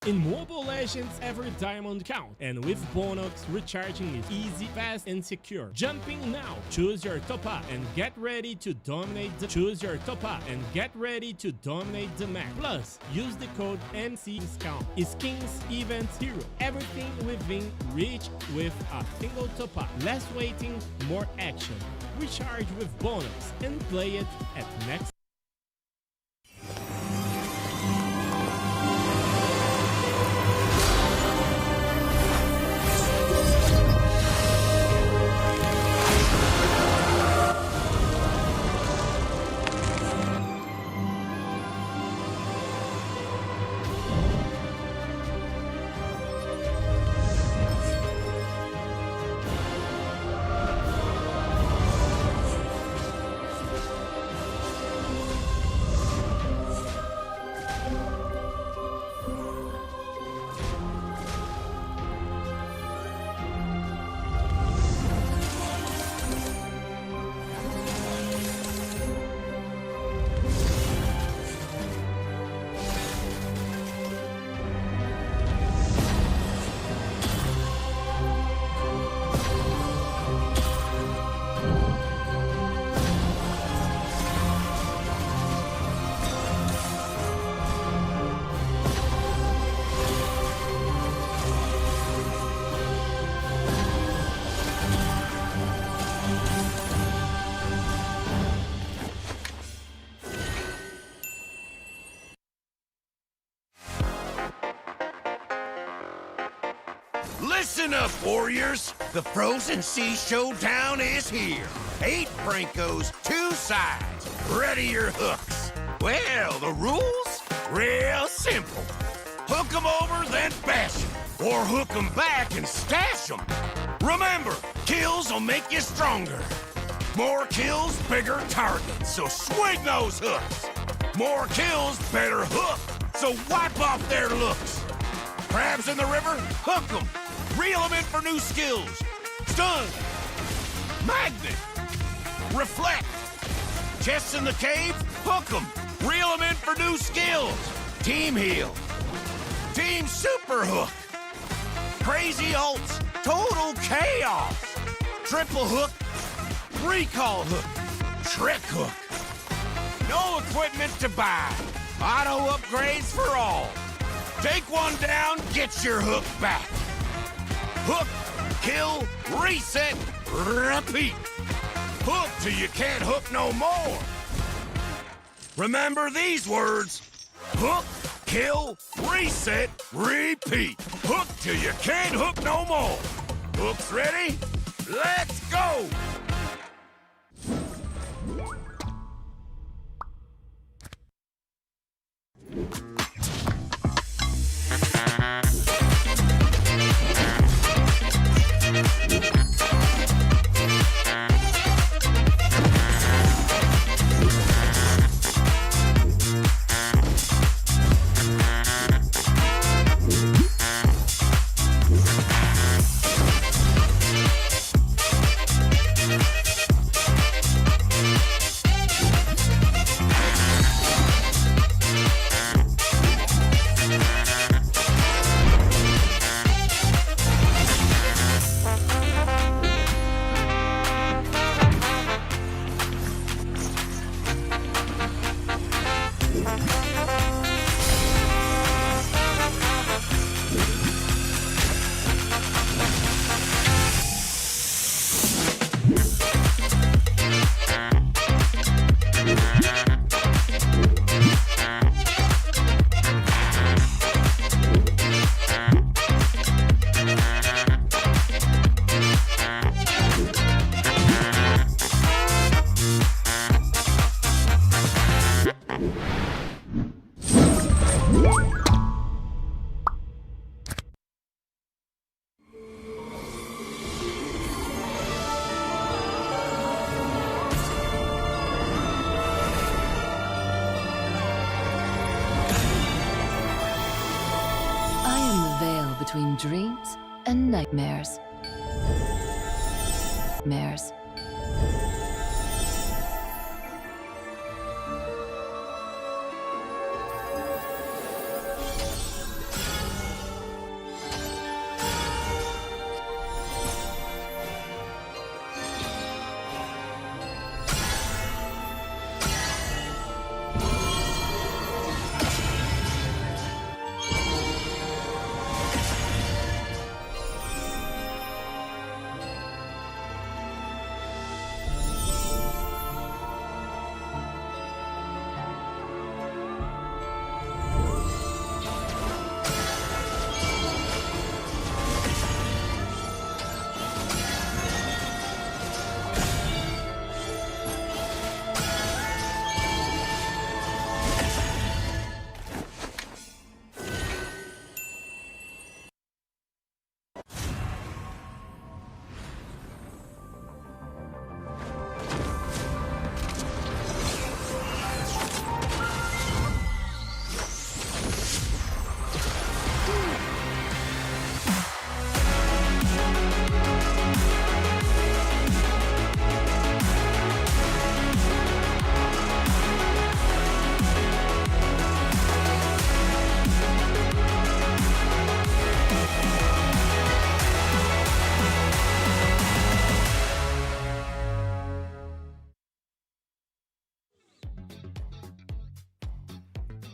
In Mobile Legends, every diamond counts, and with bonus, recharging is easy, fast, and secure. Jumping now, choose your top up and get ready to dominate the map. Plus, use the code MC discount. Skins, events, hero, everything within reach with a single top up. Less waiting, more action. Recharge with bonus and play it at next. Listen up, warriors! The Frozen Sea Showdown is here. 8 Francos, 2 sides. Ready your hooks. Well, the rules? Real simple. Hook 'em over, then bash 'em. Or hook 'em back and stash 'em. Remember, kills will make you stronger. More kills, bigger targets, so swing those hooks. More kills, better hook, so wipe off their looks. Crabs in the river? Hook 'em. Reel 'em in for new skills. Stun. Magnet. Reflect. Chests in the cave? Hook 'em. Reel 'em in for new skills. Team heal. Team super hook. Crazy ults. Total chaos. Triple hook. Recall hook. Trick hook. No equipment to buy. Auto upgrades for all. Take one down, get your hook back. Hook, kill, reset, repeat. Hook till you can't hook no more. Remember these words. Hook, kill, reset, repeat. Hook till you can't hook no more. Hooks ready? Let's go! Between dreams and nightmares.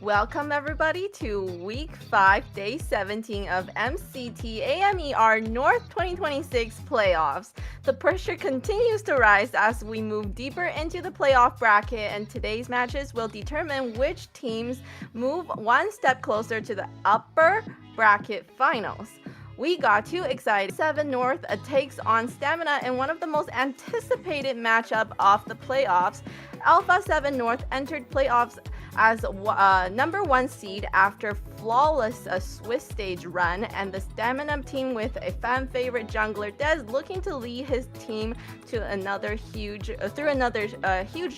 Welcome everybody to week 5, day 17 of MCT AMER North 2026 playoffs. The pressure continues to rise as we move deeper into the playoff bracket, and today's matches will determine which teams move one step closer to the upper bracket finals. We got too excited. Alpha7 North takes on Stamina in one of the most anticipated matchup of the playoffs. Alpha7 North entered playoffs as number 1 seed after flawless Swiss stage run, and the Stamina team with a fan favorite jungler Dez looking to lead his team to another huge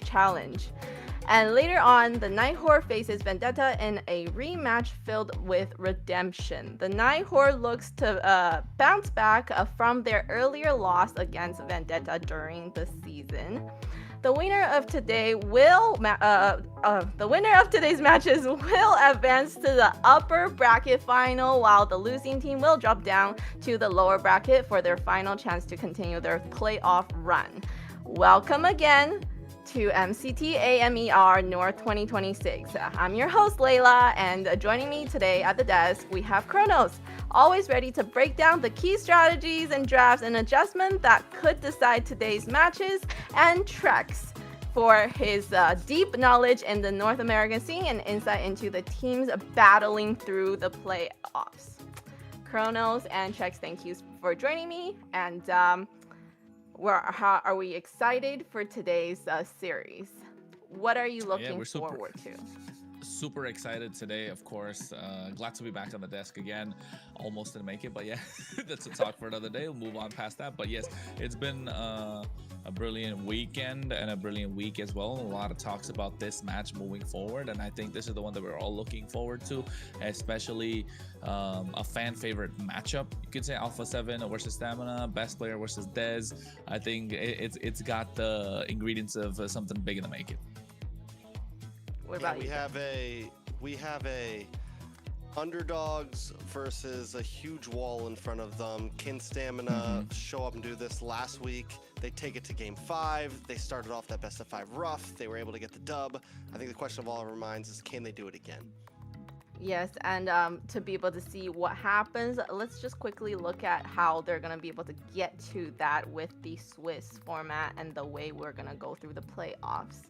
challenge. And later on, the Night Horde faces Vendetta in a rematch filled with redemption. The Night Horde looks to bounce back from their earlier loss against Vendetta during the season. The winner of today's matches will advance to the upper bracket final, while the losing team will drop down to the lower bracket for their final chance to continue their playoff run. Welcome again to MCT AMER North 2026. I'm your host Layla, and joining me today at the desk we have Kronos, always ready to break down the key strategies and drafts and adjustments that could decide today's matches, and Trex for his deep knowledge in the North American scene and insight into the teams battling through the playoffs. Kronos and Trex, thank you for joining me, and are we excited for today's series? What are you looking forward to? Super excited today, of course. Glad to be back on the desk again. Almost didn't make it, but yeah, that's a talk for another day. We'll move on past that. But yes, it's been a brilliant weekend and a brilliant week as well. A lot of talks about this match moving forward, and I think this is the one that we're all looking forward to, especially a fan favorite matchup. You could say Alpha7 versus Stamina, best player versus Dez. I think it's got the ingredients of something big in the making. What about you? We have a underdogs versus a huge wall in front of them. Can Stamina show up and do this? Last week they take it to game 5. They started off that best of 5 rough. They were able to get the dub. I think the question of all of our minds is, can they do it again? Yes, and to be able to see what happens, let's just quickly look at how they're going to be able to get to that with the Swiss format and the way we're going to go through the playoffs.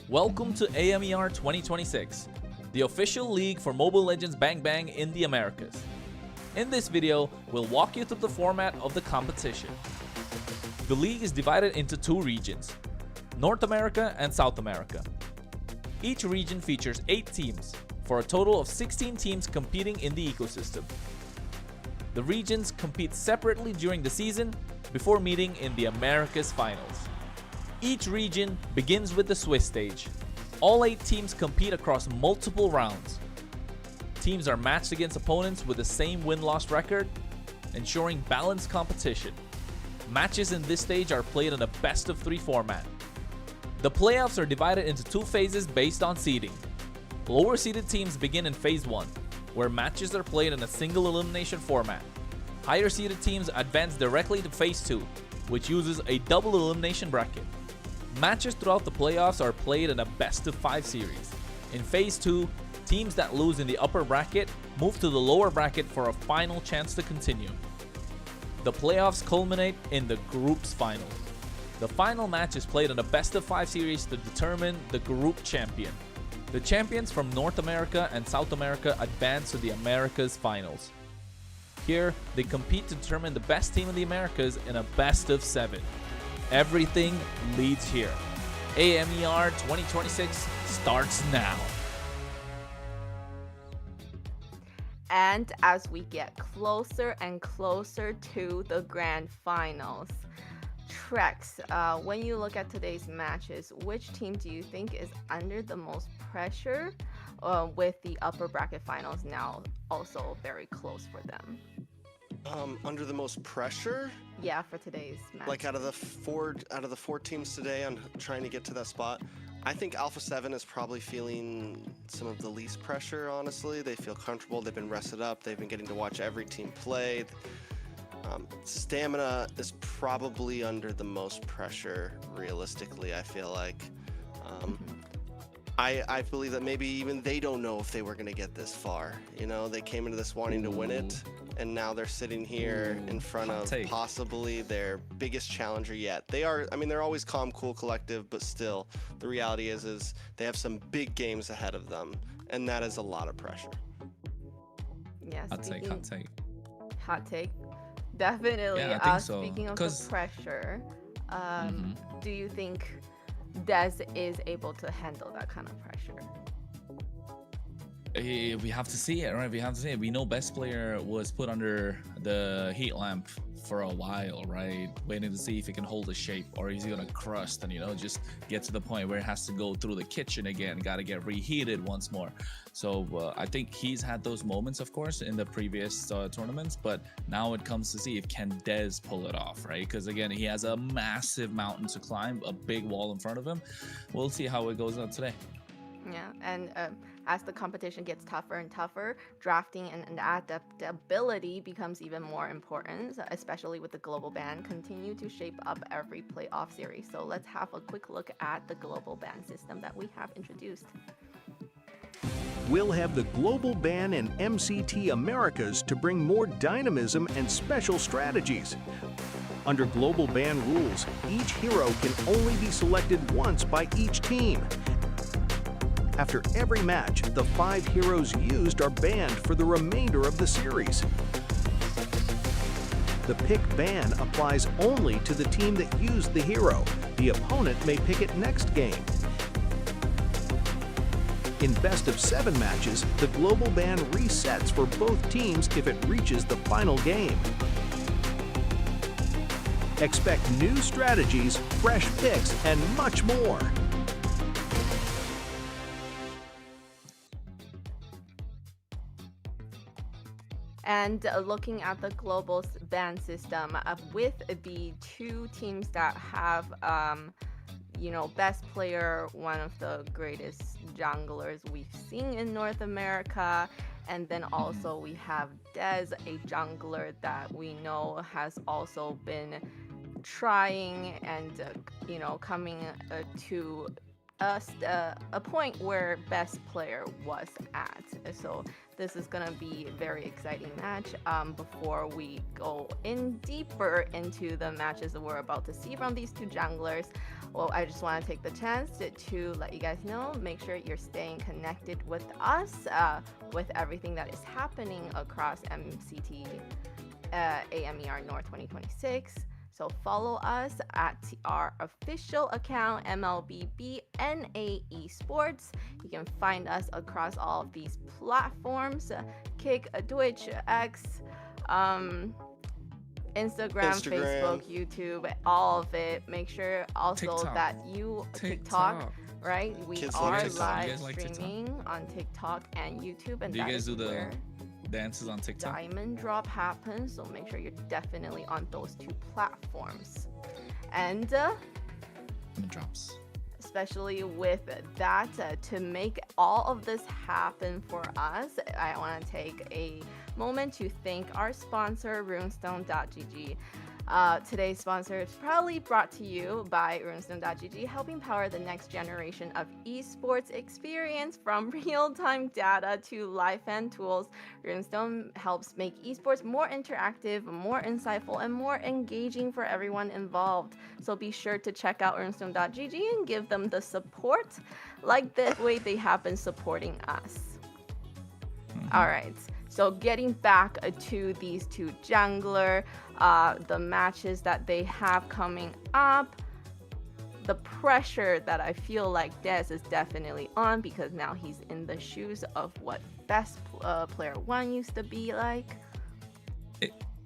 Welcome to AMER 2026, the official league for Mobile Legends Bang Bang in the Americas. In this video, we'll walk you through the format of the competition. The league is divided into 2 regions, North America and South America. Each region features 8 teams, for a total of 16 teams competing in the ecosystem. The regions compete separately during the season before meeting in the Americas finals. Each region begins with the Swiss stage. All 8 teams compete across multiple rounds. Teams are matched against opponents with the same win-loss record, ensuring balanced competition. Matches in this stage are played in a best-of-3 format. The playoffs are divided into 2 phases based on seeding. Lower-seeded teams begin in Phase 1, where matches are played in a single elimination format. Higher-seeded teams advance directly to Phase 2, which uses a double elimination bracket. Matches throughout the playoffs are played in a best-of-5 series. In Phase 2, teams that lose in the upper bracket move to the lower bracket for a final chance to continue. The playoffs culminate in the group's final. The final match is played in a best-of-5 series to determine the group champion. The champions from North America and South America advance to the Americas finals. Here, they compete to determine the best team in the Americas in a best-of-7. Everything leads here. AMER 2026 starts now. And as we get closer and closer to the grand finals, Trex, when you look at today's matches, which team do you think is under the most pressure with the upper bracket finals now also very close for them? Under the most pressure? Yeah, for today's match. Like out of the four teams today on trying to get to that spot, I think Alpha7 is probably feeling some of the least pressure, honestly. They feel comfortable, they've been rested up, they've been getting to watch every team play. Stamina is probably under the most pressure, realistically, I feel like. I believe that maybe even they don't know if they were going to get this far. You know, they came into this wanting to win it, and now they're sitting here in front Hot of take. possibly their biggest challenger yet. They are, I mean, they're always calm, cool, collective, but still, the reality is they have some big games ahead of them, and that is a lot of pressure. Yes. Hot take, hot take. Hot take. Definitely. Yeah, I think so. Speaking of 'Cause- the pressure, do you think Dez is able to handle that kind of pressure? We have to see it, right? We have to see it. We know best player was put under the heat lamp for a while, right? Waiting to see if he can hold the shape, or is he gonna crust and, you know, just get to the point where it has to go through the kitchen again, got to get reheated once more. So I think he's had those moments, of course, in the previous tournaments, but now it comes to see if can Dez pull it off, right? Because again, he has a massive mountain to climb, a big wall in front of him. We'll see how it goes out today. Yeah, and as the competition gets tougher and tougher, drafting and adaptability becomes even more important, especially with the global ban continue to shape up every playoff series. So let's have a quick look at the global ban system that we have introduced. We'll have the global ban and MCT Americas to bring more dynamism and special strategies. Under global ban rules, each hero can only be selected once by each team. After every match, the 5 heroes used are banned for the remainder of the series. The pick ban applies only to the team that used the hero. The opponent may pick it next game. In best of 7 matches, the global ban resets for both teams if it reaches the final game. Expect new strategies, fresh picks, and much more. And looking at the global ban system with the 2 teams that have, you know, best player, one of the greatest junglers we've seen in North America, and then also we have Dez, a jungler that we know has also been trying and, you know, coming to a point where best player was at. So this is gonna be a very exciting match. Before we go in deeper into the matches that we're about to see from these 2 junglers, well, I just want to take the chance to let you guys know, make sure you're staying connected with us with everything that is happening across MCT AMER North 2026. So follow us at our official account, MLBB Esports. You can find us across all of these platforms, Kick, Twitch, X, Instagram, Facebook, YouTube, all of it. Make sure also TikTok. that you TikTok, right? We Kids are love TikTok. live You guys like TikTok? streaming on TikTok and YouTube, and Do you that guys is do the where dances on TikTok? diamond drop happens. So make sure you're definitely on those 2 platforms. And And it drops. especially with that, to make all of this happen for us, I want to take a moment to thank our sponsor, runestone.gg. Today's sponsor is proudly brought to you by runestone.gg, helping power the next generation of esports experience. From real-time data to live fan tools, Runestone helps make esports more interactive, more insightful, and more engaging for everyone involved. So be sure to check out runestone.gg and give them the support like the way they have been supporting us. All right, so getting back to these 2 jungler, the matches that they have coming up, the pressure that I feel like Dez is definitely on, because now he's in the shoes of what best player 1 used to be like.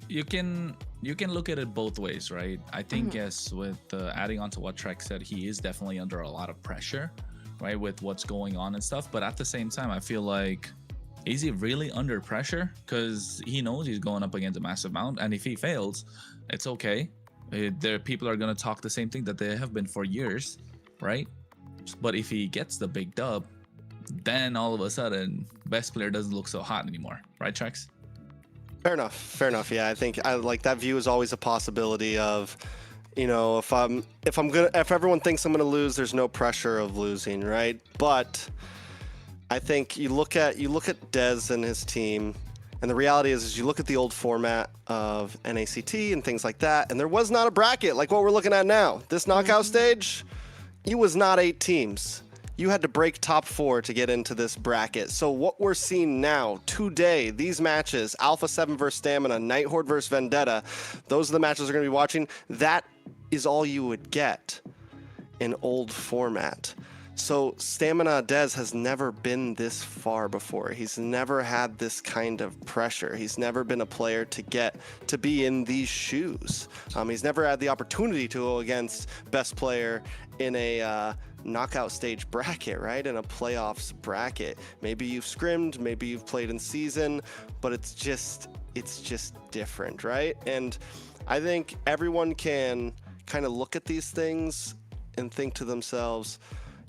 You can look at it both ways, right? I think yes, with adding on to what Trek said, he is definitely under a lot of pressure, right, with what's going on and stuff. But at the same time, I feel like, is he really under pressure? Because he knows he's going up against a massive mount, and if he fails, it's okay. There, people are gonna talk the same thing that they have been for years, right? But if he gets the big dub, then all of a sudden, best player doesn't look so hot anymore, right, Trex? Fair enough. Yeah, I think like that view is always a possibility of, you know, if everyone thinks I'm gonna lose, there's no pressure of losing, right? But I think you look at Dez and his team, and the reality is you look at the old format of NACT and things like that, and there was not a bracket like what we're looking at now. This knockout stage, it was not 8 teams. You had to break top 4 to get into this bracket. So what we're seeing now, today, these matches, Alpha7 versus Stamina, Night Horde versus Vendetta, those are the matches we're going to be watching. That is all you would get in old format. So Stamina Dez has never been this far before. He's never had this kind of pressure. He's never been a player to be in these shoes. He's never had the opportunity to go against best player in a knockout stage bracket, right? In a playoffs bracket. Maybe you've scrimmed, maybe you've played in season, but it's just different, right? And I think everyone can kind of look at these things and think to themselves,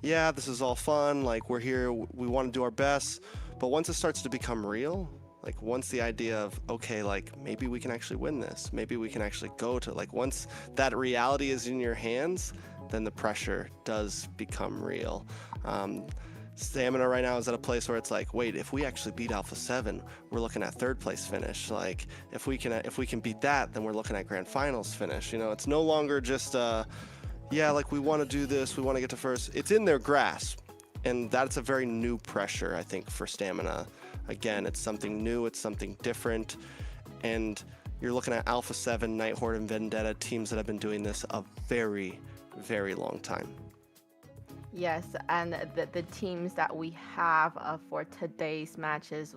yeah, this is all fun, like we're here, we want to do our best, but once it starts to become real, like once the idea of, okay, like maybe we can actually win this, maybe we can actually go to, like once that reality is in your hands, then the pressure does become real. Stamina right now is at a place where it's like, wait, if we actually beat Alpha7, we're looking at 3rd place finish. Like if we can beat that, then we're looking at grand finals finish. You know, it's no longer just yeah, like we want to do this, we want to get to first. It's in their grasp, and that's a very new pressure, I think, for Stamina. Again, it's something new, it's something different, and you're looking at Alpha7, Night Horde, and Vendetta, teams that have been doing this a very, very long time. Yes, and the teams that we have for today's matches,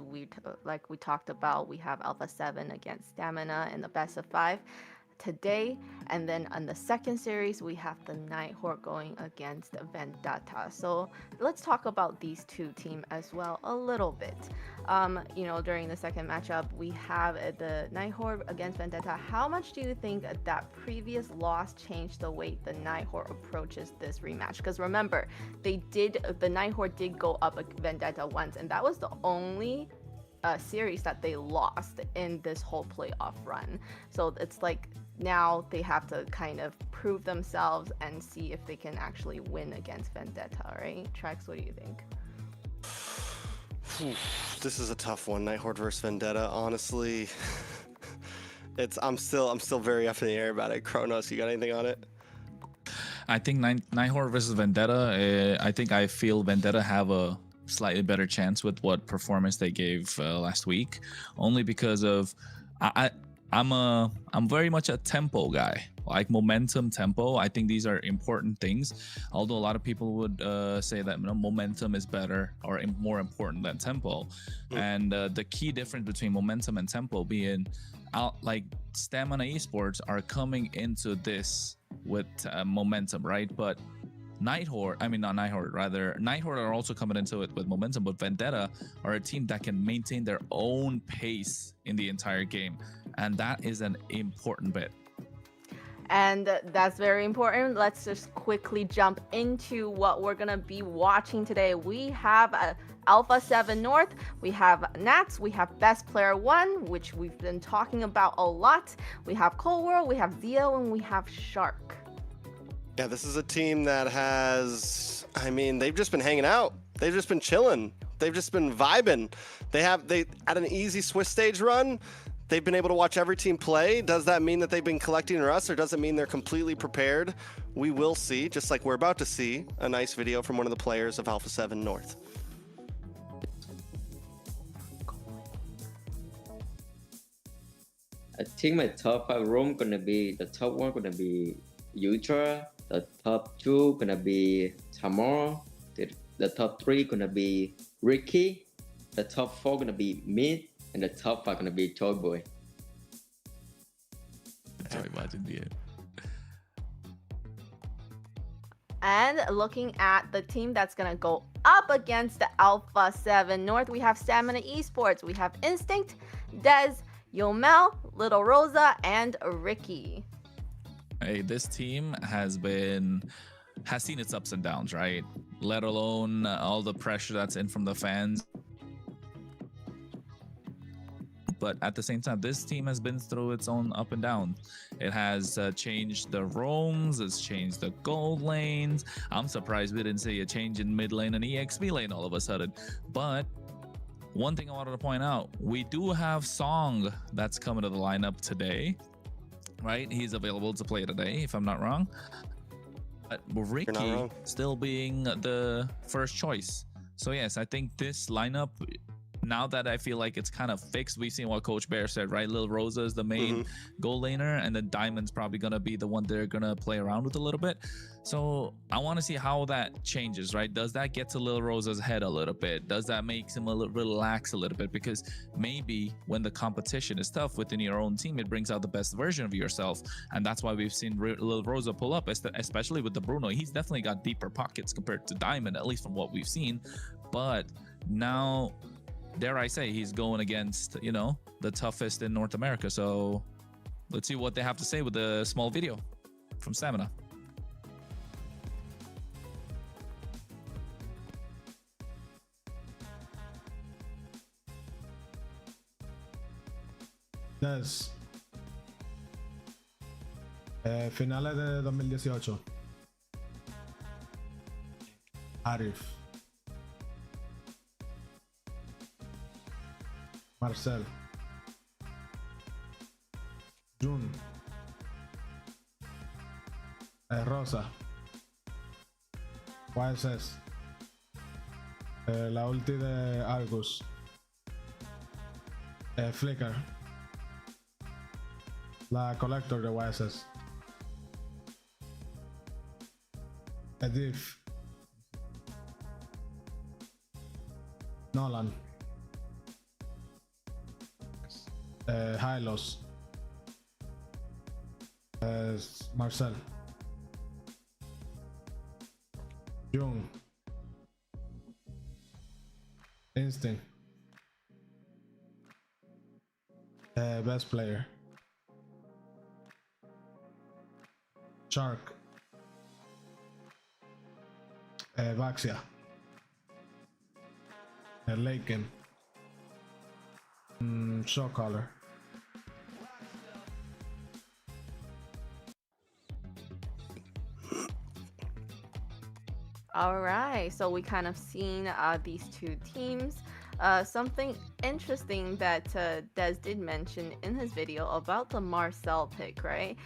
like we talked about, we have Alpha7 against Stamina in the best of 5 today, and then on the second series we have the Night Horde going against Vendetta. So let's talk about these two teams as well a little bit. You know, during the second matchup we have the Night Horde against Vendetta. How much do you think that previous loss changed the way the Night Horde approaches this rematch? Because remember, the Night Horde did go up against Vendetta once, and that was the only series that they lost in this whole playoff run. So it's like now they have to kind of prove themselves and see if they can actually win against Vendetta, right? Trax, what do you think? This is a tough one, Night Horde versus Vendetta. Honestly, I'm still very up in the air about it. Kronos, you got anything on it? I think Night Horde versus Vendetta. I feel Vendetta have a slightly better chance with what performance they gave last week, only because of I'm very much a tempo guy, like momentum, tempo. I think these are important things, although a lot of people would say that momentum is better or more important than tempo. And the key difference between momentum and tempo being like Stamina Esports are coming into this with momentum, right? But Night Horde are also coming into it with momentum, but Vendetta are a team that can maintain their own pace in the entire game, and that is an important bit. And that's very important. Let's just quickly jump into what we're gonna be watching today. We have Alpha7 North, we have Nats, we have Best Player 1, which we've been talking about a lot. We have Cold World, we have Zio, and we have Shark. Yeah, this is a team that has, I mean, they've just been hanging out. They've just been chilling. They've just been vibing. They had an easy Swiss stage run. They've been able to watch every team play. Does that mean that they've been collecting rust, or does it mean they're completely prepared? We will see, just like we're about to see a nice video from one of the players of Alpha7 North. I think my top 5 room gonna be, the top 1 gonna be Ultra, the top 2 gonna be Tamar, the top 3 gonna be Ricky, the top 4 gonna be Mid, and the top 5 gonna be Toy Boy. That's how I imagine the end. And looking at the team that's gonna go up against the Alpha7 North, we have Stamina Esports, we have Instinct, Dez, Yomel, Little Rosa, and Ricky. Hey, this team has seen its ups and downs, right? Let alone all the pressure that's in from the fans. but at the same time, this team has been through its own up and down. It has changed the roams, it's changed the gold lanes. I'm surprised we didn't see a change in mid lane and EXP lane all of a sudden. But one thing I wanted to point out, we do have Song that's coming to the lineup today, right? He's available to play today, if I'm not wrong. But Ricky still being the first choice. So yes, I think this lineup, now that I feel like it's kind of fixed, we've seen what Coach Bear said, right? Lil Rosa is the main goal laner, and then Diamond's probably going to be the one they're going to play around with a little bit. So I want to see how that changes, right? Does that get to Lil Rosa's head a little bit? Does that make him relax a little bit? Because maybe when the competition is tough within your own team, it brings out the best version of yourself. And that's why we've seen Lil Rosa pull up, especially with the Bruno. He's definitely got deeper pockets compared to Diamond, at least from what we've seen. But now, dare I say, he's going against, you know, the toughest in North America. So let's see what they have to say with the small video from Stamina. Des. Finales de 2018. Arif. Marcel. Jun. Rosa. YSS. La ulti de Argus. Flicker. La Collector de YSS. Edith. Nolan. Hylos. Marcel. Jung. Instinct. Best player. Shark. Vaxia. Laken. Shock collar. All right, so we kind of seen these two teams. Something interesting that Des did mention in his video about the Marcel pick, right?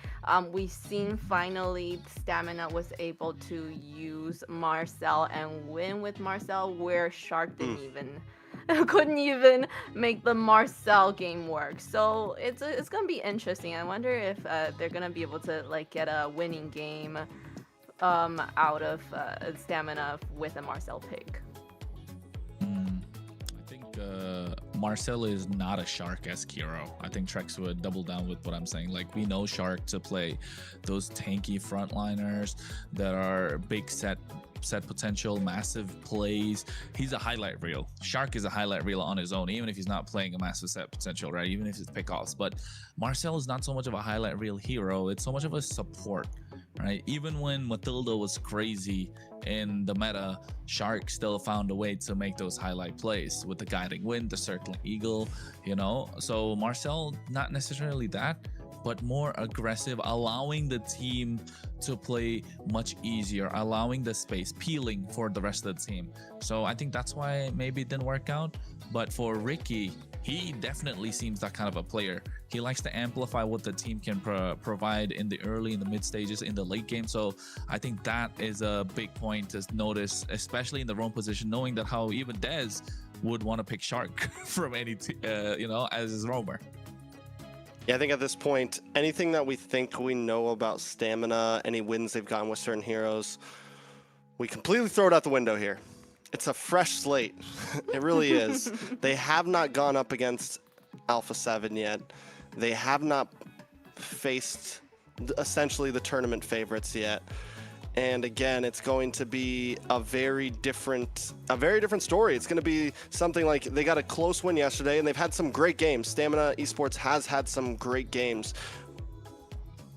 We've seen finally Stamina was able to use Marcel and win with Marcel, where Shark didn't couldn't even make the Marcel game work. So it's gonna be interesting. I wonder if they're gonna be able to like get a winning game out of Stamina with a Marcel pick. I think Marcel is not a Shark-esque hero. I think Trex would double down with what I'm saying. Like, we know Shark to play those tanky frontliners that are big set potential, massive plays. He's a highlight reel. Shark is a highlight reel on his own, even if he's not playing a massive set potential, right? Even if it's pickoffs. But Marcel is not so much of a highlight reel hero. It's so much of a support, right? Even when Matilda was crazy in the meta, Shark still found a way to make those highlight plays with the guiding wind, the circling eagle, you know? So Marcel, not necessarily that, but more aggressive, allowing the team to play much easier, allowing the space, peeling for the rest of the team. So I think that's why maybe it didn't work out. But for Ricky, he definitely seems that kind of a player. He likes to amplify what the team can provide in the early and the mid stages, in the late game. So I think that is a big point to notice, especially in the roam position, knowing that how even Dez would want to pick Shark from any, you know, as his roamer. Yeah, I think at this point, anything that we think we know about Stamina, any wins they've gotten with certain heroes, we completely throw it out the window here. It's a fresh slate. It really is. They have not gone up against Alpha7 yet. They have not faced essentially the tournament favorites yet. And again, it's going to be a very different story. It's going to be something like they got a close win yesterday, and they've had some great games. Stamina Esports has had some great games,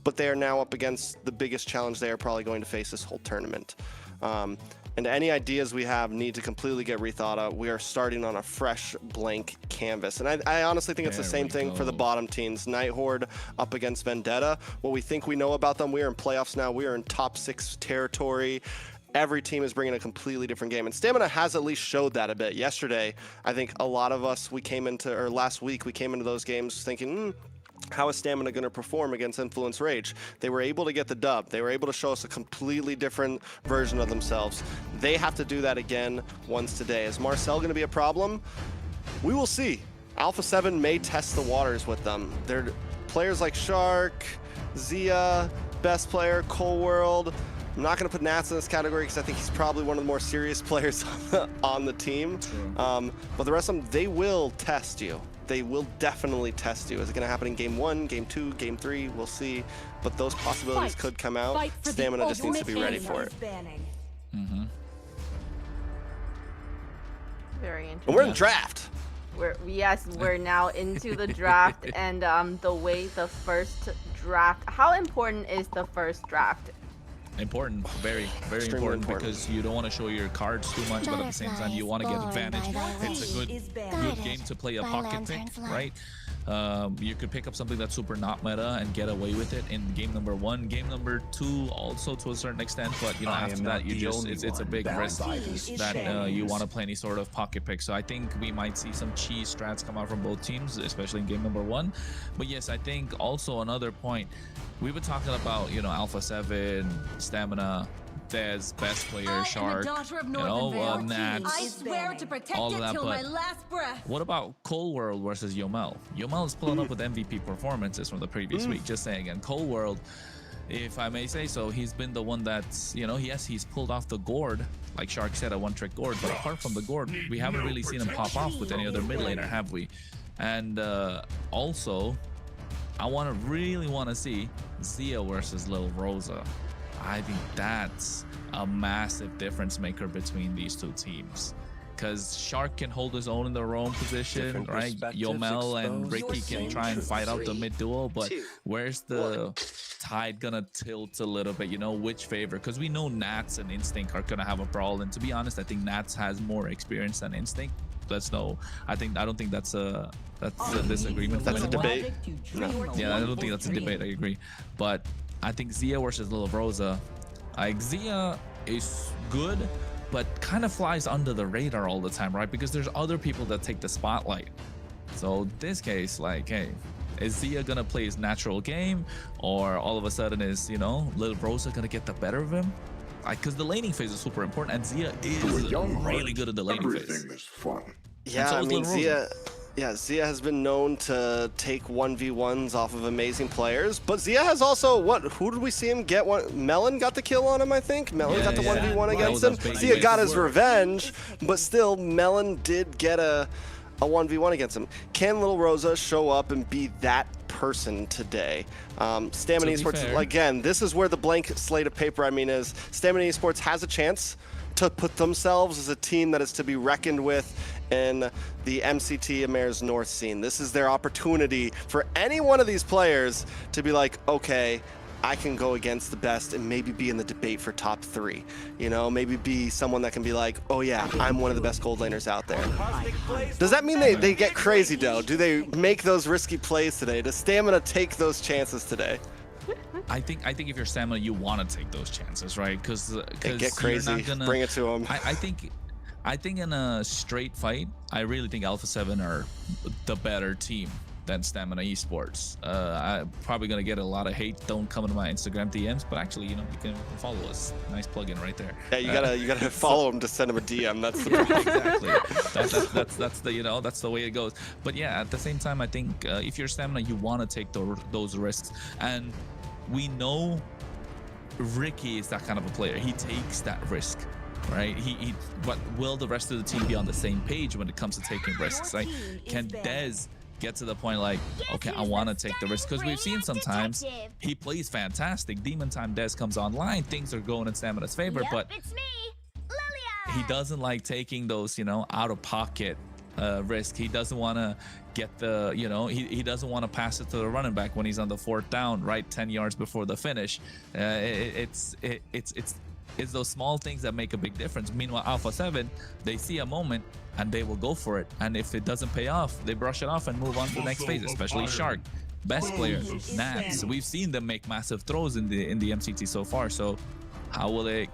but they are now up against the biggest challenge they are probably going to face this whole tournament. And any ideas we have need to completely get rethought of. We are starting on a fresh blank canvas. And I honestly think it's the same thing for the bottom teams. Night Horde up against Vendetta. What we think we know about them, we are in playoffs now. We are in top 6 territory. Every team is bringing a completely different game. And Stamina has at least showed that a bit. Yesterday, I think a lot of us, last week, we came into those games thinking, how is Stamina going to perform against Influence Rage? They were able to get the dub. They were able to show us a completely different version of themselves. They have to do that again once today. Is Marcel going to be a problem? We will see. Alpha7 may test the waters with them. They're players like Shark, Zia, best player, Cold World. I'm not going to put Nats in this category because I think he's probably one of the more serious players on the team. But the rest of them, they will test you. They will definitely test you. Is it going to happen in game 1, game 2, game 3? We'll see. But those possibilities could come out. Stamina just needs to be ready for it. Very interesting. And we're in draft. We're now into the draft, and the way the first draft. How important is the first draft? Important, very, very important, because you don't want to show your cards too much, but at the same time you want to get advantage. It's a good game to play a pocket pick, right? You could pick up something that's super not meta and get away with it in game number 1, game number 2 also to a certain extent, but you know, after that you just it's a big risk that you want to play any sort of pocket pick. So I think we might see some cheese strats come out from both teams, especially in game number 1. But yes, I think also another point, we've been talking about, you know, Alpha7, Stamina, Dez, best player, Shark, you know, Nats, all of that, but what about Cold World versus Yomel? Yomel is pulling up with MVP performances from the previous week, just saying, and Cold World, if I may say so, he's been the one that's, you know, yes, he's pulled off the gourd, like Shark said, a one-trick gourd, but apart from the gourd, we haven't really seen him pop off with any other mid laner, have we? And also, I really want to see Zia versus Lil Rosa. I think that's a massive difference maker between these two teams. Because Shark can hold his own in their own position, right? Yomel and Ricky can try and fight out the mid duo, but where's the tide gonna tilt a little bit, you know, which favor? Because we know Nats and Instinct are gonna have a brawl, and to be honest, I think Nats has more experience than Instinct. That's I don't think that's a disagreement. That's a debate. No. Yeah, I don't think that's a debate. I agree, but I think Zia versus Lil Rosa, like Zia is good, but kind of flies under the radar all the time, right? Because there's other people that take the spotlight. So this case, like, hey, is Zia gonna play his natural game, or all of a sudden is, you know, Lil Rosa gonna get the better of him? Because the laning phase is super important, and Zia is really good at the laning phase. Yeah, I mean, Zia has been known to take 1v1s off of amazing players, but Zia has also, who did we see him get? Melon got the kill on him, I think. Melon got the 1v1 against him. Zia got his revenge, but still, Melon did get a 1v1 against him. Can Lil Rosa show up and be that person today? Stamina Esports, again, this is where the blank slate of paper, is. Stamina Esports has a chance to put themselves as a team that is to be reckoned with in the MCT AMER's North scene. This is their opportunity for any one of these players to be like, okay, I can go against the best and maybe be in the debate for top 3. You know, maybe be someone that can be like, oh yeah, I'm one of the best gold laners out there. Does that mean they get crazy though? Do they make those risky plays today? Does Stamina take those chances today? I think if you're Stamina, you want to take those chances, right? Because get crazy, you're not gonna, bring it to them. I think in a straight fight, I really think Alpha7 are the better team than Stamina Esports. I'm probably gonna get a lot of hate. Don't come into my Instagram DMs, but actually, you know, you can follow us. Nice plug-in right there. Yeah, you gotta follow him to send him a DM. That's the problem. Exactly. That's the, you know, that's the way it goes. But yeah, at the same time, I think if you're Stamina, you want to take those risks, and we know Ricky is that kind of a player. He takes that risk, right? But will the rest of the team be on the same page when it comes to taking risks? Like, can Dez get to the point like, okay, I want to take the risk? Because we've seen sometimes he plays fantastic. Demon Time Dez comes online, things are going in Stamina's favor, but he doesn't like taking those, you know, out of pocket risk. He doesn't want to get the, you know, he doesn't want to pass it to the running back when he's on the 4th down, right, 10 yards before the finish. It's it's those small things that make a big difference. Meanwhile, Alpha7, they see a moment and they will go for it. And if it doesn't pay off, they brush it off and move on to the next phase, especially Shark. Best player, Nats. We've seen them make massive throws in the MCT so far. So how will they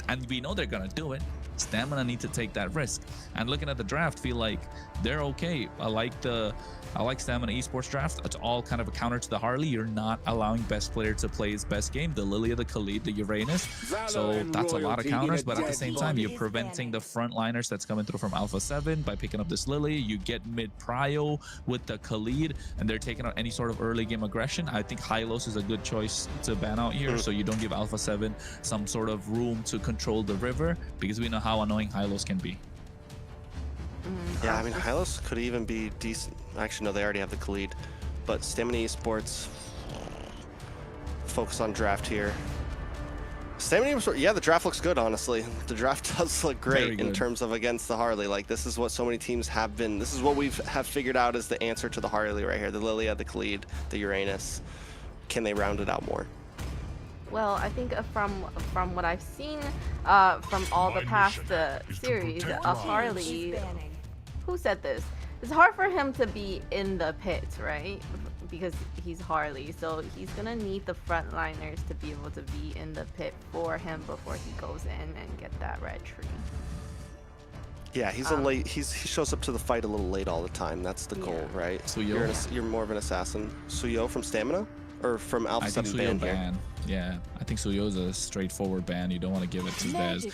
and we know they're gonna do it. Stamina need to take that risk. And looking at the draft, feel like they're okay. I like Stamina Esports draft. It's all kind of a counter to the Harley. You're not allowing best player to play his best game, the Lilia, the Khalid, the Uranus. So that's a lot of counters, but at the same time, you're preventing the frontliners that's coming through from Alpha7 by picking up this Lily. You get mid prio with the Khalid, and they're taking out any sort of early game aggression. I think Hylos is a good choice to ban out here, so you don't give Alpha7 some sort of room to control the river, because we know how annoying Hylos can be. Yeah, I mean, Hylos could even be decent. Actually, no, they already have the Khalid. But Stamina Esports, focus on draft here. Stamina Esports, yeah, the draft looks good, honestly. The draft does look great in terms of against the Harley. Like, this is what so many teams have been. This is what we've figured out as the answer to the Harley right here. The Lilia, the Khalid, the Uranus. Can they round it out more? Well, I think from what I've seen from all the past series of Harley, who said this? It's hard for him to be in the pit, right? Because he's Harley, so he's gonna need the frontliners to be able to be in the pit for him before he goes in and get that red tree. Yeah, he's he shows up to the fight a little late all the time. That's the goal, right? Suyo. You're more of an assassin. Suyo from Stamina? Or from Alpha7 ban here? Yeah, I think Suyo's a straightforward ban. You don't want to give it to Dez.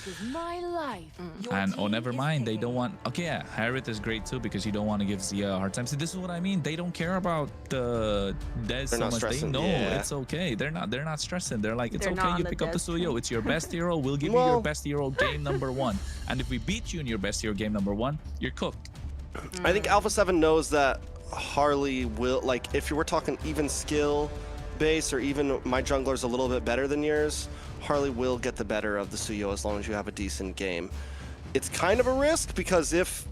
And oh, never mind. They don't want. Okay, yeah, Harith is great too, because you don't want to give Zia a hard time. See, this is what I mean. They don't care about the Dez so much. They know it's okay. They're not stressing. They're like, it's okay. You pick up the Suyo. It's your best hero. We'll give you your best hero game number 1. And if we beat you in your best hero game number 1, you're cooked. I think Alpha7 knows that Harley will, like, if you were talking even skill base, or even my jungler's a little bit better than yours, Harley will get the better of the Suyo as long as you have a decent game. It's kind of a risk, because if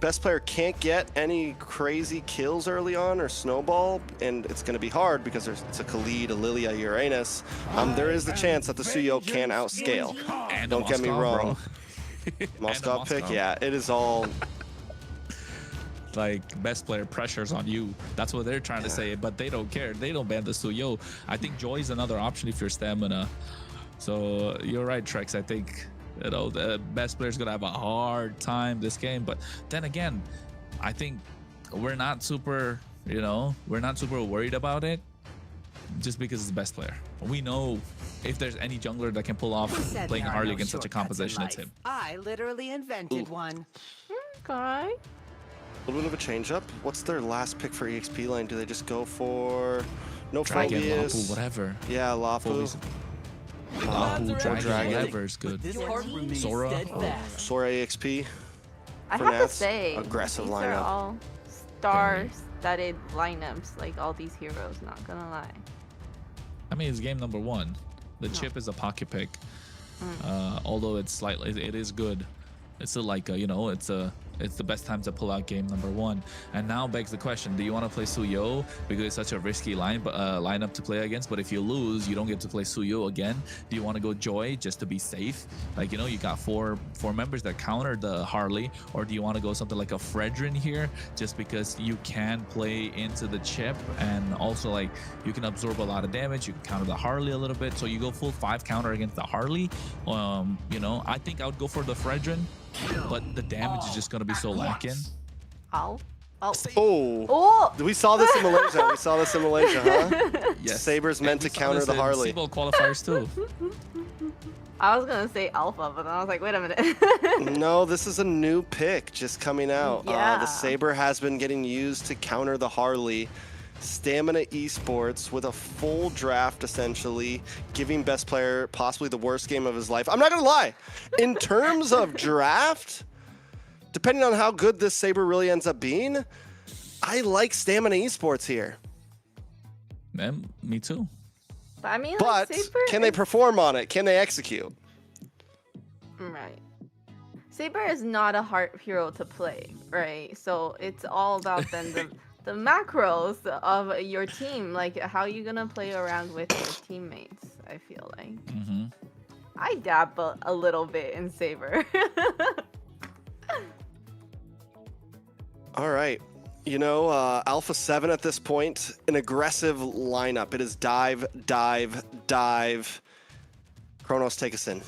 best player can't get any crazy kills early on or snowball, and it's going to be hard because it's a Khalid, a Lilia, Uranus, there is the chance that the Suyo can outscale. And don't get me wrong. Moscow pick, yeah, it is all... Like, best player pressures on you. That's what they're trying to say, but they don't care. They don't ban the Suyo. I think Joy is another option if you're Stamina. So you're right, Trex. I think, you know, the best player's gonna have a hard time this game. But then again, I think we're not super, you know, we're not super worried about it just because it's the best player. We know if there's any jungler that can pull off playing Harley against such a composition, it's him. I literally invented one. Okay. A little bit of a change up. What's their last pick for EXP lane? Do they just go for no Dragon, Phobias? Lapu, whatever. Yeah, Lapu. Lapu, Dragon, Dragon. whatever is good. Sora. Sora EXP. I have to say, aggressive these lineup. are all star-studded lineups, like all these heroes, not gonna lie. I mean, it's game number 1. The chip is a pocket pick. Although it's slightly, it is good. It's still like, you know, it's the best time to pull out game number 1. And now begs the question, do you want to play Suyo because it's such a risky lineup to play against? But if you lose, you don't get to play Suyo again. Do you want to go Joy just to be safe? Like, you know, you got four members that counter the Harley. Or do you want to go something like a Fredrin here just because you can play into the chip, and also, like, you can absorb a lot of damage, you can counter the Harley a little bit, so you go full 5 counter against the Harley. You know, I think I would go for the Fredrin, but the damage is just going to be so lacking. Oh. We saw this in Malaysia. Huh? Yes. Saber's meant to counter the Harley. Seabold qualifiers too. I was gonna say Alpha, but then I was like, wait a minute. No, this is a new pick just coming out. Yeah. The Saber has been getting used to counter the Harley. Stamina Esports with a full draft, essentially giving best player possibly the worst game of his life. I'm not gonna lie, in terms of draft, depending on how good this Saber really ends up being, I like Stamina Esports here. Man, me too. But I mean, but like, Saber can they perform on it? Can they execute? Right. Saber is not a hard hero to play, right? So it's all about then the macros of your team, like how you gonna play around with your teammates. I feel like. I dabble a little bit in Saber. All right. You know, Alpha7 at this point, an aggressive lineup. It is dive, dive, dive. Kronos, take us in.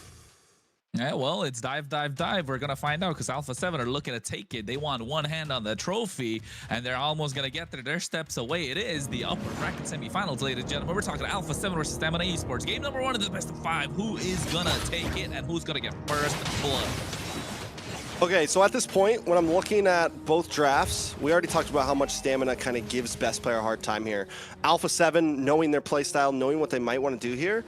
Yeah, well, it's dive, dive, dive. We're going to find out because Alpha7 are looking to take it. They want one hand on the trophy, and they're almost going to get there. They're steps away. It is the upper bracket semifinals, ladies and gentlemen. We're talking Alpha7 versus Stamina Esports. Game number 1 of the best of 5. Who is going to take it, and who's going to get first blood? Okay, so at this point, when I'm looking at both drafts, we already talked about how much Stamina kind of gives best player a hard time here. Alpha7, knowing their playstyle, knowing what they might want to do here,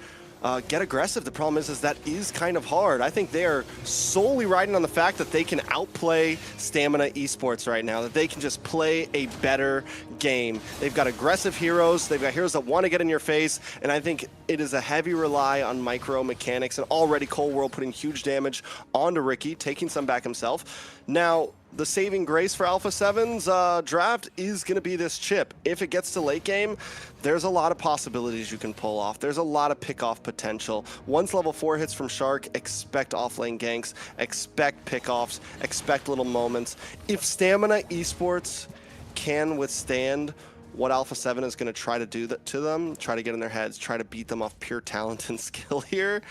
get aggressive. The problem is that is kind of hard. I think they are solely riding on the fact that they can outplay Stamina Esports right now, that they can just play a better game. They've got aggressive heroes. They've got heroes that want to get in your face, and I think it is a heavy rely on micro mechanics, and already Cold World putting huge damage onto Ricky, taking some back himself. Now, the saving grace for Alpha7's draft is going to be this chip. If it gets to late game, there's a lot of possibilities you can pull off. There's a lot of pick-off potential. Once level 4 hits from Shark, expect off-lane ganks, expect pick-offs, expect little moments. If Stamina Esports can withstand what Alpha7 is going to try to do to them, try to get in their heads, try to beat them off pure talent and skill here,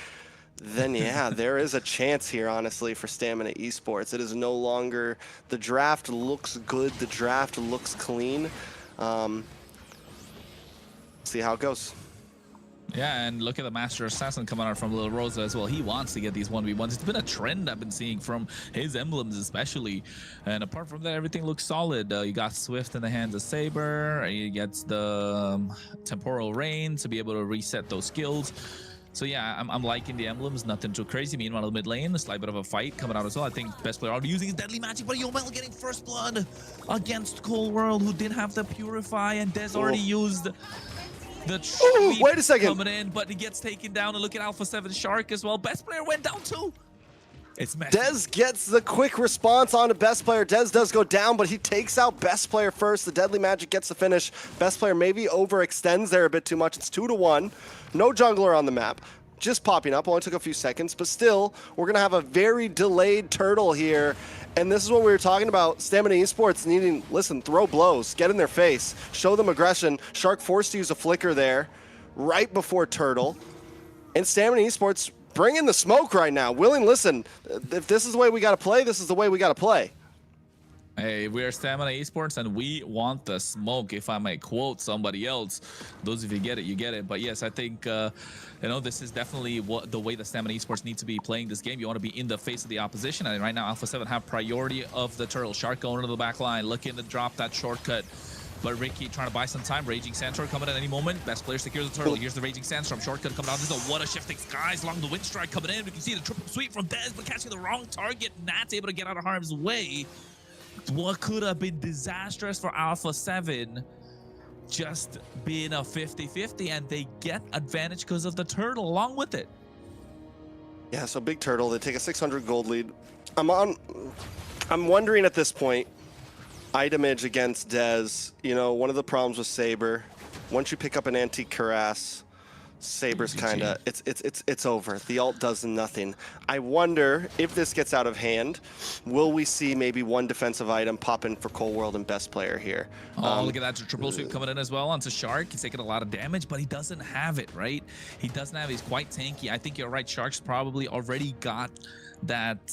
then yeah, there is a chance here, honestly, for Stamina Esports. It is no longer, the draft looks good, the draft looks clean. See how it goes. Yeah, and look at the Master Assassin coming out from Lil Rosa as well. He wants to get these 1v1s. It's been a trend I've been seeing from his emblems especially. And apart from that, everything looks solid. You got Swift in the hands of Saber. He gets the Temporal Rain to be able to reset those skills. So yeah, I'm liking the emblems, nothing too crazy. Meanwhile, the mid lane, a slight bit of a fight coming out as well. I think best player already using his deadly magic, but Yomel getting first blood against Cold World, who did have the Purify, and Des already used the wait a second, coming in, but he gets taken down. And look at Alpha7 Shark as well. Best player went down too. It's messy. Dez gets the quick response on to best player. Dez does go down, but he takes out best player first. The deadly magic gets the finish. Best player maybe overextends there a bit too much. It's 2-1. No jungler on the map. Just popping up. Only took a few seconds, but still, we're going to have a very delayed turtle here. And this is what we were talking about. Stamina Esports needing, listen, throw blows, get in their face, show them aggression. Shark forced to use a flicker there right before turtle. And Stamina Esports bringing the smoke right now. Willing, listen, if this is the way we got to play, this is the way we got to play. Hey, we are Stamina Esports, and we want the smoke, if I may quote somebody else. Those of you get it, you get it. But yes, I think, you know, this is definitely the way the Stamina Esports need to be playing this game. You want to be in the face of the opposition, and right now Alpha7 have priority of the turtle. Shark going into the back line, looking to drop that shortcut. But Ricky trying to buy some time. Raging Sandstorm coming at any moment. Best player secures the turtle. Here's the Raging Sandstorm. Shortcut coming down. This is a what a shifting skies along the wind strike coming in. We can see the triple sweep from Dez, but catching the wrong target. Not able to get out of harm's way. What could have been disastrous for Alpha7 just being a 50-50, and they get advantage because of the turtle along with it. Yeah, so big turtle. They take a 600 gold lead. I'm wondering at this point, itemage against Dez. You know, one of the problems with Saber, once you pick up an antique cuirass, Saber's kind of it's over. The ult does nothing. I wonder if this gets out of hand, will we see maybe one defensive item pop in for Cold World and best player here? Oh, look at that triple sweep coming in as well onto Shark. He's taking a lot of damage, but he doesn't have it, right? He doesn't have it. He's quite tanky. I think you're right. Shark's probably already got that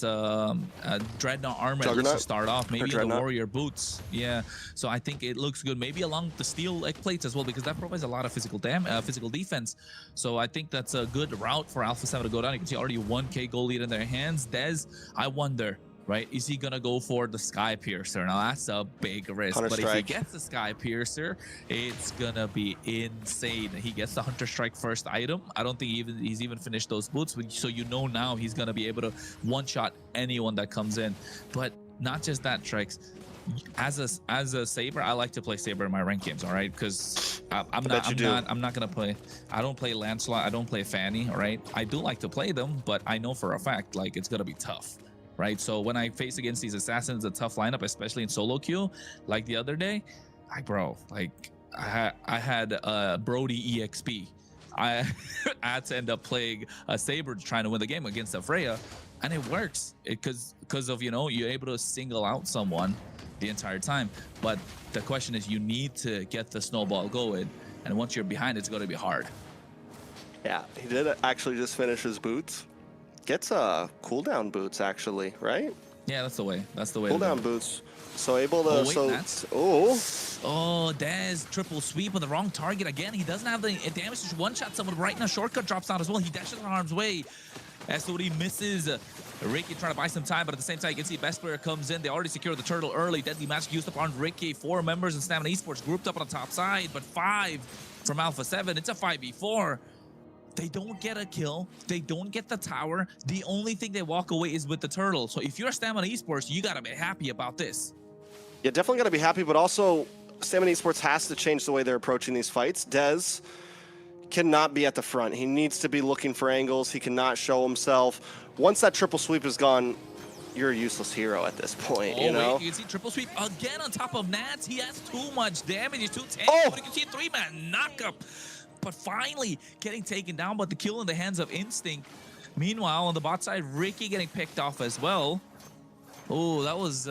Dreadnought armor at least to start off, maybe the warrior boots. Yeah, so I think it looks good, maybe along the steel egg plates as well, because that provides a lot of physical defense. So I think that's a good route for Alpha7 to go down. You can see already 1k gold lead in their hands. Dez, I wonder, right, is he gonna go for the Sky Piercer? Now that's a big risk, but if he gets the Sky Piercer, it's gonna be insane. He gets the Hunter Strike first item. I don't think he's even finished those boots, so you know now he's gonna be able to one-shot anyone that comes in. But not just that, Trex. As a Saber, I like to play Saber in my ranked games, all right? Because I'm not gonna play. I don't play Lancelot. I don't play Fanny, all right? I do like to play them, but I know for a fact like it's gonna be tough, right? So when I face against these assassins, a tough lineup, especially in solo queue, like the other day, I had Brody EXP. I had to end up playing a Saber trying to win the game against a Freya, and it works because of, you know, you're able to single out someone the entire time. But the question is, you need to get the snowball going, and once you're behind, it's going to be hard. Yeah, he did actually just finish his boots. Gets cooldown boots actually, right? Yeah, that's the way. That's the way. Cooldown boots. So able to. Oh, wait, Oh, Dez triple sweep on the wrong target again. He doesn't have the damage to one-shot someone right now. Shortcut drops out as well. He dashes in harm's way. SOD misses. Ricky trying to buy some time, but at the same time, you can see best player comes in. They already secured the turtle early. Deadly match used up on Ricky. 4 members in Stamina Esports grouped up on the top side, but 5 from Alpha7. It's a 5v4. They don't get a kill. They don't get the tower. The only thing they walk away is with the turtle. So if you're Stamina Esports, you got to be happy about this. Yeah, definitely got to be happy, but also Stamina Esports has to change the way they're approaching these fights. Dez cannot be at the front. He needs to be looking for angles. He cannot show himself. Once that triple sweep is gone, you're a useless hero at this point, you know? Wait, you can see triple sweep again on top of Nats. He has too much damage. He's too tanky, but you can see a 3-man knockup. But finally getting taken down, but the kill in the hands of Instinct. Meanwhile, on the bot side, Ricky getting picked off as well. Oh, that was...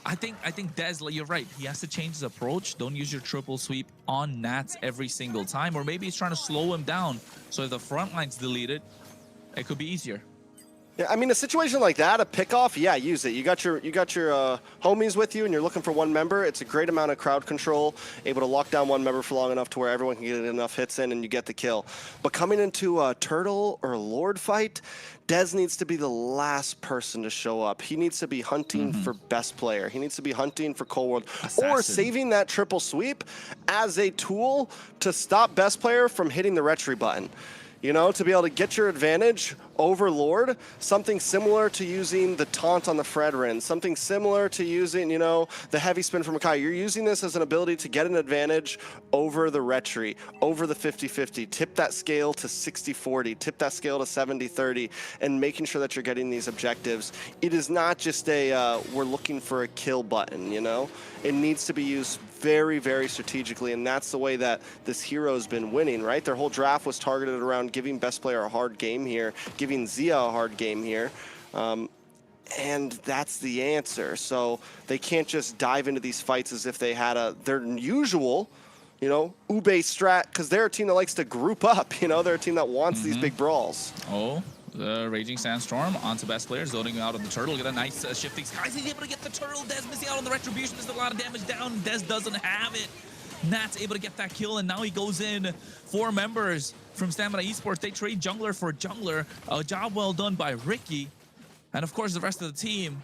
I think Dez, you're right. He has to change his approach. Don't use your triple sweep on Nats every single time. Or maybe he's trying to slow him down. So if the front line's deleted, it could be easier. Yeah, I mean, a situation like that, a pickoff, yeah, use it. You got your homies with you, and you're looking for one member. It's a great amount of crowd control, able to lock down one member for long enough to where everyone can get enough hits in, and you get the kill. But coming into a turtle or a lord fight, Dez needs to be the last person to show up. He needs to be hunting for best player. He needs to be hunting for Cold World, or saving that triple sweep as a tool to stop best player from hitting the retry button. You know, to be able to get your advantage over Lord, something similar to using the taunt on the Fredrin, something similar to using, you know, the heavy spin from Makai. You're using this as an ability to get an advantage over the retry, over the 50-50, tip that scale to 60-40, tip that scale to 70-30, and making sure that you're getting these objectives. It is not just a, we're looking for a kill button, you know? It needs to be used very, very strategically, and that's the way that this hero's been winning, right? Their whole draft was targeted around giving best player a hard game here, giving Zia a hard game here, and that's the answer. So they can't just dive into these fights as if they had their usual, you know, Ube strat, because they're a team that likes to group up, you know, they're a team that wants these big brawls. Oh, the Raging Sandstorm onto best player, zoning out on the turtle. Get a nice shifting skies. He's able to get the turtle. Dez missing out on the retribution. There's a lot of damage down. Dez doesn't have it. Nat's able to get that kill, and now he goes in. 4 members from Stamina Esports. They trade jungler for jungler. A job well done by Ricky. And of course, the rest of the team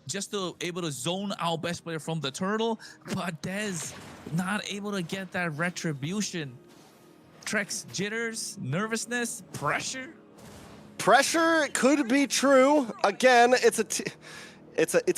just able to zone out best player from the turtle, but Dez not able to get that retribution. Trex jitters, nervousness, pressure. Pressure could be true. Again, it's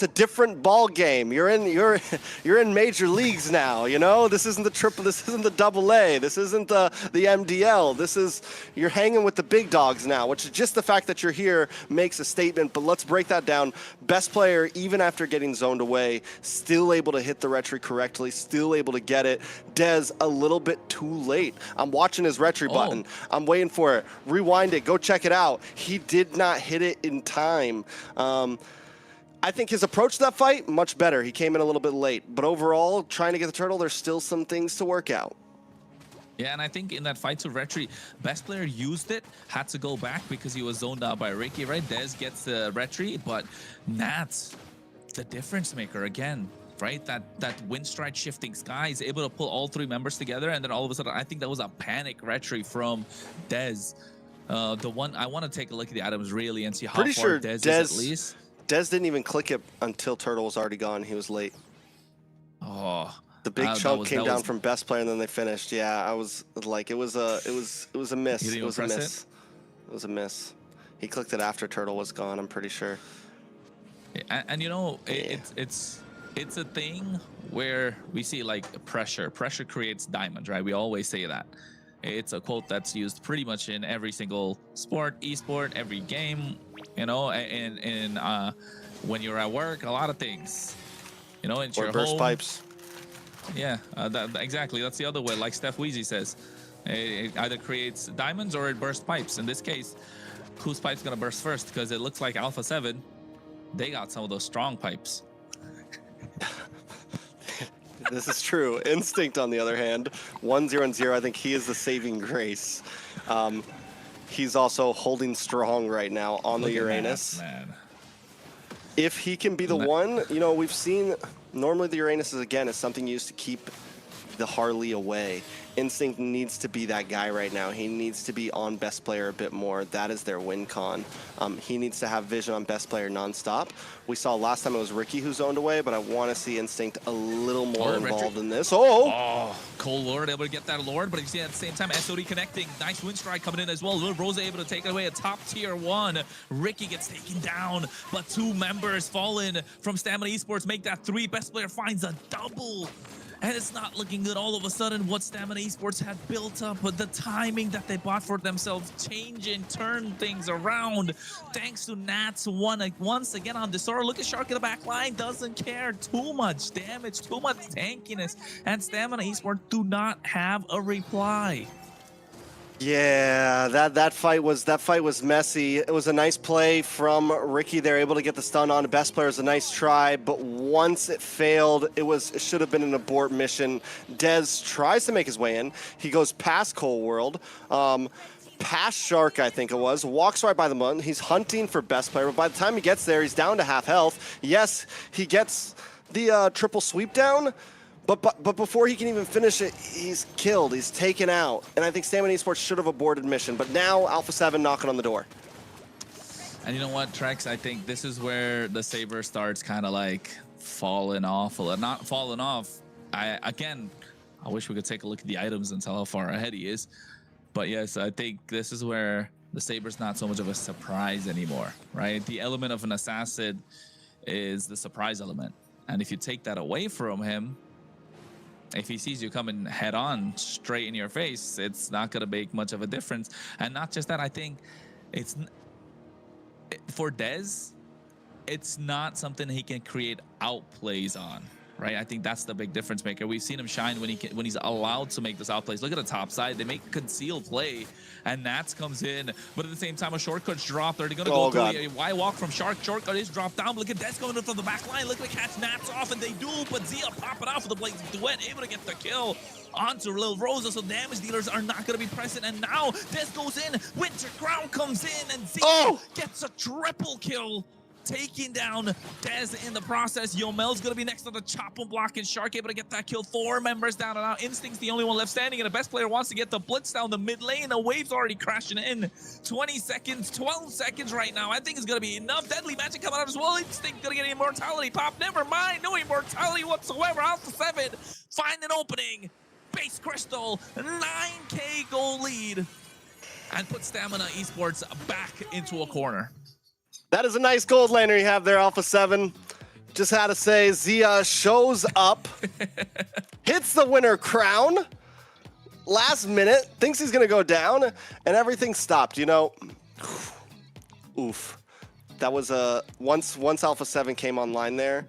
a different ball game. You're in major leagues now, you know? This isn't the triple, this isn't the AA, this isn't the MDL. You're hanging with the big dogs now, which is just the fact that you're here makes a statement. But let's break that down. Best player, even after getting zoned away, still able to hit the retry correctly, still able to get it. Dez a little bit too late. I'm watching his retry button. I'm waiting for it. Rewind it, go check it out. He did not hit it in time. I think his approach to that fight, much better. He came in a little bit late. But overall, trying to get the turtle, there's still some things to work out. Yeah, and I think in that fight to retry, best player used it, had to go back because he was zoned out by Ricky, right? Dez gets the retry, but Nats, the difference maker again, right? That wind stride shifting sky is able to pull all 3 members together, and then all of a sudden, I think that was a panic retry from Dez. The one, I want to take a look at the items really and see how Pretty far sure Dez is at least. Dez didn't even click it until Turtle was already gone. He was late. Oh, the big chunk came down from best player, and then they finished. Yeah, I was like, it was a miss. It was a miss. It was a miss. He clicked it after Turtle was gone. I'm pretty sure. And you know, it's a thing where we see like pressure. Pressure creates diamonds, right? We always say that. It's a quote that's used pretty much in every single sport, esport, every game, you know, and when you're at work, a lot of things, you know, into your burst home. Pipes. Yeah, exactly. That's the other way, like Steph Weezy says. It either creates diamonds or it bursts pipes. In this case, whose pipe's gonna burst first? Because it looks like Alpha7, they got some of those strong pipes. This is true. Instinct, on the other hand, 1-0-0. I think he is the saving grace. He's also holding strong right now on the Uranus. Man. If he can be the one, you know, we've seen normally the Uranus is something used to keep the Harley away. Instinct needs to be that guy right now. He needs to be on best player a bit more. That is their win con. He needs to have vision on best player nonstop. We saw last time it was Ricky who zoned away, but I want to see Instinct a little more involved in this. Oh, Cole Lord able to get that Lord, but you see at the same time SOD connecting. Nice wind strike coming in as well. Lil Rose able to take it away. A top tier 1. Ricky gets taken down, but 2 members fallen from Stamina Esports make that 3. Best player finds a double. And it's not looking good all of a sudden what Stamina Esports had built up, but the timing that they bought for themselves changing, turn things around. Thanks to Nats once again on Desora. Look at Shark in the back line, doesn't care. Too much damage, too much tankiness. And Stamina Esports do not have a reply. Yeah, that fight was messy. It was a nice play from Ricky. They're able to get the stun on. Best player is a nice try, but once it failed, it should have been an abort mission. Dez tries to make his way in. He goes past Cold World, past Shark, I think it was, walks right by the moon. He's hunting for best player, but by the time he gets there, he's down to half health. Yes, he gets the triple sweep down. But before he can even finish it, he's killed. He's taken out. And I think Stamina Esports should have aborted mission. But now Alpha7 knocking on the door. And you know what, Trex? I think this is where the Saber starts kind of like falling off. Not falling off. I wish we could take a look at the items and tell how far ahead he is. But yes, I think this is where the Saber's not so much of a surprise anymore, right? The element of an assassin is the surprise element. And if you take that away from him, if he sees you coming head on straight in your face, it's not going to make much of a difference. And not just that, I think it's for Dez, it's not something he can create outplays on, right? I think that's the big difference maker. We've seen him shine when he's allowed to make this outplays. Look at the top side. They make a concealed play, and Nats comes in. But at the same time, a shortcut's dropped. Are they going to go through a Y walk from Shark? Shortcut is dropped down. Look at Dez going in from the back line. Look at catch Nats off, and they do. But Zia pop it off with the Blaze Duet, able to get the kill onto Lil Rosa. So damage dealers are not going to be present. And now Dez goes in. Winter Crown comes in, and Zia gets a triple kill, taking down Dez in the process. Yomel's gonna be next to the chop and block, and Shark able to get that kill. 4 members down, and now Instinct's the only one left standing, and the best player wants to get the blitz down the mid lane. The wave's already crashing in. 20 seconds, 12 seconds right now. I think it's gonna be enough. Deadly magic coming out as well. Instinct gonna get an immortality pop. Never mind, no immortality whatsoever. Alpha7 find an opening. Base Crystal, 9K goal lead, and put Stamina Esports back into a corner. That is a nice gold laner you have there, Alpha7. Just had to say, Zia shows up, hits the winner crown, last minute, thinks he's going to go down, and everything stopped, you know. Oof. That was once Alpha7 came online there,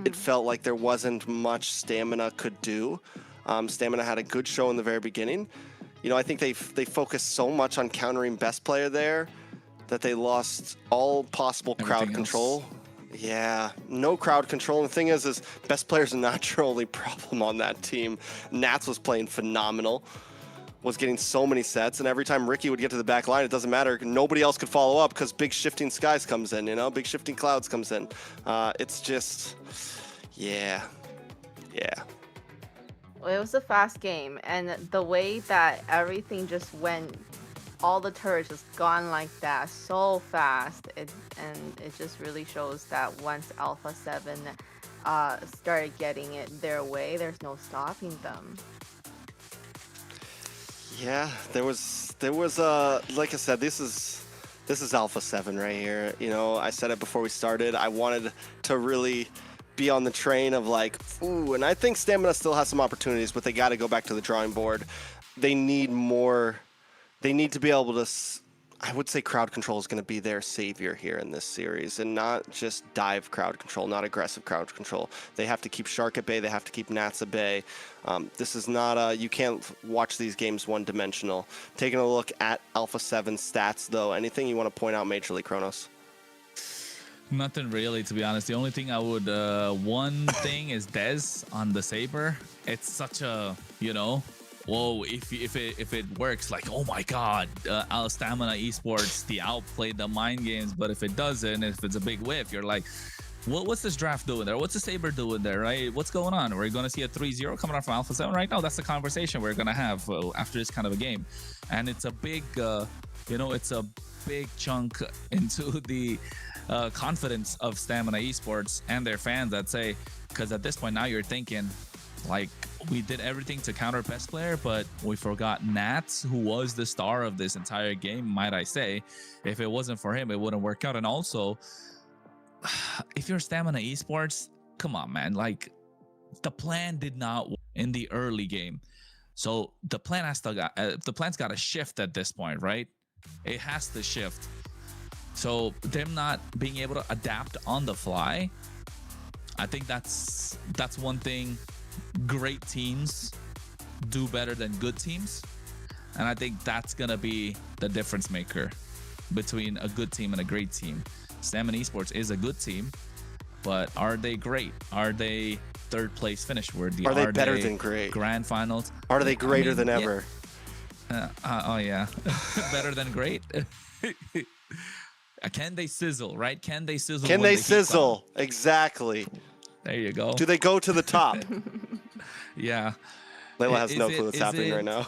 it felt like there wasn't much Stamina could do. Stamina had a good show in the very beginning. You know, I think they focused so much on countering best player there that they lost all possible crowd control. Yeah, no crowd control. And the thing is best player's not your only problem on that team. Nats was playing phenomenal, was getting so many sets, and every time Ricky would get to the back line, it doesn't matter. Nobody else could follow up because Big Shifting Skies comes in, you know? Big Shifting Clouds comes in. It's just, yeah. Well, it was a fast game, and the way that everything just went, all the turrets just gone like that so fast, and it just really shows that once Alpha7 started getting it their way, there's no stopping them. Yeah, there was like I said, this is Alpha7 right here. You know, I said it before we started. I wanted to really be on the train of like, ooh, and I think Stamina still has some opportunities, but they got to go back to the drawing board. They need more. They need to be able to, I would say crowd control is going to be their savior here in this series, and not just dive crowd control, not aggressive crowd control. They have to keep Shark at bay. They have to keep Nats at bay. This is not you can't watch these games one-dimensional. Taking a look at Alpha7 stats, though, anything you want to point out majorly, Kronos? Nothing really, to be honest. The only thing I would, one thing is Dez on the Saber. It's such a, whoa, if it works, like, oh my god, Stamina Esports, the outplayed the mind games. But if it doesn't, if it's a big whiff, you're like, what's this draft doing there? What's the Saber doing there, right? What's going on? We're going to see a 3-0 coming out from Alpha7 right now. That's the conversation we're going to have after this kind of a game. And it's a big, it's a big chunk into the confidence of Stamina Esports and their fans, I'd say, because at this point now you're thinking, like, we did everything to counter best player, but we forgot Nats, who was the star of this entire game, might I say. If it wasn't for him, it wouldn't work out. And also, if you're Stamina Esports, come on, man. Like, the plan did not work in the early game. So the plan the plan's got to shift at this point, right? It has to shift. So them not being able to adapt on the fly, I think that's one thing great teams do better than good teams. And I think that's going to be the difference maker between a good team and a great team. Stamina Esports is a good team, but are they great? Are they third place finish worthy? Are they better than great? Grand finals? Are they greater than ever? Oh, yeah. Better than great. Can they sizzle, right? Can they sizzle? Can they sizzle? Exactly. There you go. Do they go to the top? Yeah. Layla has no clue what's happening right now.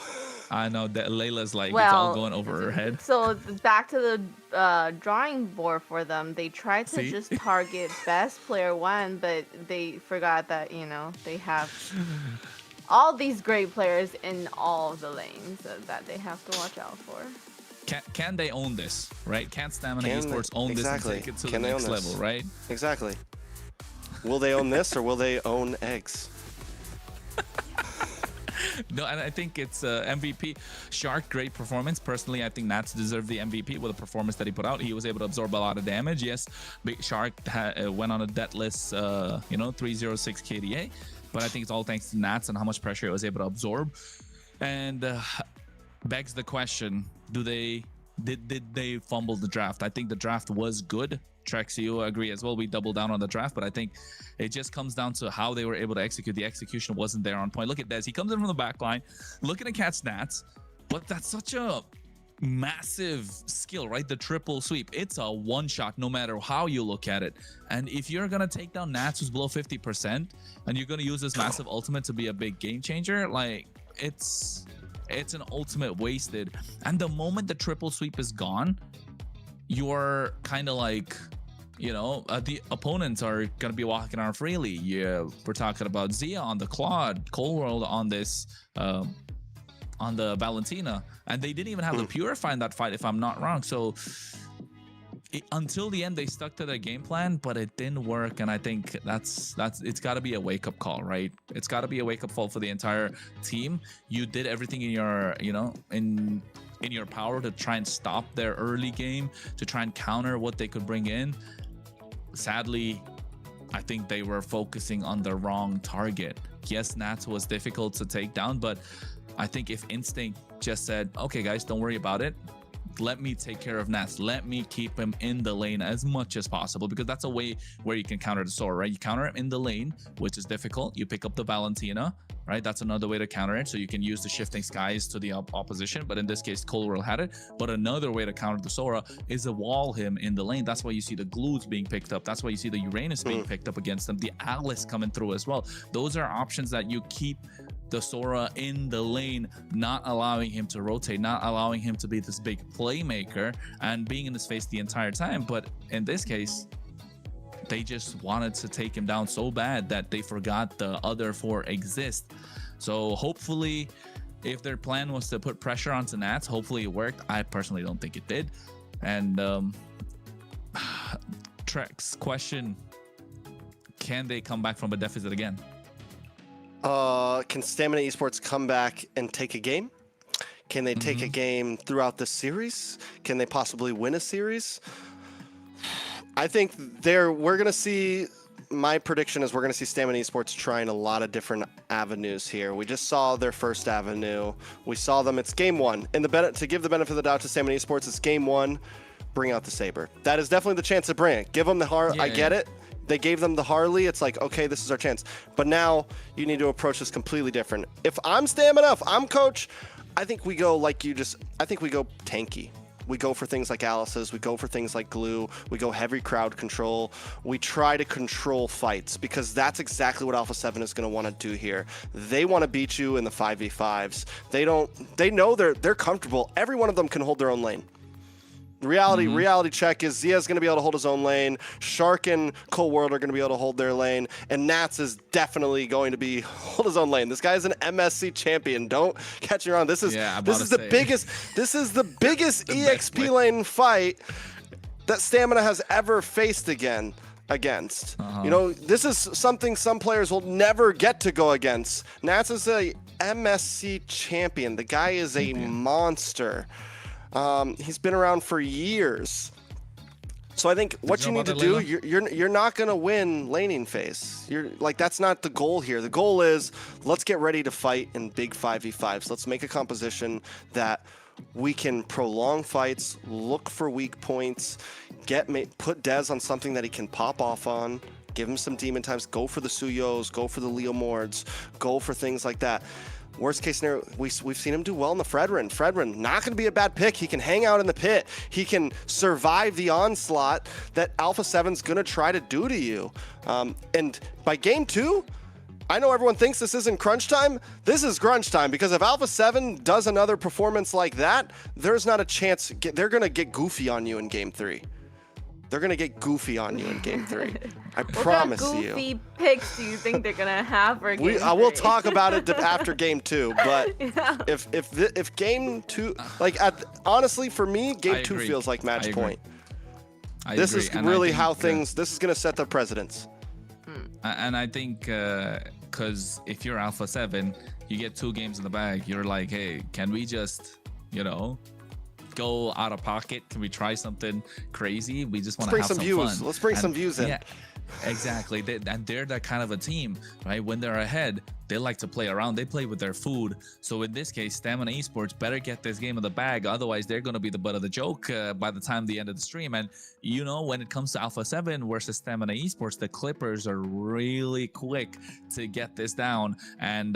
I know that Layla's like, it's all going over her head. So back to the drawing board for them. They tried to just target best player 1, but they forgot that, they have all these great players in all of the lanes that they have to watch out for. Can they own this, right? Can Stamina Esports own this and take it to the next level, right? Exactly. Will they own this, or will they own eggs? No, and I think it's MVP. Shark, great performance. Personally, I think Nats deserved the MVP with the performance that he put out. He was able to absorb a lot of damage. Yes, Big Shark went on a deathless, 306 KDA. But I think it's all thanks to Nats and how much pressure it was able to absorb. And begs the question, did they fumble the draft? I think the draft was good. Trex, you agree as well. We doubled down on the draft, but I think it just comes down to how they were able to execute. The execution wasn't there on point. Look at Dez. He comes in from the back line, looking to catch Nats, but that's such a massive skill, right? The triple sweep. It's a one shot no matter how you look at it. And if you're going to take down Nats, who's below 50%, and you're going to use this massive ultimate to be a big game changer, like, it's an ultimate wasted. And the moment the triple sweep is gone, you're kind of like, the opponents are going to be walking around freely. Yeah, we're talking about Zia on the Claude, Cold World on this, on the Valentina, and they didn't even have the Purify in that fight, if I'm not wrong. So until the end, they stuck to their game plan, but it didn't work. And I think it's got to be a wake-up call, right? It's got to be a wake-up call for the entire team. You did everything in your, in your power to try and stop their early game, to try and counter what they could bring in. Sadly, I think they were focusing on the wrong target. Yes, Nats was difficult to take down, but I think if Instinct just said, okay, guys, don't worry about it. Let me take care of Nats. Let me keep him in the lane as much as possible, because that's a way where you can counter the Sora, right? You counter him in the lane, which is difficult. You pick up the Valentina, right? That's another way to counter it. So you can use the shifting skies to the opposition, but in this case, Coldwell had it. But another way to counter the Sora is to wall him in the lane. That's why you see the Glues being picked up. That's why you see the Uranus being picked up against them. The Alice coming through as well. Those are options that you keep the Sora in the lane, not allowing him to rotate, not allowing him to be this big playmaker and being in his face the entire time. But in this case, they just wanted to take him down so bad that they forgot the other four exist. So hopefully, if their plan was to put pressure onto Nats, hopefully it worked. I personally don't think it did. And Trex, question, can they come back from a deficit again? Can Stamina Esports come back and take a game? Can they take a game throughout the series? Can they possibly win a series? I think we're going to see, my prediction is we're going to see Stamina Esports trying a lot of different avenues here. We just saw their first avenue. We saw them, it's game one. And to give the benefit of the doubt to Stamina Esports, it's game one, bring out the Saber. That is definitely the chance to bring it. Give them the I get it. They gave them the Harley. It's like, okay, this is our chance. But now you need to approach this completely different. If I'm Stamina, if I'm coach, I think we go I think we go tanky. We go for things like Alice's. We go for things like Glue. We go heavy crowd control. We try to control fights because that's exactly what Alpha7 is going to want to do here. They want to beat you in the 5v5s. They know they're comfortable. Every one of them can hold their own lane. Reality check is Zia's going to be able to hold his own lane. Shark and Cold World are going to be able to hold their lane. And Nats is definitely going to hold his own lane. This guy is an MSC champion. Don't catch me wrong. This is the biggest EXP lane fight that Stamina has ever faced against. You know, this is something some players will never get to go against. Nats is a MSC champion. The guy is a monster. He's been around for years. So I think what you need to do, you're not going to win laning phase. That's not the goal here. The goal is let's get ready to fight in big 5v5s. Let's make a composition that we can prolong fights, look for weak points, put Dez on something that he can pop off on, give him some demon times, go for the Suyos, go for the Leo Mords, go for things like that. Worst case scenario, we've seen him do well in the Fredrin. Fredrin, not going to be a bad pick. He can hang out in the pit. He can survive the onslaught that Alpha7's going to try to do to you. And by game 2, I know everyone thinks this isn't crunch time. This is crunch time because if Alpha7 does another performance like that, there's not a chance. They're going to get goofy on you in game 3. They're going to get goofy on you in game 3. I promise you. What kind of goofy picks do you think they're going to have for game 3? I will talk about it after game 2, but if game 2, honestly for me, game 2 feels like match point. This is really how this is going to set the precedence. And I think because if you're Alpha7, you get 2 games in the bag. You're like, hey, can we just, go out of pocket? Can we try something crazy? We just want to have some views. Let's bring some views in. Yeah, exactly. And they're that kind of a team, right? When they're ahead, they like to play around. They play with their food. So in this case, Stamina Esports better get this game in the bag. Otherwise, they're going to be the butt of the joke by the time the end of the stream. And when it comes to Alpha7 versus Stamina Esports, the Clippers are really quick to get this down. And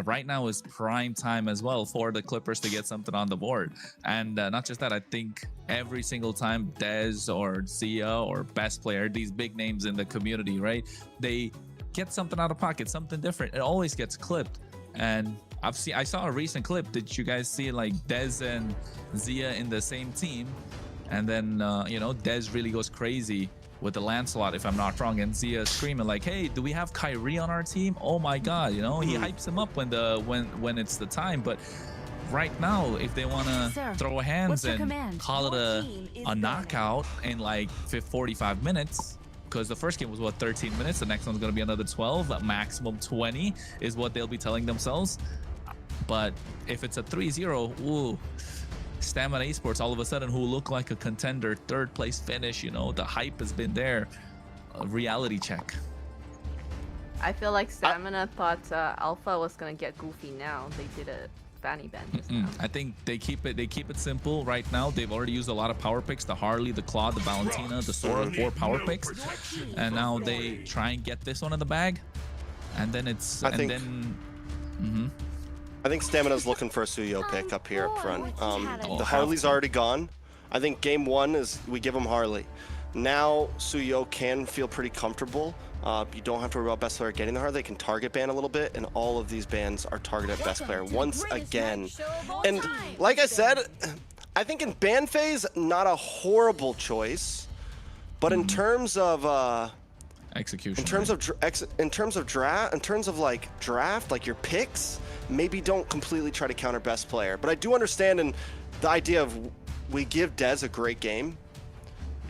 right now is prime time as well for the Clippers to get something on the board. And not just that, I think every single time Dez or Zia or Best Player, these big names in the community, right? They get something out of pocket, something different. It always gets clipped. And I saw a recent clip. Did you guys see like Dez and Zia in the same team? And then Dez really goes crazy with the Lancelot, if I'm not wrong, and Zia screaming like, "Hey, do we have Kyrie on our team?" Oh my God, he hypes him up when it's the time. But right now, if they want to throw hands and call it a knockout in like 45 minutes, because the first game was 13 minutes, the next one's going to be another 12, maximum 20 is what they'll be telling themselves. But if it's a 3-0, ooh, Stamina Esports all of a sudden, who look like a contender, 3rd place finish, the hype has been there. A reality check. I feel like Stamina thought Alpha was going to get goofy now. They did a Fanny band just now. I think they keep it simple right now. They've already used a lot of power picks, the Harley, the Claude, the Valentina, the Sora, 4 power picks, and now they try and get this one in the bag, and then I think Stamina's looking for a Suyo pick up here up front. The Harley's already gone. I think game 1 is we give him Harley. Now Suyo can feel pretty comfortable. You don't have to worry about Best Player getting the Harley. They can target ban a little bit, and all of these bans are targeted at Best Player once again. And like I said, I think in ban phase, not a horrible choice, but in terms of execution, in terms of draft, like your picks, maybe don't completely try to counter Best Player. But I do understand the idea of we give Dez a great game,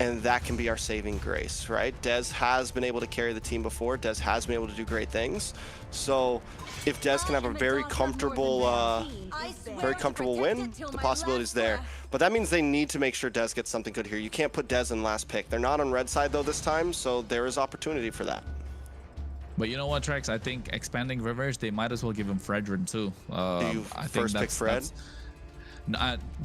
and that can be our saving grace, right? Dez has been able to carry the team before. Dez has been able to do great things. So if Dez can have a very comfortable win, the possibility's there. But that means they need to make sure Dez gets something good here. You can't put Dez in last pick. They're not on red side though this time, so there is opportunity for that. But you know what, Trex? I think expanding rivers, they might as well give him Fredrin too. Do you first pick Fred?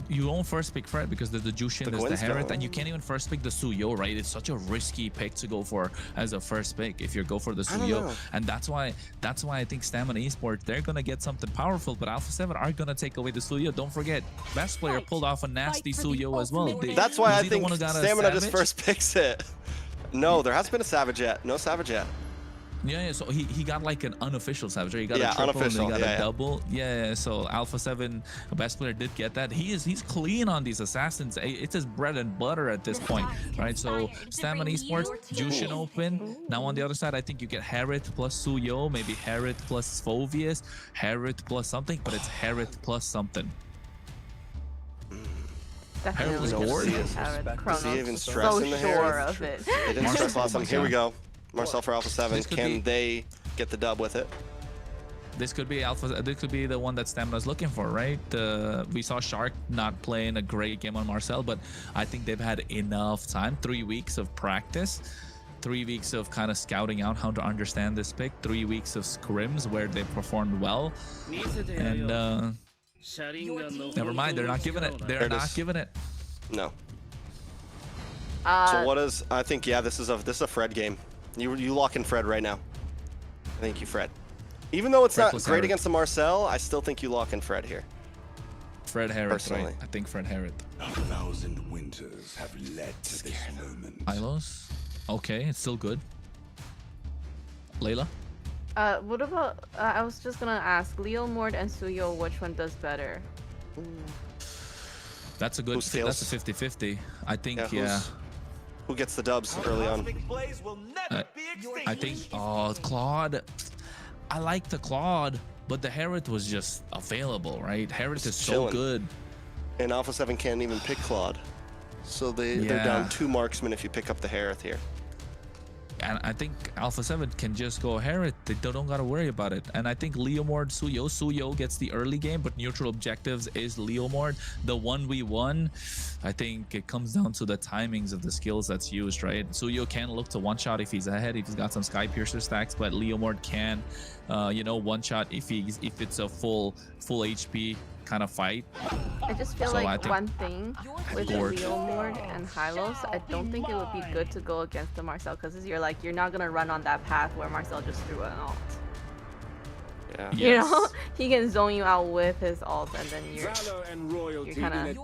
You won't first pick Fred because there's the Jushin, there's the Herod, and you can't even first pick the Suyo, right? It's such a risky pick to go for as a first pick if you go for the Suyo, and that's why I think Stamina Esports, they're gonna get something powerful, but Alpha7 are gonna take away the Suyo. Don't forget, best player pulled off a nasty Suyo as well. That's why I think Stamina just first picks it. No, there hasn't been a Savage yet. No Savage yet. Yeah, so he got like an unofficial Savage. He got a triple unofficial, and he got a double. Yeah, so Alpha7, the best player, did get that. He's clean on these assassins. It's his bread and butter at this point, right? So Stamina Esports, Jushin open. Now on the other side, I think you get Herod plus Suyo, maybe Herod plus Phovius, Herod plus something, but it's Herod plus something. Definitely Is he even stressing the Herod? They didn't stress last time. Here we go. Marcel for Alpha7. Can they get the dub with it? This could be This could be the one that Stamina's looking for, right? We saw Shark not playing a great game on Marcel, but I think they've had enough time. 3 weeks of practice, 3 weeks of kind of scouting out how to understand this pick, 3 weeks of scrims where they performed well, and never mind. They're not giving it. They're not giving it. No. So what is? I think this is a Fred game. You lock in Fred right now. Thank you, Fred. Even though it's not great against the Marcel, I still think you lock in Fred here. Fred Herod, right? I think Fred Herod. 1,000 winters have led to this moment. Ilos? Okay, it's still good. Layla? What about, I was just gonna ask, Leo Mord and Suyo, which one does better? That's a good, that's a 50-50. I think, Who gets the dubs early on? I think, Claude. I like the Claude, but the Herod was just available, right? Herod is so good. And Alpha7 can't even pick Claude. So they're down 2 marksmen if you pick up the Herod here. And I think Alpha7 can just go Herod. They don't gotta worry about it. And I think Leomord Suyo gets the early game, but neutral objectives is Leomord. The 1v1, I think it comes down to the timings of the skills that's used, right? Suyo can look to one shot if he's ahead, if he's got some Sky Piercer stacks, but Leomord can, one shot if it's a full HP kind of fight. I just feel like one thing with Leo Mord and Hylos, I don't think it would be good to go against the Marcel, because you're not gonna run on that path where Marcel just threw an ult. Yeah. You know, he can zone you out with his ult, and then you're kind of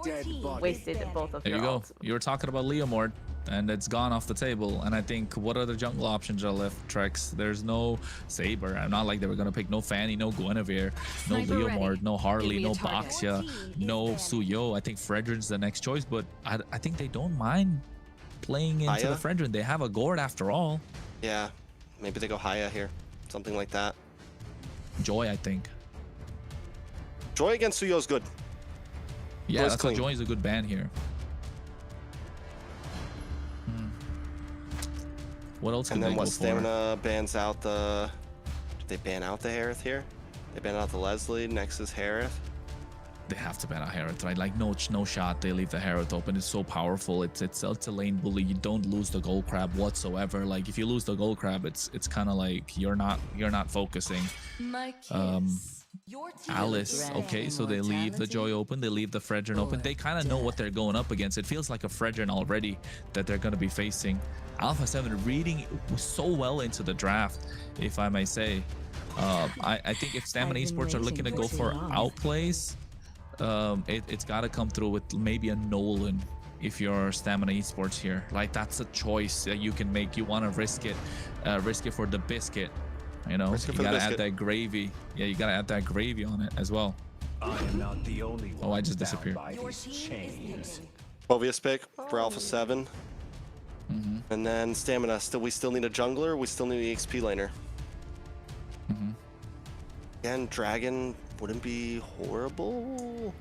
wasted both of your ults. There you go. You were talking about Leomord, and it's gone off the table. And I think, what other jungle options are left, Trex? There's no Saber. I'm not like they were going to pick no Fanny, no Guinevere, no Leomord, no Harley, no Baxia, no Suyo. I think Fredrin's the next choice, but I think they don't mind playing into the Fredrin. They have a Gord after all. Yeah, maybe they go Haya here, something like that. Joy, I think. Joy against Suyo is good. Yeah, that's why Joy is a good ban here. What else can and then they what go Stamina bans out the... Did they ban out the Harith here? They ban out the Leslie, next is Harith. They have to ban out Harith, right? Like no shot, they leave the Harith open. It's so powerful. It's a lane bully. You don't lose the gold crab whatsoever. Like if you lose the gold crab, it's kind of like you're not focusing. Alice, okay, so they leave the Joy open, they leave the Fredrin open. They kind of know what they're going up against. It feels like a Fredrin already that they're going to be facing. Alpha7 reading so well into the draft, if I may say. I think if Stamina Esports are looking to go for outplays, it's got to come through with maybe a Nolan if you're Stamina Esports here. Like that's a choice that you can make. You want to risk it for the biscuit. You know, you gotta add that gravy. Yeah, you gotta add that gravy on it as well. I am not the only one. Oh, I just disappeared. Phovius pick for Alpha7. And then Stamina. We still need a jungler. We still need an EXP laner. And Dragon wouldn't be horrible.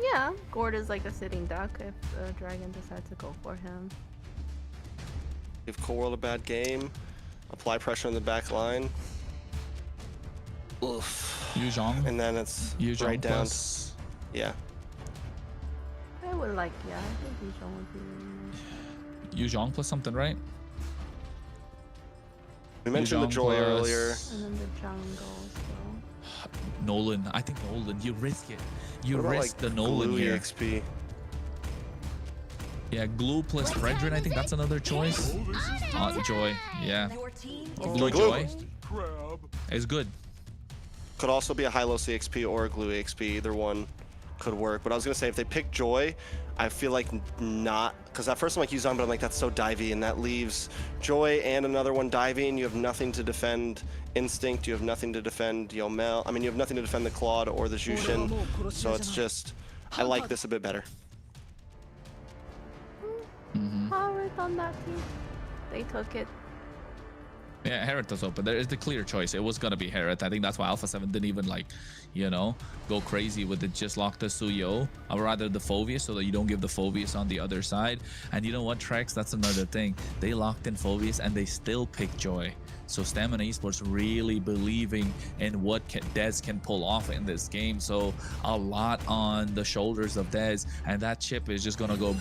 Yeah, Gord is like a sitting duck if Dragon decides to go for him. Give Cold World a bad game. Apply pressure on the back line. Oof. Yuzhong. And then it's Yuzhong right down. plus. Yeah. I would like, yeah, I think Yuzhong would be really nice. Yuzhong plus something, right? We mentioned the Yuzhong Joy plus- earlier. And then the jungle as well. Nolan. I think Nolan. You risk it. You What about, risk like, the Nolan Glue here. EXP? Yeah, Glue plus Fredrin. I think that's another choice. Joy. Yeah. Glue Glue. Joy is good. Could also be a high-low CXP or a Glue EXP. Either one could work. But I was going to say, if they pick Joy, I feel like not. Because at first I'm like Yuzhong, but I'm like, that's so divey. And that leaves Joy and another one diving. You have nothing to defend Instinct. You have nothing to defend Yomel. I mean, you have nothing to defend the Claude or the Jushin. So it's just, I like this a bit better. Harith on that team. They took it. Yeah, Hereth was open. There is the clear choice. It was gonna be Hereth. I think that's why Alpha7 didn't even like, you know, go crazy with it. Just lock the Suyo, or rather the Phoveus, so that you don't give the Phoveus on the other side. And you know what, Trex? That's another thing. They locked in Phoveus and they still pick Joy. So Stamina Esports really believing in what Dez can pull off in this game. So a lot on the shoulders of Dez, and that chip is just gonna grow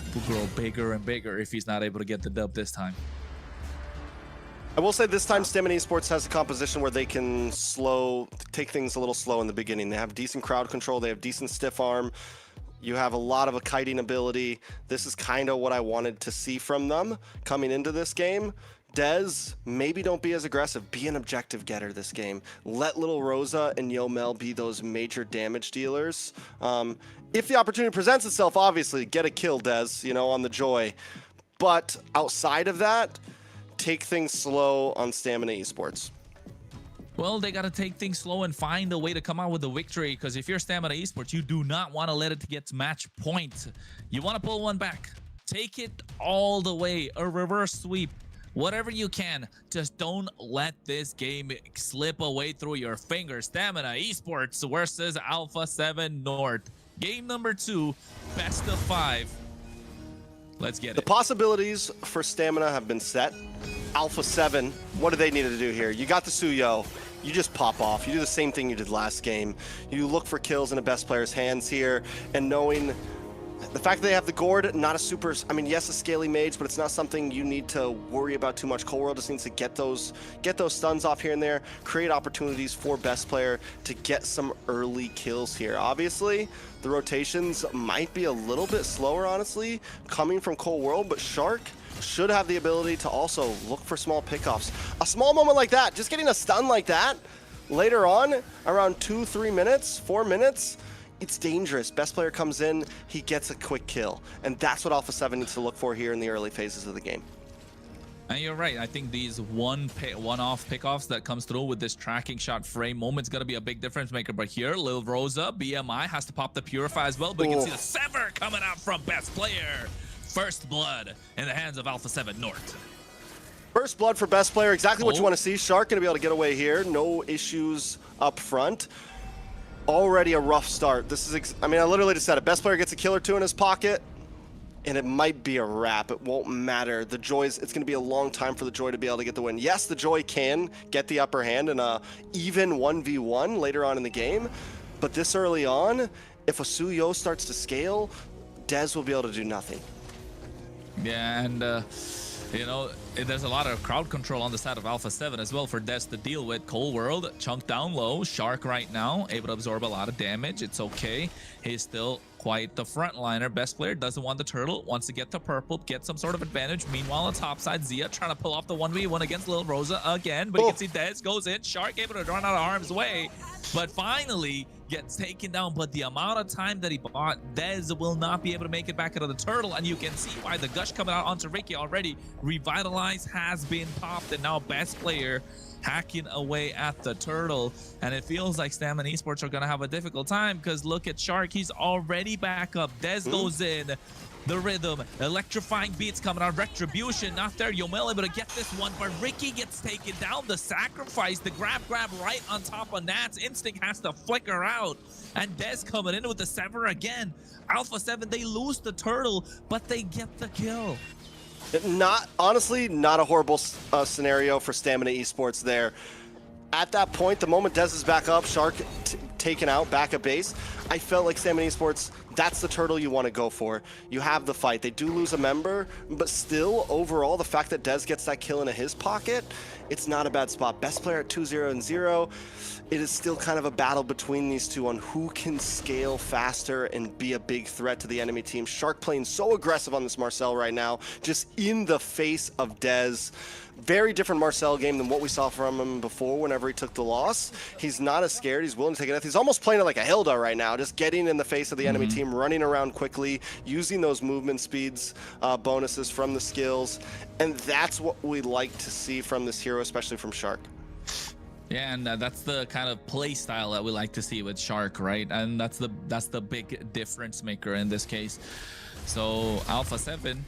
bigger and bigger if he's not able to get the dub this time. I will say this time Stamina Esports has a composition where they can take things a little slow in the beginning. They have decent crowd control. They have decent stiff arm. You have a lot of a kiting ability. This is kind of what I wanted to see from them coming into this game. Dez, maybe don't be as aggressive. Be an objective getter this game. Let Little Rosa and Yomel be those major damage dealers. If the opportunity presents itself, obviously, get a kill, Dez, you know, on the Joy. But outside of that, take things slow on Stamina Esports. Well, they got to take things slow and find a way to come out with a victory, because if you're Stamina Esports, you do not want to let it get to match point. You want to pull one back. Take it all the way. A reverse sweep. Whatever you can. Just don't let this game slip away through your fingers. Stamina Esports versus Alpha7 North. Game number 2, best of 5. Let's get it. The possibilities for Stamina have been set. Alpha7, what do they need to do here? You got the Suyo. You just pop off. You do the same thing you did last game. You look for kills in a best player's hands here, and knowing the fact that they have the Gourd, not a super, I mean, yes, a scaly mage, but it's not something you need to worry about too much. Cold World just needs to get those stuns off here and there, create opportunities for best player to get some early kills here. Obviously, the rotations might be a little bit slower, honestly, coming from Cold World, but Shark should have the ability to also look for small pickoffs. A small moment like that, just getting a stun like that, later on, around 2-3 minutes, 4 minutes, it's dangerous. Best player comes in, he gets a quick kill. And that's what Alpha7 needs to look for here in the early phases of the game. And you're right. I think these one-off pickoffs that comes through with this tracking shot frame moment's going to be a big difference maker. But here, Lil Rosa, BMI, has to pop the Purify as well. But you can see the Sever coming out from best player. First blood in the hands of Alpha7 North. First blood for best player, exactly what you want to see. Shark going to be able to get away here. No issues up front. Already a rough start. This is, I mean, I literally just said it. Best player gets a kill or two in his pocket, and it might be a wrap. It won't matter. The Joy's, it's going to be a long time for the Joy to be able to get the win. Yes, the Joy can get the upper hand in a even 1v1 later on in the game, but this early on, if a Suyo starts to scale, Dez will be able to do nothing. Yeah, and you know, there's a lot of crowd control on the side of Alpha7 as well for Dez to deal with. Cold World, chunk down low. Shark right now, able to absorb a lot of damage. It's okay. He's still quite the frontliner. Best player doesn't want the turtle, wants to get the purple, get some sort of advantage. Meanwhile, on top side, Zia trying to pull off the 1v1 against Lil Rosa again. But you can see Dez goes in. Shark able to run out of harm's way, but finally gets taken down. But the amount of time that he bought, Dez will not be able to make it back out of the turtle. And you can see why the gush coming out onto Ricky already. Revitalize has been popped, and now best player hacking away at the turtle. And it feels like Stamina Esports are going to have a difficult time, because look at Shark. He's already back up. Dez goes in. The rhythm, electrifying beats coming out. Retribution not there. Yomel able to get this one, but Ricky gets taken down. The sacrifice, the grab right on top of Nats. Instinct has to flicker out, and Dez coming in with the Sever again. Alpha7, they lose the turtle, but they get the kill. Honestly, not a horrible scenario for Stamina Esports there. At that point, the moment Dez is back up, Shark taken out, back at base, I felt like Stamina Esports, that's the turtle you want to go for. You have the fight. They do lose a member, but still, overall, the fact that Dez gets that kill into his pocket, it's not a bad spot. Best player at 2-0-0. It is still kind of a battle between these two on who can scale faster and be a big threat to the enemy team. Shark playing so aggressive on this Marcel right now, just in the face of Dez. Very different Marcel game than what we saw from him before whenever he took the loss. He's not as scared. He's willing to take it. He's almost playing it like a Hilda right now, just getting in the face of the enemy team, running around quickly, using those movement speeds bonuses from the skills. And that's what we like to see from this hero, especially from Shark. Yeah, and that's the kind of play style that we like to see with Shark, right? And that's the big difference maker in this case. So Alpha7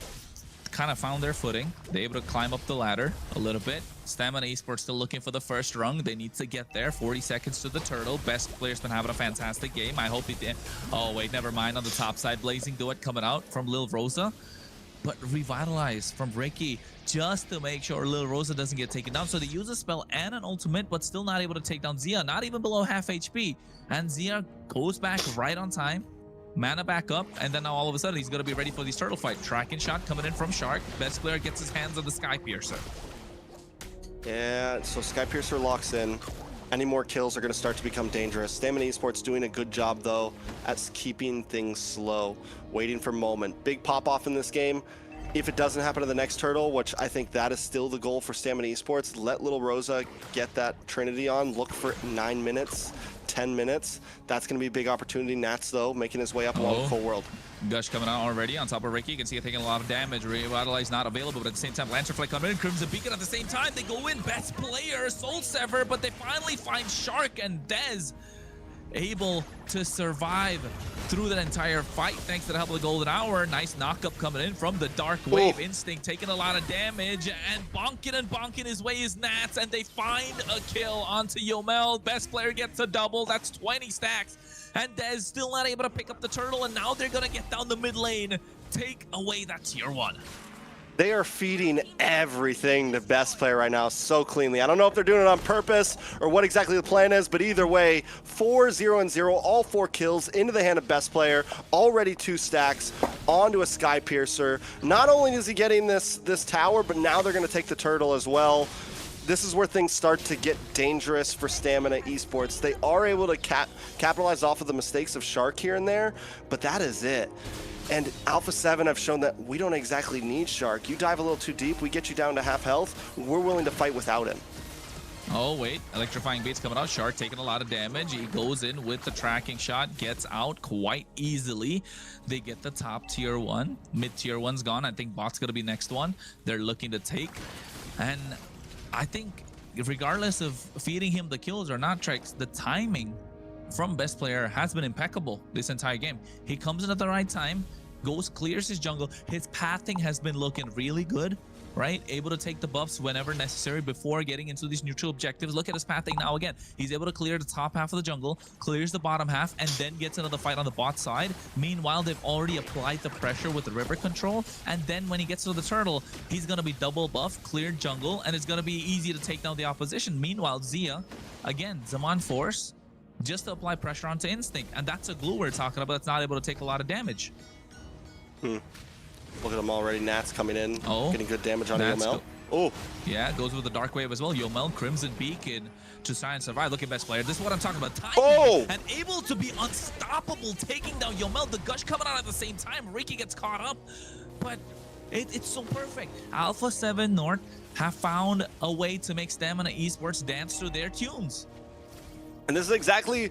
kind of found their footing. They're able to climb up the ladder a little bit. Stamina Esports still looking for the first rung. They need to get there. 40 seconds to the turtle. Best player's been having a fantastic game. I hope he did. Oh, wait, never mind. On the top side, Blazing Duet coming out from Lil Rosa. But Revitalize from Ricky just to make sure Lil Rosa doesn't get taken down. So they use a spell and an ultimate, but still not able to take down Zia, not even below half HP. And Zia goes back right on time. Mana back up, and then now all of a sudden he's going to be ready for these turtle fight. Tracking shot coming in from Shark. Best player gets his hands on the Sky Piercer. Yeah, so Sky Piercer locks in. Any more kills are going to start to become dangerous. Stamina Esports doing a good job, though, at keeping things slow, waiting for moment. Big pop-off in this game. If it doesn't happen to the next turtle, which I think that is still the goal for Stamina Esports, let Little Rosa get that Trinity on. Look for 9 minutes, 10 minutes. That's going to be a big opportunity. Nats, though, making his way up along full world. Gush coming out already on top of Ricky. You can see it taking a lot of damage. Revitalize not available, but at the same time, Lancerfly coming in. Crimson Beacon at the same time. They go in. Best player, Soul Sever, but they finally find Shark and Dez able to survive through that entire fight thanks to the help of the Golden Hour. Nice knockup coming in from the Dark Wave. Instinct taking a lot of damage and bonking his way is Nats, and they find a kill onto Yomel. Best player gets a double. That's 20 stacks. And Dez still not able to pick up the turtle, and now they're going to get down the mid lane. Take away that tier 1. They are feeding everything to best player right now so cleanly. I don't know if they're doing it on purpose or what exactly the plan is, but either way, 4-0-0, all 4 kills into the hand of best player, already 2 stacks onto a Sky Piercer. Not only is he getting this tower, but now they're going to take the turtle as well. This is where things start to get dangerous for Stamina Esports. They are able to capitalize off of the mistakes of Shark here and there, but that is it. And Alpha7 have shown that we don't exactly need Shark. You dive a little too deep, we get you down to half health, we're willing to fight without him. Oh, wait. Electrifying Baits coming out. Shark taking a lot of damage. He goes in with the tracking shot, gets out quite easily. They get the top tier 1. Mid tier 1's gone. I think bot's going to be next one. They're looking to take. And I think regardless of feeding him the kills or not, Trex, the timing from best player has been impeccable this entire game. He comes in at the right time, goes, clears his jungle. His pathing has been looking really good, right? Able to take the buffs whenever necessary before getting into these neutral objectives. Look at his pathing now again. He's able to clear the top half of the jungle, clears the bottom half, and then gets another fight on the bot side. Meanwhile, they've already applied the pressure with the river control, and then when he gets to the turtle, he's going to be double buff, cleared jungle, and it's going to be easy to take down the opposition. Meanwhile, Zia, again, Zaman Force, just to apply pressure onto Instinct, and that's a glue we're talking about that's not able to take a lot of damage. Look at them already. Nats coming in, getting good damage on Yomel. Yeah, goes with the Dark Wave as well. Yomel, Crimson Beacon to try and survive. Look at best player. This is what I'm talking about. Timing and able to be unstoppable, taking down Yomel. The Gush coming out at the same time. Ricky gets caught up, but it's so perfect. Alpha7 North have found a way to make Stamina Esports dance to their tunes. And this is exactly,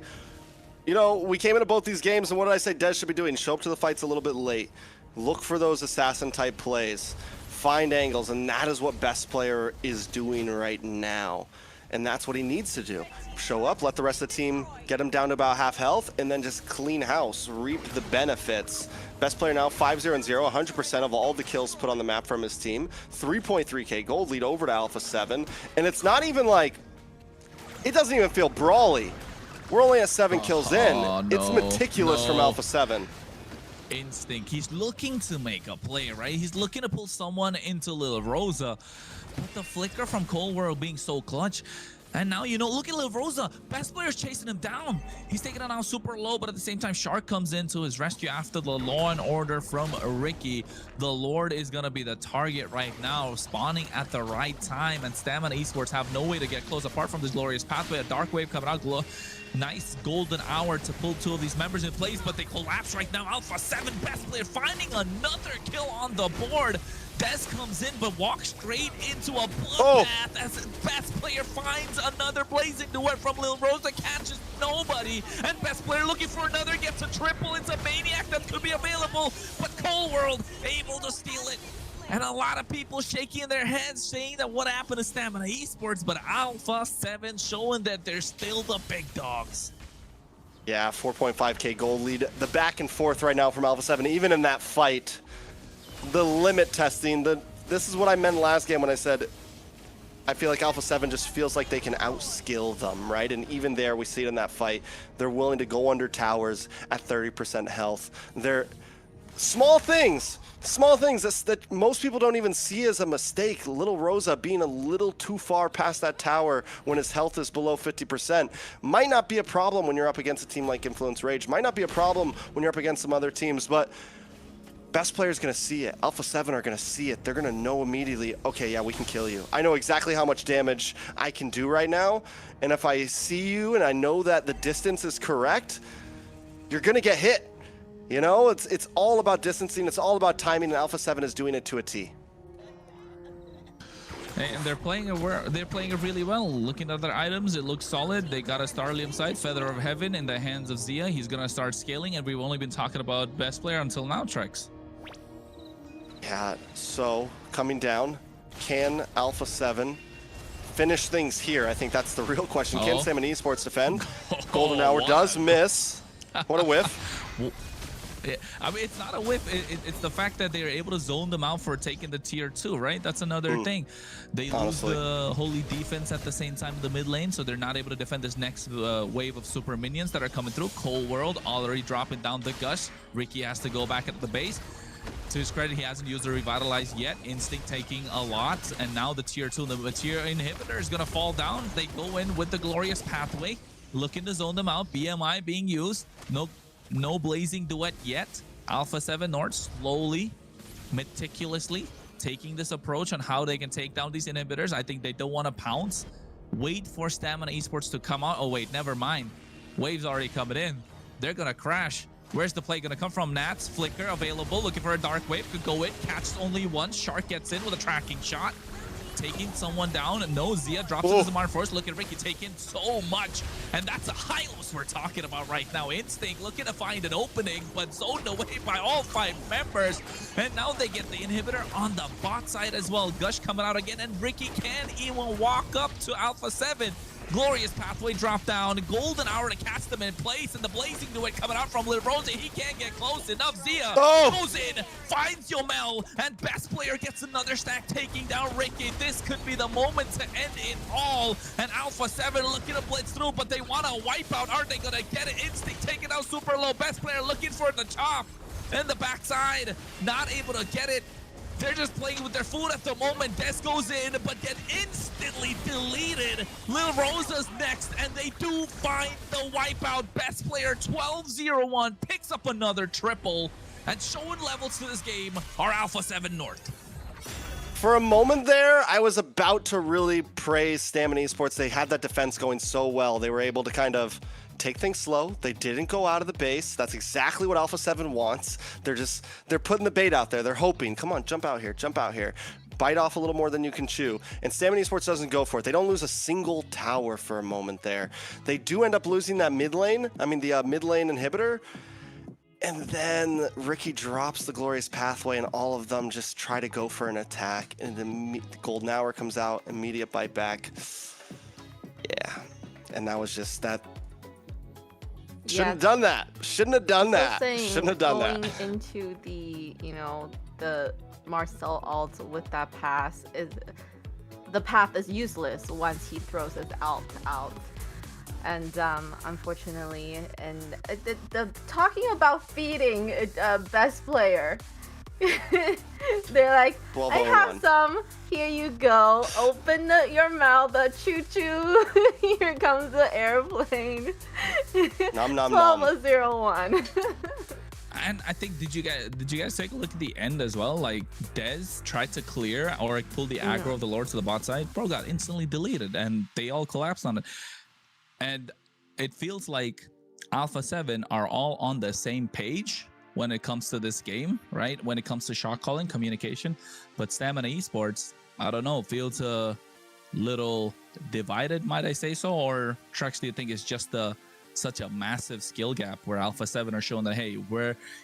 you know, we came into both these games, and what did I say Dez should be doing? Show up to the fights a little bit late. Look for those assassin-type plays. Find angles, and that is what best player is doing right now. And that's what he needs to do. Show up, let the rest of the team get him down to about half health, and then just clean house, reap the benefits. Best player now 5-0-0, 100% of all the kills put on the map from his team. 3.3k gold lead over to Alpha7. And it's not even like, it doesn't even feel brawly. We're only at 7 kills in. No, it's meticulous from Alpha7. Instinct. He's looking to make a play, right? He's looking to pull someone into Lil Rosa. But the flicker from Cold World being so clutch. And now, you know, look at Lil Rosa. Best player's chasing him down. He's taking it down super low, but at the same time, Shark comes into his rescue after the Law and Order from Ricky. The Lord is going to be the target right now, spawning at the right time. And Stamina Esports have no way to get close apart from this glorious pathway. A Dark Wave coming out. Nice golden hour to pull two of these members in place, but they collapse right now. Alpha7, best player, finding another kill on the board. Des comes in, but walks straight into a bloodbath as best player finds another blazing duet from Lil Rosa, catches nobody, and best player looking for another, gets a triple. It's a maniac that could be available, but Cold World able to steal it. And a lot of people shaking their heads saying that what happened to Stamina Esports, but Alpha7 showing that they're still the big dogs. Yeah, 4.5k gold lead. The back and forth right now from Alpha7, even in that fight, the limit testing, this is what I meant last game when I said I feel like Alpha7 just feels like they can outskill them, right? And even there, we see it in that fight, they're willing to go under towers at 30% health. They're small things that most people don't even see as a mistake. Little Rosa being a little too far past that tower when his health is below 50% might not be a problem when you're up against a team like Influence Rage, might not be a problem when you're up against some other teams, but best player is going to see it. Alpha7 are going to see it. They're going to know immediately, okay, yeah, we can kill you. I know exactly how much damage I can do right now, and if I see you and I know that the distance is correct, you're going to get hit. You know, it's all about distancing. It's all about timing, and Alpha7 is doing it to a T. And they're playing it really well. Looking at their items, it looks solid. They got a Starlium sight, Feather of Heaven in the hands of Zia. He's going to start scaling, and we've only been talking about best player until now, Trex. Yeah, so coming down, can Alpha7 finish things here? I think that's the real question. Can Stamina Esports defend? Golden Hour does miss. What a whiff. Yeah, I mean, it's not a whiff. It's the fact that they're able to zone them out for taking the tier 2, right? That's another thing. They lose the holy defense at the same time in the mid lane, so they're not able to defend this next wave of super minions that are coming through. Cold World already dropping down the gush. Ricky has to go back at the base. To his credit, he hasn't used the Revitalize yet. Instinct taking a lot, and now the tier 2, the tier inhibitor is going to fall down. They go in with the glorious pathway, looking to zone them out. BMI being used. No blazing duet yet. Alpha7 North slowly, meticulously taking this approach on how they can take down these inhibitors. I think they don't want to pounce. Wait for Stamina Esports to come out. Oh, wait, never mind. Wave's already coming in. They're going to crash. Where's the play going to come from? Nats, Flicker available, looking for a Dark Wave. Could go in, catches only one. Shark gets in with a tracking shot. Taking someone down, and no, Zia drops into the Zamar first. Look at Ricky taking so much, and that's a Hylos we're talking about right now. Instinct looking to find an opening, but zoned away by all 5 members, and now they get the inhibitor on the bot side as well. Gush coming out again, and Ricky can't even walk up to Alpha7. Glorious pathway drop down, golden hour to catch them in place, and the blazing duet coming out from Lil Rosa. He can't get close enough. Zia goes in, finds Yomel, and best player gets another stack, taking down Ricky. This could be the moment to end it all, and Alpha7 looking to blitz through, but they want to wipe out. Are they gonna get it? Instinct taking out super low. Best player looking for the chop, and the backside not able to get it. They're just playing with their food at the moment. Des goes in, but get instantly deleted. Lil Rosa's next, and they do find the wipeout. Best player 12-0-1 picks up another triple, and showing levels to this game are Alpha7 North. For a moment there, I was about to really praise Stamina Esports. They had that defense going so well. They were able to kind of take things slow. They didn't go out of the base. That's exactly what Alpha7 wants. They're putting the bait out there. They're hoping, come on, jump out here. Bite off a little more than you can chew. And Stamina Esports doesn't go for it. They don't lose a single tower for a moment there. They do end up losing that mid lane. I mean, the mid lane inhibitor. And then Ricky drops the glorious pathway, and all of them just try to go for an attack. And the golden hour comes out, immediate bite back. Yeah, and that was just that. Shouldn't have done that. Shouldn't have done that. Shouldn't have done that. Going into the, the Marcel ult with that pass the path is useless once he throws his ult out. And unfortunately, and talking about feeding best player, they're like, I have some. Here you go. Open your mouth. Choo choo. Here comes the airplane. Nom nom nom. 1201. And I think did you guys take a look at the end as well? Like Dez tried to clear or pull the aggro of the Lord to the bot side. Bro got instantly deleted and they all collapsed on it. And it feels like Alpha7 are all on the same page when it comes to this game, right? When it comes to shot calling, communication. But Stamina Esports, I don't know, feels a little divided, might I say so? Or Trex, do you think it's just such a massive skill gap where Alpha7 are showing that, hey,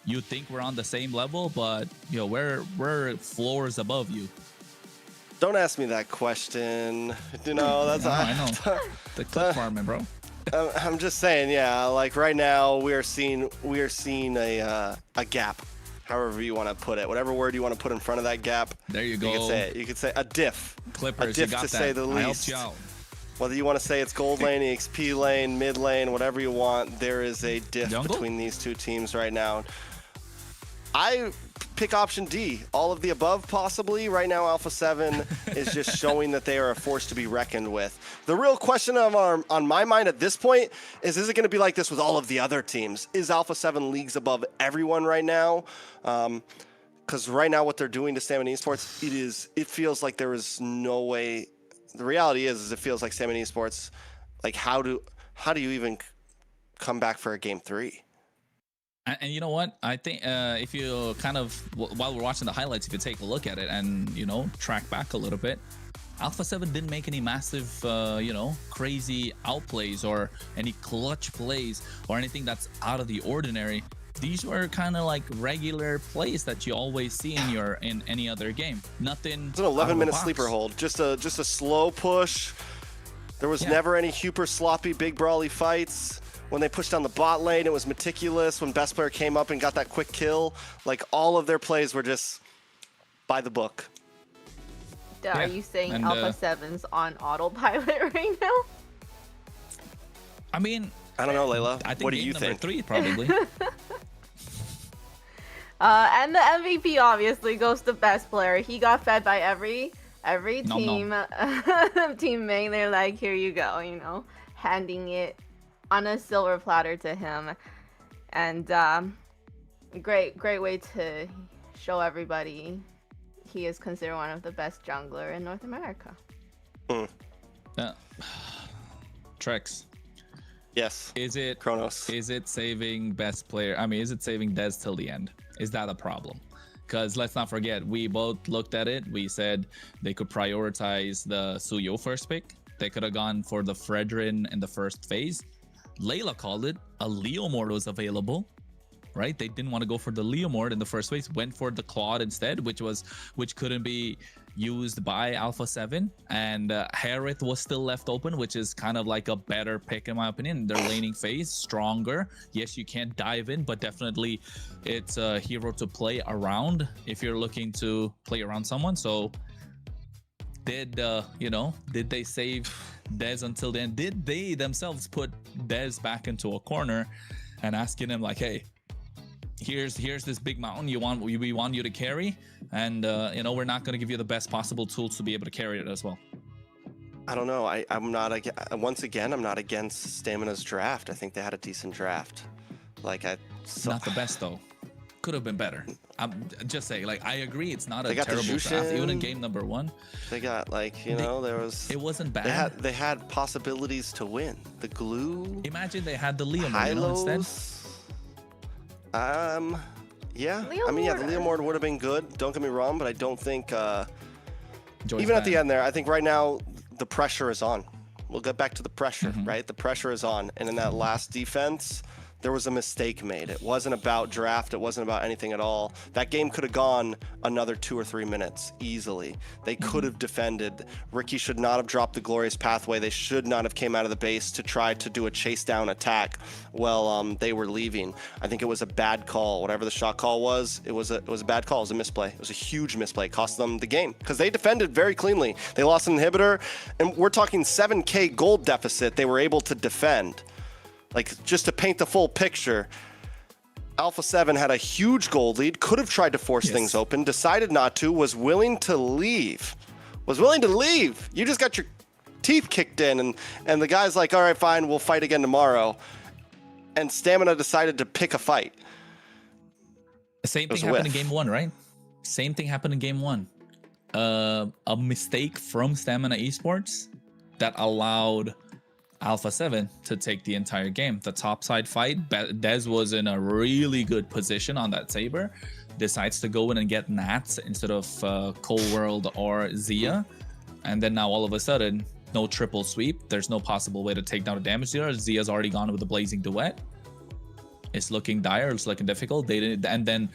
you think we're on the same level, but you know, we're floors above you? Don't ask me that question. You know, that's I know. The clip farming, bro. I'm just saying, yeah. Like right now, we are seeing a gap, however you want to put it, whatever word you want to put in front of that gap. There you go. You can say it. You could say a diff. Clippers, a diff you got to that. say the I least. helped you out. Whether you want to say it's gold lane, EXP lane, mid lane, whatever you want, there is a diff between these two teams right now. I pick option D, all of the above possibly. Right now, Alpha7 is just showing that they are a force to be reckoned with. The real question on my mind at this point is it going to be like this with all of the other teams? Is Alpha7 leagues above everyone right now? Because right now what they're doing to Stamina Esports, it feels like there is no way. The reality is it feels like Stamina Esports, like how do you even come back for a game 3? And you know what? I think if you kind of, while we're watching the highlights, if you take a look at it and, you know, track back a little bit, Alpha7 didn't make any massive, you know, crazy outplays or any clutch plays or anything that's out of the ordinary. These were kind of like regular plays that you always see in any other game. Nothing. It's an 11-minute sleeper hold. Just a slow push. There was never any super sloppy, big brawly fights. When they pushed down the bot lane, it was meticulous. When best player came up and got that quick kill, like all of their plays were just by the book. Are you saying Alpha7's on autopilot right now? I mean, I don't know, Layla. I think what do you number think? 3 probably. And the MVP obviously goes to best player. He got fed by every team teammate. They're like, here you go, you know, handing it on a silver platter to him. And great way to show everybody he is considered one of the best jungler in North America. Trex. Yes. Is it Kronos? Is it saving best player? I mean, is it saving Dez till the end? Is that a problem? Because let's not forget, we both looked at it. We said they could prioritize the Suyo first pick. They could have gone for the Fredrin in the first phase. Layla called it. A Leomord was available, right? They didn't want to go for the Leomord in the first phase. Went for the Claude instead, which couldn't be used by Alpha7. And Harith was still left open, which is kind of like a better pick in my opinion. Their laning phase, stronger. Yes, you can't dive in, but definitely it's a hero to play around if you're looking to play around someone. So did they save Dez until then? Did they themselves put Dez back into a corner and asking him like, hey, here's this big mountain we want you to carry, and you know, we're not going to give you the best possible tools to be able to carry it as well? I don't know. I'm not against Stamina's draft. I think they had a decent draft. Not the best though. Could have been better. I'm just saying, like, I agree it's not a got terrible the draft. Even in game number 1, they got it wasn't bad. They had possibilities to win. The glue. Imagine they had the Leomord instead. Yeah. Leomord, I mean, the Leomord would have been good. Don't get me wrong, but I don't think Joy's even at bad. the end there, I think right now the pressure is on. We'll get back to the pressure, right? The pressure is on, and in that last defense, there was a mistake made. It wasn't about draft. It wasn't about anything at all. That game could have gone another 2 or 3 minutes easily. They could have defended. Ricky should not have dropped the glorious pathway. They should not have came out of the base to try to do a chase down attack while they were leaving. I think it was a bad call. Whatever the shot call was, it was a bad call. It was a misplay. It was a huge misplay. It cost them the game because they defended very cleanly. They lost an inhibitor, and we're talking 7K gold deficit. They were able to defend. Like, just to paint the full picture, Alpha7 had a huge gold lead, could have tried to force things open, decided not to, was willing to leave. You just got your teeth kicked in, and the guy's like, all right, fine, we'll fight again tomorrow. And Stamina decided to pick a fight. The same thing happened in game 1, right? Same thing happened in game 1. A mistake from Stamina Esports that allowed Alpha7 to take the entire game. The topside fight, Dez was in a really good position on that Saber, decides to go in and get Nats instead of Cold World or Zia, and then now all of a sudden, no triple sweep. There's no possible way to take down a damage dealer. Zia's already gone with the Blazing Duet. It's looking dire, it's looking difficult. They didn't, and then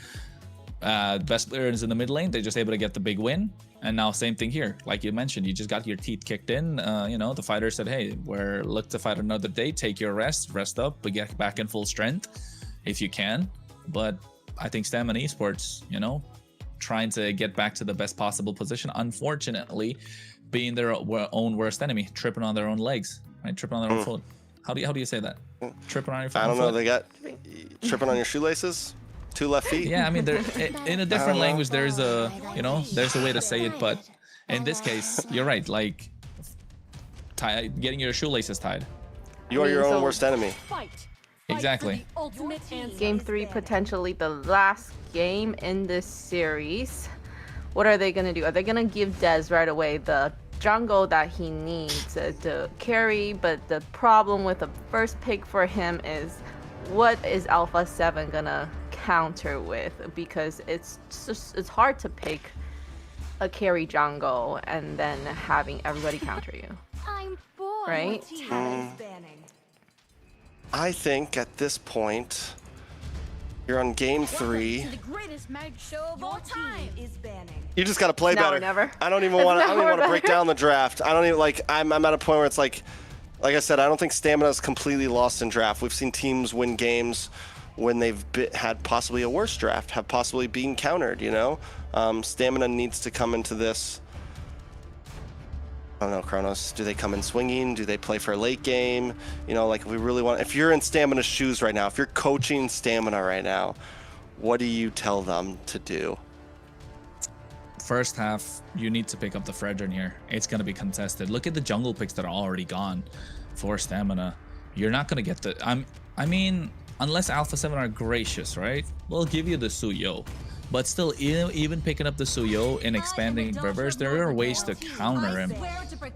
best player is in the mid lane. They're just able to get the big win. And now same thing here. Like you mentioned, you just got your teeth kicked in. You know, the fighter said, hey, we're look to fight another day. Take your rest up, but get back in full strength if you can. But I think Stamina Esports, you know, trying to get back to the best possible position. Unfortunately, being their own worst enemy, tripping on their own legs, right? Tripping on their own foot. How do you say that? Tripping on your foot? I don't know. They got tripping on your shoelaces? 2 left feet? Yeah, I mean, in a different language, there's a, you know, there's a way to say it, but in this case, you're right. Like, getting your shoelaces tied. You are your own worst enemy. Exactly. Game 3, potentially the last game in this series. What are they gonna do? Are they gonna give Dez right away the jungle that he needs to carry? But the problem with the first pick for him is, what is Alpha7 gonna counter with? Because it's hard to pick a carry jungle and then having everybody counter you. Right? I think at this point, you're on game 3. You just gotta play better. Never. I don't even want to break down the draft. I don't even like. I'm at a point where it's like I said, I don't think Stamina's completely lost in draft. We've seen teams win games when they've had possibly a worse draft, have possibly been countered. You know, Stamina needs to come into this. I don't know, Kronos. Do they come in swinging? Do they play for a late game? You know, like, if we really want. If you're in Stamina's shoes right now, if you're coaching Stamina right now, what do you tell them to do? First half, you need to pick up the Fredrin here. It's going to be contested. Look at the jungle picks that are already gone for Stamina. You're not going to get the... I mean, unless Alpha7 are gracious, right? We'll give you the Suyo. But still, even picking up the Suyo and expanding rivers, there are ways to counter him.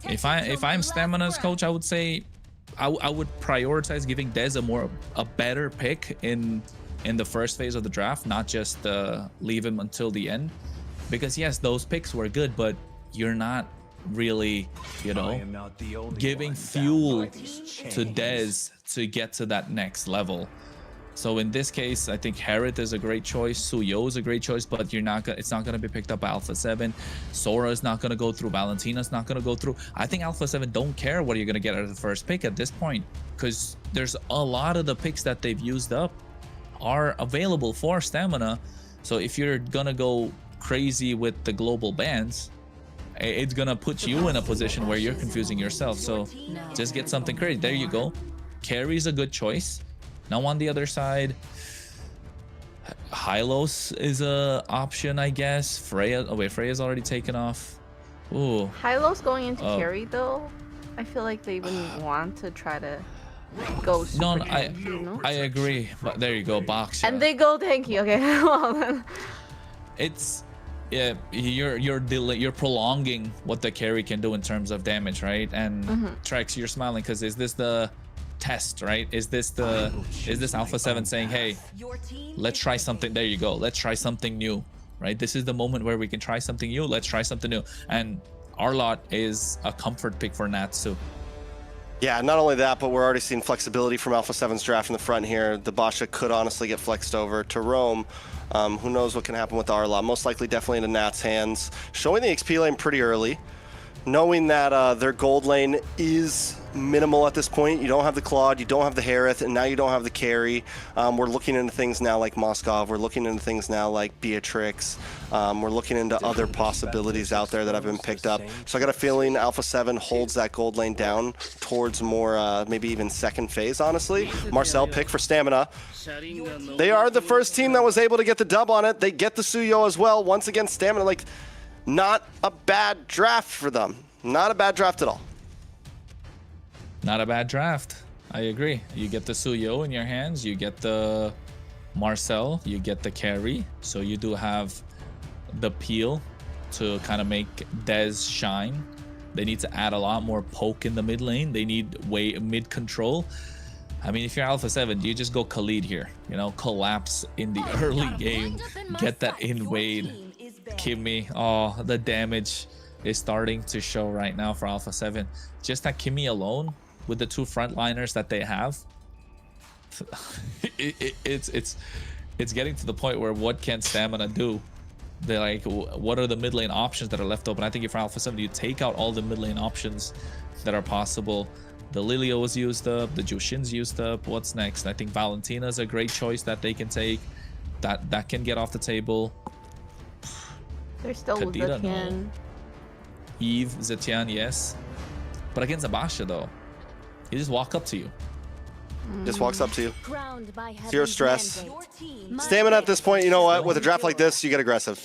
If I'm Stamina's coach, I would say I would prioritize giving Dez a better pick in the first phase of the draft, not just leave him until the end. Because yes, those picks were good, but you're not really, you know, giving fuel to Dez to get to that next level. So in this case, I think Herod is a great choice. Suyo is a great choice, but it's not going to be picked up by Alpha7. Sora is not going to go through. Valentina's not going to go through. I think Alpha7 don't care what you're going to get out of the first pick at this point, because there's a lot of the picks that they've used up are available for Stamina. So if you're going to go crazy with the global bans, it's going to put you in a position where you're confusing yourself. So just get something crazy. There you go. Carry's a good choice. Now on the other side, Hylos is a option, I guess. Freya, oh wait, Freya's already taken off. Ooh. Hylos going into carry though, I feel like they wouldn't want to try to go super I agree, but there you go, box. And they go tanky. Okay, well then. It's you're prolonging what the carry can do in terms of damage, right? And Trex, you're smiling because is this the test, right? Is this Alpha7 saying, hey, let's try something? There you go, let's try something new, right? This is the moment where we can try something new. Let's try something new. And our lot is a comfort pick for Natsu. Yeah, not only that, but we're already seeing flexibility from Alpha7's draft in the front here. The Basha could honestly get flexed over to Rome. Who knows what can happen with Arla? Most likely definitely into Nat's hands. Showing the XP lane pretty early. Knowing that their gold lane is minimal at this point. You don't have the Claude, you don't have the Harith, and now you don't have the carry. We're looking into things now like Moskov. We're looking into things now like Beatrix. We're looking into other possibilities out there that have been picked up. So I got a feeling Alpha7 holds that gold lane down towards more, maybe even second phase, honestly. Marcel pick for Stamina. They are the first team that was able to get the dub on it. They get the Suyo as well. Once again, Stamina, like, not a bad draft for them. Not a bad draft at all. Not a bad draft. I agree. You get the Suyo in your hands. You get the Marcel. You get the carry. So you do have the peel to kind of make Dez shine. They need to add a lot more poke in the mid lane. They need mid control. I mean, if you're Alpha7, you just go Khalid here. You know, collapse in the early game. Get that invade. Kimmy, oh, the damage is starting to show right now for Alpha7. Just that Kimmy alone with the two frontliners that they have, it's getting to the point where what can Stamina do? They're like, what are the mid lane options that are left open? I think if you're Alpha7, you take out all the mid lane options that are possible. The Lilio was used up, the Jushin's used up. What's next? I think Valentina's a great choice that they can take. That can get off the table. There's still Kadira, Zetian. no. Eve, Zetian, yes. But against Abasha, though, he just walk up to you. Just walks up to you. Zero stress. Stamina at this point, you know what? With a draft like this, you get aggressive.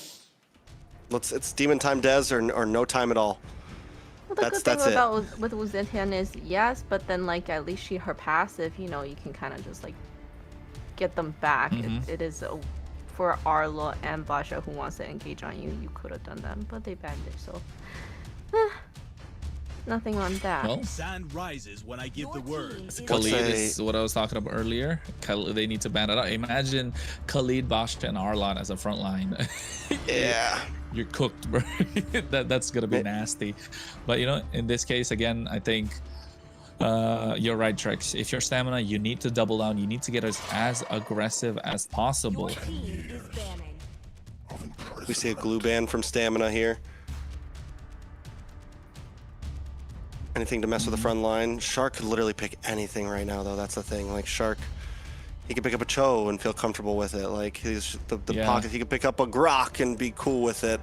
It's demon time Dez or no time at all. Well, the That's good thing it. about with Zetian is yes, but then like at least her passive, you know, you can kind of just like get them back. It is for Arlo and Basha who wants to engage on you. You could have done that, but they banned it, so nothing on that. Well, Sand rises when I give the word. Khalid is what I was talking about earlier. They need to ban it out. Imagine Khalid, Basha, and Arlon as a front line. Yeah. You're cooked, bro. That's gonna be nasty. But you know, in this case, again, I think you're right, Trex. If you're Stamina, you need to double down. You need to get as aggressive as possible. We see a glue ban from Stamina here. Anything to mess with the front line. Shark could literally pick anything right now, though. That's the thing. Like Shark, he could pick up a Cho and feel comfortable with it. Like he's the pocket. He could pick up a Grok and be cool with it.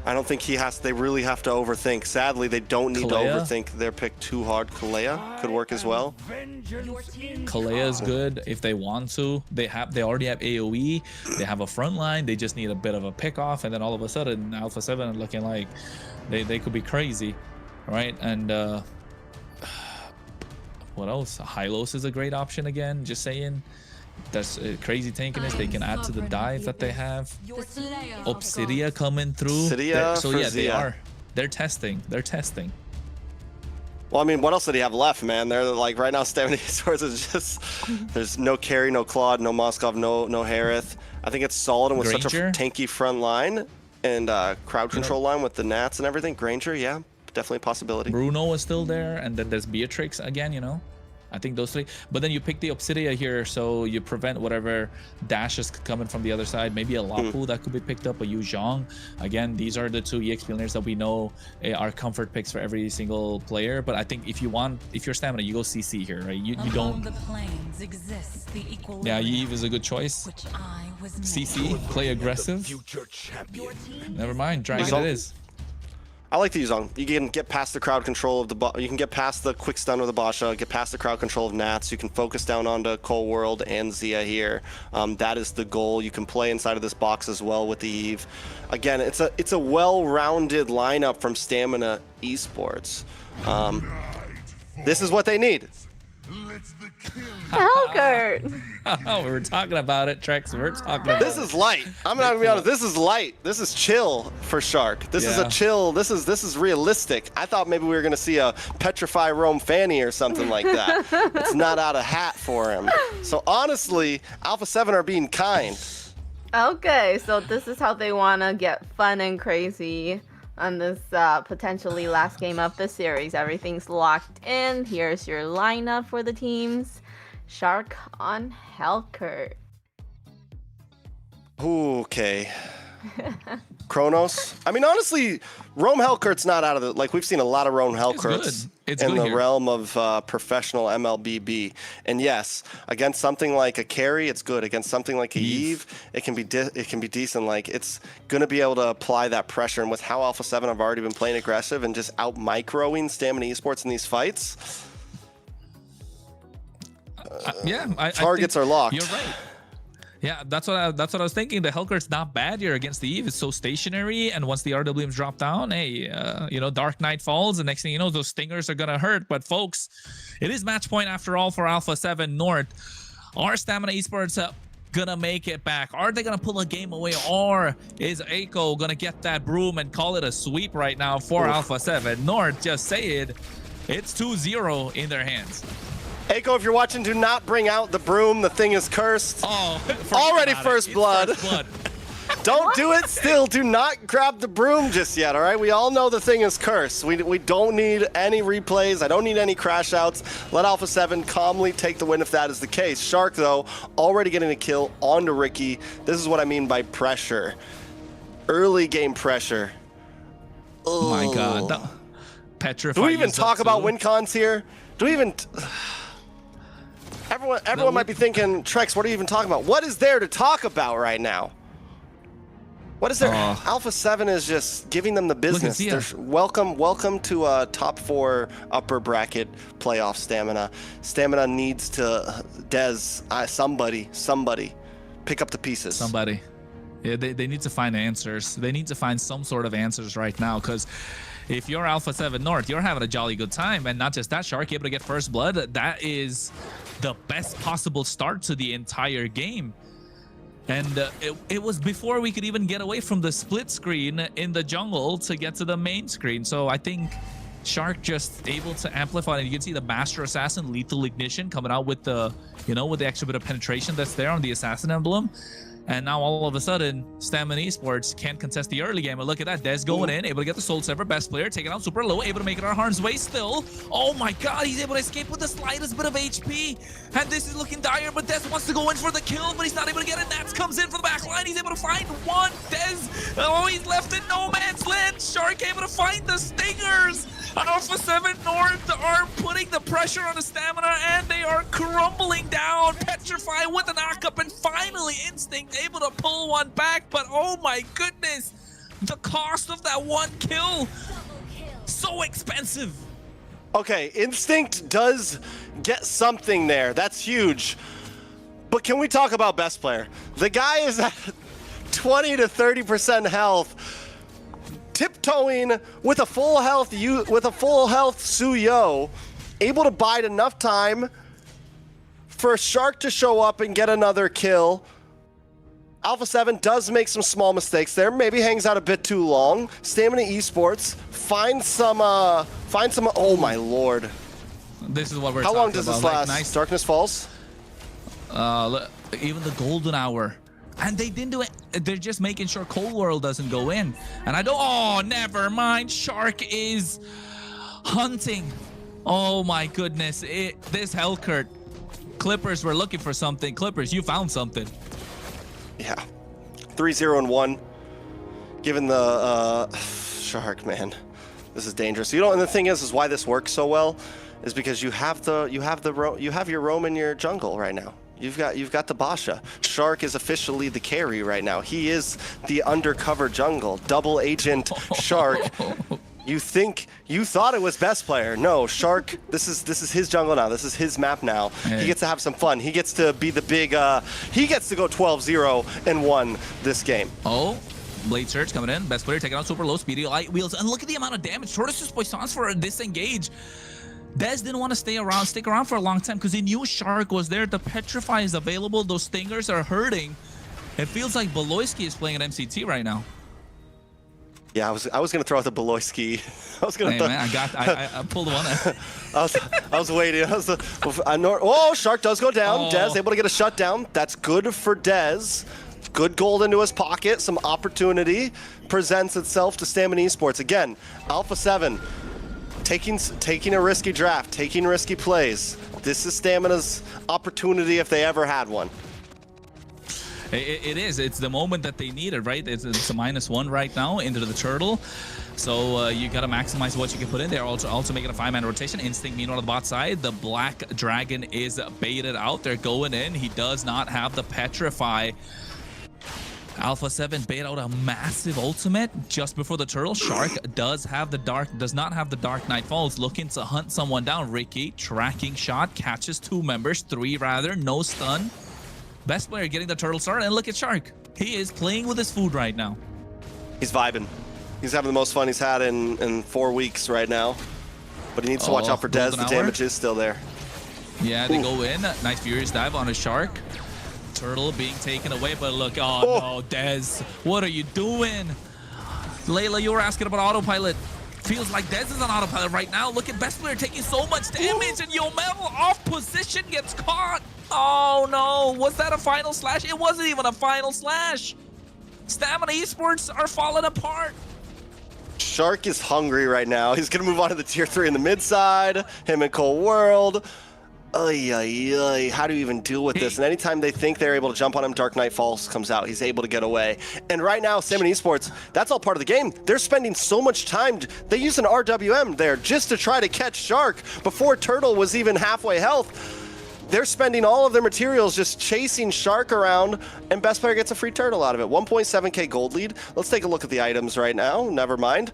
I don't think they really have to overthink. Sadly, they don't need to overthink their pick too hard. Kalea could work as well. Kalea is good if they want to. They already have AoE. They have a front line. They just need a bit of a pick off, and then all of a sudden, Alpha7 are looking like they could be crazy, right? And what else? Hylos is a great option again. Just saying. That's crazy tankiness. They can add to the dive that they have. Obsidia coming through. So yeah, they're testing. Well, I mean, what else did he have left, man? They're like right now, Stamina Esports is just there's no carry, no Claude, no Moskov, no Harith. I think it's solid and with such a tanky front line and crowd control line with the Nats and everything. Granger, yeah, definitely a possibility. Bruno is still there, and then there's Beatrix again, you know. I think those three. But then you pick the Obsidia here, so you prevent whatever dashes coming from the other side. Maybe a Lapu that could be picked up, a Yu Zhang. Again, these are the two EXP players that we know are comfort picks for every single player. But I think if you're Stamina, you go CC here, right? You don't. Yeah, Eve is a good choice. CC, play aggressive. Never mind, Dragon it is. I like the Yuzong. You can get past the crowd control of you can get past the quick stun of the Basha, get past the crowd control of Nats. You can focus down onto Cold World and Zia here. That is the goal. You can play inside of this box as well with the Eve. Again, it's a well-rounded lineup from Stamina Esports. This is what they need. Helgert. We were talking about it, Trex. We're talking about This is light. I'm not gonna be honest. This is light. This is chill for Shark. This is a chill. This is realistic. I thought maybe we were gonna see a Petrify Rome Fanny or something like that. It's not out of hat for him. So honestly, Alpha7 are being kind. Okay, so this is how they want to get fun and crazy on this potentially last game of the series. Everything's locked in. Here's your lineup for the teams. Shark on Hellcurt. Okay. Kronos. I mean, honestly, Rome Hellcurt's not out of the... Like, we've seen a lot of Rome Hellcurts in the realm of professional MLBB. And yes, against something like a carry, it's good. Against something like a Eve, it can be decent. Like, it's going to be able to apply that pressure. And with how Alpha7 have already been playing aggressive and just out-microing Stamina Esports in these fights... targets are locked. You're right. Yeah, that's what I was thinking. The Hellcurt's not bad here against the Eve. It's so stationary, and once the RWMs drop down, hey, you know, Dark Knight falls, and next thing you know, those stingers are gonna hurt. But folks, it is match point after all for Alpha7 North. Are Stamina Esports gonna make it back? Are they gonna pull a game away, or is Aiko gonna get that broom and call it a sweep right now for Alpha7 North? Just say it. It's 2-0 in their hands. Aiko, if you're watching, do not bring out the broom. The thing is cursed. Oh, already first blood. Don't do it still. Do not grab the broom just yet, all right? We all know the thing is cursed. We don't need any replays. I don't need any crash outs. Let Alpha7 calmly take the win if that is the case. Shark, though, already getting a kill onto Ricky. This is what I mean by pressure. Early game pressure. Oh my God. Petrify. Do we even talk about win cons here? Do we even... Everyone might be thinking, Trex, what are you even talking about? What is there to talk about right now? What is there? Alpha7 is just giving them the business. Welcome to top 4 upper bracket playoff Stamina. Stamina needs to, somebody, pick up the pieces. Somebody. Yeah, they need to find answers. They need to find some sort of answers right now, because if you're Alpha7 North, you're having a jolly good time. And not just that, Shark able to get first blood. That is the best possible start to the entire game. And it was before we could even get away from the split screen in the jungle to get to the main screen. So I think Shark just able to amplify. And you can see the Master Assassin Lethal Ignition coming out with the, you know, with the extra bit of penetration that's there on the Assassin emblem. And now all of a sudden, Stamina Esports can't contest the early game. And look at that, Dez going in, able to get the Soul Sever, best player, taking out super low, able to make it our harm's way still. Oh my God, he's able to escape with the slightest bit of HP. And this is looking dire, but Dez wants to go in for the kill, but he's not able to get it. Nats comes in for the back line. He's able to find one. Dez, oh, he's left in no man's land. Shark able to find the stingers. Alpha7 North are putting the pressure on the Stamina, and they are crumbling down. Petrify with a knockup, and finally Instinct able to pull one back. But oh my goodness, the cost of that one kill, so expensive. Okay, Instinct does get something there. That's huge. But can we talk about best player? The guy is at 20 to 30% health, tiptoeing with a full health Suyo, able to bide enough time for Shark to show up and get another kill. Alpha7 does make some small mistakes there, maybe hangs out a bit too long. Stamina Esports finds some oh my lord. This is what we're How talking long does this about. last? Like, nice. Darkness Falls? Even the golden hour. And they didn't do it. They're just making sure Cold World doesn't go in. And I don't, oh, never mind. Shark is hunting. Oh my goodness. This Hellcurt. Clippers were looking for something. Clippers, you found something. Yeah. 3-0-1. Given the Shark, man. This is dangerous. You know, and the thing is why this works so well is because you have your roam in your jungle right now. You've got the Basha. Shark is officially the carry right now. He is the undercover jungle. Double agent Shark. You thought it was best player. No, Shark, this is his jungle now. This is his map now. Hey. He gets to have some fun. He gets to be the big he gets to go 12-0 and 1 this game. Oh, Blade Surge coming in. Best player taking out super low speedy light wheels. And look at the amount of damage. Tortoise's Poissons for a disengage. Dez didn't want to stick around for a long time because he knew Shark was there. The Petrify is available. Those stingers are hurting. It feels like Beloyski is playing at MCT right now. Yeah, I was gonna throw out the Beloyski. I was gonna. Hey, man, I pulled one. I was waiting. Oh, Shark does go down. Oh. Dez able to get a shutdown. That's good for Dez. Good gold into his pocket. Some opportunity presents itself to Stamina Esports. Again, Alpha7 taking a risky draft, taking risky plays. This is Stamina's opportunity if they ever had one. It is. It's the moment that they need it, right? It's a -1 right now into the turtle. So you got to maximize what you can put in there. Also making a 5-man rotation. Instinct, meanwhile, on the bot side. The Black Dragon is baited out. They're going in. He does not have the Petrify. Alpha7 bait out a massive ultimate just before the turtle. Shark does not have the Dark Knight Falls, looking to hunt someone down. Ricky, tracking shot, catches 2 members, 3 rather, no stun. Best player getting the turtle started, and look at Shark. He is playing with his food right now. He's vibing. He's having the most fun he's had in 4 weeks right now. But he needs to watch out for Dez. The damage is still there. Yeah, they go in. Nice Furious dive on a Shark. Turtle being taken away, but look, no, Dez, what are you doing? Layla, you were asking about autopilot. Feels like Dez is on autopilot right now. Look at best player taking so much damage, and Yomel off position gets caught. Oh no, was that a final slash? It wasn't even a final slash. Stamina Esports are falling apart. Shark is hungry right now. He's gonna move on to the tier 3 in the mid side. Him and Cold World. Ay, ay, ay. How do you even deal with this? And anytime they think they're able to jump on him, Dark Knight Falls comes out. He's able to get away. And right now, Stamina Esports, that's all part of the game. They're spending so much time. They use an RWM there just to try to catch Shark before Turtle was even halfway health. They're spending all of their materials just chasing Shark around, and best player gets a free turtle out of it. 1.7k gold lead. Let's take a look at the items right now. Never mind.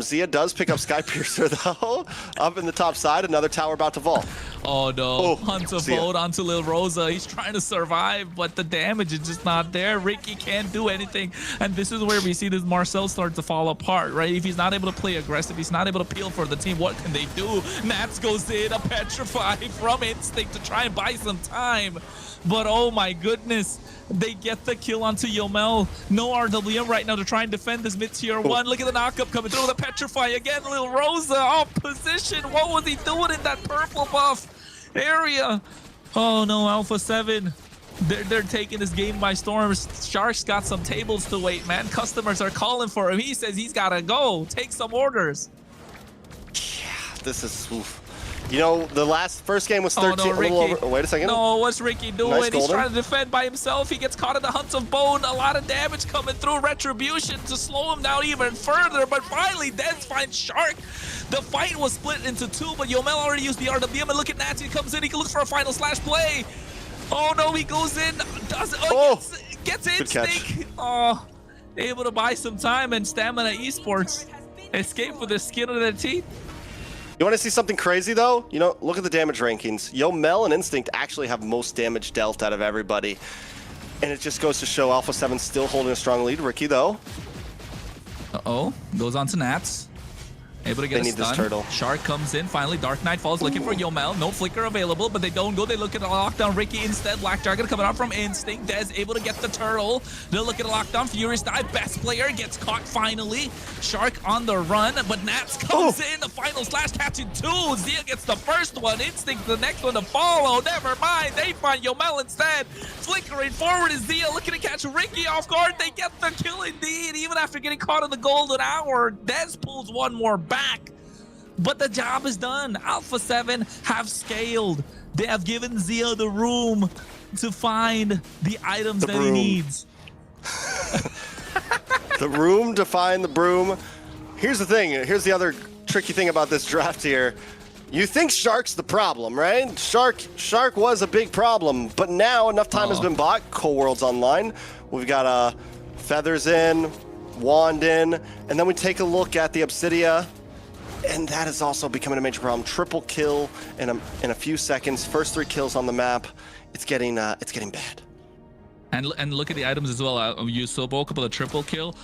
Zia does pick up Sky Piercer, though. Up in the top side, another tower about to vault. Oh, no. Hunter Vote onto Lil Rosa. He's trying to survive, but the damage is just not there. Ricky can't do anything. And this is where we see this Marcel start to fall apart, right? If he's not able to play aggressive, he's not able to peel for the team, what can they do? Nats goes in, a Petrify from Instinct to try and buy some time. But oh my goodness, they get the kill onto Yomel. No RWM right now to try and defend this mid-tier 1. Look at the knockup coming through, the Petrify again. Lil Rosa off position. What was he doing in that purple buff area? Oh no, Alpha7. They're taking this game by storm. Shark's got some tables to wait, man. Customers are calling for him. He says he's gotta go. Take some orders. Yeah, this is... Oof. You know, the first game was 13. Oh, no, Ricky. Oh, wait a second. No, what's Ricky doing? Nice He's trying to defend by himself. He gets caught in the Hunt of Bone. A lot of damage coming through. Retribution to slow him down even further. But finally, Dez finds Shark. The fight was split into 2, but Yomel already used the RWM. And look at Natty. He comes in. He looks for a final slash play. Oh, no, he goes in. Gets Instinct. Oh, able to buy some time. And Stamina Esports escape with the skin of their teeth. You want to see something crazy, though? You know, look at the damage rankings. Yomel and Instinct actually have most damage dealt out of everybody. And it just goes to show Alpha7 still holding a strong lead. Ricky, though. Uh-oh. Goes on to Nats. Able to get a stun. This turtle. Shark comes in. Finally, Dark Knight Falls looking for Yomel. No flicker available, but they don't go. They look at a lockdown. Ricky instead. Black Dragon coming out from Instinct. Dez able to get the turtle. They'll look at a lockdown. Furious dive. Best player gets caught finally. Shark on the run, but Nats comes in. The final slash catching 2. Zia gets the first one. Instinct the next one to follow. Never mind. They find Yomel instead. Flickering forward is Zia looking to catch Ricky off guard. They get the kill indeed. Even after getting caught in the golden hour, Dez pulls one more back. But the job is done. Alpha7 have scaled. They have given Zia the room to find the items that he needs. The room to find the broom. Here's the thing. Here's the other tricky thing about this draft here. You think Shark's the problem, right? Shark was a big problem, but now enough time has been bought. Cold World's online. We've got Feathers in, Wand in, and then we take a look at the Obsidia. And that is also becoming a major problem. Triple kill in a few seconds. First 3 kills on the map. It's getting bad. And look at the items as well. You spoke about the triple kill.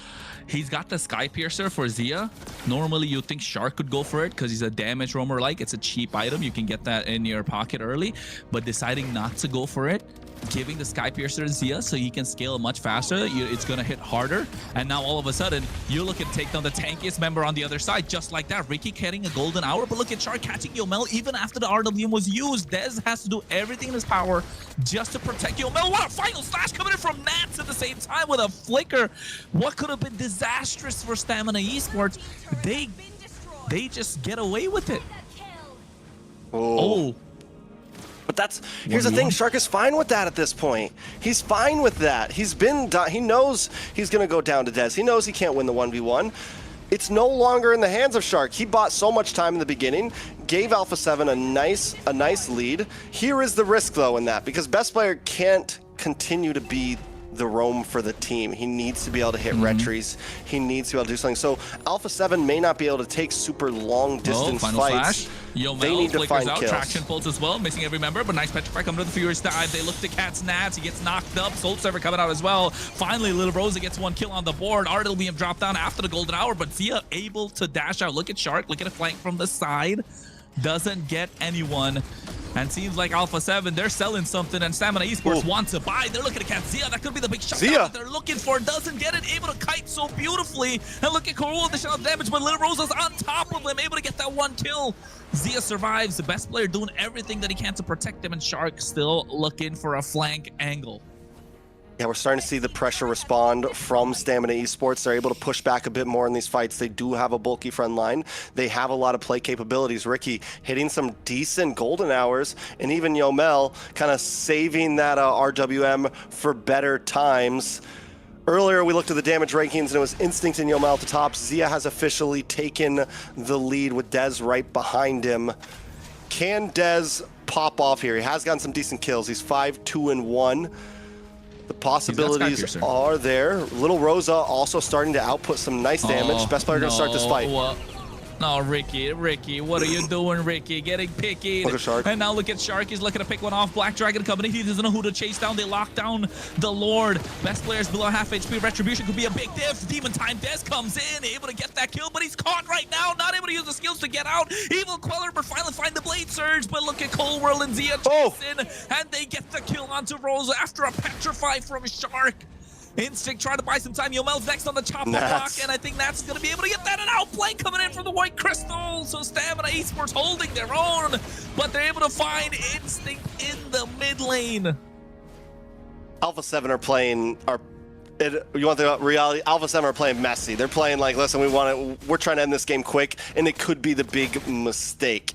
He's got the Sky Piercer for Zia. Normally, you'd think Shark could go for it because he's a damage roamer. It's a cheap item. You can get that in your pocket early. But deciding not to go for it giving the Sky Piercer to Zia so he can scale much faster. It's going to hit harder. And now all of a sudden, you're looking to take down the tankiest member on the other side, just like that. Ricky getting a golden hour, but look at Shark catching Yomel even after the RWM was used. Dez has to do everything in his power just to protect Yomel. What a final slash coming in from Nats at the same time with a flicker. What could have been disastrous for Stamina Esports, they just get away with it. Oh. But here's the thing, Shark is fine with that at this point. He's fine with that. He knows he's going to go down to Dez. He knows he can't win the 1v1. It's no longer in the hands of Shark. He bought so much time in the beginning, gave Alpha7 a nice lead. Here is the risk, though, in that, because best player can't continue to be the roam for the team. He needs to be able to hit retries. He needs to be able to do something. So Alpha7 may not be able to take super long distance fights. They need to find kills. Traction pulls as well, missing every member, but nice Petrify coming to the Furious dive. They look to Cat's Nats. He gets knocked up. Soul Server coming out as well. Finally, Little Rosa gets one kill on the board. RWM dropped down after the golden hour, but Zia able to dash out. Look at Shark. Look at a flank from the side. Doesn't get anyone. And seems like Alpha7, they're selling something, and Stamina Esports wants to buy. They're looking to catch Zia. That could be the big shot that they're looking for. Doesn't get it. Able to kite so beautifully. And look at Corul, additional damage, but Little Rosa's on top of him. Able to get that one kill. Zia survives. The best player doing everything that he can to protect him, and Shark still looking for a flank angle. Yeah, we're starting to see the pressure respond from Stamina Esports. They're able to push back a bit more in these fights. They do have a bulky front line. They have a lot of play capabilities. Ricky hitting some decent golden hours, and even Yomel kind of saving that RWM for better times. Earlier, we looked at the damage rankings, and it was Instinct and Yomel at the top. Zia has officially taken the lead with Dez right behind him. Can Dez pop off here? He has gotten some decent kills. He's 5-2-1. The possibilities are there. Little Rosa also starting to output some nice damage. Best player going to start this fight. No, Ricky, what are you doing, Ricky? Getting picky. Look at Shark. And now look at Shark. He's looking to pick one off. Black Dragon coming. He doesn't know who to chase down. They lock down the Lord. Best players below half HP. Retribution could be a big diff. Demon Time. Dez comes in, able to get that kill, but he's caught right now. Not able to use the skills to get out. Evil Queller, but finally find the Blade Surge. But look at Cold World and Zia chasing, and they get the kill onto Rosa after a Petrify from Shark. Instinct trying to buy some time. Yomel's next on the chopper block, and I think that's going to be able to get that. An outplay coming in from the White Crystal. So Stamina Esports holding their own, but they're able to find Instinct in the mid lane. Alpha7 are playing... you want the reality? Alpha7 are playing messy. They're playing like, listen, we're trying to end this game quick, and it could be the big mistake.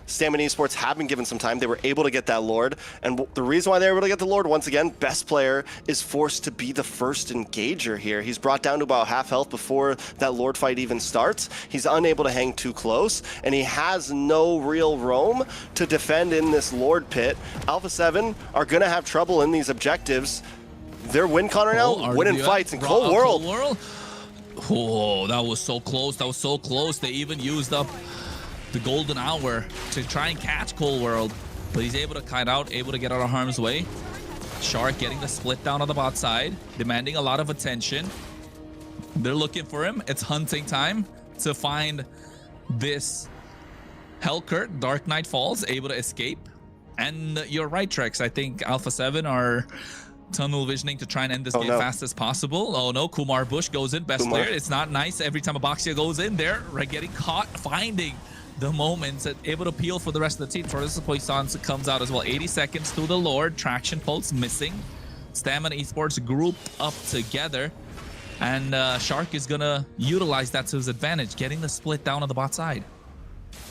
Stamina Esports have been given some time. They were able to get that Lord, and the reason why they were able to get the Lord, once again, best player is forced to be the first engager here. He's brought down to about half health before that Lord fight even starts. He's unable to hang too close, and he has no real roam to defend in this Lord pit. Alpha7 are going to have trouble in these objectives. They're win con right now, winning fights in Cold World. Oh, that was so close. That was so close. They even used up the golden hour to try and catch Cold World, but he's able to kite out, able to get out of harm's way. Shark getting the split down on the bot side, demanding a lot of attention. They're looking for him. It's hunting time to find this Hellcurt. Dark Knight falls, able to escape. And you're right, Trex. I think Alpha7 are tunnel visioning to try and end this game fast as possible. Oh no, Kumar Bush goes in, best player. It's not nice every time Abaxia goes in there, right? Getting caught, finding the moments, able to peel for the rest of the team. Tortoise Poissons comes out as well. 80 seconds to the Lord. Traction pulse missing. Stamina Esports grouped up together, and Shark is gonna utilize that to his advantage, getting the split down on the bot side.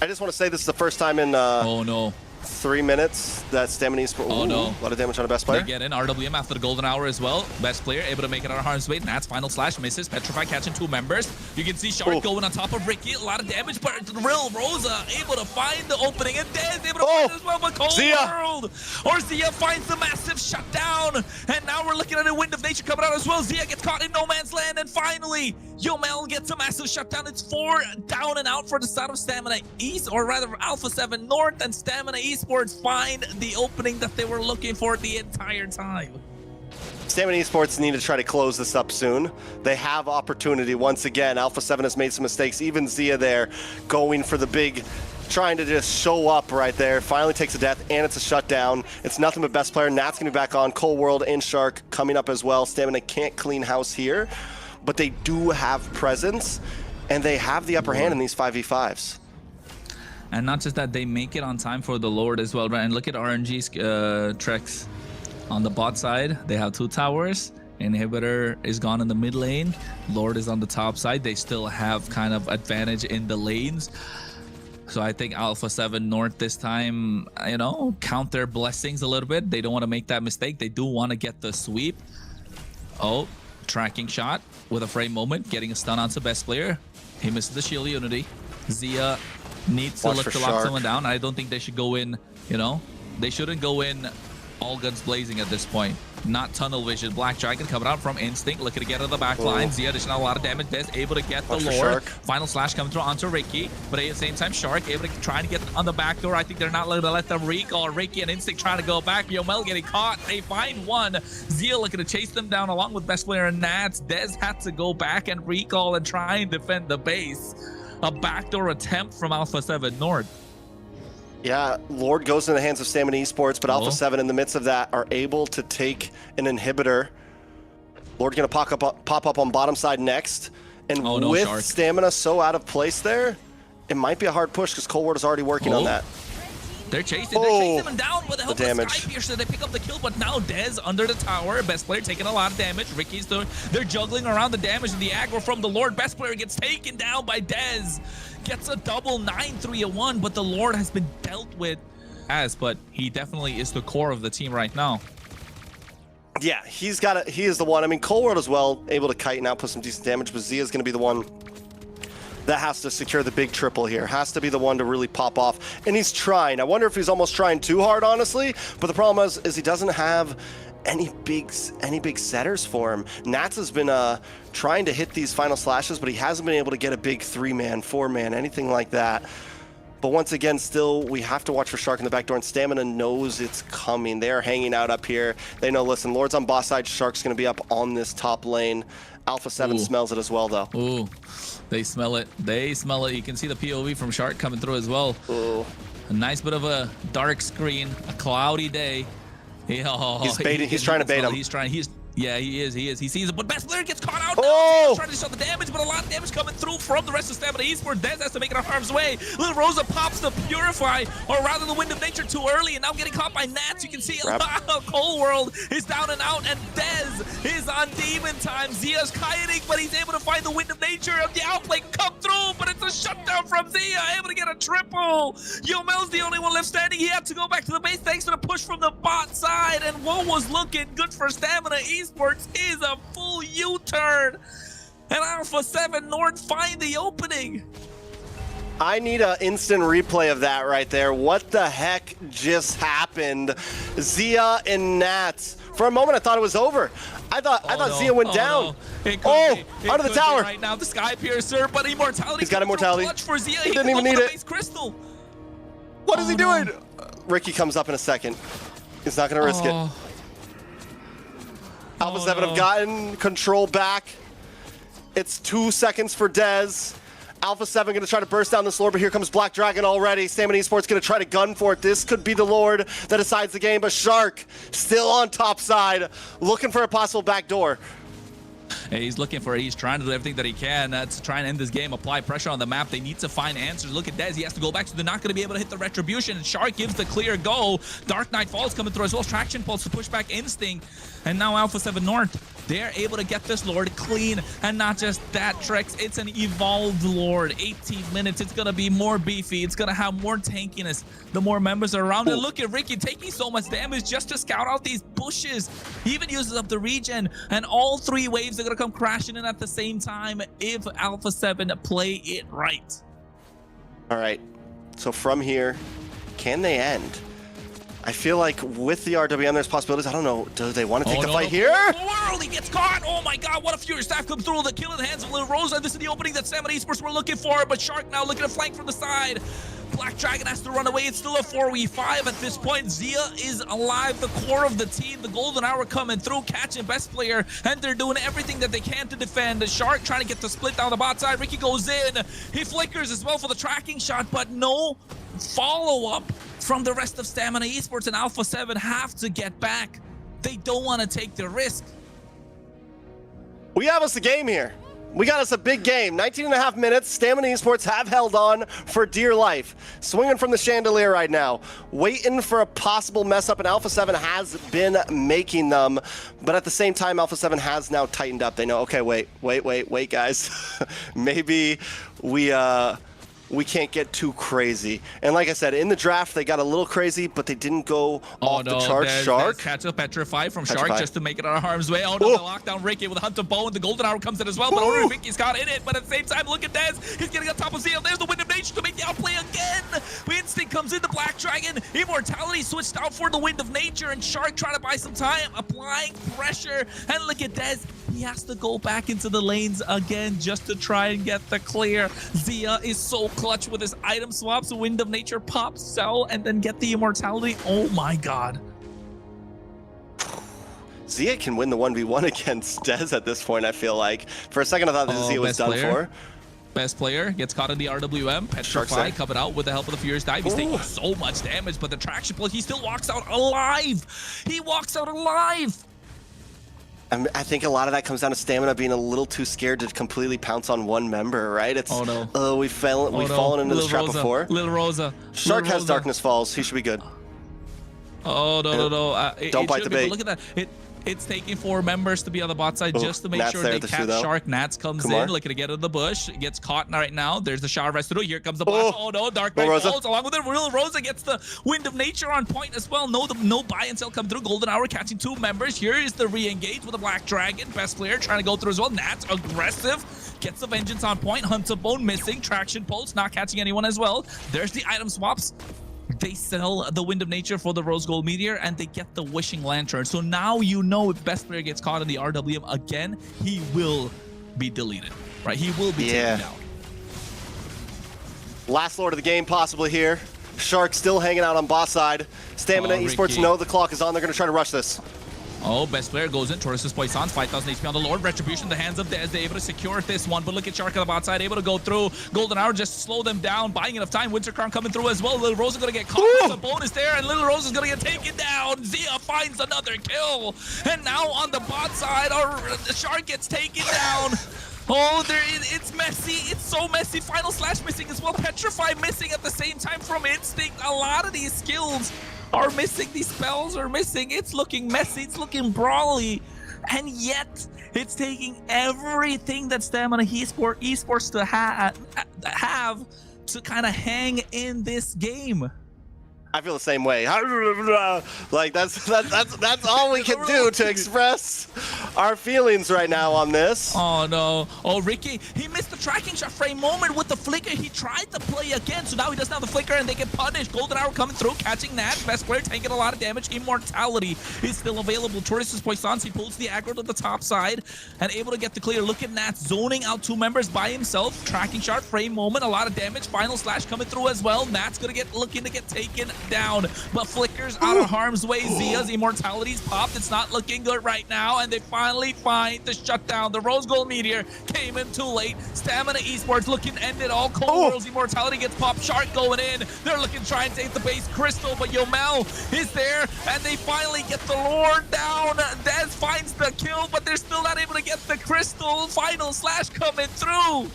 I just want to say this is the first time in oh no, 3 minutes that Stamina Esports. Oh no, a lot of damage on a best player. They get in RWM after the golden hour as well. Best player able to make it out of harm's way. Nat's final slash misses. Petrify catching 2 members. You can see Shark going on top of Ricky. A lot of damage, but Real Rosa able to find the opening, and Dez able to find it as well. But Cold World or Zia finds the massive shutdown, and now we're looking at a Wind of Nature coming out as well. Zia gets caught in no man's land, and finally Yomel gets a massive shutdown. It's 4 down and out for the side of Stamina East, or rather Alpha7 North, and Stamina Esports find the opening that they were looking for the entire time. Stamina Esports need to try to close this up soon. They have opportunity once again. Alpha7 has made some mistakes. Even Zia there going for the big trying to just show up right there. Finally takes a death, and it's a shutdown. It's nothing but best player. Nat's going to be back on. Cold World and Shark coming up as well. Stamina can't clean house here, but they do have presence, and they have the upper hand in these 5v5s. And not just that, they make it on time for the Lord as well, right? And look at RNG's Trex on the bot side. They have 2 towers. Inhibitor is gone in the mid lane. Lord is on the top side. They still have kind of advantage in the lanes. So I think Alpha7 North this time, you know, count their blessings a little bit. They don't want to make that mistake. They do want to get the sweep. Oh, tracking shot with a frame moment, getting a stun onto best player. He misses the shield unity. Zia needs to look to lock someone down. I don't think they should go in, you know, they shouldn't go in all guns blazing at this point. Not tunnel vision. Black Dragon coming out from Instinct, looking to get to the back line. Zia dishing out a lot of damage. Des able to get the Lord. Final slash coming through onto Ricky, but at the same time, Shark able to try to get on the back door. I think they're not going to let them recall. Ricky and Instinct trying to go back. Yomel getting caught. They find one. Zia looking to chase them down along with best player and Nats. Des had to go back and recall and try and defend the base. A backdoor attempt from Alpha7 North. Yeah, Lord goes in the hands of Stamina Esports, but Alpha7 in the midst of that are able to take an inhibitor. Lord gonna pop up on bottom side next. And with Shark. Stamina so out of place there, it might be a hard push because Cold War is already working on that. They're chasing him down with the help of Sky Piercer. They pick up the kill, but now Dez under the tower. Best player taking a lot of damage. Ricky's doing, they're juggling around the damage and the aggro from the Lord. Best player gets taken down by Dez. Gets a double 9-3-1, but the Lord has been dealt with but he definitely is the core of the team right now. Yeah, he is the one. I mean, Cold World as well, able to kite and output some decent damage, but Zia's gonna be the one that has to secure the big triple here. Has to be the one to really pop off. And he's trying. I wonder if he's almost trying too hard, honestly. But the problem is he doesn't have any big setters for him. Nats has been trying to hit these final slashes, but he hasn't been able to get a big 3-man, 4-man, anything like that. But once again, still, we have to watch for Shark in the back door, and Stamina knows it's coming. They are hanging out up here. They know, listen, Lord's on boss side, Shark's going to be up on this top lane. Alpha7 smells it as well, though. Ooh, they smell it. They smell it. You can see the POV from Shark coming through as well. Ooh. A nice bit of a dark screen, a cloudy day. He's baiting. He's trying to bait him. Yeah, he is. He sees it, but best player gets caught out. Oh! He's trying to show the damage, but a lot of damage coming through from the rest of Stamina Esports. Dez has to make it out harm's way. Little Rosa pops the Purify, or rather the Wind of Nature too early, and now getting caught by Nats. You can see a lot of Cold World is down and out, and Dez is on demon time. Zia's kiting, but he's able to find the Wind of Nature of the outplay come through, but it's a shutdown from Zia, able to get a triple. Yomel's the only one left standing. He had to go back to the base thanks to the push from the bot side, and what was looking good for Stamina Esports is a full U-turn, and Alpha7 North find the opening. I need an instant replay of that right there. What the heck just happened? Zia and Nats. For a moment, I thought it was over. I thought Zia went down. No. Under the tower. Right now, the Sky Piercer, but Immortality. He's got Immortality. For Zia. He didn't even need it. Base crystal. What is he doing? Ricky comes up in a second. He's not going to risk it. Alpha7 have gotten control back. It's 2 seconds for Dez. Alpha7 going to try to burst down this Lord, but here comes Black Dragon already. Stamina Esports going to try to gun for it. This could be the Lord that decides the game, but Shark still on top side, looking for a possible backdoor. He's looking for it. He's trying to do everything that he can to try and end this game, apply pressure on the map. They need to find answers. Look at Dez. He has to go back, so they're not going to be able to hit the Retribution. And Shark gives the clear go. Dark Knight Falls coming through as well. Traction Pulse to push back Instinct. And now Alpha7 North, they're able to get this Lord clean. And not just that, Trex, it's an evolved Lord. 18 minutes. It's going to be more beefy. It's going to have more tankiness the more members are around. And look at Ricky taking so much damage just to scout out these bushes. He even uses up the regen. And all 3 waves are going to come crashing in at the same time if Alpha7 play it right. All right. So from here, can they end? I feel like with the RWM, there's possibilities. I don't know. Do they want to take the fight here? He gets caught. Oh my God, what a Fury Staff comes through. The kill in the hands of Little Rosa. This is the opening that Stamina Esports were looking for, but Shark now looking to flank from the side. Black Dragon has to run away. It's still a 4v5 at this point. Zia is alive, the core of the team. The golden hour coming through, catching best player, and they're doing everything that they can to defend. The Shark trying to get the split down the bot side. Ricky goes in. He flickers as well for the tracking shot, but no follow-up from the rest of Stamina Esports, and Alpha7 have to get back. They don't want to take the risk. We have us a game here. We got us a big game. 19.5 minutes. Stamina Esports have held on for dear life. Swinging from the chandelier right now. Waiting for a possible mess up, and Alpha7 has been making them. But at the same time, Alpha7 has now tightened up. They know, okay, wait, guys. Maybe we can't get too crazy. And like I said, in the draft, they got a little crazy, but they didn't go off the charts. Shark. Catch a Petrify from Shark just to make it out of harm's way. Oh no, the lockdown Ricky with a Hunt of Bow, and the Golden Hour comes in as well, but only Ricky's got in it. But at the same time, look at Dez. He's getting on top of Zeal. There's the Wind of Nature to make the outplay again. Instinct comes in, the Black Dragon. Immortality switched out for the Wind of Nature, and Shark trying to buy some time, applying pressure. And look at Dez. He has to go back into the lanes again just to try and get the clear. Zia is so clutch with his item swaps. Wind of Nature pop, sell, and then get the immortality. Oh my god. Zia can win the 1v1 against Dez at this point, I feel like. For a second, I thought Zia was done for. Best player gets caught in the RWM. Petrify coming out with the help of the Furious Dive. He's taking so much damage, but the traction pull, he still walks out alive. He walks out alive. I think a lot of that comes down to Stamina being a little too scared to completely pounce on one member, right? It's, we've fallen into this trap before. Little Rosa. Shark has Darkness Falls. He should be good. Oh, no. Don't bite the bait. Look at that. It's taking 4 members to be on the bot side just to make sure they catch Shark. Nats comes in, looking to get in the bush. Gets caught right now. There's the shower rest to do. Here comes the blast. Oh no, Dark Knight falls along with it. Real Rosa gets the Wind of Nature on point as well. No buy and sell come through. Golden Hour catching 2 members. Here is the re-engage with the Black Dragon. Best player trying to go through as well. Nats aggressive. Gets the Vengeance on point. Hunts a Bone missing. Traction pulse not catching anyone as well. There's the item swaps. They sell the Wind of Nature for the Rose Gold Meteor, and they get the Wishing Lantern. So now you know if Best Player gets caught in the RWM again, he will be deleted, right? He will be taken down. Last Lord of the game possibly here. Shark still hanging out on boss side. Stamina Esports know the clock is on. They're going to try to rush this. Oh, Best Player goes in. Taurus' Poison, 5,000 HP on the Lord. Retribution in the hands of Dez. They're able to secure this one, but look at Shark on the bot side, able to go through. Golden Hour just slow them down, buying enough time. Winter Crown coming through as well. Little Rosa going to get caught. The bonus there, and Little Rosa's going to get taken down. Zia finds another kill. And now on the bot side, the Shark gets taken down. Oh, it's messy. It's so messy. Final Slash missing as well. Petrify missing at the same time from Instinct. A lot of these skills are missing. These spells are missing. It's looking messy. It's looking brawly. And yet, it's taking everything that Stamina Esports to have to kind of hang in this game. I feel the same way. Like that's all we can do to express our feelings right now on this. Oh no. Oh, Ricky, he missed the tracking shot frame moment with the flicker. He tried to play again, so now he doesn't have the flicker and they get punished. Golden Hour coming through, catching Nat. Best player taking a lot of damage. Immortality is still available. Taurus' Poissons, he pulls the aggro to the top side and able to get the clear. Look at Nat zoning out 2 members by himself. Tracking shot frame moment, a lot of damage. Final Slash coming through as well. Nat's gonna looking to get taken down, but flickers out of harm's way. Zia's immortality's popped. It's not looking good right now, and they finally find the shutdown. The Rose Gold Meteor came in too late. Stamina Esports looking to end it all. Cold World's immortality gets popped. Shark going in. They're looking to try and take the base. Crystal, but Yomel is there, and they finally get the Lord down. Dez finds the kill, but they're still not able to get the Crystal. Final Slash coming through.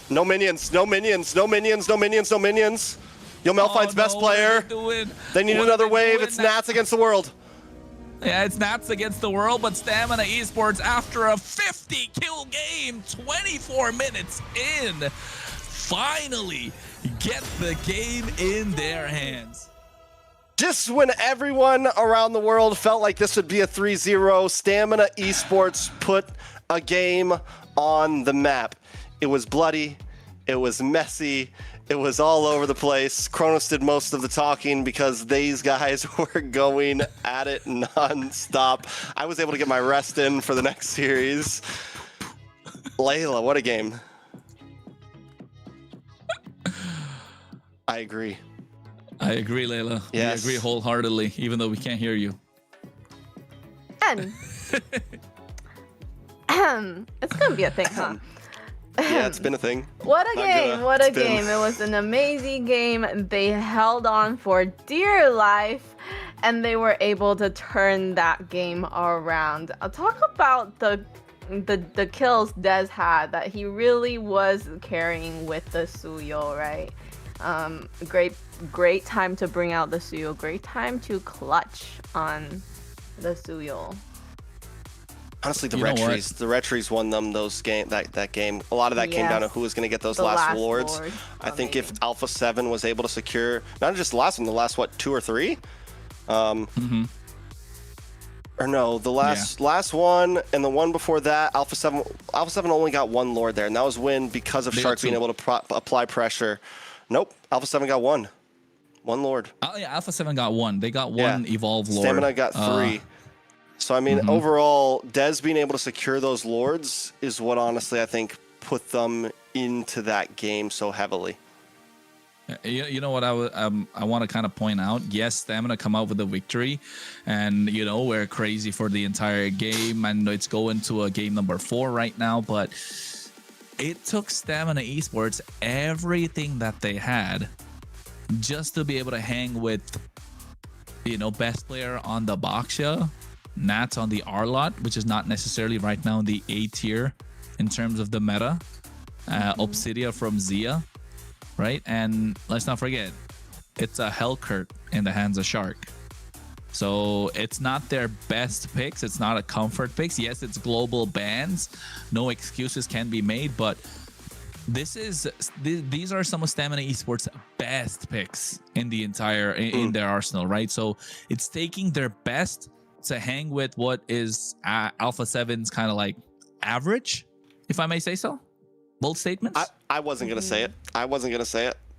No minions, no minions, no minions, no minions, no minions. Yomel finds best player. They need another wave. It's Nats against the world. Yeah, it's Nats against the world, but Stamina Esports, after a 50-kill game, 24 minutes in, finally get the game in their hands. Just when everyone around the world felt like this would be a 3-0, Stamina Esports put a game on the map. It was bloody. It was messy. It was all over the place. Kronos did most of the talking because these guys were going at it non-stop. I was able to get my rest in for the next series. Layla, what a game. I agree. I agree, Layla. Yes. We agree wholeheartedly, even though we can't hear you. It's gonna be a thing, huh? Yeah, it's been a thing. What a Not game! gonna- What a it's been- game! It was an amazing game. They held on for dear life, and they were able to turn that game around. I'll talk about the kills Dez had, that he really was carrying with the Suyo, right? Great time to bring out the Suyo. Great time to clutch on the Suyo. Honestly, the You know what? Retries won them that game. A lot of that came down to who was going to get those The last lords. lord. I think if Amazing. Alpha7 was able to secure not just the last one, the last what, 2 or 3? Or no, the last one and the one before that, Alpha7 only got 1 lord there, and that was when, because of They Shark got being 2. able to apply pressure. Nope, Alpha7 got 1 lord. Oh yeah, Alpha7 got 1. They got 1 evolve lord. Stamina got 3. So I mean, overall, Dez being able to secure those lords is what honestly I think put them into that game so heavily. You know what I want to kind of point out? Yes, Stamina come out with a victory, and you know we're crazy for the entire game, and it's going to a game number 4 right now. But it took Stamina Esports everything that they had just to be able to hang with, you know, best player on the Boxia, Nats on the R lot, which is not necessarily right now in the A tier in terms of the meta. Obsidia from Zia, right? And let's not forget, it's a Hellcurt in the hands of Shark. So it's not their best picks. It's not a comfort picks. Yes, it's global bans. No excuses can be made, but these are some of Stamina Esports' best picks in the entire in their arsenal, right? So it's taking their best to hang with what is Alpha7's kind of like average, if I may say so. Bold statements. I wasn't gonna say it.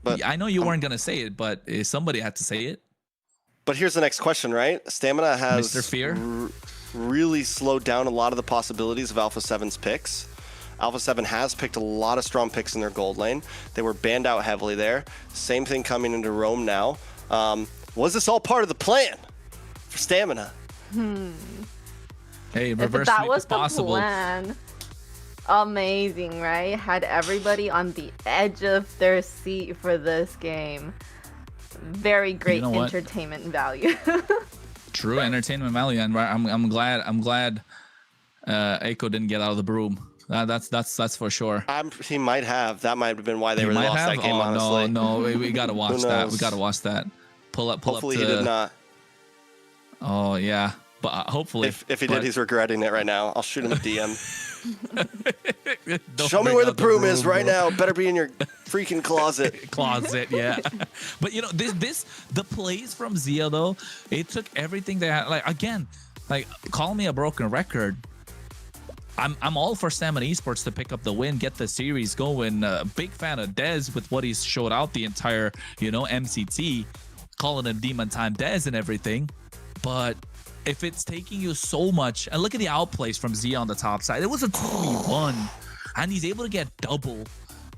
But I know you weren't gonna say it, but somebody had to say it. But here's the next question, right? Stamina has Mr. Fear? really slowed down a lot of the possibilities of Alpha7's picks. Alpha7 has picked a lot of strong picks in their gold lane. They were banned out heavily there. Same thing coming into Rome now. Was this all part of the plan for Stamina? Hey, If reverse that sweep was is the possible. plan, amazing, right? Had everybody on the edge of their seat for this game. Very great know what? entertainment value. True entertainment value, and I'm glad Eiko didn't get out of the broom. That's for sure. He might have. That might have been why they He really might lost have. that game. Oh, Honestly, no, we gotta watch Who that. knows? We gotta watch that. Pull Hopefully up. he did not. Oh yeah, but hopefully. If he did, he's regretting it right now. I'll shoot him a DM. Don't Show me bring where the out broom is right bro. now. Better be in your freaking closet. Closet, yeah. But you know, the plays from Zia though, it took everything they had. Like again, like call me a broken record. I'm all for Stamina Esports to pick up the win, get the series going. Big fan of Dez with what he's showed out the entire, you know, MCT, calling him Demon Time Dez and everything. But if it's taking you so much, and look at the outplays from Zia on the top side. It was a 2v1, and he's able to get double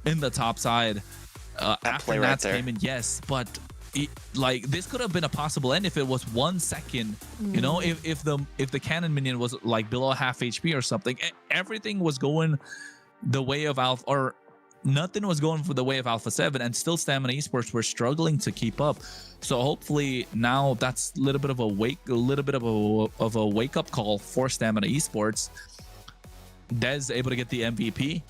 in the top side after play right Nats there. came in. Yes, but like this could have been a possible end if it was 1 second. You know, if the cannon minion was like below half HP or something, everything was going the way of Alpha, or nothing was going for the way of Alpha7, and still Stamina Esports were struggling to keep up. So hopefully now that's a little bit of a wake up call for Stamina Esports. Dez able to get the MVP.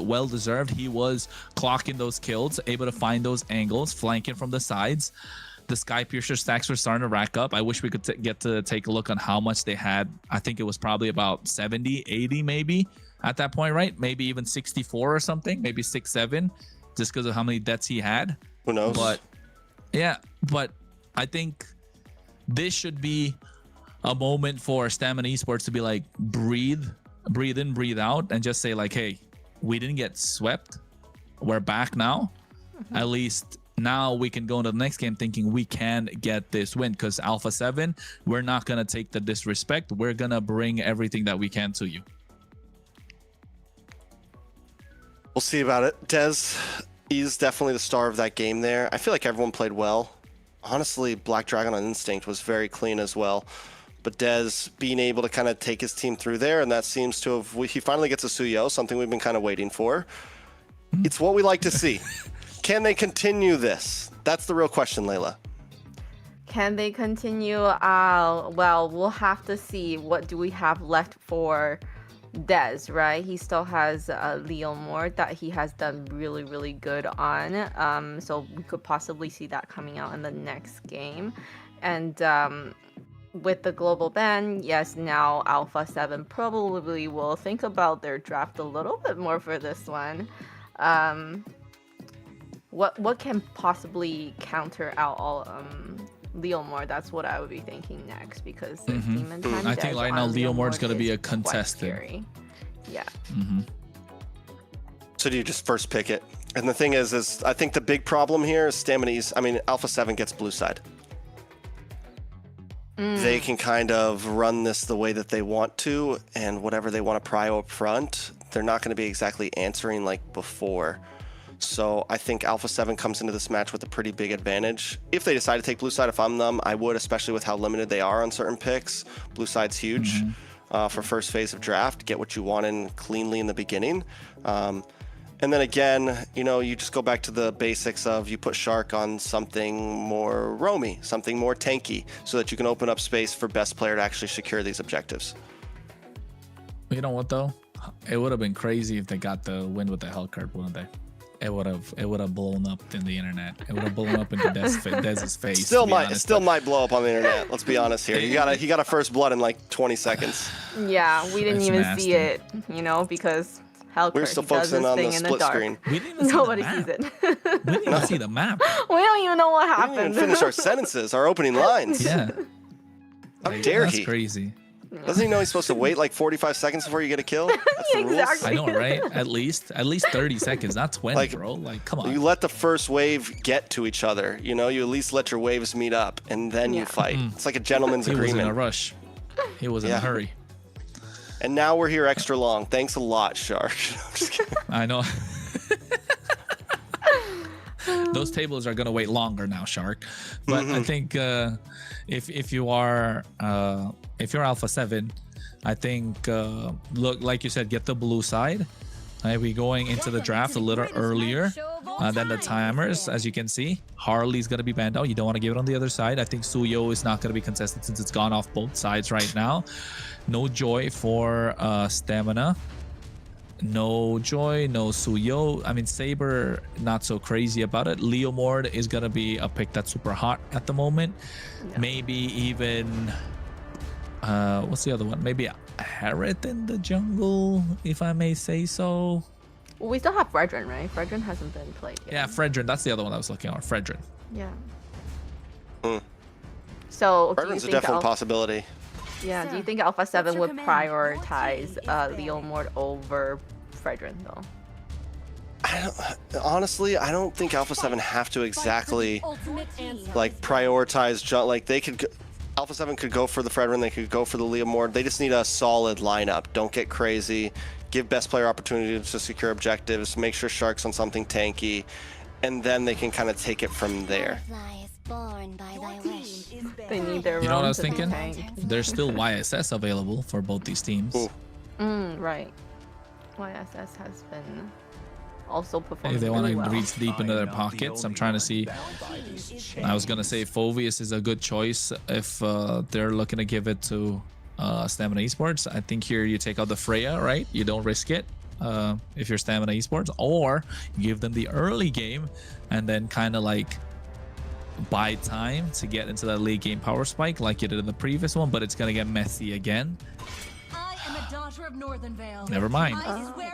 Well deserved. He was clocking those kills, able to find those angles, flanking from the sides. The Sky Piercer stacks were starting to rack up. I wish we could get to take a look on how much they had. I think it was probably about 70, 80 maybe at that point, right? Maybe even 64 or something, maybe 6, 7, just because of how many deaths he had. Who knows? But yeah, but I think this should be a moment for Stamina Esports to be like, breathe in, breathe out, and just say like, hey, we didn't get swept. We're back now. At least now we can go into the next game thinking we can get this win, because Alpha7, we're not going to take the disrespect. We're going to bring everything that we can to you. We'll see about it. Dez is definitely the star of that game there. I feel like everyone played well. Honestly, Black Dragon on Instinct was very clean as well. But Dez being able to kind of take his team through there, and that seems to have, he finally gets a Suyo, something we've been kind of waiting for. It's what we like to see. Can they continue this? That's the real question, Layla. Can they continue? Well, we'll have to see. What do we have left for Dez, right? He still has Leomord that he has done really, really good on. So we could possibly see that coming out in the next game. And with the global ban, yes, now Alpha7 probably will think about their draft a little bit more for this one. What can possibly counter out all Leomord? That's what I would be thinking next, because there's Demon Time. I think right now Leomord's going to be a contestant. Yeah. So do you just first pick it? And the thing is I think the big problem here is Stamini's. I mean, Alpha7 gets blue side. They can kind of run this the way that they want to, and whatever they want to prio up front, they're not going to be exactly answering like before. So I think Alpha7 comes into this match with a pretty big advantage. If they decide to take blue side, if I'm them, I would, especially with how limited they are on certain picks. Blue side's huge for first phase of draft. Get what you want in cleanly in the beginning. And then again, you know, you just go back to the basics of you put Shark on something more roamy, something more tanky, so that you can open up space for best player to actually secure these objectives. You know what though? It would have been crazy if they got the win with the Hellcurt, wouldn't they? It would have blown up in the internet. It would have blown up into Dez's face. Still might blow up on the internet. Let's be honest here. He got a first blood in like 20we seconds. Yeah, we didn't even see it, you know, because Hellcurt, we're still focusing on the split screen. We didn't even Nobody see sees it. We didn't even see the map. We don't even know what We didn't happened. even finish our sentences, our opening lines. Yeah. How dare That's he? crazy. Doesn't he know he's supposed to wait like 45 seconds before you get a kill? That's the rules. Exactly. I know, right? At least 30 seconds, not 20, Like, bro. Like, come on. You let the first wave get to each other. You know, you at least let your waves meet up, and then you fight. It's like a gentleman's He agreement. was in a rush. He was in a hurry. And now we're here extra long. Thanks a lot, Shark. I'm just kidding. I know. Those tables are gonna wait longer now, Shark. But I think if you're Alpha7, I think look, like you said, get the blue side. We're going into the draft a little earlier than the timers, as you can see. Harley's gonna be banned out. You don't want to give it on the other side. I think Suyo is not gonna be contested since it's gone off both sides right now. No Joy for Stamina. No Joy, no Suyo. I mean, Saber, not so crazy about it. Leomord is going to be a pick that's super hot at the moment. Yeah. Maybe even... what's the other one? Maybe a Harriet in the jungle, if I may say so. Well, we still have Fredrin, right? Fredrin hasn't been played yet. Yeah, Fredrin. That's the other one I was looking at. Fredrin. Yeah. So, Fredrin's a definite possibility. Yeah, do you think Alpha7 would prioritize Leomord over Fredrin, though? Honestly, I don't think Alpha7 have to exactly like prioritize. Like they could, Alpha7 could go for the Fredrin, they could go for the Leomord. They just need a solid lineup. Don't get crazy. Give best player opportunities to secure objectives. Make sure Shark's on something tanky, and then they can kind of take it from there. They need their You know what I was thinking? There's still YSS available for both these teams. Right. YSS has been also performing if they want really to well. reach deep into their pockets, I'm trying to see. I was going to say Phoveus is a good choice if they're looking to give it to Stamina Esports. I think here you take out the Freya, right? You don't risk it if you're Stamina Esports, or you give them the early game and then kind of like buy time to get into that late game power spike like you did in the previous one, but it's gonna get messy again. Never mind.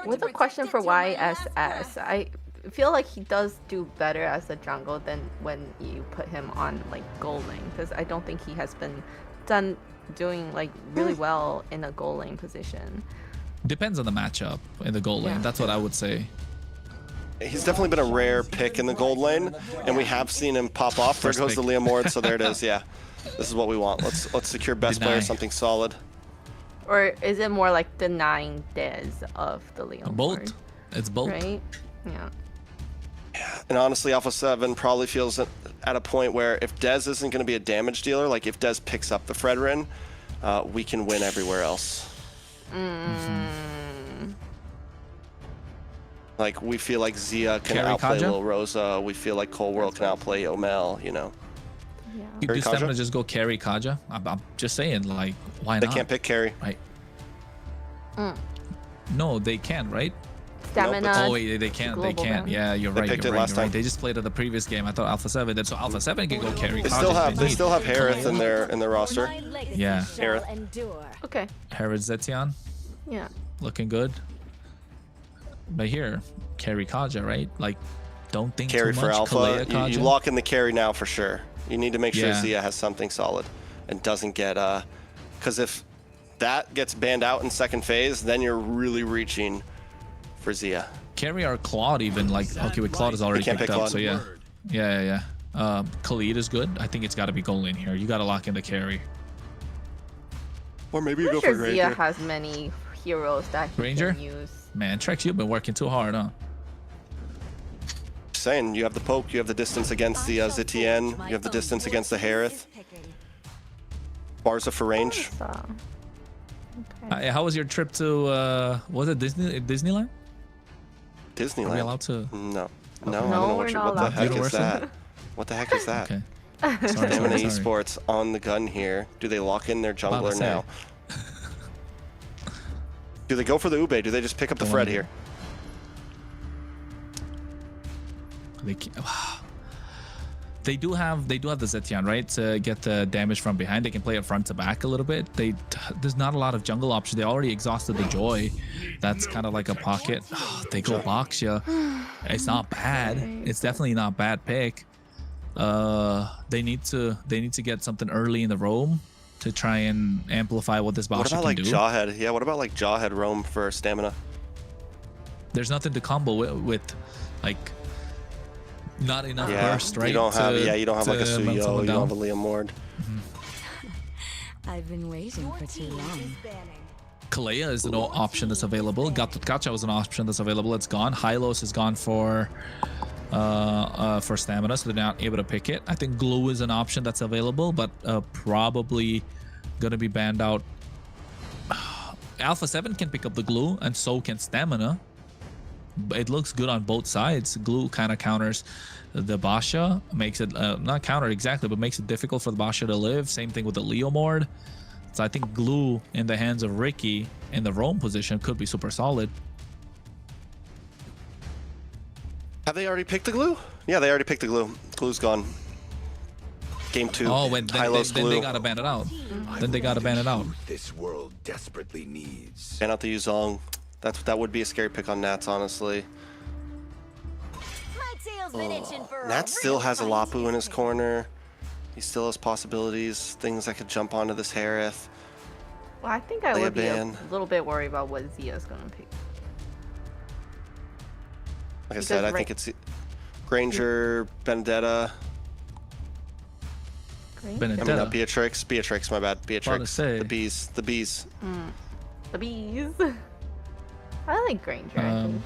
With a question for YSS, I feel like he does do better as a jungle than when you put him on like gold lane, because I don't think he has been doing like really well in a gold lane position. Depends on the matchup in the gold lane. That's what I would say. He's definitely been a rare pick in the gold lane, and we have seen him pop off. There goes the Leomord, so there it is. Yeah, this is what we want. Let's secure best player, something solid. Or is it more like denying Dez of the Leomord? Both. It's both. Right? Yeah. And honestly, Alpha7 probably feels at a point where if Dez isn't going to be a damage dealer, like if Dez picks up the Fredrin, we can win everywhere else. Like, we feel like Zia can Carry outplay Kaja? Lil Rosa. We feel like Cold World can outplay Omel, you know. Do Carry Stamina Kaja? just go carry Kaja? I'm just saying, like, why They not? can't pick carry. Right. No, they can, right? Stamina. Oh, wait, they can't. They global can't. ban. Yeah, you're They right. picked You're it right. last You're right. time. They just played at the previous game. I thought Alpha7. Then so Alpha7 can go carry. They Kaja still if have need. Harith in their roster. Yeah. Harith. Okay. Herod Zetyan Yeah. looking good. But here, carry Kaja, right? Like, don't think Carry too for much. Alpha. Kalea You Kaja. lock in the carry now for sure. You need to make sure Yeah. Zia has something solid and doesn't get because if that gets banned out in second phase, then you're really reaching for Zia. Carry our Claude even, like, okay, with Claude is already can't picked pick up, Claude. so yeah. Khalid is good. I think it's got to be goal in here. You got to lock in the carry. Or maybe you I'm go sure for Zia Granger. has many heroes that he Granger? can use. Man, Trex, you've been working too hard, huh? Saying you have the poke, you have the distance against the Zitian, you have the distance against the Harith. Barza for range. So, okay. How was your trip to was it Disneyland? Disneyland. Are we allowed to? No. No, I No, don't know we're what, not what the allowed heck to. is Universal? that. What the heck is that? Okay. Sorry, Stamina sorry. Esports on the gun here. Do they lock in their About to jungler say. now? Do they go for the Ube? Do they just pick up the Fred here? They do have the Zetian, right, to get the damage from behind. They can play it front to back a little bit. There's not a lot of jungle options. They already exhausted the Joy. That's kind of like a pocket. They go box ya. It's not bad. It's definitely not bad pick. They need to get something early in the roam to try and amplify what this What Basha about can like do. Jawhead? Yeah, what about like Jawhead roam for stamina? There's nothing to combo with like not enough Yeah, burst, right? you don't have like a to melt Suyo, someone you don't have down. a Liam Ward. I've been waiting for too long. Kalea is an option that's available. Gatutkacha was an option that's available. It's gone. Hylos is gone for stamina, so they're not able to pick it. I think Glue is an option that's available, but probably gonna be banned out. Alpha7 can pick up the Glue, and so can stamina. It looks good on both sides. Glue kind of counters the Basha, makes it not counter exactly, but makes it difficult for the Basha to live. Same thing with the Leomord. So I think Glue in the hands of Ricky in the roam position could be super solid. Have they already picked the glue? Yeah, they already picked the glue. Glue's gone. Game 2. Oh, then Hylos they glue. gotta ban it out. Then they gotta ban it out. This world desperately needs. Ban out the Yuzong. That would be a scary pick on Nats, honestly. Nat still has a Lapu in his corner. He still has possibilities, things that could jump onto this Harith. Well, I think I Play a would be a ban. little bit worried about what Zia's gonna pick. Like I said, I think it's Granger, Vendetta. I mean, Vendetta. Beatrix, my bad. Beatrix. say. The bees. The bees. I like Granger. I think.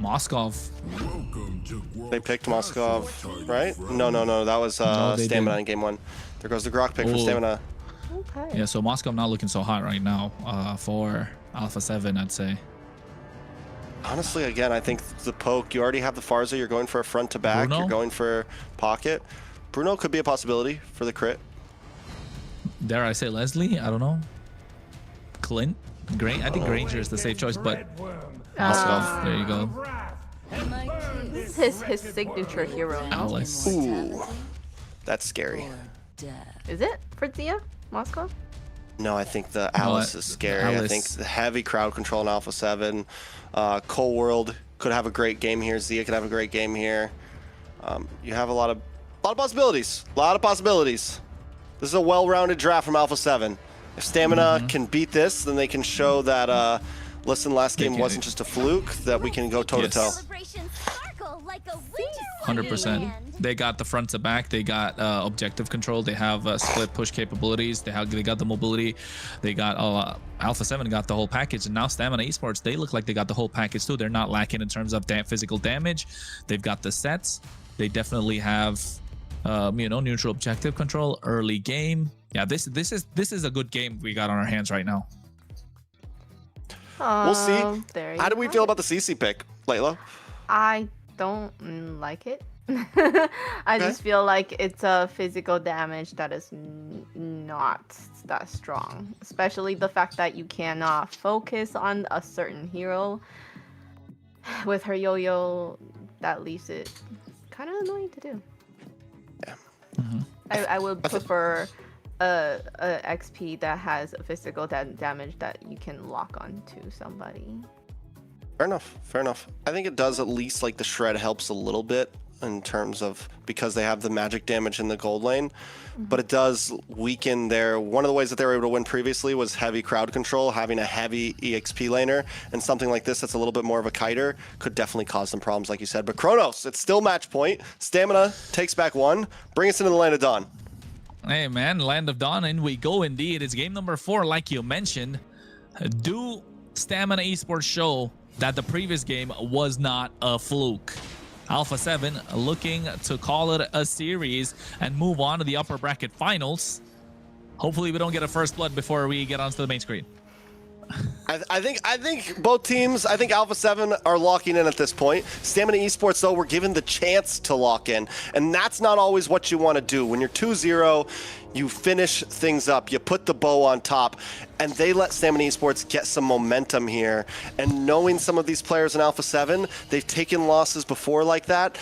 Moskov. They picked Moskov, right? No. That was No, they Stamina didn't. in game 1. There goes the Grok pick for Oh. Stamina. Okay. Yeah, so Moskov not looking so hot right now for Alpha7, I'd say. Honestly, again, I think the poke, you already have the Farza, you're going for a front to back, Bruno? you're going for pocket. Bruno could be a possibility for the crit. Dare I say Leslie? I don't know. Clint? I think Granger is the safe choice, but Moskov, there you go. This is his signature hero. No? Alice. Ooh, that's scary. Is it for Zia? Moscow? No, I think the Alice is scary. I Alice. think the heavy crowd control in Alpha 7. Cold World could have a great game here. Zia could have a great game here. You have a lot of possibilities. A lot of possibilities. This is a well-rounded draft from Alpha 7. If Stamina can beat this, then they can show that, listen, last game wasn't just a fluke, that we can go toe-to-toe. 100%. They got the front to back. They got objective control. They have split push capabilities. They got the mobility. They got Alpha7 got the whole package, and now Stamina Esports, they look like they got the whole package too. They're not lacking in terms of physical damage. They've got the sets. They definitely have neutral objective control, early game. Yeah, this is a good game we got on our hands right now. We'll see. How do we feel about the CC pick, Layla? I don't like it. I just feel like it's a physical damage that is not that strong, especially the fact that you cannot focus on a certain hero with her yo-yo. That leaves it kind of annoying to do. Yeah. I would prefer a XP that has a physical damage that you can lock on to somebody. Fair enough. Fair enough. I think it does, at least like the shred helps a little bit in terms of, because they have the magic damage in the gold lane, but it does weaken their, one of the ways that they were able to win previously was heavy crowd control. Having a heavy EXP laner and something like this that's a little bit more of a kiter could definitely cause them problems, like you said. But Kronos, it's still match point. Stamina takes back one. Bring us into the Land of Dawn. Hey man, Land of Dawn, and we go indeed. It's game number 4, like you mentioned. Do Stamina Esports show that the previous game was not a fluke? Alpha7 looking to call it a series and move on to the upper bracket finals. Hopefully we don't get a first blood before we get onto the main screen. I think both teams, I think Alpha7 are locking in at this point. Stamina Esports, though, we're given the chance to lock in. And that's not always what you want to do. When you're 2-0, you finish things up. You put the bow on top. And they let Stamina Esports get some momentum here. And knowing some of these players in Alpha7, they've taken losses before like that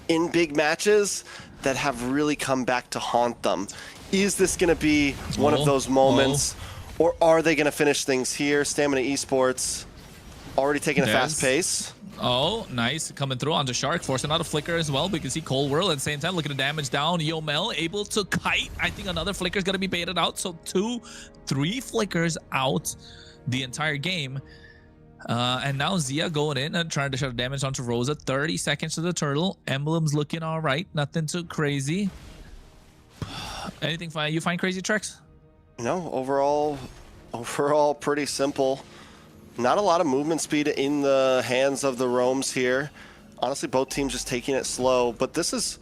in big matches that have really come back to haunt them. Is this going to be one of those moments? Or are they going to finish things here? Stamina Esports already taking a fast pace. Oh, nice. Coming through onto Shark, forcing out a flicker as well. We can see Cold Whirl at the same time. Looking to damage down. Yomel able to kite. I think another flicker is going to be baited out. So 2-3 flickers out the entire game. And now Zia going in and trying to shove damage onto Rosa. 30 seconds to the turtle. Emblem's looking all right. Nothing too crazy. Anything you find crazy, Trex? No, overall pretty simple. Not a lot of movement speed in the hands of the roams here. Honestly, both teams just taking it slow. But this is,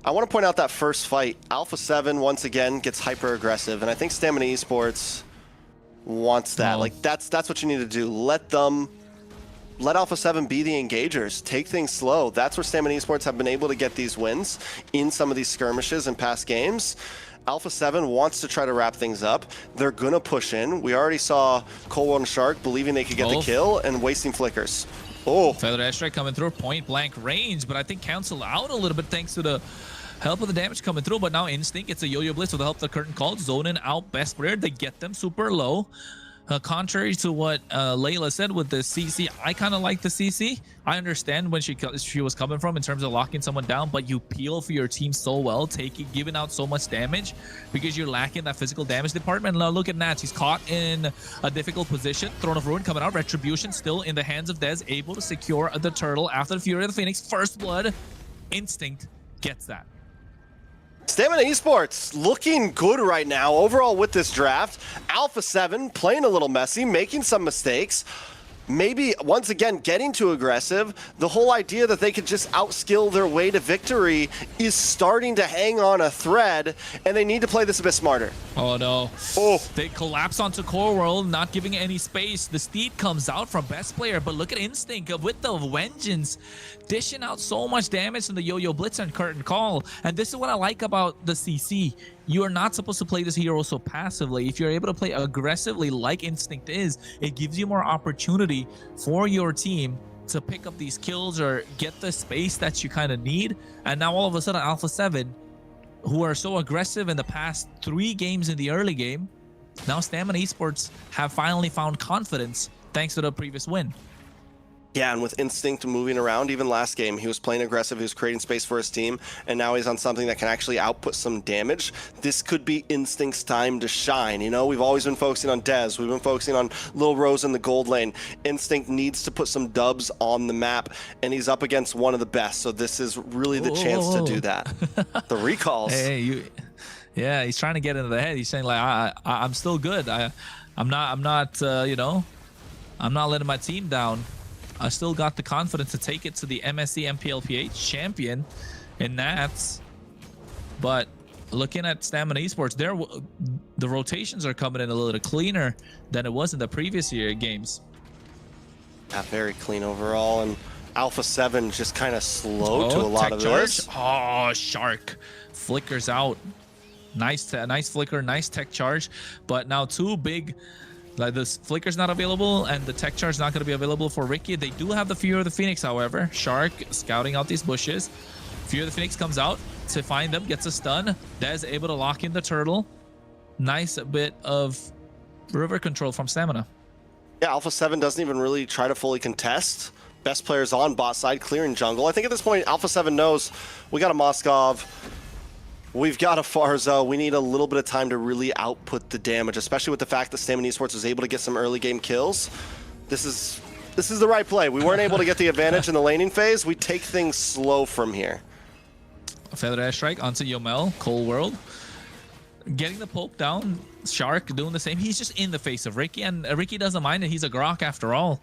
I want to point out that first fight. Alpha7 once again gets hyper aggressive, and I think Stamina Esports wants that. Like that's what you need to do. Let Alpha7 be the engagers. Take things slow. That's where Stamina Esports have been able to get these wins in some of these skirmishes in past games. Alpha7 wants to try to wrap things up. They're going to push in. We already saw Cold and Shark believing they could get the kill and wasting flickers. Oh. Feather Airstrike coming through point blank range, but I think cancel out a little bit thanks to the help of the damage coming through. But now Instinct, it's a Yo-Yo Blitz with the help of the curtain call. Zoning out best player. They get them super low. Contrary to what Layla said with the CC, I kind of like the CC. I understand when she was coming from in terms of locking someone down, but you peel for your team so well, giving out so much damage because you're lacking that physical damage department. Now look at Nats. He's caught in a difficult position. Throne of Ruin coming out. Retribution still in the hands of Dez, able to secure the turtle after the Fury of the Phoenix. First blood. Instinct gets that. Stamina Esports looking good right now overall with this draft. Alpha7 playing a little messy, making some mistakes. Maybe, once again, getting too aggressive. The whole idea that they could just outskill their way to victory is starting to hang on a thread, and they need to play this a bit smarter. Oh, no. Oh. They collapse onto Core World, not giving any space. The Steed comes out from best player, but look at Instinct with the Vengeance, dishing out so much damage in the Yo-Yo Blitz and Curtain Call. And this is what I like about the CC. You are not supposed to play this hero so passively. If you're able to play aggressively like Instinct is, it gives you more opportunity for your team to pick up these kills or get the space that you kind of need. And now all of a sudden Alpha7, who are so aggressive in the past 3 games in the early game, now Stamina Esports have finally found confidence thanks to the previous win. Yeah, and with Instinct moving around, even last game, he was playing aggressive, he was creating space for his team, and now he's on something that can actually output some damage. This could be Instinct's time to shine. You know, we've always been focusing on Dez, we've been focusing on Lil Rose in the gold lane. Instinct needs to put some dubs on the map, and he's up against one of the best, so this is really the chance to do that. The recalls. Yeah, he's trying to get into the head. He's saying like, I'm still good. I'm not letting my team down. I still got the confidence to take it to the MSC MPLPH champion in Nats. But looking at Stamina Esports, the rotations are coming in a little cleaner than it was in the previous year games. Yeah, very clean overall, and Alpha7 just kind of slow to a lot of this. Oh, Shark flickers out. Nice flicker, nice tech charge, but now too big. Like this flicker's not available, and the tech charge not going to be available for Ricky. They do have the Fear of the Phoenix, however. Shark scouting out these bushes. Fear of the Phoenix comes out to find them, gets a stun. Dez able to lock in the turtle. Nice bit of river control from Stamina. Yeah, Alpha7 doesn't even really try to fully contest. Best players on bot side, clearing jungle. I think at this point, Alpha7 knows we got a Moskov, we've got a Farza. We need a little bit of time to really output the damage, especially with the fact that Stamina Esports was able to get some early game kills. This is the right play. We weren't able to get the advantage in the laning phase. We take things slow from here. Feather Airstrike onto Yomel, Cold World. Getting the poke down. Shark doing the same. He's just in the face of Ricky, and Ricky doesn't mind it. He's a Grok after all.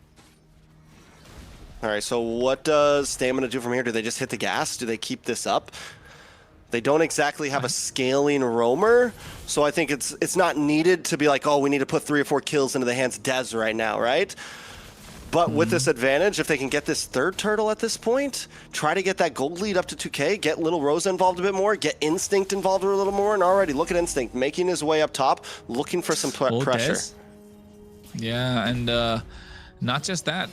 All right, so what does Stamina do from here? Do they just hit the gas? Do they keep this up? They don't exactly have a scaling roamer, so I think it's not needed to be like, oh, we need to put 3 or 4 kills into the hands of Dez right now, right? But with this advantage, if they can get this third turtle at this point, try to get that gold lead up to 2K, get Little Rosa involved a bit more, get Instinct involved a little more, and already look at Instinct making his way up top, looking for some pressure. Dez. Yeah, and not just that.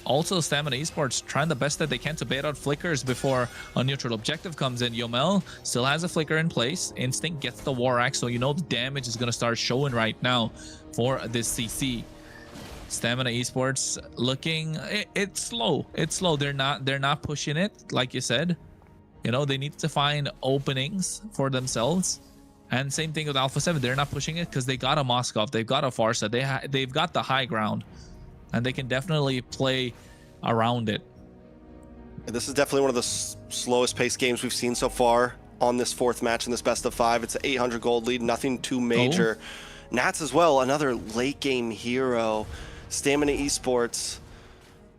Also, Stamina Esports trying the best that they can to bait out flickers before a neutral objective comes in. Yomel still has a flicker in place. Instinct gets the War Axe, so you know the damage is going to start showing right now for this CC. Stamina Esports looking, it's slow. It's slow. They're not pushing it, like you said. You know, they need to find openings for themselves. And same thing with Alpha7. They're not pushing it because they got a Moskov, they've got a Farsa, they've got the high ground, and they can definitely play around it. This is definitely one of the slowest paced games we've seen so far on this 4th match in this best of 5. It's an 800 gold lead, nothing too major. Nats as well, another late game hero. Stamina Esports,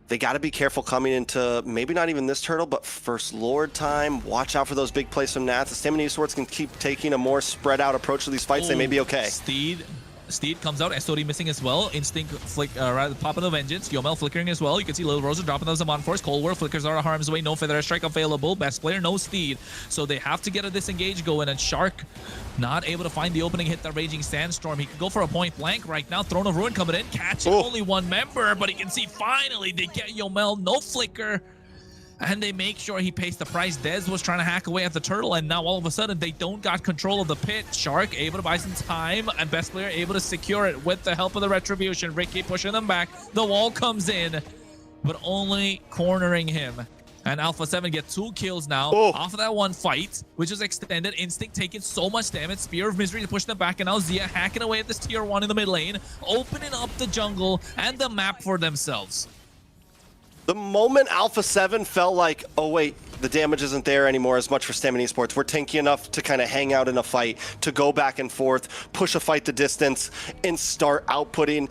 they got to be careful coming into maybe not even this turtle, but First Lord time. Watch out for those big plays from Nats. The Stamina Esports can keep taking a more spread out approach to these fights. They may be okay. Steed comes out, SOD missing as well. Instinct flick, right, popping the Vengeance. Yomel flickering as well. You can see Little Rosa dropping those on force. Cold War flickers are harm's way. No Feather Strike available. Best player, no Steed. So they have to get a disengage going, and Shark not able to find the opening, hit the Raging Sandstorm. He could go for a point blank right now. Throne of Ruin coming in, catching only one member, but he can see finally they get Yomel, no flicker. And they make sure he pays the price. Dez was trying to hack away at the turtle, and now all of a sudden they don't got control of the pit. Shark able to buy some time, and Best Player able to secure it with the help of the Retribution. Ricky pushing them back. The wall comes in, but only cornering him. And Alpha7 get 2 kills now off of that one fight, which was extended. Instinct taking so much damage. Spear of Misery to push them back, and now Zia hacking away at this tier 1 in the mid lane, opening up the jungle and the map for themselves. The moment Alpha7 felt like, oh wait, the damage isn't there anymore as much for Stamina Esports. We're tanky enough to kind of hang out in a fight, to go back and forth, push a fight the distance, and start outputting.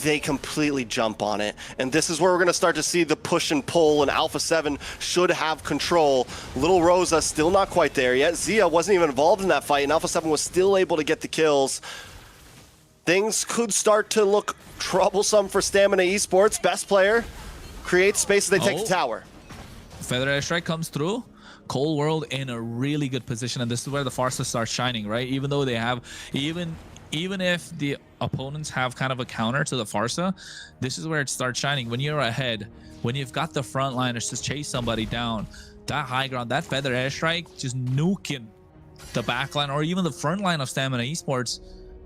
They completely jump on it. And this is where we're going to start to see the push and pull, and Alpha7 should have control. Little Rosa still not quite there yet. Zia wasn't even involved in that fight, and Alpha7 was still able to get the kills. Things could start to look troublesome for Stamina Esports. Best player creates space as they take the tower. Feather Airstrike comes through. Cold World in a really good position, and this is where the Farsa starts shining, right? Even though they have, even if the opponents have kind of a counter to the Farsa, this is where it starts shining. When you're ahead, when you've got the frontliners to chase somebody down, that high ground, that Feather Airstrike just nuking the backline or even the front line of Stamina Esports.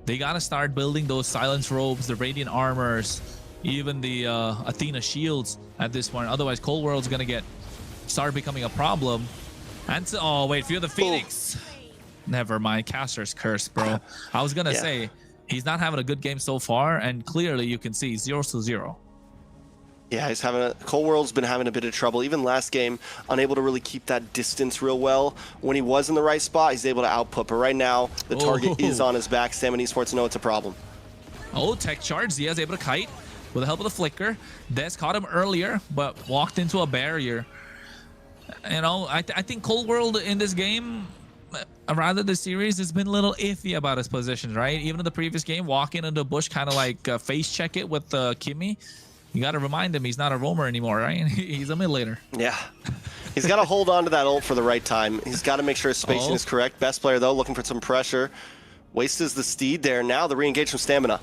They got to start building those silence robes, the radiant armors, even the Athena shields at this point. Otherwise, Cold World's going to start becoming a problem. And oh, wait, Fear the Phoenix. Never mind. Caster's curse, bro. I was going to say, he's not having a good game so far, and clearly you can see 0-0. Yeah, Cold World's been having a bit of trouble. Even last game, unable to really keep that distance real well. When he was in the right spot, he's able to output. But right now, the target is on his back. Stamina Esports know it's a problem. Oh, tech charge. Zia's able to kite with the help of the flicker. Des caught him earlier, but walked into a barrier. You know, I think Cold World in this game, rather the series, has been a little iffy about his positions, right? Even in the previous game, walking into the bush, kind of like face check it with Kimmy. You got to remind him he's not a roamer anymore, right? He's a mid laner. Yeah. He's got to hold on to that ult for the right time. He's got to make sure his spacing is correct. Best player, though, looking for some pressure. Wastes the steed there. Now the re-engage from Stamina.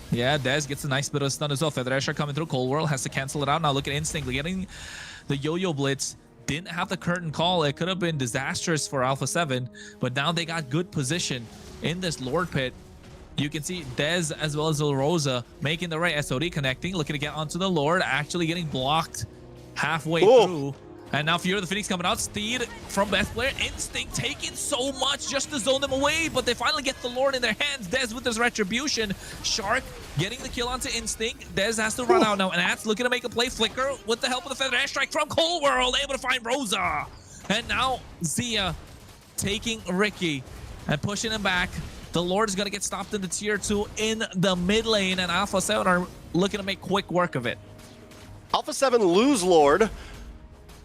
Yeah, Dez gets a nice bit of stun as well. Feather coming through. Cold World has to cancel it out. Now look at Instinct getting the yo-yo blitz. Didn't have the curtain call. It could have been disastrous for Alpha7, but now they got good position in this Lord Pit. You can see Dez as well as Rosa making the right SOD connecting, looking to get onto the Lord, actually getting blocked halfway through. And now Fear of the Phoenix coming out. Steed from best player. Instinct taking so much just to zone them away, but they finally get the Lord in their hands. Dez with his retribution. Shark getting the kill onto Instinct. Dez has to run out now, and Ats looking to make a play. Flicker with the help of the Feather Airstrike from Cold World, able to find Rosa. And now Zia taking Ricky and pushing him back. The Lord is going to get stopped in the tier 2 in the mid lane, and Alpha7 are looking to make quick work of it. Alpha7 lose Lord,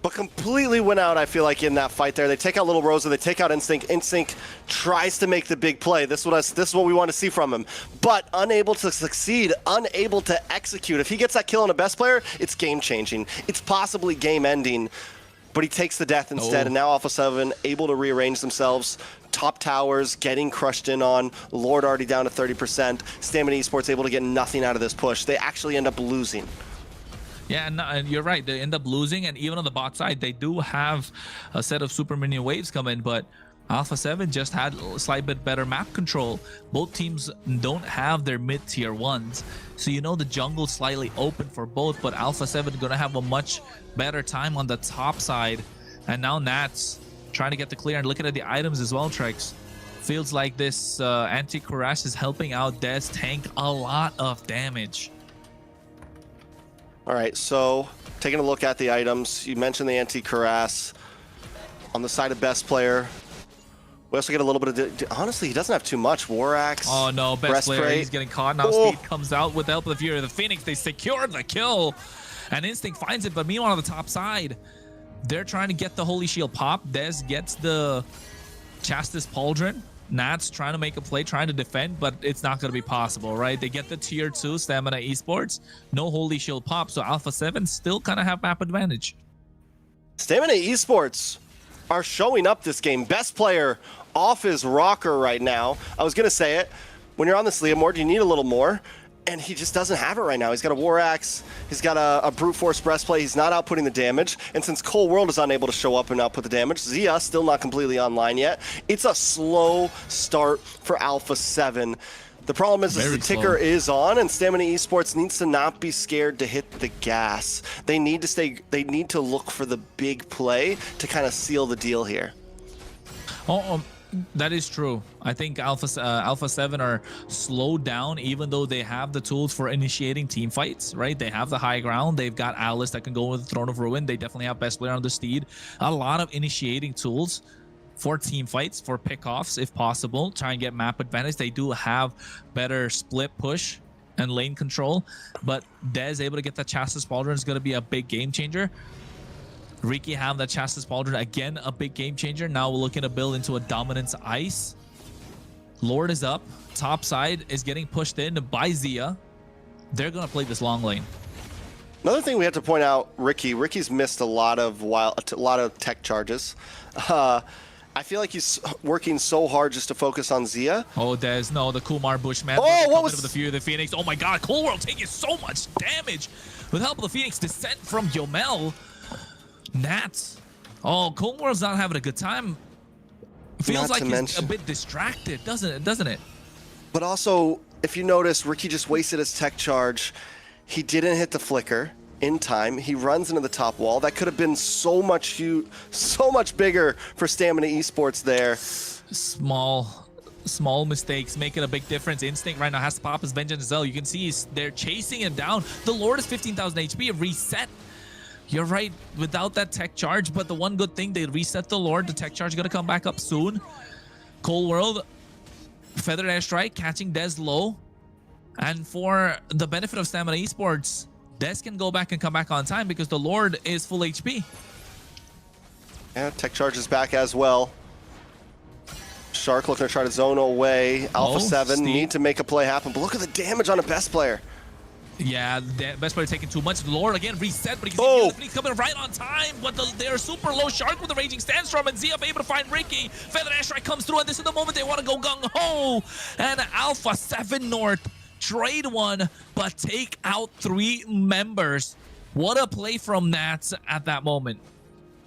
but completely went out, I feel like, in that fight there. They take out Little Rosa, they take out Instinct. Instinct tries to make the big play. This is what we want to see from him. But unable to succeed, unable to execute. If he gets that kill on a best player, it's game-changing. It's possibly game-ending. But he takes the death instead, and now Alpha7 able to rearrange themselves. Top towers getting crushed in on. Lord already down to 30%. Stamina Esports able to get nothing out of this push. They actually end up losing. Yeah, and you're right. They end up losing, and even on the bot side, they do have a set of super minion waves coming, but Alpha7 just had a slight bit better map control. Both teams don't have their mid-tier ones, so you know the jungle's slightly open for both, but Alpha7 going to have a much better time on the top side. And now Nats trying to get the clear, and looking at the items as well, Trex. Feels like this anti-Karash is helping out Dez tank a lot of damage. All right, so taking a look at the items, you mentioned the anti-Karass on the side of best player. We also get a little bit of, honestly, he doesn't have too much. War Axe. Oh no, best player, he's getting caught now. Steed comes out with the help of the Fury of the Phoenix. They secured the kill, and Instinct finds it, but meanwhile on the top side, they're trying to get the Holy Shield pop. Dez gets the Chastis Pauldron. Nats trying to make a play, trying to defend, but it's not going to be possible, right? They get the tier 2 Stamina Esports, no Holy Shield pop, so Alpha7 still kind of have map advantage. Stamina Esports are showing up this game. Best player off his rocker right now. I was going to say it. When you're on this Leomord, you need a little more, and he just doesn't have it right now. He's got a War Axe. He's got a Brute Force Breastplate. He's not outputting the damage. And since Cold World is unable to show up and output the damage, Zia still not completely online yet. It's a slow start for Alpha7. The problem is the ticker is on, and Stamina Esports needs to not be scared to hit the gas. They need to look for the big play to kind of seal the deal here. That is true. I think Alpha7 are slowed down, even though they have the tools for initiating team fights, right? They have the high ground. They've got Alice that can go with the Throne of Ruin. They definitely have best player on the Steed. A lot of initiating tools for team fights, for pickoffs if possible. Try and get map advantage. They do have better split push and lane control, but Dez able to get that Chastis Pauldron is going to be a big game changer. Ricky have that Chastis Pauldron, again a big game changer. Now we're looking to build into a dominance ice. Lord is up. Top side is getting pushed in by Zia. They're going to play this long lane. Another thing we have to point out, Ricky's missed a lot of tech charges. I feel like he's working so hard just to focus on Zia. Oh, there's no, the Kumar Bushman. Oh, what was the Fury of the Phoenix? Oh my God, Cold World taking so much damage with help of the Phoenix. Descent from Yomel. Nats. Oh, Cold World's not having a good time. Feels like he's a bit distracted, doesn't it? But also, if you notice, Ricky just wasted his tech charge. He didn't hit the flicker in time. He runs into the top wall. That could have been so much bigger for Stamina Esports there. Small mistakes making a big difference. Instinct right now has to pop his Vengeance as well. You can see they're chasing him down. The Lord is 15,000 HP, reset. You're right, without that tech charge, but the one good thing, they reset the Lord. The tech charge is going to come back up soon. Cold World, Feather Airstrike, catching Dez low. And for the benefit of Stamina Esports, Dez can go back and come back on time because the Lord is full HP. Yeah, tech charge is back as well. Shark looking to try to zone away. Alpha7 Steve. need to make a play happen, but look at the damage on a best player. Yeah, the best player taking too much. Lord again reset, but he can see the Phoenix coming right on time. But they're super low. Shark with the Raging Sandstorm, and Zia able to find Ricky. Feather Airstrike comes through, and this is the moment they want to go gung-ho. And Alpha7 North trade one, but take out 3 members. What a play from Nats at that moment.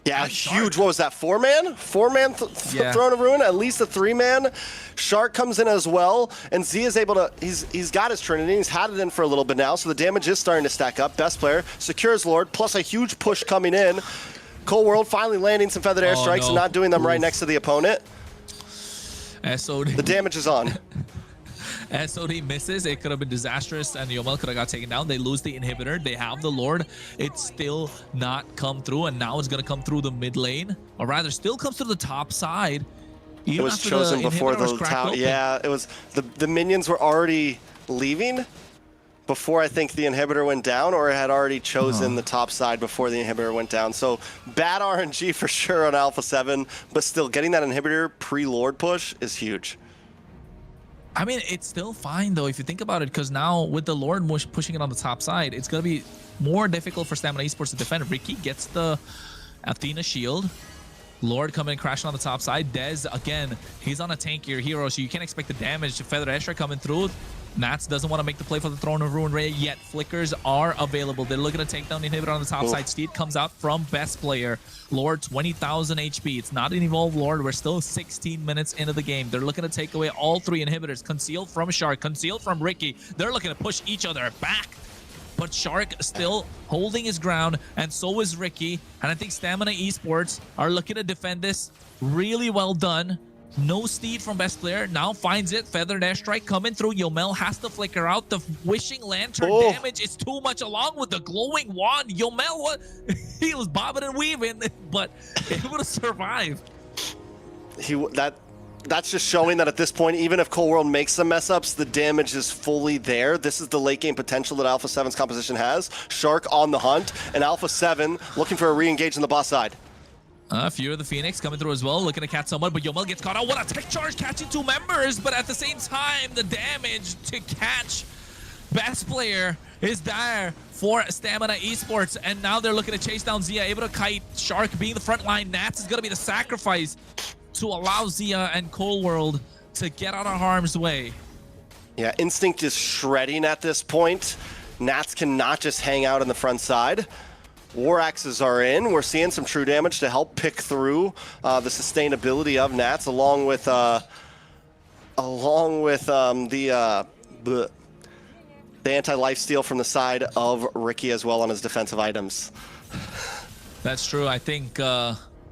Yeah, huge. What was that? 4-man? 4-man Throne of Ruin? At least a 3-man. Shark comes in as well, and Z is able to. He's got his Trinity. He's had it in for a little bit now, so the damage is starting to stack up. Best player secures Lord, plus a huge push coming in. Cold World finally landing some feathered airstrikes and not doing them right next to the opponent. SOD. The damage is on. SOD misses. It could have been disastrous, and Yomel could have got taken down. They lose the inhibitor. They have the Lord. It's still not come through, and now it's going to come through the mid lane, or rather, still comes through the top side. It was chosen before the tower. Yeah, it was the minions were already leaving before I think the inhibitor went down, or it had already chosen the top side before the inhibitor went down. So bad RNG for sure on Alpha7, but still getting that inhibitor pre-Lord push is huge. I mean, it's still fine, though, if you think about it, because now with the Lord pushing it on the top side, it's going to be more difficult for Stamina Esports to defend. Ricky gets the Athena shield. Lord coming and crashing on the top side. Dez, again, he's on a tankier hero, so you can't expect the damage. Feather Estra coming through. Nats doesn't want to make the play for the Throne of Ruin Ray yet. Flickers are available. They're looking to take down the inhibitor on the top side. Steed comes out from best player. Lord, 20,000 HP. It's not an evolved Lord. We're still 16 minutes into the game. They're looking to take away all 3 inhibitors. Concealed from Shark, concealed from Ricky. They're looking to push each other back. But Shark still holding his ground, and so is Ricky. And I think Stamina Esports are looking to defend this. Really well done. No Steed from best player. Now finds it. Feathered Airstrike coming through. Yomel has to flicker out. The Wishing Lantern damage is too much, along with the glowing wand. Yomel, what? He was bobbing and weaving, but able to survive. That's just showing that at this point, even if Cold World makes some mess ups, the damage is fully there. This is the late game potential that Alpha7's composition has. Shark on the hunt, and Alpha7 looking for a re-engage on the boss side. A few of the Phoenix coming through as well, looking to catch someone, but Yomel gets caught out. What a tech charge, catching 2 members, but at the same time, the damage to catch best player is there for Stamina Esports, and now they're looking to chase down Zia, able to kite. Shark being the front line. Nats is going to be the sacrifice to allow Zia and Cold World to get out of harm's way. Yeah, Instinct is shredding at this point. Nats cannot just hang out on the front side. War Axes are in. We're seeing some true damage to help pick through the sustainability of Nats, along with the anti-life steal from the side of Ricky as well on his defensive items. That's true. I think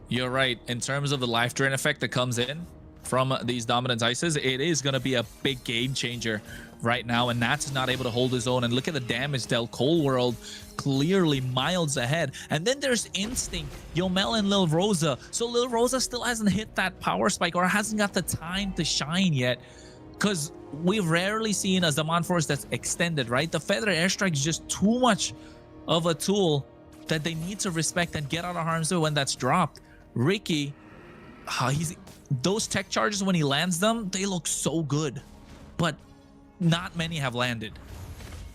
you're right. In terms of the life drain effect that comes in from these dominant ices, it is going to be a big game changer right now, and Nats is not able to hold his own. And look at the damage dealt. Cold World clearly miles ahead. And then there's Instinct, Yomel, and Lil Rosa. So Lil Rosa still hasn't hit that power spike, or hasn't got the time to shine yet, because we've rarely seen a Zaman Force that's extended, right? The Feather Airstrike is just too much of a tool that they need to respect and get out of harm's way when that's dropped. Ricky, those tech charges, when he lands them, they look so good, but not many have landed.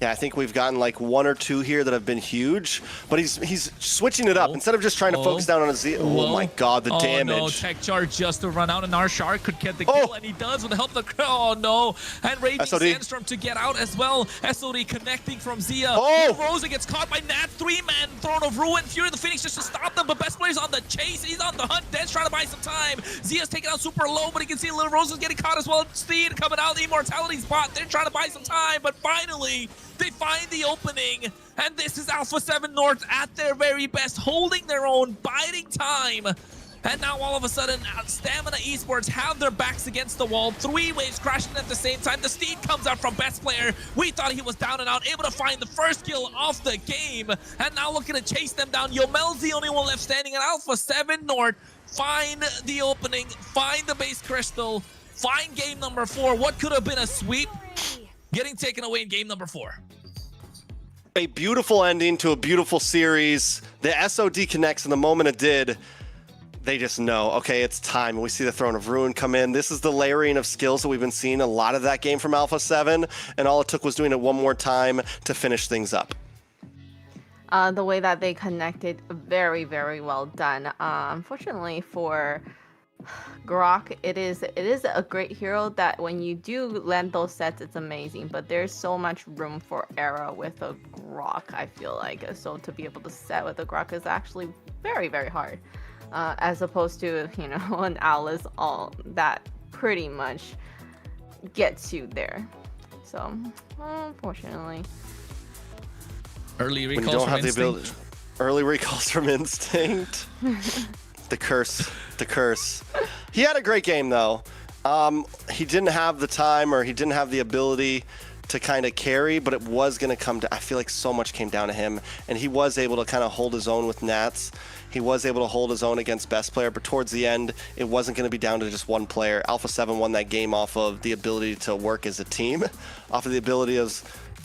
Yeah, I think we've gotten like 1 or 2 here that have been huge, but he's switching it up. Instead of just trying to focus down on his Z. Oh my god, the damage. No, tech charge just to run out, and our Shark could get the kill, and he does with the help of the oh no. And Raging Sandstorm to get out as well. SOD connecting from Zia. Rosa gets caught by Nat. 3-man Throne of Ruin. Fury of the Phoenix just to stop them, but best player's on the chase. He's on the hunt. Den's trying to buy some time. Zia's taken out super low, but he can see Little Rosa's getting caught as well. Steed coming out, the Immortality spot. They're trying to buy some time, but finally they find the opening, and this is Alpha7 North at their very best, holding their own, biding time. And now all of a sudden, Stamina Esports have their backs against the wall. 3 waves crashing at the same time. The Steed comes out from best player. We thought he was down and out, able to find the first kill of the game, and now looking to chase them down. Yomel's the only one left standing, and Alpha7 North find the opening, find the base crystal, find game number 4. What could have been a sweep getting taken away in game number 4. A beautiful ending to a beautiful series. The SOD connects, and the moment it did, they just know, okay, it's time. We see the Throne of Ruin come in. This is the layering of skills that we've been seeing a lot of that game from Alpha7, and all it took was doing it one more time to finish things up. The way that they connected, very, very well done. Unfortunately for Grok, it is a great hero that when you do land those sets, it's amazing. But there's so much room for error with a Grok, I feel like. So to be able to set with a Grok is actually very, very hard. As opposed to, you know, an Alice all that pretty much gets you there. So, unfortunately. Early When you recalls don't from have the Instinct. ability. Early recalls from Instinct. The curse. The curse. He had a great game, though. He didn't have the time, or he didn't have the ability to kind of carry, but it was going to come to, I feel like so much came down to him, and he was able to kind of hold his own with Nats. He was able to hold his own against best player, but towards the end, it wasn't going to be down to just one player. Alpha7 won that game off of the ability to work as a team, off of the ability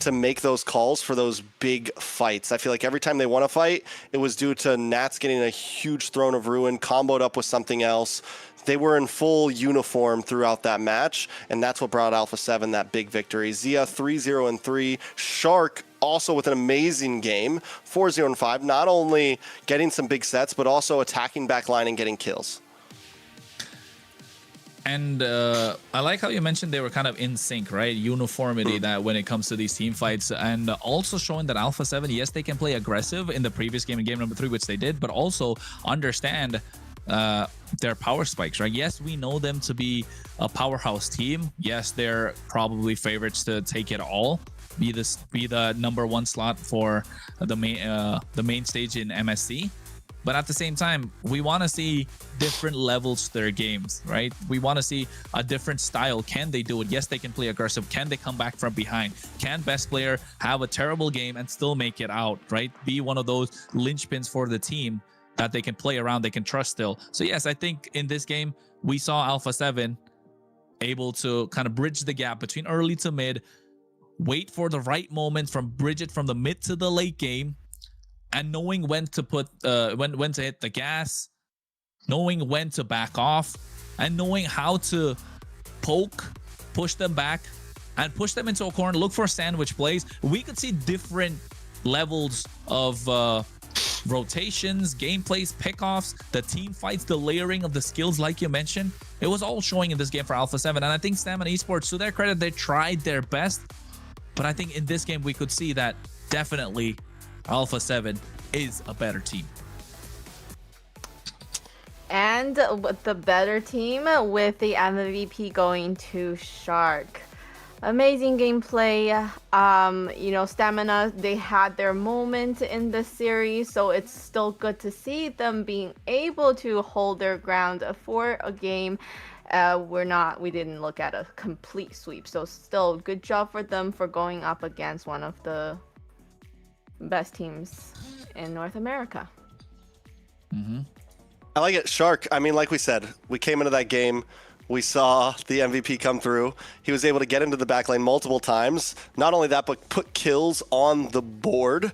to make those calls for those big fights. I feel like every time they won a fight, it was due to Nats getting a huge Throne of Ruin, comboed up with something else. They were in full uniform throughout that match, and that's what brought Alpha7 that big victory. Zia 3-0-3. Shark also with an amazing game, 4-0-5. Not only getting some big sets, but also attacking backline and getting kills. And I like how you mentioned they were kind of in sync, right? Uniformity that when it comes to these team fights, and also showing that Alpha7, yes, they can play aggressive in the previous game, in game number 3, which they did, but also understand their power spikes, right? Yes, we know them to be a powerhouse team. Yes, they're probably favorites to take it all, be the #1 slot for the main stage in MSC. But at the same time, we want to see different levels to their games, right? We want to see a different style. Can they do it? Yes, they can play aggressive. Can they come back from behind? Can best player have a terrible game and still make it out, right? Be one of those linchpins for the team that they can play around, they can trust still. So yes, I think in this game, we saw Alpha7 able to kind of bridge the gap between early to mid, wait for the right moment bridge it from the mid to the late game, and knowing when to put when to hit the gas, knowing when to back off, and knowing how to poke, push them back, and push them into a corner, look for sandwich plays. We could see different levels of rotations, gameplays, pickoffs, the team fights, the layering of the skills like you mentioned. It was all showing in this game for Alpha7, and I think Stamina Esports, to their credit, they tried their best. But I think in this game, we could see that definitely Alpha7 is a better team. And with the better team, with the MVP going to Shark. Amazing gameplay. You know, Stamina, they had their moment in the series, so it's still good to see them being able to hold their ground for a game. We didn't look at a complete sweep, so still good job for them for going up against one of the best teams in North America. I like it. Shark, I mean, like we said, we came into that game, we saw the MVP come through. He was able to get into the backline multiple times. Not only that, but put kills on the board.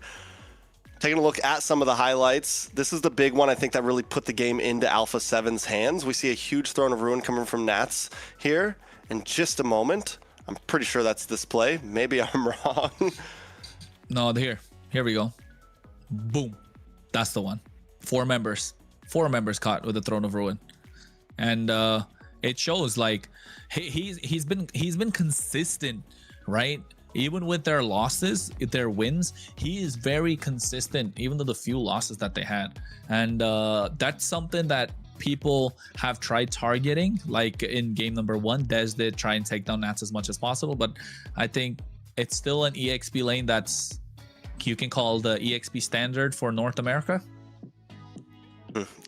Taking a look at some of the highlights, this is the big one, I think, that really put the game into Alpha7's hands. We see a huge Throne of Ruin coming from Nats here in just a moment. I'm pretty sure that's this play. Maybe I'm wrong. No, here we go. Boom. That's the one. 4 members caught with the Throne of Ruin. And it shows like he's been consistent, right? Even with their losses, their wins, he is very consistent, even though the few losses that they had. And that's something that people have tried targeting, like in game number 1, Dez did try and take down Nats as much as possible, but I think it's still an EXP lane that's, you can call the EXP standard for North America.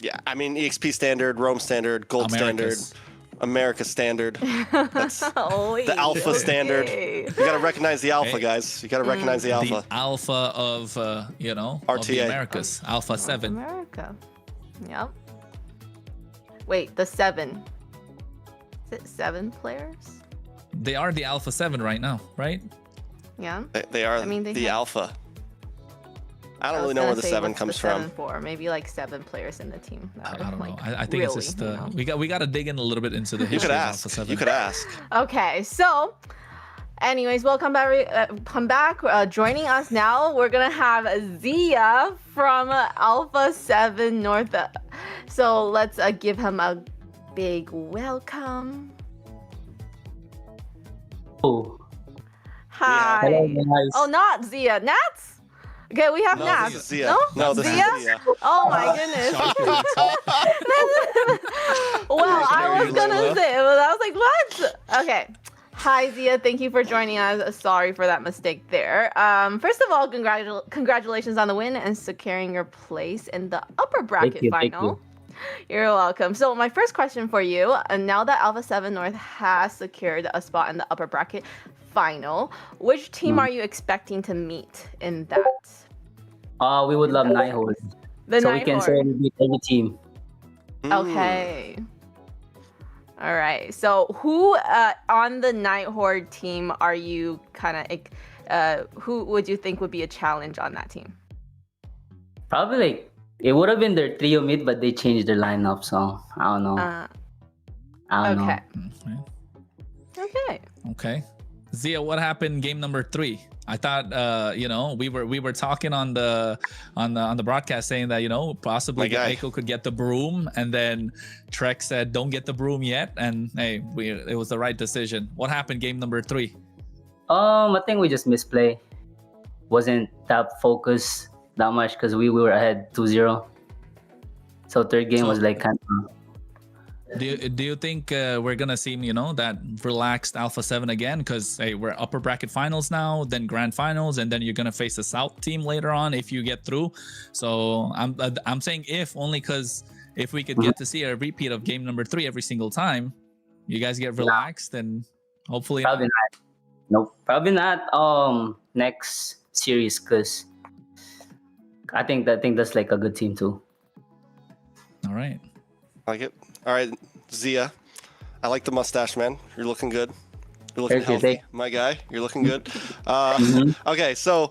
Yeah, I mean, EXP standard, Rome standard, Gold Americas. standard, America standard. That's the Alpha standard. You gotta recognize the Alpha, guys. You gotta recognize the Alpha. The Alpha of, you know, RTA. of the Americas. Alpha7. America. Yep. Wait, the 7. Is it 7 players? They are the Alpha7 right now, right? Yeah. They are I mean, they the have- Alpha. I don't was really know gonna where the say, 7 what's comes the from. 7 for? Maybe like 7 players in the team. I don't know. Like, I think it's really, just you know? we got to dig in a little bit into the You history could of ask. Alpha 7. You could ask. Okay, so anyways, welcome back. Come back. Joining us now, we're gonna have Zia from Alpha7 North. So let's give him a big welcome. Oh, Hi. hello, guys. Oh, not Zia. Nats? Okay, we have No, Nats. this is Zia. No? No, this is Zia? Zia. Oh my goodness. Well, I was gonna say, but I was like, what? Okay. Hi, Zia. Thank you for joining us. Sorry for that mistake there. First of all, congratulations on the win and securing your place in the upper bracket final. You're welcome. So my first question for you, now that Alpha7 North has secured a spot in the upper bracket final, which team are you expecting to meet in that? We would love Night Horde. The so Night we can say Horde. we beat every team. Okay. All right. So who on the Night Horde team are you kind of, who would you think would be a challenge on that team? Probably like, it would have been their trio mid, but they changed their lineup, so I don't know. I don't know. Okay. Okay. Zia, what happened game number 3? I thought you know, we were talking on the broadcast saying that, you know, possibly Echo could get the broom, and then Trek said don't get the broom yet, and hey, it was the right decision. What happened game number 3? I think we just misplay. Wasn't that focused that much because we were ahead 2-0. So third game was like kind of. Do you think we're gonna see, you know, that relaxed Alpha 7 again? Because hey, we're upper bracket finals now, then grand finals, and then you're gonna face a South team later on if you get through. So I'm saying if, only because if we could get to see a repeat of game number 3 every single time, you guys get relaxed, and hopefully probably not. Nope, probably not. Next series, because I think that's like a good team too. All right. Like it. All right, Zia. I like the mustache, man. You're looking good. You're looking healthy, my guy. You're looking good. Okay, so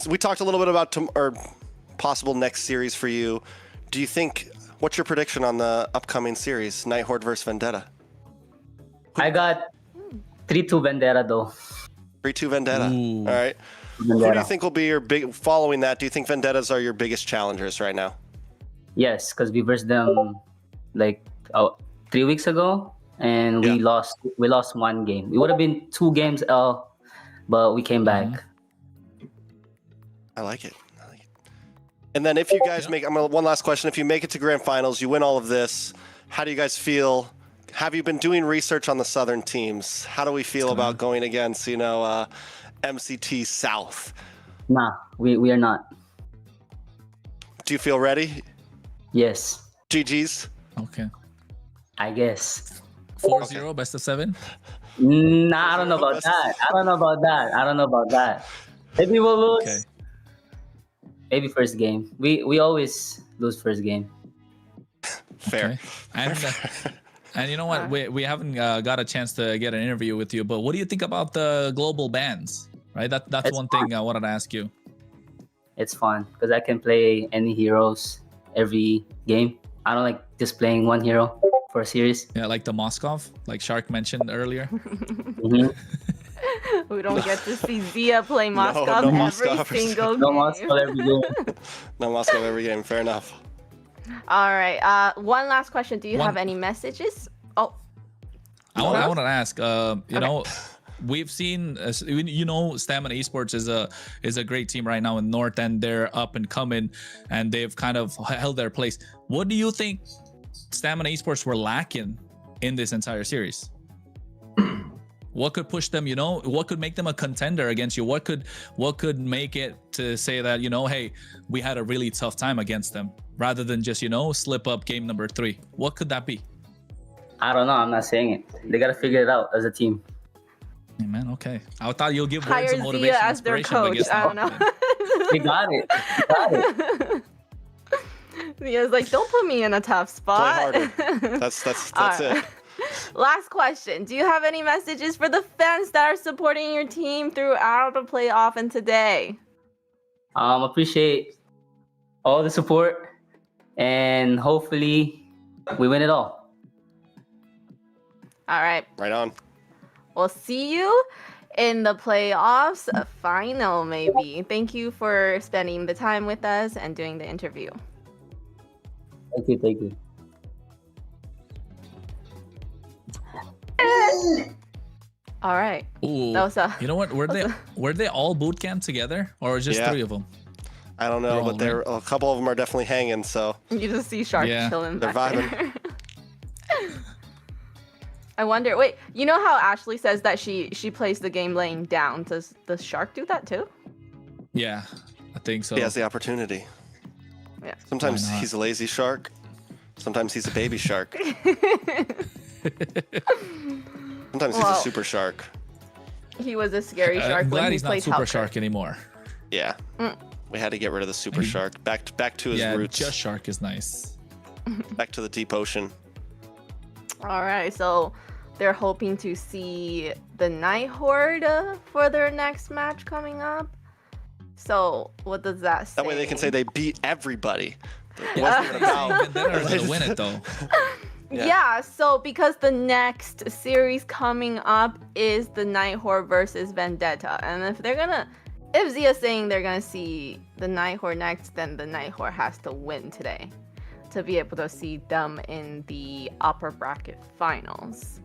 we talked a little bit about or possible next series for you. Do you think? What's your prediction on the upcoming series, Night Horde versus Vendetta? I got 3-2 Vendetta though. 3-2 Vendetta. Ooh. All right. Vendetta. Who do you think will be your big? Following that, do you think Vendettas are your biggest challengers right now? Yes, because we versed them like 3 weeks ago, and we lost one game. It would have been 2 games L, but we came back. I like it. And then if you guys make, one last question. If you make it to grand finals, you win all of this, how do you guys feel? Have you been doing research on the Southern teams? How do we feel about going against, you know, MCT South? Nah, we are not. Do you feel ready? Yes. GG's? Okay. I guess. 4-0, best of 7? Nah, I don't know about that. I don't know about that. Maybe we'll lose. Okay. Maybe first game. We always lose first game. Fair. Okay. And you know what? We haven't got a chance to get an interview with you, but what do you think about the global bans? Right? That's one thing I wanted to ask you. It's fun because I can play any heroes every game. I don't like just playing one hero for a series. Yeah, like the Moskov, like Shark mentioned earlier. We don't get to see Zia play Moskov no every Moskov. single game. No Moskov every game. No Moskov every game. Fair enough. All right. One last question. Do you have any messages? Oh. I want to ask. You know, we've seen, you know, Stamina Esports is a great team right now in North, and they're up and coming, and they've kind of held their place. What do you think Stamina Esports were lacking in this entire series? What could push them, you know, what could make them a contender against you? What could make it to say that, you know, hey, we had a really tough time against them, rather than just, you know, slip up game number 3? What could that be? I don't know. I'm not saying it. They got to figure it out as a team. Hey, man, okay. I thought you'll give words of motivation, Zia as their coach. I don't know. They got it. Zia's like, don't put me in a tough spot. Play harder. That's it. Last question. Do you have any messages for the fans that are supporting your team throughout the playoff and today? Appreciate all the support, and hopefully we win it all. All right. Right on. We'll see you in the playoffs final, maybe. Thank you for spending the time with us and doing the interview. Thank you. Thank you. All right. Ooh, That was you know what? Were they all boot camp together, or just Yeah. 3 of them? I don't know, They're but all a couple of them are definitely hanging. So You just see Shark Yeah. chilling They're back vibing. there. I wonder. Wait, you know how Ashley says that she plays the game laying down? Does Shark do that too? Yeah, I think so. he has the opportunity. Yeah. Sometimes Why not? he's a lazy shark. Sometimes he's a baby shark. Sometimes he's a Well, super shark. He was a scary shark I'm when glad he he's not played super Helker. shark anymore. Yeah. Mm. We had to get rid of the super shark. Back to his Yeah, roots. just shark is nice. Back to the deep ocean. All right, so they're hoping to see the Night Horde for their next match coming up. So what does that say? That way they can say they beat everybody. It Yeah. wasn't even about. Vendetta is gonna win it though. Yeah. So because the next series coming up is the Night Horde versus Vendetta, and if Zia's saying they're gonna see the Night Horde next, then the Night Horde has to win today to be able to see them in the upper bracket finals,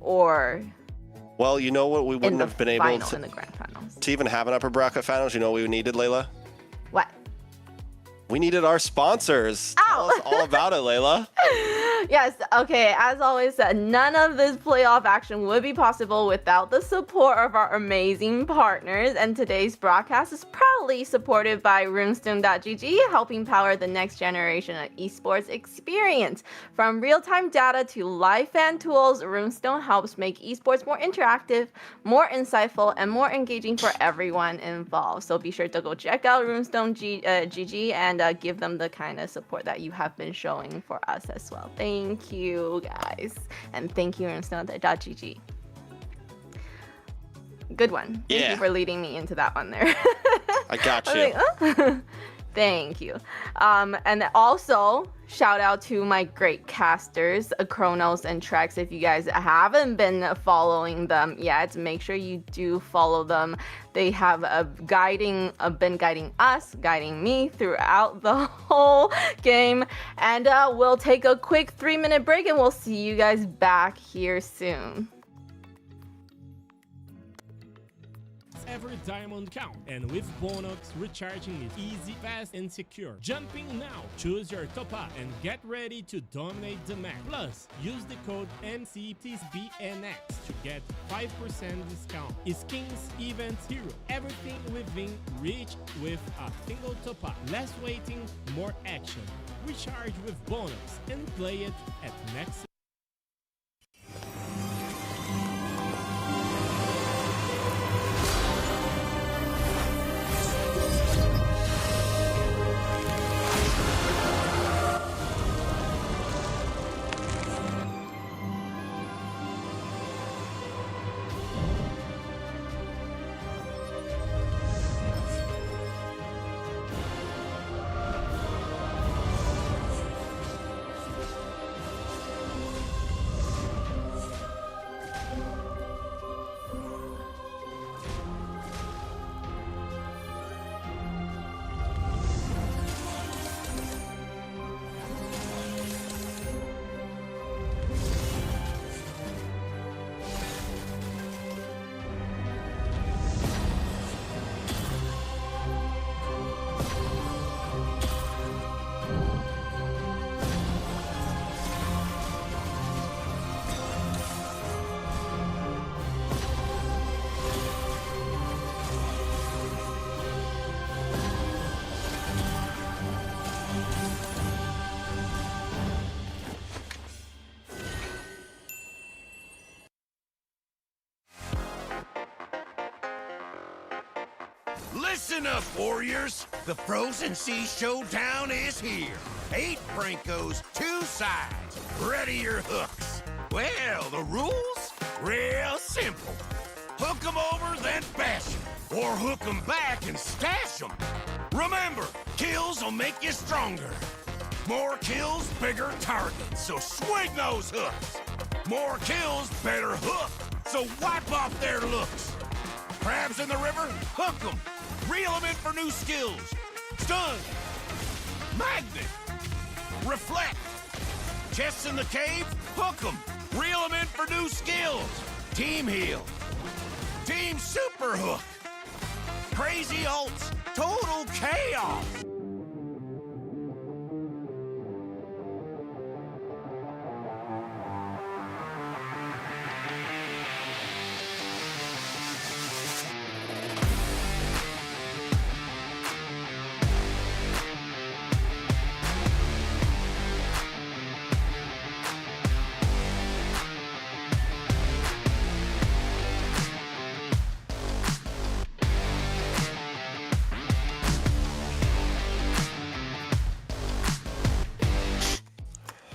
or Well, you know what? We in wouldn't the have been able in the grand finals. to even have an upper bracket finals. You know what we needed, Layla? What? We needed our sponsors. Tell us all about it, Layla. Yes, okay, as always, none of this playoff action would be possible without the support of our amazing partners, and today's broadcast is proudly supported by Runestone.gg, helping power the next generation of esports experience. From real-time data to live fan tools, Runestone helps make esports more interactive, more insightful, and more engaging for everyone involved. So be sure to go check out Runestone.gg and give them the kind of support that you have been showing for us as well. Thank you, guys. And thank you, Runestone.gg. Good one. Thank Yeah. you for leading me into that one there. I got I you. was like, "Oh." Thank you. And also, shout out to my great casters, Kronos and Trex. If you guys haven't been following them yet, make sure you do follow them. They have been guiding us, guiding me throughout the whole game. And we'll take a quick 3-minute break and we'll see you guys back here soon. Every diamond count, and with Bonox, recharging is easy, fast, and secure. Jumping now, choose your top up and get ready to dominate the map. Plus, use the code MCTBNX to get 5% discount. Skins, events, hero, everything within reach with a single top up. Less waiting, more action. Recharge with Bonox and play it at next. Listen up, warriors! The Frozen Sea Showdown is here. 8 Brancos, 2 sides. Ready your hooks. Well, the rules? Real simple. Hook 'em over, then bash 'em. Or hook 'em back and stash 'em. Remember, kills will make you stronger. More kills, bigger targets, so swing those hooks. More kills, better hook, so wipe off their looks. Crabs in the river, hook them. Reel them in for new skills. Stun, magnet, reflect. Chests in the cave, hook them. Reel them in for new skills. Team heal, team super hook. Crazy ults, total chaos.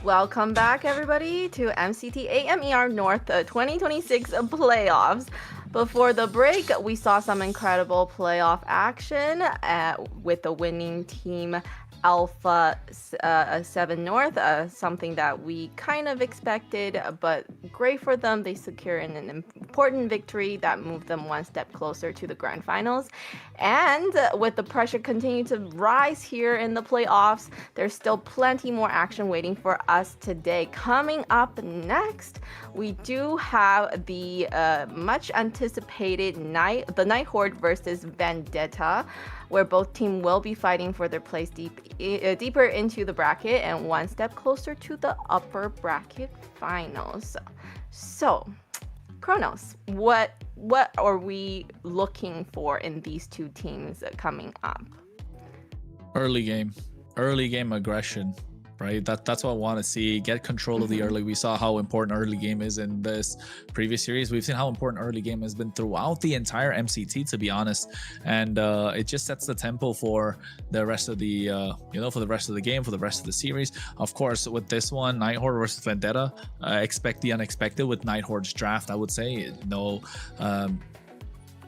Welcome back, everybody, to MCT AMER North 2026 playoffs. Before the break, we saw some incredible playoff action with the winning team Alpha7 North, something that we kind of expected, but great for them. They secured an important victory that moved them one step closer to the grand finals. And with the pressure continuing to rise here in the playoffs, there's still plenty more action waiting for us today. Coming up next, we do have the much anticipated the Night Horde versus Vendetta, where both teams will be fighting for their place deeper into the bracket and one step closer to the upper bracket finals. So, Kronos, what are we looking for in these two teams coming up? Early game aggression, right? That's what I want to see. Get control of the early. We saw how important early game is in this previous series. We've seen how important early game has been throughout the entire MCT, to be honest, and it just sets the tempo for the rest of the for the rest of the game, for the rest of the series. Of course, with this one, Night Horde versus Vendetta, expect the unexpected with Night Horde's draft. I would say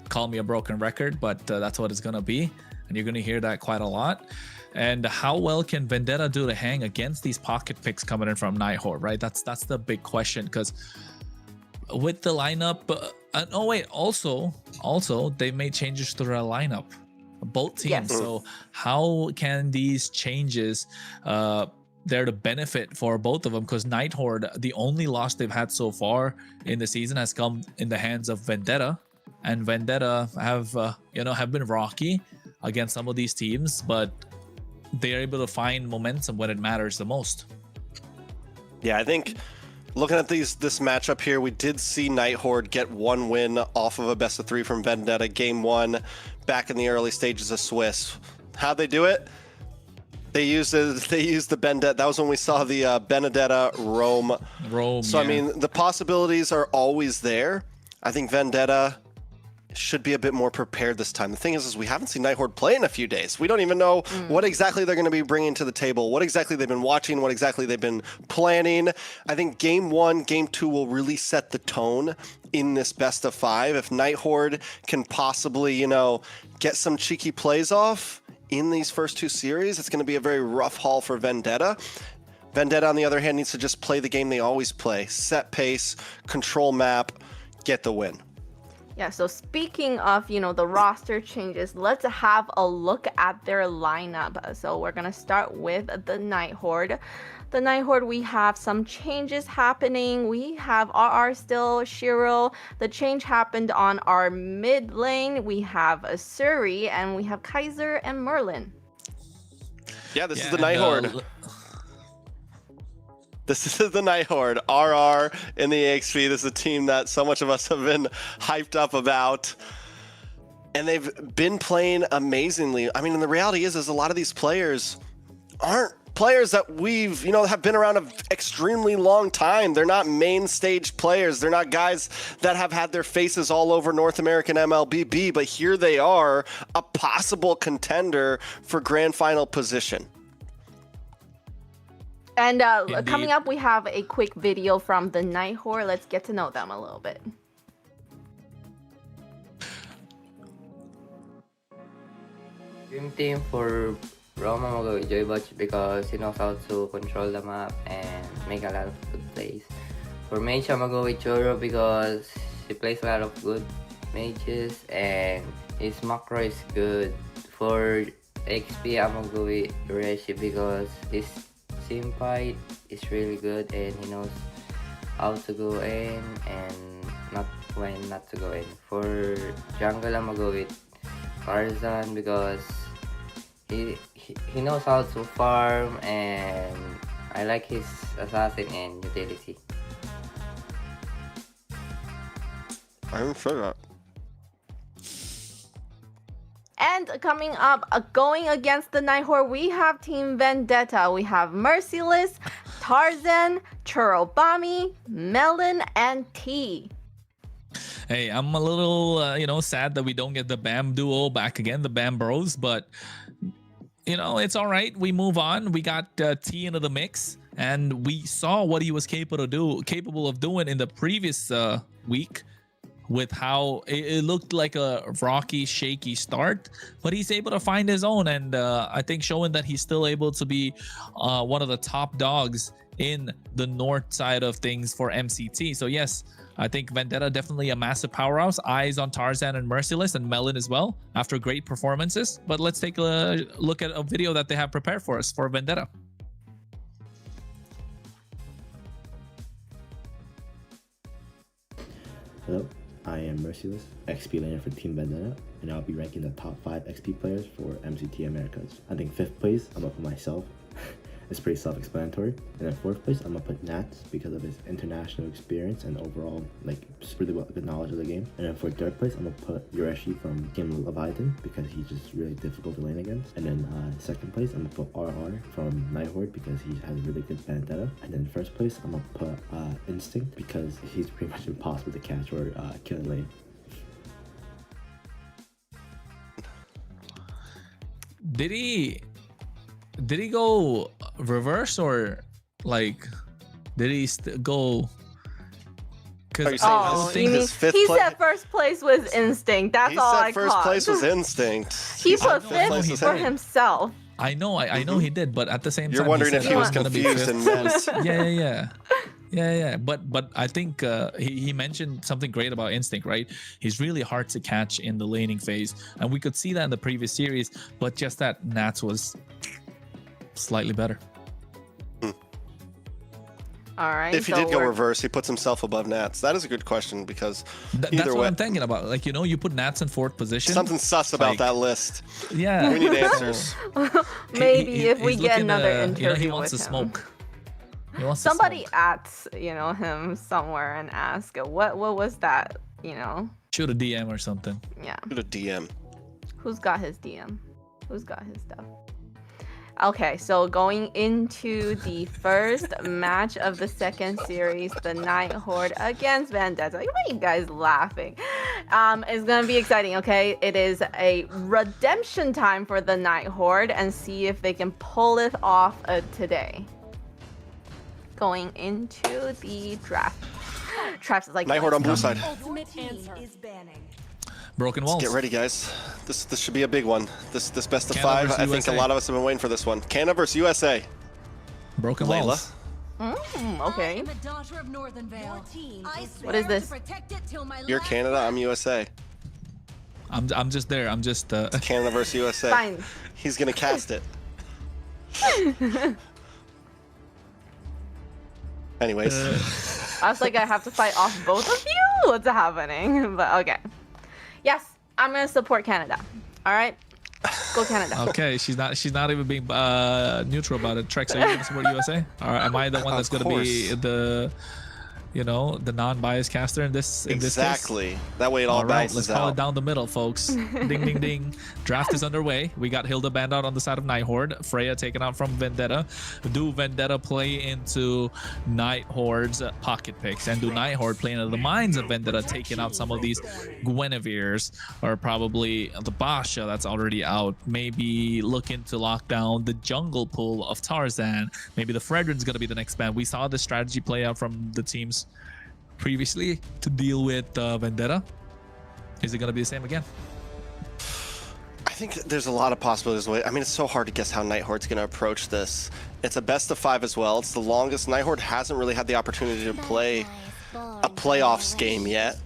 call me a broken record, but that's what it's gonna be, and you're gonna hear that quite a lot. And how well can Vendetta do to hang against these pocket picks coming in from Night Horde, right? That's the big question, because with the lineup, also they made changes to their lineup, both teams. Yes. So how can these changes they're the benefit for both of them? Because Night Horde, the only loss they've had so far in the season has come in the hands of Vendetta, and Vendetta have been rocky against some of these teams, but they're able to find momentum when it matters the most. Yeah, I think looking at this matchup here, we did see Night Horde get one win off of a best of 3 from Vendetta, game 1, back in the early stages of Swiss. How'd they do it? They used the Vendetta. That was when we saw the Benedetta roam. So yeah. I mean, the possibilities are always there. I think Vendetta should be a bit more prepared this time. The thing is we haven't seen Night Horde play in a few days. We don't even know what exactly they're going to be bringing to the table, what exactly they've been watching, what exactly they've been planning. I think game 1, game 2 will really set the tone in this best of 5. If Night Horde can possibly, get some cheeky plays off in these first 2 series, it's going to be a very rough haul for Vendetta. Vendetta, on the other hand, needs to just play the game they always play. Set pace, control map, get the win. Yeah, so speaking of, the roster changes, let's have a look at their lineup. So we're going to start with the Night Horde. The Night Horde, we have some changes happening. We have RR still, Shiro. The change happened on our mid lane. We have Suri, and we have Kaiser and Merlin. Yeah, this is the Night Horde. This is the Night Horde, RR in the EXP. This is a team that so much of us have been hyped up about. And they've been playing amazingly. I mean, and the reality is a lot of these players aren't players that we've, have been around an extremely long time. They're not main stage players. They're not guys that have had their faces all over North American MLBB, but here they are, a possible contender for grand final position. And coming up, we have a quick video from the Night Horde. Let's get to know them a little bit. Dream team for Roma, I'm gonna go with Joy Butch because he knows how to control the map and make a lot of good plays. For mage, I'm gonna go with Choro because he plays a lot of good mages and his macro is good. For XP, I'm gonna go with Reshi because his team fight is really good and he knows how to go in and not when not to go in. For jungle, I'm gonna go with Tarzan because he knows how to farm and I like his assassin and utility. I'm sure that. And coming up, going against the Night Horde, we have Team Vendetta. We have Merciless, Tarzan, Churobami, Melon, and T. Hey, I'm a little, sad that we don't get the BAM duo back again, the BAM Bros, but, it's all right. We move on. We got T into the mix, and we saw what he was capable of doing in the previous week with how it looked like a rocky, shaky start, but he's able to find his own, and I think showing that he's still able to be one of the top dogs in the north side of things for MCT. So yes, I think Vendetta definitely a massive powerhouse. Eyes on Tarzan and Merciless and Melon as well after great performances. But let's take a look at a video that they have prepared for us for Vendetta. Hello, I am Merciless, XP laner for Team Vendetta, and I'll be ranking the top 5 XP players for MCT Americas. I think 5th place, I'm gonna put myself. It's pretty self-explanatory. And then 4th place, I'm gonna put Nats because of his international experience and overall, just really good knowledge of the game. And then for 3rd place, I'm gonna put Yureshi from Team Leviathan because he's just really difficult to lane against. And then 2nd place, I'm gonna put RR from Night Horde because he has really good Vendetta. And then 1st place, I'm gonna put Instinct because he's pretty much impossible to catch or kill in lane. Did he go reverse or did he go? He said first place was Instinct. That's all I caught. He said first place was Instinct. He put 5th for himself. I know he did, but at the same time, you're wondering if he was confused and meant. Yeah. But I think he mentioned something great about Instinct, right? He's really hard to catch in the laning phase, and we could see that in the previous series. But just that Nats was slightly better. All right. If he did go reverse, he puts himself above Nats. That is a good question because that's what I'm thinking about. You put Nats in 4th position. Something sus about that list. Yeah, we need answers. Maybe if we get another interview he wants with to him. smoke. He wants Somebody to smoke. at him somewhere and ask what was that? Shoot a DM or something. Yeah. Shoot a DM. Who's got his DM? Who's got his stuff? Okay, so going into the first match of the 2nd series, the Night Horde against Vendetta. Why are you guys laughing? It's gonna be exciting, okay? It is a redemption time for the Night Horde and see if they can pull it off today. Going into the draft. Traps is Night Horde on blue side. Broken walls. Let's get ready, guys. This should be a big one. This best of Canada 5. I think USA. a lot of us have been waiting for this one. Canada versus USA. Broken Layla. walls. Okay. What is this? You're Canada. I'm USA. I'm just there. I'm just Canada versus USA. Fine. He's gonna cast it. Anyways. I was like, I have to fight off both of you? What's happening? But okay. Yes, I'm gonna support Canada. All right, go Canada. Okay, she's not even being neutral about it. Trex, are you gonna support USA? Or am I the one that's gonna be the non-biased caster in this? Exactly. That way it all right, balances let's call out. it down the middle, folks. Ding, ding, ding. Draft is underway. We got Hilda banned out on the side of Night Horde. Freya taken out from Vendetta. Do Vendetta play into Night Horde's pocket picks? And do Night Horde play into the minds of Vendetta, taking out some of these Guinevere's or probably the Basha that's already out? Maybe looking to lock down the jungle pool of Tarzan. Maybe the Fredrin's going to be the next ban. We saw this strategy play out from the teams previously to deal with Vendetta. Is it going to be the same again? think there's a lot of possibilities. I mean, it's so hard to guess how Night Horde's going to approach this. It's a best of 5 as well. It's the longest. Night Horde hasn't really had the opportunity to play a playoffs game yet.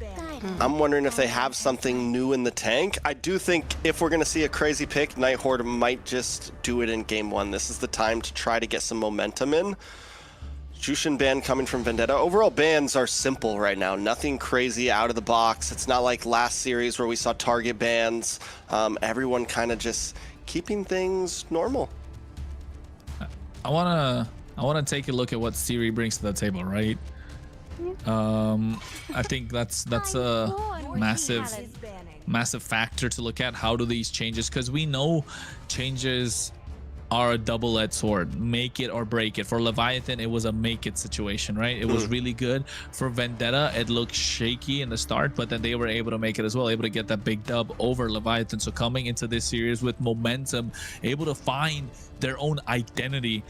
I'm wondering if they have something new in the tank. I do think if we're going to see a crazy pick, Night Horde might just do it in game 1. This is the time to try to get some momentum in. Jushin ban coming from Vendetta. Overall bans are simple right now. Nothing crazy out of the box. It's not like last series where we saw target bans. Everyone kind of just keeping things normal. I wanna take a look at what Siri brings to the table, right? I think that's a massive factor to look at. How do these changes, because we know changes are a double-edged sword, make it or break it. For Leviathan, it was a make it situation, right? It was really good. For Vendetta, it looked shaky in the start, but then they were able to make it as well, able to get that big dub over Leviathan. So coming into this series with momentum, able to find their own identity,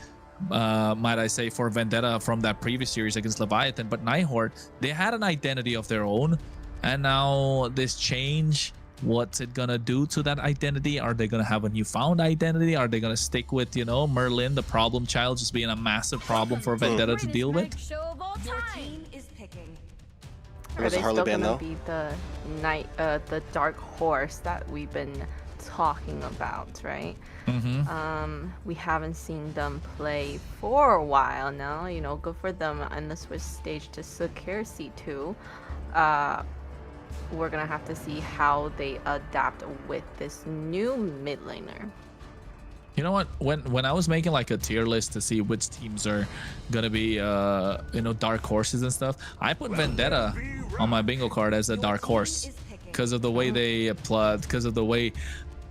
might I say, for Vendetta from that previous series against Leviathan. But Night Horde, they had an identity of their own, and now this change, what's it gonna do to that identity? Are they gonna have a newfound identity? Are they gonna stick with, you know, Merlin, the problem child, just being a massive problem for Vendetta to deal with? Are they still gonna be the dark horse that we've been talking about, right? We haven't seen them play for a while now. You know, good for them on the Swiss stage to secure C2. We're gonna have to see how they adapt with this new mid laner. You know what? When I was making like a tier list to see which teams are gonna be, you know, dark horses and stuff, I put Vendetta on my bingo card as a dark horse because of the way they applied, because of the way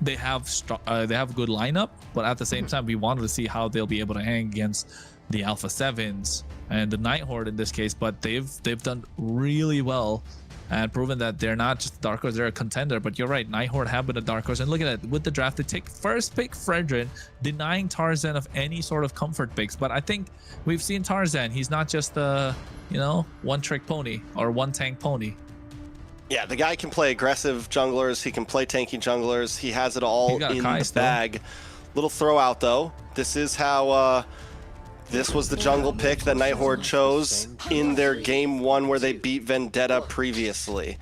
they have a good lineup. But at the same time, we wanted to see how they'll be able to hang against the Alpha7s and the Night Horde in this case. But they've done really well and proven that they're not just a dark horse, they're a contender. But you're right, Night Horde have been a dark horse. And look at it, with the draft, they take first pick Fredrin, denying Tarzan of any sort of comfort picks. But I think we've seen Tarzan. He's not just a, you know, one-trick pony or one-tank pony. Yeah, the guy can play aggressive junglers. He can play tanky junglers. He has it all in the bag. Little throw out, though. This is how... this was the jungle pick that Night Horde chose in their game 1 where they beat Vendetta previously.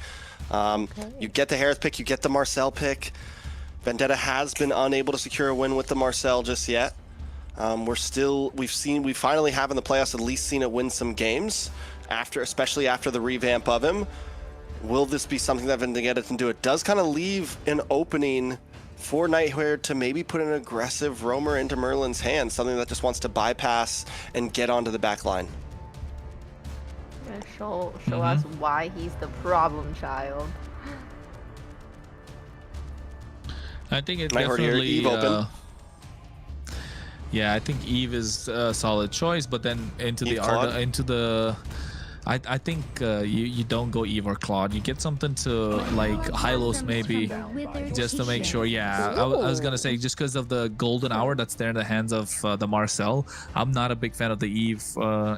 You get the Harith pick, you get the Marcel pick. Vendetta has been unable to secure a win with the Marcel just yet. We finally have in the playoffs at least seen it win some games, especially after the revamp of him. Will this be something that Vendetta can do? It does kind of leave an opening for Night Horde to maybe put an aggressive roamer into Merlin's hands, something that just wants to bypass and get onto the back line. Show us why he's the problem child. I think it Night Horde definitely... here, Eve open. Yeah, I think Eve is a solid choice, but then into the I think you don't go Eve or Claude. You get something to like Hylos maybe, just to make sure. Yeah, I was gonna say, just because of the golden hour that's there in the hands of the Marcel, I'm not a big fan of the Eve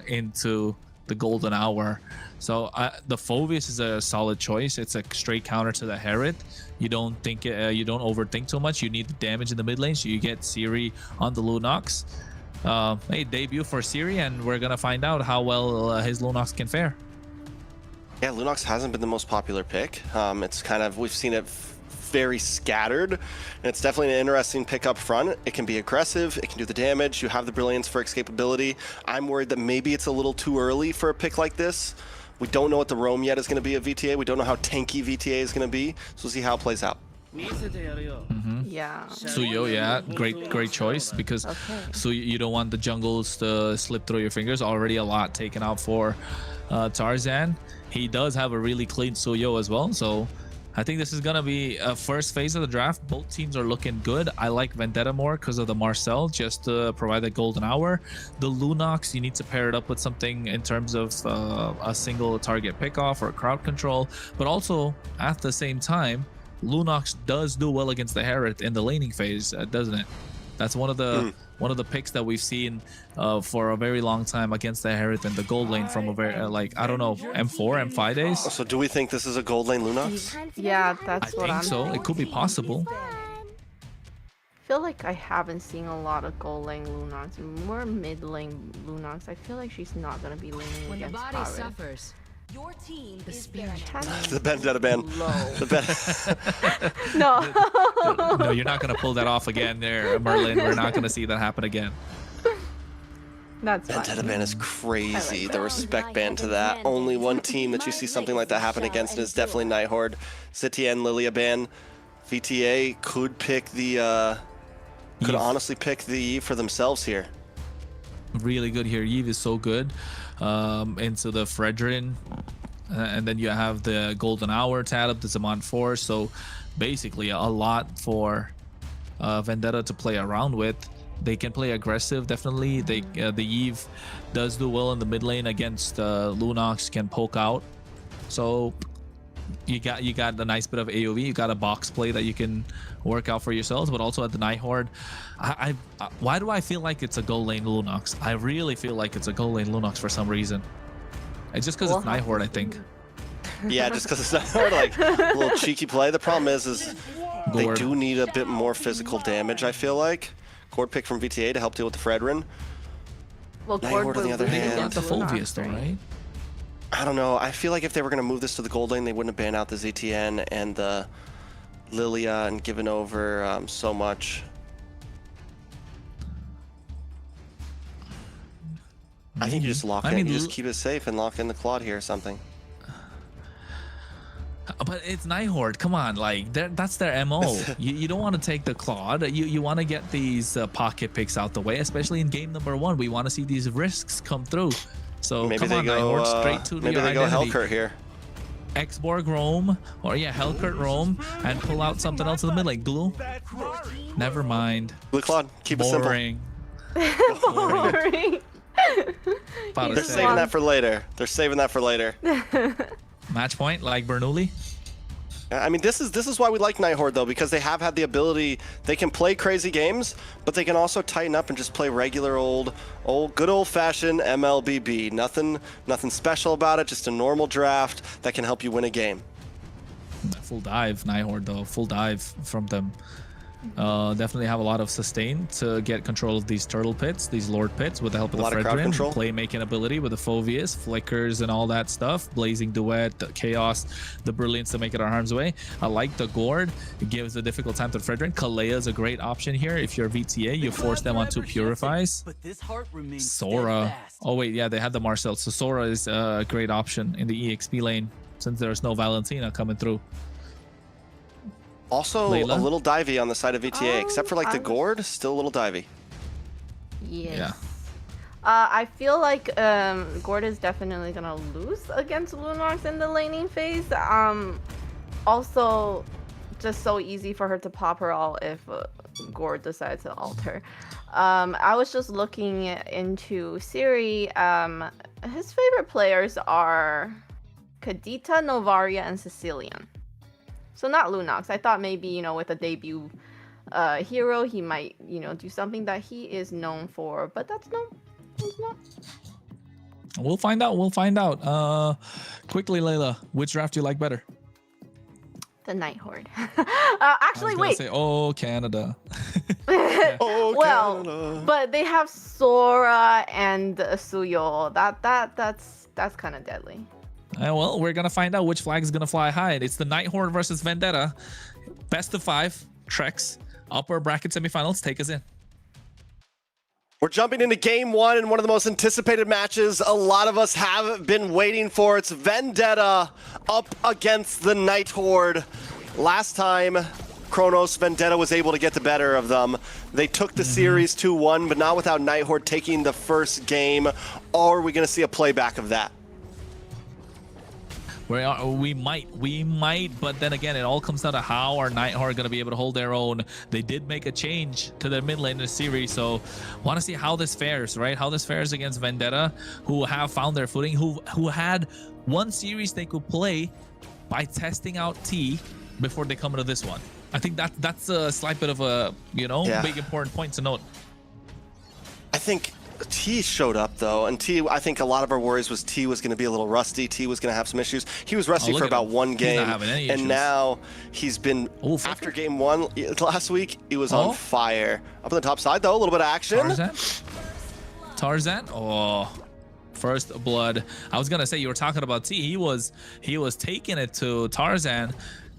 into the golden hour. So the Phoveus is a solid choice. It's a straight counter to the Herod. You don't overthink too much. You need the damage in the mid lane, so you get Siri on the Lunox. Hey, debut for Siri, and we're gonna find out how well his Lunox can fare. Yeah, Lunox hasn't been the most popular pick. It's kind of, we've seen it very scattered, and it's definitely an interesting pick up front. It can be aggressive, it can do the damage, you have the brilliance for escapability. I'm worried that maybe it's a little too early for a pick like this. We don't know what the roam yet is going to be of VTA. We don't know how tanky VTA is going to be, so we'll see how it plays out. Yeah. Suyo, yeah, great choice, because so you don't want the jungles to slip through your fingers. Already a lot taken out for Tarzan. He does have a really clean Suyo as well, so I think this is gonna be a first phase of the draft. Both teams are looking good. I like Vendetta more because of the Marcel, just to provide that golden hour. The Lunox, you need to pair it up with something in terms of a single target pickoff or crowd control, but also at the same time, Lunox does do well against the Herod in the laning phase, doesn't it? That's one of the picks that we've seen for a very long time against the Herod in the gold lane from a very I don't know, M4, M5 days. So do we think this is a gold lane Lunox? Yeah, that's what I'm so. It could be possible. feel like I haven't seen a lot of gold lane Lunox, more mid lane Lunox. I feel like she's not gonna be leaning When the against body Pare. suffers, your team the spirit. The Vendetta ban. No. No, you're not gonna pull that off again, there, Merlin. We're not gonna see that happen again. That's Vendetta ban is crazy. The respect ban to that. Only one team that you see something like that happen against is definitely Night Horde. Zitian Lilia ban. VTA could pick the could honestly pick the Eve for themselves here. Really good here. Eve is so good. Into the Fredrin, and then you have the Golden Hour tab up the Zaman Force. So basically a lot for Vendetta to play around with. They can play aggressive, definitely. They the Eve does do well in the mid lane against Lunox, can poke out. So you got a nice bit of AoV. You got a box play that you can work out for yourselves, but also at the Night Horde. Why do I feel like it's a gold lane Lunox? I really feel like it's a gold lane Lunox for some reason. It's just because it's Night Horde, I think. Yeah, just because it's Night Horde, like a little cheeky play. The problem is they do need a bit more physical damage, I feel like. Gord pick from VTA to help deal with the Fredrin. Well, Night Horde on the other hand. Not the Fulvius though, right? I don't know. I feel like if they were going to move this to the gold lane, they wouldn't have banned out the ZTN and the Lilia and given over so much. I think you just lock in. You just keep it safe and lock in the Claude here or something. But it's Night Horde. Come on, like that's their MO. you don't want to take the Claude. You want to get these pocket picks out the way, especially in game number 1. We want to see these risks come through. So maybe come they on, go, Night Horde, straight to maybe your they go identity. Hellcurt here. Xborg roam, or yeah, Hellcurt roam, and pull out something else in the mid lane. Glue? Never mind. Blue Claude, keep it simple. Boring. They're saving that for later. They're saving that for later. Match point like Bernoulli. I mean, this is why we like Night Horde though, because they have had the ability. They can play crazy games, but they can also tighten up and just play regular good old-fashioned MLBB. Nothing special about it. Just a normal draft that can help you win a game. Full dive, Night Horde though. Full dive from them. Definitely have a lot of sustain to get control of these turtle pits, these lord pits, with the help of the Fredrin. Playmaking ability with the Phoveus, flickers and all that stuff. Blazing Duet, the Chaos, the Brilliance to make it our harm's way. I like the Gord. It gives a difficult time to Fredrin. Kalea is a great option here. If you're VTA, you force them on 2 Purifies. Sora. Oh wait, yeah, they had the Marcel. So Sora is a great option in the EXP lane since there's no Valentina coming through. Also, Layla? a little divey on the side of VTA, except for like the Gord, still a little divey. Yes. Yeah. I feel like Gord is definitely gonna lose against Lunox in the laning phase. Also, just so easy for her to pop her all if Gord decides to alter. I was just looking into Siri. His favorite players are Kadita, Novaria, and Sicilian. So not Lunox. I thought maybe, with a debut hero, he might, do something that he is known for. But it's not. We'll find out. We'll find out. Quickly, Layla, which draft do you like better? The Night Horde. Actually, wait. Say, oh, Canada. Oh, well, Canada. But they have Sora and Suyo. That's kind of deadly. Well, we're gonna find out which flag is gonna fly high. It's the Night Horde versus Vendetta. Best of 5 treks, upper bracket semifinals. Take us in. We're jumping into game 1 and one of the most anticipated matches a lot of us have been waiting for. It's Vendetta up against the Night Horde. Last time, Kronos, Vendetta was able to get the better of them. They took the series 2-1, but not without Night Horde taking the first game. Or are we gonna see a playback of that? We might, but then again, it all comes down to how our Night Horde are going to be able to hold their own. They did make a change to their mid lane in the series, so want to see how this fares, right? How this fares against Vendetta, who have found their footing, who had one series they could play by testing out T before they come into this one. I think that's a slight bit of a big important point to note. I think T showed up though, and T, I think a lot of our worries was T was going to be a little rusty. T was going to have some issues. He was rusty for about one game, and now he's been, after game 1 last week, he was on fire. Up on the top side though, a little bit of action. Tarzan? Oh, first blood. I was gonna say, you were talking about T. He was taking it to Tarzan,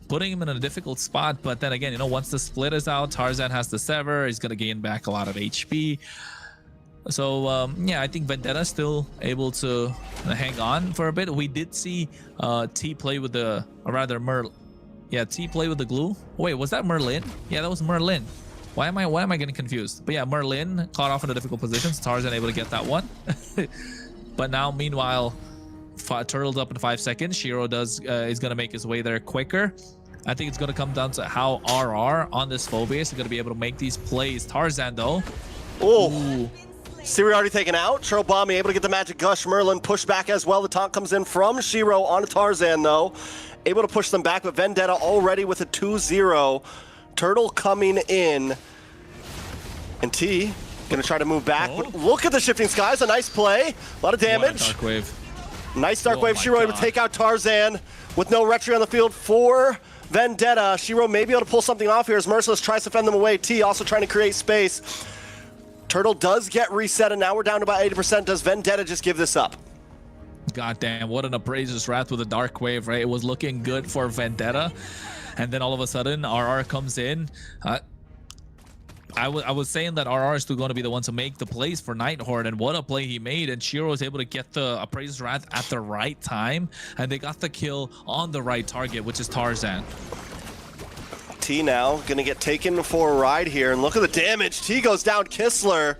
putting him in a difficult spot. But then again, you know, once the split is out, Tarzan has to sever. He's gonna gain back a lot of HP. So yeah, I think Vendetta still able to hang on for a bit. We did see T play with the, or rather T play with the glue. Wait, was that Merlin? Yeah, that was Merlin. Why am I getting confused? But yeah, Merlin caught off in a difficult position. Tarzan able to get that one. But now, meanwhile, turtle's up in 5 seconds. Shiro is gonna make his way there quicker. I think it's gonna come down to how RR on this phobia is gonna be able to make these plays. Tarzan though. Oh. Siri already taken out. Churl Bomb able to get the magic gush. Merlin pushed back as well. The taunt comes in from Shiro onto Tarzan though. Able to push them back, but Vendetta already with a 2-0. Turtle coming in. And T gonna try to move back. But look at the shifting skies. A nice play. A lot of damage. Dark wave. Nice dark wave. Shiro able to take out Tarzan with no retry on the field for Vendetta. Shiro may be able to pull something off here as Merciless tries to fend them away. T also trying to create space. Turtle does get reset, and now we're down to about 80%. Does Vendetta just give this up? God damn, what an Appraiser's Wrath with a dark wave, right? It was looking good for Vendetta. And then all of a sudden, RR comes in. I was saying that RR is still going to be the one to make the plays for Night Horde, and what a play he made. And Shiro was able to get the Appraiser's Wrath at the right time, and they got the kill on the right target, which is Tarzan. T now gonna get taken for a ride here, and look at the damage. T goes down. Kistler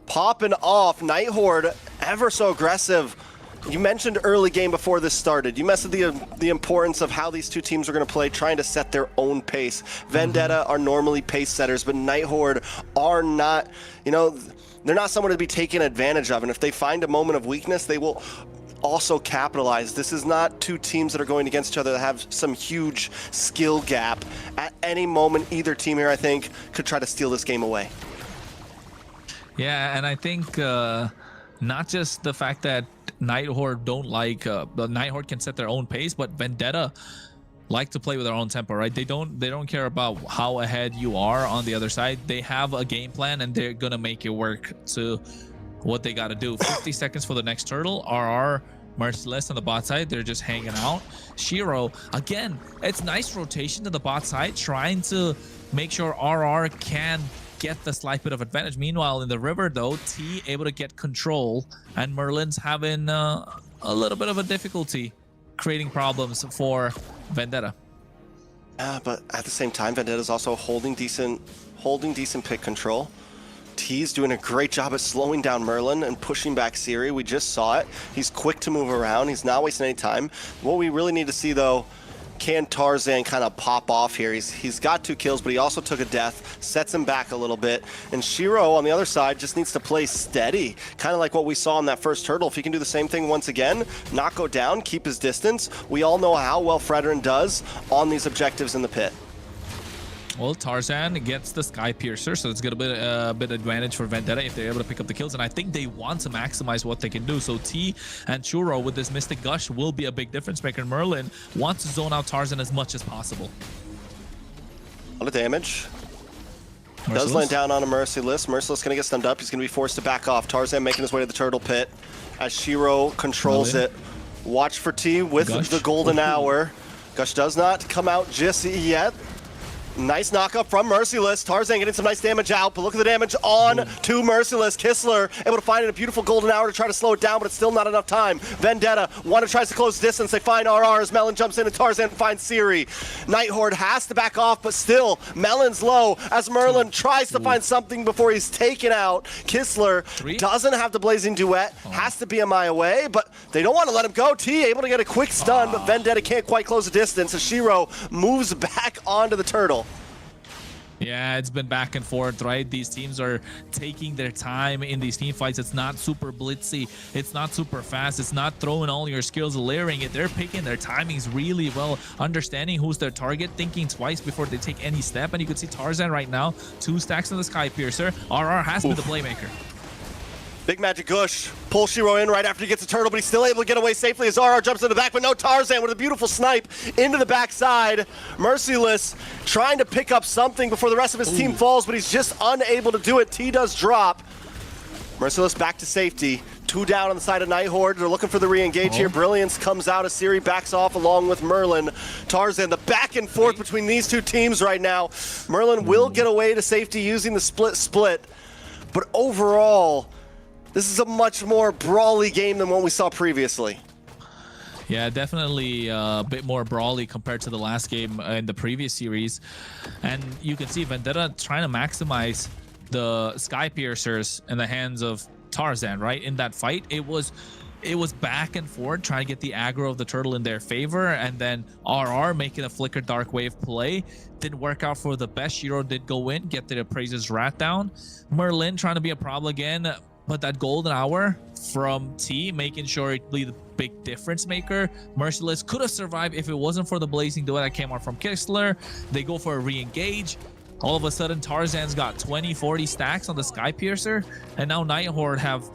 popping off. Night Horde ever so aggressive. You mentioned early game before this started. You mentioned the importance of how these two teams are going to play, trying to set their own pace. Vendetta are normally pace setters, but Night Horde are not, you know, they're not someone to be taken advantage of. And if they find a moment of weakness, they will also capitalize. This is not two teams that are going against each other that have some huge skill gap. At any moment, either team here, I think, could try to steal this game away. Yeah, and I think not just the fact that Night Horde don't like, the Night Horde can set their own pace, but Vendetta like to play with their own tempo, right? They don't care about how ahead you are on the other side. They have a game plan, and they're gonna make it work to what they got to do. 50 seconds for the next turtle. RR Merciless on the bot side, they're just hanging out. Shiro, again, it's nice rotation to the bot side, trying to make sure RR can get the slight bit of advantage. Meanwhile, in the river though, T able to get control, and Merlin's having a little bit of a difficulty creating problems for Vendetta. Yeah, but at the same time, Vendetta's also holding decent pick control. T's doing a great job at slowing down Merlin and pushing back Siri. We just saw it. He's quick to move around. He's not wasting any time. What we really need to see though, can Tarzan kind of pop off here? He's got 2 kills, but he also took a death, sets him back a little bit. And Shiro on the other side just needs to play steady, kind of like what we saw in that first turtle. If he can do the same thing once again, not go down, keep his distance. We all know how well Fredrin does on these objectives in the pit. Well, Tarzan gets the Sky Piercer, so it's going to be a bit advantage for Vendetta if they're able to pick up the kills. And I think they want to maximize what they can do. So T and Churro with this Mystic Gush will be a big difference maker. Merlin wants to zone out Tarzan as much as possible. A lot of damage. Does land down on a Merciless. Merciless going to get stunned up. He's going to be forced to back off. Tarzan making his way to the turtle pit as Shiro controls it. Watch for T with the golden hour. Gush does not come out just yet. Nice knockup from Merciless. Tarzan getting some nice damage out, but look at the damage on to Merciless. Kistler able to find a beautiful golden hour to try to slow it down, but it's still not enough time. Vendetta, tries to close distance. They find RR as Melon jumps in and Tarzan finds Siri. Night Horde has to back off, but still, Melon's low as Merlin tries to find something before he's taken out. Kistler doesn't have the Blazing Duet, has to be a mile away, but they don't want to let him go. T able to get a quick stun, but Vendetta can't quite close the distance as Shiro moves back onto the turtle. Yeah, it's been back and forth, right? These teams are taking their time in these team fights. It's not super blitzy. It's not super fast. It's not throwing all your skills, layering it. They're picking their timings really well, understanding who's their target, thinking twice before they take any step. And you can see Tarzan right now, 2 stacks on the Sky Piercer. RR has been the playmaker. Big Magic Gush pulls Shiro in right after he gets a turtle, but he's still able to get away safely as RR jumps in the back, but no, Tarzan with a beautiful snipe into the backside. Merciless trying to pick up something before the rest of his team falls, but he's just unable to do it. T does drop. Merciless back to safety. 2 down on the side of Night Horde. They're looking for the re-engage here. Brilliance comes out. Asiri backs off along with Merlin. Tarzan, the back and forth between these two teams right now. Merlin will get away to safety using the split. But overall, this is a much more brawly game than what we saw previously. Yeah, definitely a bit more brawly compared to the last game in the previous series. And you can see Vendetta trying to maximize the Sky Piercers in the hands of Tarzan, right? In that fight, it was back and forth trying to get the aggro of the turtle in their favor, and then RR making a flicker dark wave play. Didn't work out for the best. Shiro did go in, get the Appraiser's Rat down. Merlin trying to be a problem again, but that golden hour from T making sure it'd be the big difference maker. Merciless could have survived if it wasn't for the blazing duet that came out from Kistler. They go for a re-engage. All of a sudden, Tarzan's got 20-40 stacks on the Sky Piercer, and now Night Horde have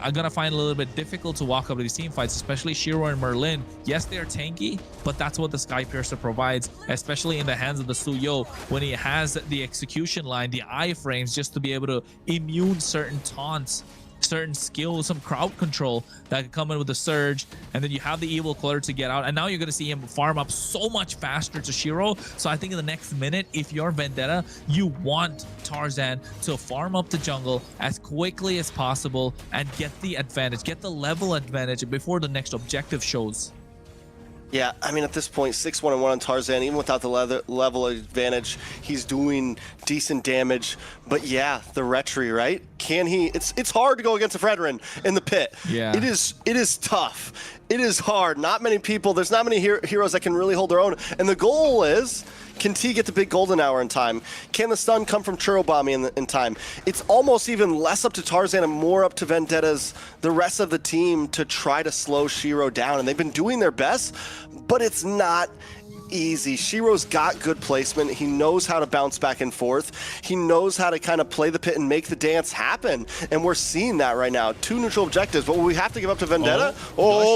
are gonna find it a little bit difficult to walk up to these team fights, especially Shiro and Merlin. Yes, they're tanky, but that's what the Sky Piercer provides, especially in the hands of the Suyo when he has the execution line, the iframes, just to be able to immune certain taunts, certain skills, some crowd control that can come in with the surge, and then you have the evil clutter to get out, and now you're going to see him farm up so much faster to Shiro. So I think in the next minute, if you're Vendetta, you want Tarzan to farm up the jungle as quickly as possible and get the advantage, get the level advantage before the next objective shows. Yeah, I mean, at this point, 6-1-1 on Tarzan, even without the level advantage, he's doing decent damage. But yeah, the retry, right? Can he? It's hard to go against a Fredrin in the pit. Yeah. It is tough. It is hard. Not many people, there's not many heroes that can really hold their own. And the goal is, can T get the big golden hour in time? Can the stun come from Churro Bombing in time? It's almost even less up to Tarzan and more up to Vendetta's, the rest of the team, to try to slow Shiro down. And they've been doing their best, but it's not easy. Shiro's got good placement. He knows how to bounce back and forth. He knows how to kind of play the pit and make the dance happen. And we're seeing that right now. 2 neutral objectives, but will we have to give up to Vendetta?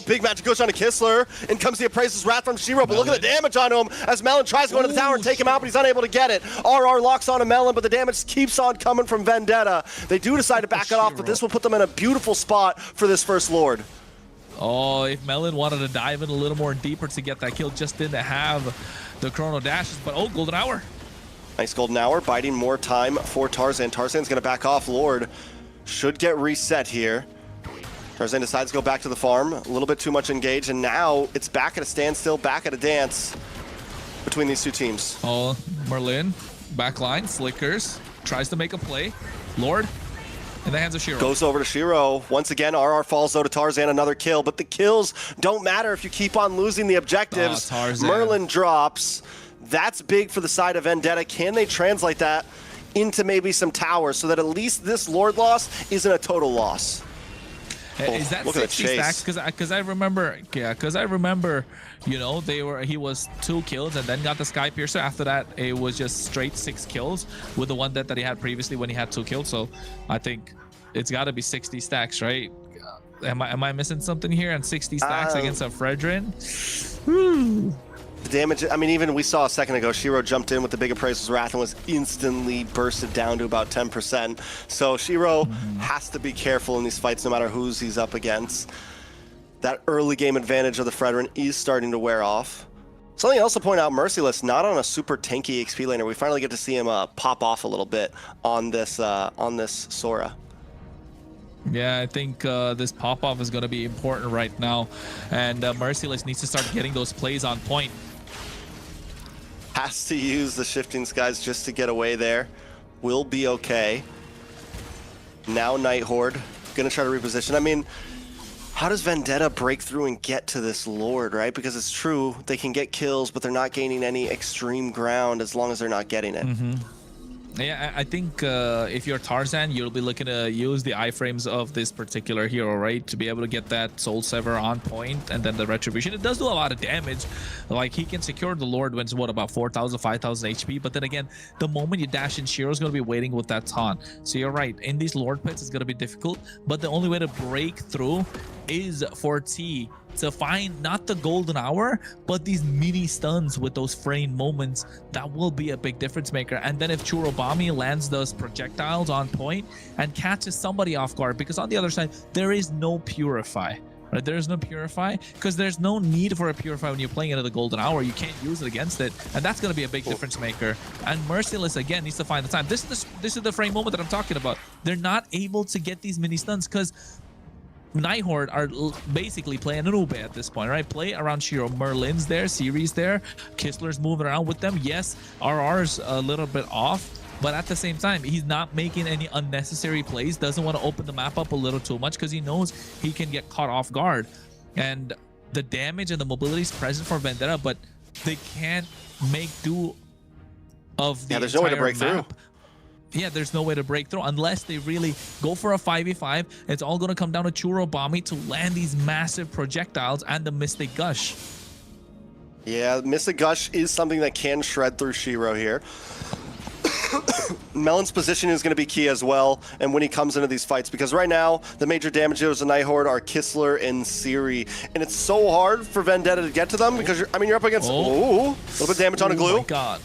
Big Magic Gush on a Kistler. In comes the Appraiser's Wrath from Shiro, but look at the damage on him as Melon tries to go into the tower and take him out, but he's unable to get it. RR locks on a Melon, but the damage keeps on coming from Vendetta. They do decide to back it off, but this will put them in a beautiful spot for this first Lord. Oh, if Melon wanted to dive in a little more deeper to get that kill, just didn't have the chrono dashes, but golden hour. Nice golden hour, biding more time for Tarzan. Tarzan's gonna back off. Lord should get reset here. Tarzan decides to go back to the farm. A little bit too much engaged, and now it's back at a standstill, back at a dance between these two teams. Oh, Merlin, backline, flickers, tries to make a play. Lord, in the hands of Shiro. Goes over to Shiro. Once again, RR falls though to Tarzan, another kill, but the kills don't matter if you keep on losing the objectives. Merlin drops. That's big for the side of Vendetta. Can they translate that into maybe some towers so that at least this Lord loss isn't a total loss? Is that 60 stacks? Because I remember, you know, he was 2 kills and then got the Sky Piercer. After that, it was just straight 6 kills with the one that he had previously when he had 2 kills. So I think it's got to be 60 stacks, right? Am I missing something here? And 60 stacks against a Fredrin? The damage, I mean, even we saw a second ago, Shiro jumped in with the big Appraiser's Wrath and was instantly bursted down to about 10%. So Shiro has to be careful in these fights no matter who's he's up against. That early game advantage of the Fredrin is starting to wear off. Something else to point out, Merciless, not on a super tanky XP laner. We finally get to see him pop off a little bit on this Sora. Yeah, I think this pop-off is going to be important right now. And Merciless needs to start getting those plays on point. Has to use the Shifting Skies just to get away there. Will be okay. Now Night Horde, gonna try to reposition. I mean, how does Vendetta break through and get to this Lord, right? Because it's true, they can get kills, but they're not gaining any extreme ground as long as they're not getting it. Yeah, I think if you're Tarzan, you'll be looking to use the iframes of this particular hero, right? To be able to get that Soul Sever on point, and then the Retribution. It does do a lot of damage. Like, he can secure the Lord when it's, what, about 4,000, 5,000 HP. But then again, the moment you dash in, Shiro's going to be waiting with that taunt. So you're right. In these Lord pits, it's going to be difficult. But the only way to break through is for T to find not the golden hour, but these mini stuns with those frame moments. That will be a big difference maker. And then if Churobami lands those projectiles on point and catches somebody off guard, because on the other side there is no Purify, right? There is no Purify, because there's no need for a Purify when you're playing into the golden hour. You can't use it against it, and that's going to be a big difference maker. And Merciless again needs to find the time. This is the frame moment that I'm talking about. They're not able to get these mini stuns because Night Horde are basically playing an Ube at this point, right? Play around Shiro. Merlin's there, Siri's there, Kistler's moving around with them. Yes, RR's a little bit off, but at the same time, he's not making any unnecessary plays. Doesn't want to open the map up a little too much because he knows he can get caught off guard. And the damage and the mobility is present for Vendetta, but they can't make do of the there's no way to break map. through. Yeah, there's no way to break through unless they really go for a 5v5. It's all going to come down to Churobami to land these massive projectiles and the Mystic Gush. Yeah, Mystic Gush is something that can shred through Shiro here. Melon's position is going to be key as well, and when he comes into these fights, because right now the major damage dealers in Night Horde are Kistler and Siri, and it's so hard for Vendetta to get to them because you're up against a little bit of damage on a glue. Oh my god.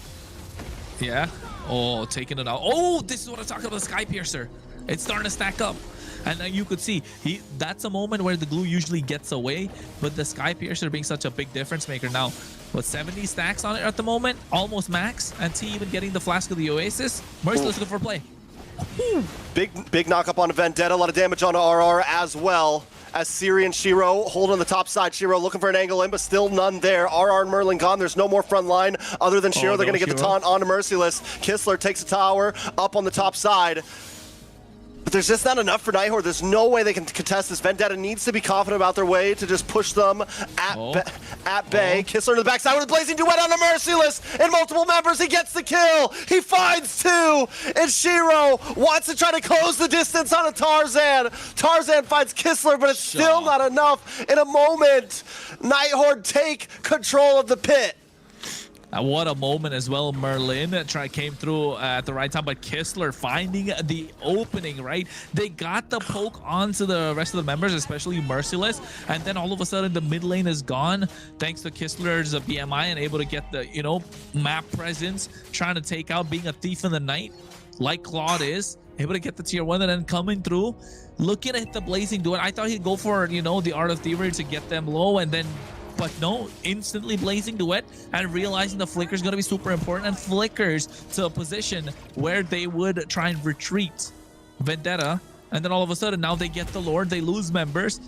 Yeah. Oh, taking it out. Oh, this is what I'm talking about, the Sky Piercer. It's starting to stack up. And you could see, that's a moment where the glue usually gets away, but the Sky Piercer being such a big difference maker now. What, 70 stacks on it at the moment? Almost max. And T even getting the Flask of the Oasis. Merciless good for play. Big knock up on Vendetta. A lot of damage on RR as well. As Siri and Shiro hold on the top side. Shiro looking for an angle in, but still none there. RR and Merlin gone. There's no more front line other than Shiro. They're going to get the taunt onto Merciless. Kistler takes the tower up on the top side. But there's just not enough for Night Horde. There's no way they can contest this. Vendetta needs to be confident about their way to just push them at bay. Kistler to the backside with a blazing duet on the Merciless and multiple members. He gets the kill. He finds two. And Shiro wants to try to close the distance on a Tarzan. Tarzan finds Kistler, but it's still not enough. In a moment, Night Horde take control of the pit. What a moment as well. Merlin came through at the right time, but Kistler finding the opening, right? They got the poke onto the rest of the members, especially Merciless, and then all of a sudden the mid lane is gone thanks to Kistler's BMI and able to get the, map presence, trying to take out, being a thief in the night like Claude is, able to get the tier 1 and then coming through, looking at the blazing duet. I thought he'd go for, the Art of Thievery to get them low, and then but no, instantly blazing duet and realizing the flicker is going to be super important, and flickers to a position where they would try and retreat Vendetta, and then all of a sudden now they get the Lord, they lose members,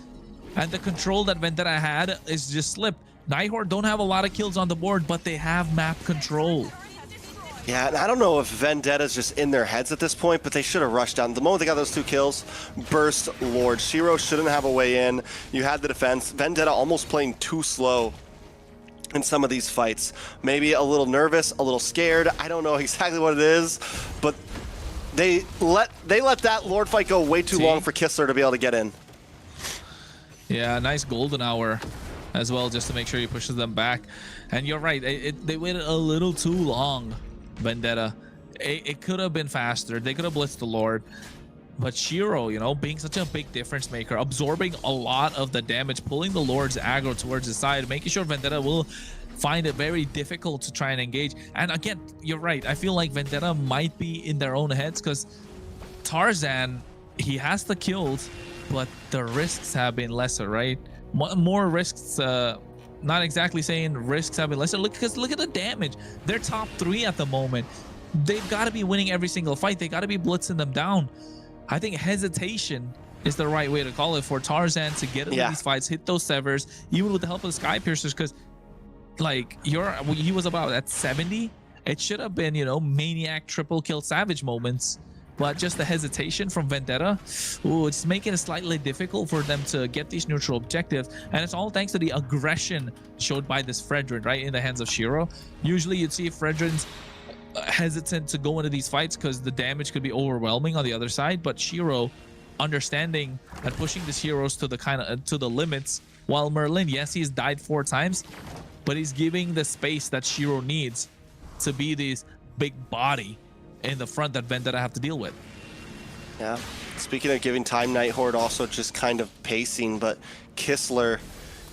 and the control that Vendetta had is just slipped. Night Horde don't have a lot of kills on the board, but they have map control. Yeah, and I don't know if Vendetta's just in their heads at this point, but they should have rushed down. The moment they got those 2 kills, burst Lord. Shiro shouldn't have a way in. You had the defense. Vendetta almost playing too slow in some of these fights. Maybe a little nervous, a little scared. I don't know exactly what it is, but they let that Lord fight go way too long for Kistler to be able to get in. Yeah, nice golden hour as well, just to make sure he pushes them back. And you're right, they waited a little too long. Vendetta, it could have been faster. They could have blitzed the Lord, but Shiro, being such a big difference maker, absorbing a lot of the damage, pulling the Lord's aggro towards his side, making sure Vendetta will find it very difficult to try and engage. And again, you're right, I feel like Vendetta might be in their own heads because Tarzan, he has the kills, but the risks have been lesser, right? More risks, not exactly saying risks have been lesser. Look at the damage. They're top 3 at the moment. They've got to be winning every single fight. They got to be blitzing them down. I think hesitation is the right way to call it for Tarzan to get into these fights, hit those severs, even with the help of the Sky Piercers, because he was about at 70. It should have been, maniac triple kill savage moments. But just the hesitation from Vendetta, it's making it slightly difficult for them to get these neutral objectives. And it's all thanks to the aggression showed by this Fredrin, right, in the hands of Shiro. Usually you'd see Fredrins hesitant to go into these fights because the damage could be overwhelming on the other side. But Shiro understanding and pushing these heroes to the to the limits, while Merlin, yes, he's died 4 times, but he's giving the space that Shiro needs to be this big body in the front that Vendetta have to deal with. Yeah. Speaking of giving time, Night Horde also just kind of pacing, but Kistler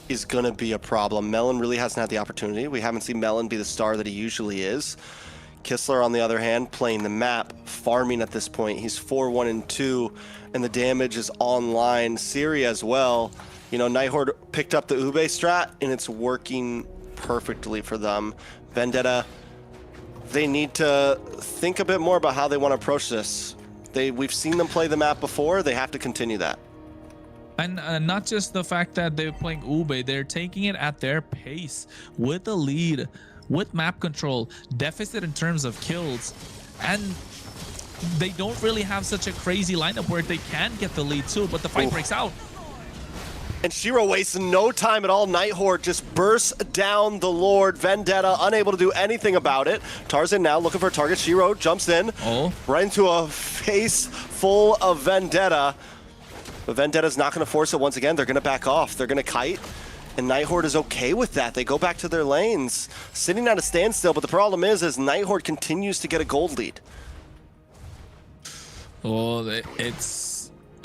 is going to be a problem. Melon really hasn't had the opportunity. We haven't seen Melon be the star that he usually is. Kistler, on the other hand, playing the map, farming at this point. He's 4-1-2, and the damage is online. Siri as well. You know, Night Horde picked up the Ube strat, and it's working perfectly for them. Vendetta, they need to think a bit more about how they want to approach this. We've seen them play the map before. They have to continue that. And not just the fact that they're playing Ube, they're taking it at their pace with the lead, with map control, deficit in terms of kills, and they don't really have such a crazy lineup where they can get the lead too, but the fight breaks out. And Shiro wastes no time at all. Night Horde just bursts down the Lord. Vendetta unable to do anything about it. Tarzan now looking for a target. Shiro jumps in, right into a face full of Vendetta. But Vendetta's not going to force it once again. They're going to back off. They're going to kite. And Night Horde is okay with that. They go back to their lanes, sitting at a standstill. But the problem is Night Horde continues to get a gold lead. Oh,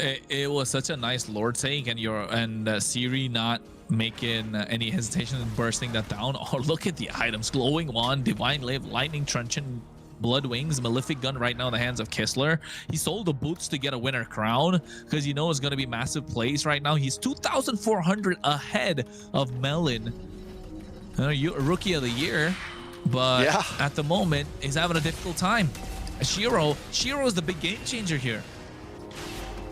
it was such a nice Lord take, and Siri not making any hesitation in bursting that down. Oh, look at the items: glowing wand, divine live, lightning truncheon, blood wings, malefic gun right now in the hands of Kistler. He sold the boots to get a winner crown because you know it's going to be massive plays right now. He's 2,400 ahead of Melon, rookie of the year, but at the moment he's having a difficult time. Shiro is the big game changer here.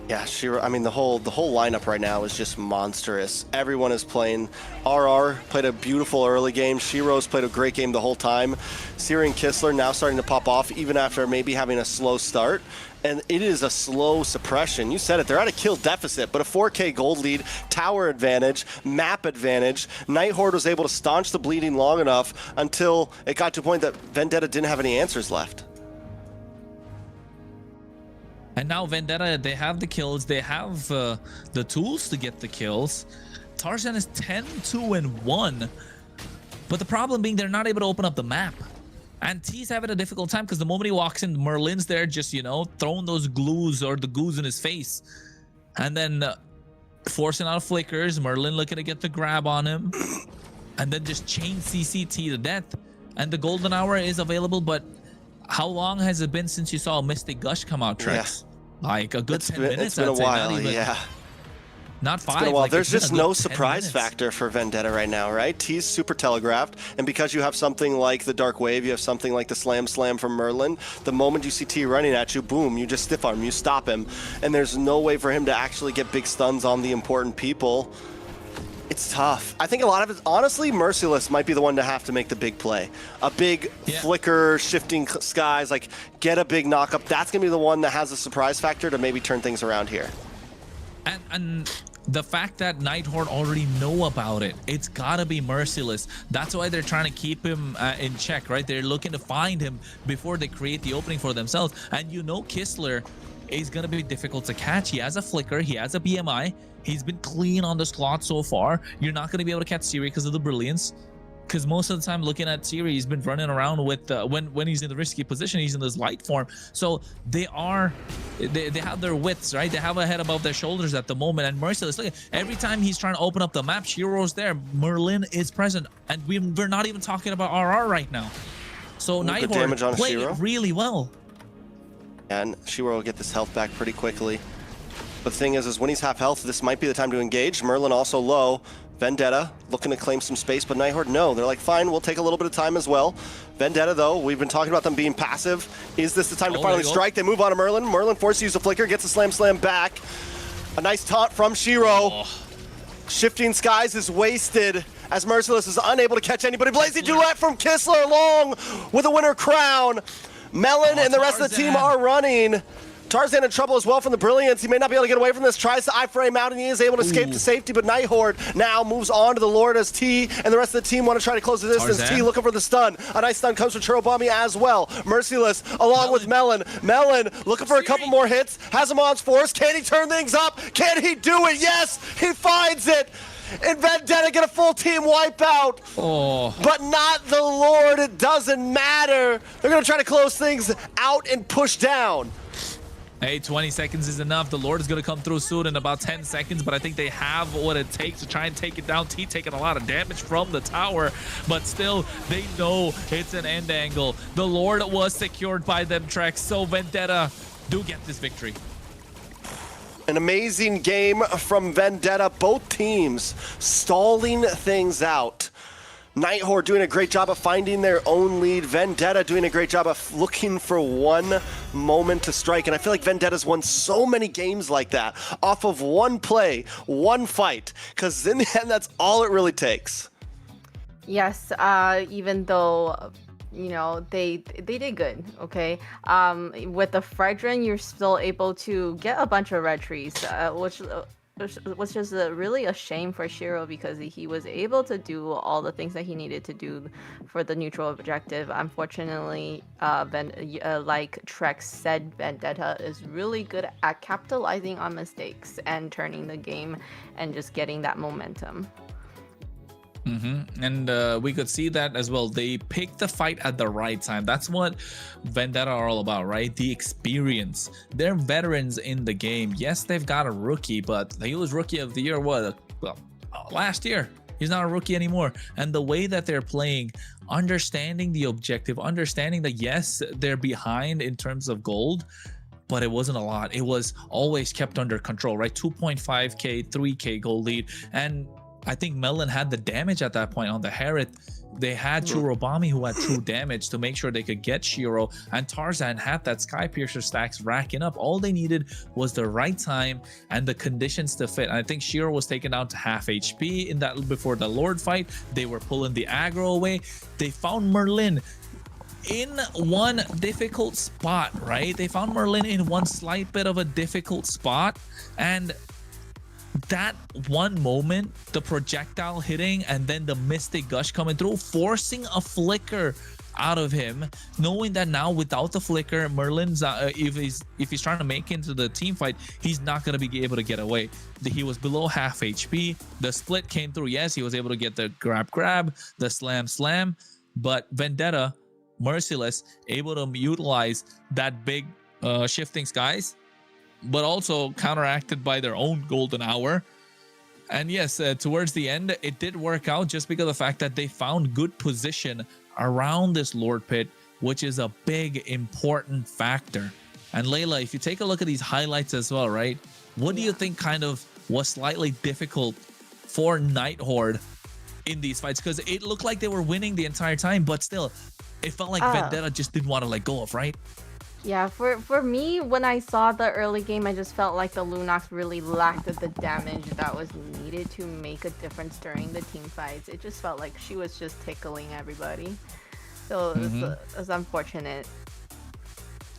Yeah, Shiro, I mean, the whole lineup right now is just monstrous. Everyone is playing. RR played a beautiful early game. Shiro's played a great game the whole time. Siri and Kistler now starting to pop off, even after maybe having a slow start. And it is a slow suppression. You said it, they're at a kill deficit, but a 4K gold lead, tower advantage, map advantage. Night Horde was able to staunch the bleeding long enough until it got to a point that Vendetta didn't have any answers left. And now Vendetta, they have the kills, they have the tools to get the kills. Tarzan is 10-2-1, but the problem being they're not able to open up the map. And T's having a difficult time because the moment he walks in, Merlin's there just, you know, throwing those glues or the goos in his face. And then forcing out flickers, Merlin looking to get the grab on him. And then just chain CCT to death. And the golden hour is available, but how long has it been since you saw a Mystic Gush come out, Trex? Like a good 10 minutes. It's been a while, yeah. Not 5. It's been a while. Like, there's just no surprise factor for Vendetta right now, right? T's super telegraphed, and because you have something like the Dark Wave, you have something like the Slam from Merlin, the moment you see T running at you, boom, you just stiff arm, you stop him, and there's no way for him to actually get big stuns on the important people. It's tough. I think a lot of it, honestly, Merciless might be the one to have to make the big play. A big flicker, shifting skies, like get a big knockup. That's going to be the one that has a surprise factor to maybe turn things around here. And the fact that Night Horde already know about it, it's got to be Merciless. That's why they're trying to keep him in check, right? They're looking to find him before they create the opening for themselves. And you know Kistler is going to be difficult to catch. He has a flicker. He has a BMI. He's been clean on the slot so far. You're not going to be able to catch Siri because of the brilliance. Because most of the time looking at Siri, he's been running around with when he's in the risky position, he's in this light form. So they have their wits, right? They have a head above their shoulders at the moment. And Merciless, look, every time he's trying to open up the map, Shiro's there. Merlin is present. And we're not even talking about RR right now. So Night Horde played it really well. And Shiro will get this health back pretty quickly. But the thing is when he's half health, this might be the time to engage. Merlin also low. Vendetta looking to claim some space, but Night Horde, no. They're like, fine, we'll take a little bit of time as well. Vendetta, though, we've been talking about them being passive. Is this the time to finally strike? They move on to Merlin. Merlin forced to use a flicker, gets a slam back. A nice taunt from Shiro. Shifting Skies is wasted as Merciless is unable to catch anybody. Blazing Duet from Kistler along with a winner crown. Melon and the rest of the team are running. Tarzan in trouble as well from the Brilliance. He may not be able to get away from this. Tries to iframe out, and he is able to escape to safety, but Night Horde now moves on to the Lord as T and the rest of the team want to try to close the distance. Tarzan. T looking for the stun. A nice stun comes from Churobami as well. Merciless along with Melon. Melon looking for a couple more hits. Has him on force. Can he turn things up? Can he do it? Yes, he finds it. And Vendetta get a full team wipeout. But not the Lord. It doesn't matter. They're going to try to close things out and push down. Hey, 20 seconds is enough. The Lord is going to come through soon in about 10 seconds, but I think they have what it takes to try and take it down. T taking a lot of damage from the tower, but still, they know it's an end angle. The Lord was secured by them, Trex, so Vendetta do get this victory. An amazing game from Vendetta. Both teams stalling things out. Night Horde doing a great job of finding their own lead. Vendetta doing a great job of looking for one moment to strike. And I feel like Vendetta's won so many games like that off of one play, one fight. Because in the end, that's all it really takes. Yes, even though, you know, they did good, okay? With the Fredrin, you're still able to get a bunch of red trees, which is really a shame for Shiro because he was able to do all the things that he needed to do for the neutral objective. Unfortunately, like Trex said, Vendetta is really good at capitalizing on mistakes and turning the game and just getting that momentum. And we could see that as well. They picked the fight at the right time. That's what Vendetta are all about, right? The experience. They're veterans in the game. Yes, they've got a rookie, but he was rookie of the year, what? Well, last year. He's not a rookie anymore. And the way that they're playing, understanding the objective, understanding that yes, they're behind in terms of gold, but it wasn't a lot. It was always kept under control, right? 2.5k, 3k gold lead. And I think Melon had the damage at that point on the Harith. They had Churobami who had true damage to make sure they could get Shiro, and Tarzan had that Sky Piercer stacks racking up. All they needed was the right time and the conditions to fit. And I think Shiro was taken down to half HP in that before the Lord fight. They were pulling the aggro away. They found Merlin in one difficult spot, right? They found Merlin in one slight bit of a difficult spot, and that one moment, the projectile hitting and then the Mystic Gush coming through, forcing a flicker out of him, knowing that now without the flicker, Merlin's if he's trying to make into the team fight, he's not going to be able to get away. He was below half HP. The split came through. Yes, he was able to get the grab, the slam, but Vendetta, merciless, able to utilize that big shifting skies, but also counteracted by their own golden hour. And yes, towards the end, it did work out just because of the fact that they found good position around this Lord Pit, which is a big, important factor. And Layla, if you take a look at these highlights as well, right? What do you think kind of was slightly difficult for Night Horde in these fights? Because it looked like they were winning the entire time, but still, it felt like Vendetta just didn't want to let go of, right? Yeah, for me, when I saw the early game, I just felt like the Lunox really lacked the damage that was needed to make a difference during the team fights. It just felt like she was just tickling everybody. So it was unfortunate.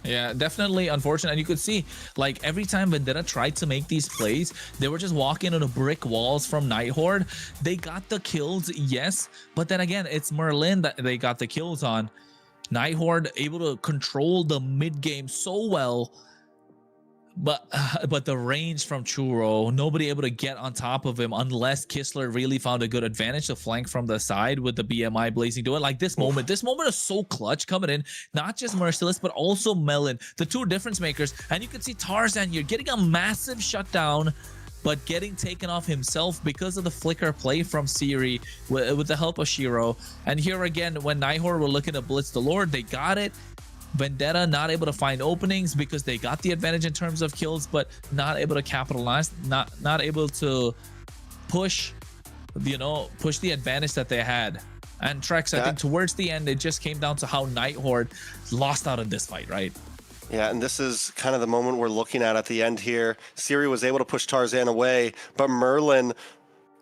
Yeah, definitely unfortunate. And you could see, like, every time Vendetta tried to make these plays, they were just walking into brick walls from Night Horde. They got the kills, yes, but then again, it's Merlin that they got the kills on. Night Horde able to control the mid game so well, but the range from Churro, nobody able to get on top of him unless Kistler really found a good advantage to flank from the side with the BMI blazing to it. Like this moment is so clutch coming in, not just Merciless but also Melon, the two difference makers. And you can see Tarzan, you're getting a massive shutdown, but getting taken off himself because of the flicker play from Siri with the help of Shiro. And here again, when Night Horde were looking to blitz the Lord, they got it. Vendetta not able to find openings because they got the advantage in terms of kills, but not able to capitalize, not able to push, push the advantage that they had. And Trex, I think towards the end, it just came down to how Night Horde lost out in this fight, right? Yeah, and this is kind of the moment we're looking at the end here. Siri was able to push Tarzan away, but Merlin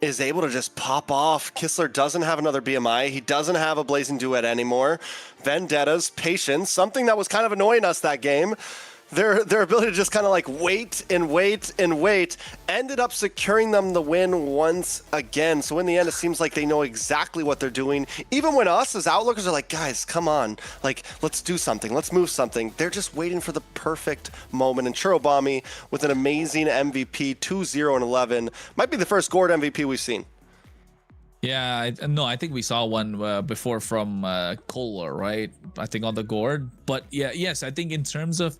is able to just pop off. Kistler doesn't have another BMI. He doesn't have a Blazing Duet anymore. Vendetta's patience, something that was kind of annoying us that game, their ability to just kind of like wait and wait and wait ended up securing them the win once again. So in the end, it seems like they know exactly what they're doing. Even when us as Outlookers are like, guys, come on, like, let's do something, let's move something. They're just waiting for the perfect moment. And Churobami with an amazing MVP, 2-0-11, might be the first Gord MVP we've seen. Yeah, no, I think we saw one before from Kohler, right? I think on the Gord. But yeah, yes, I think in terms of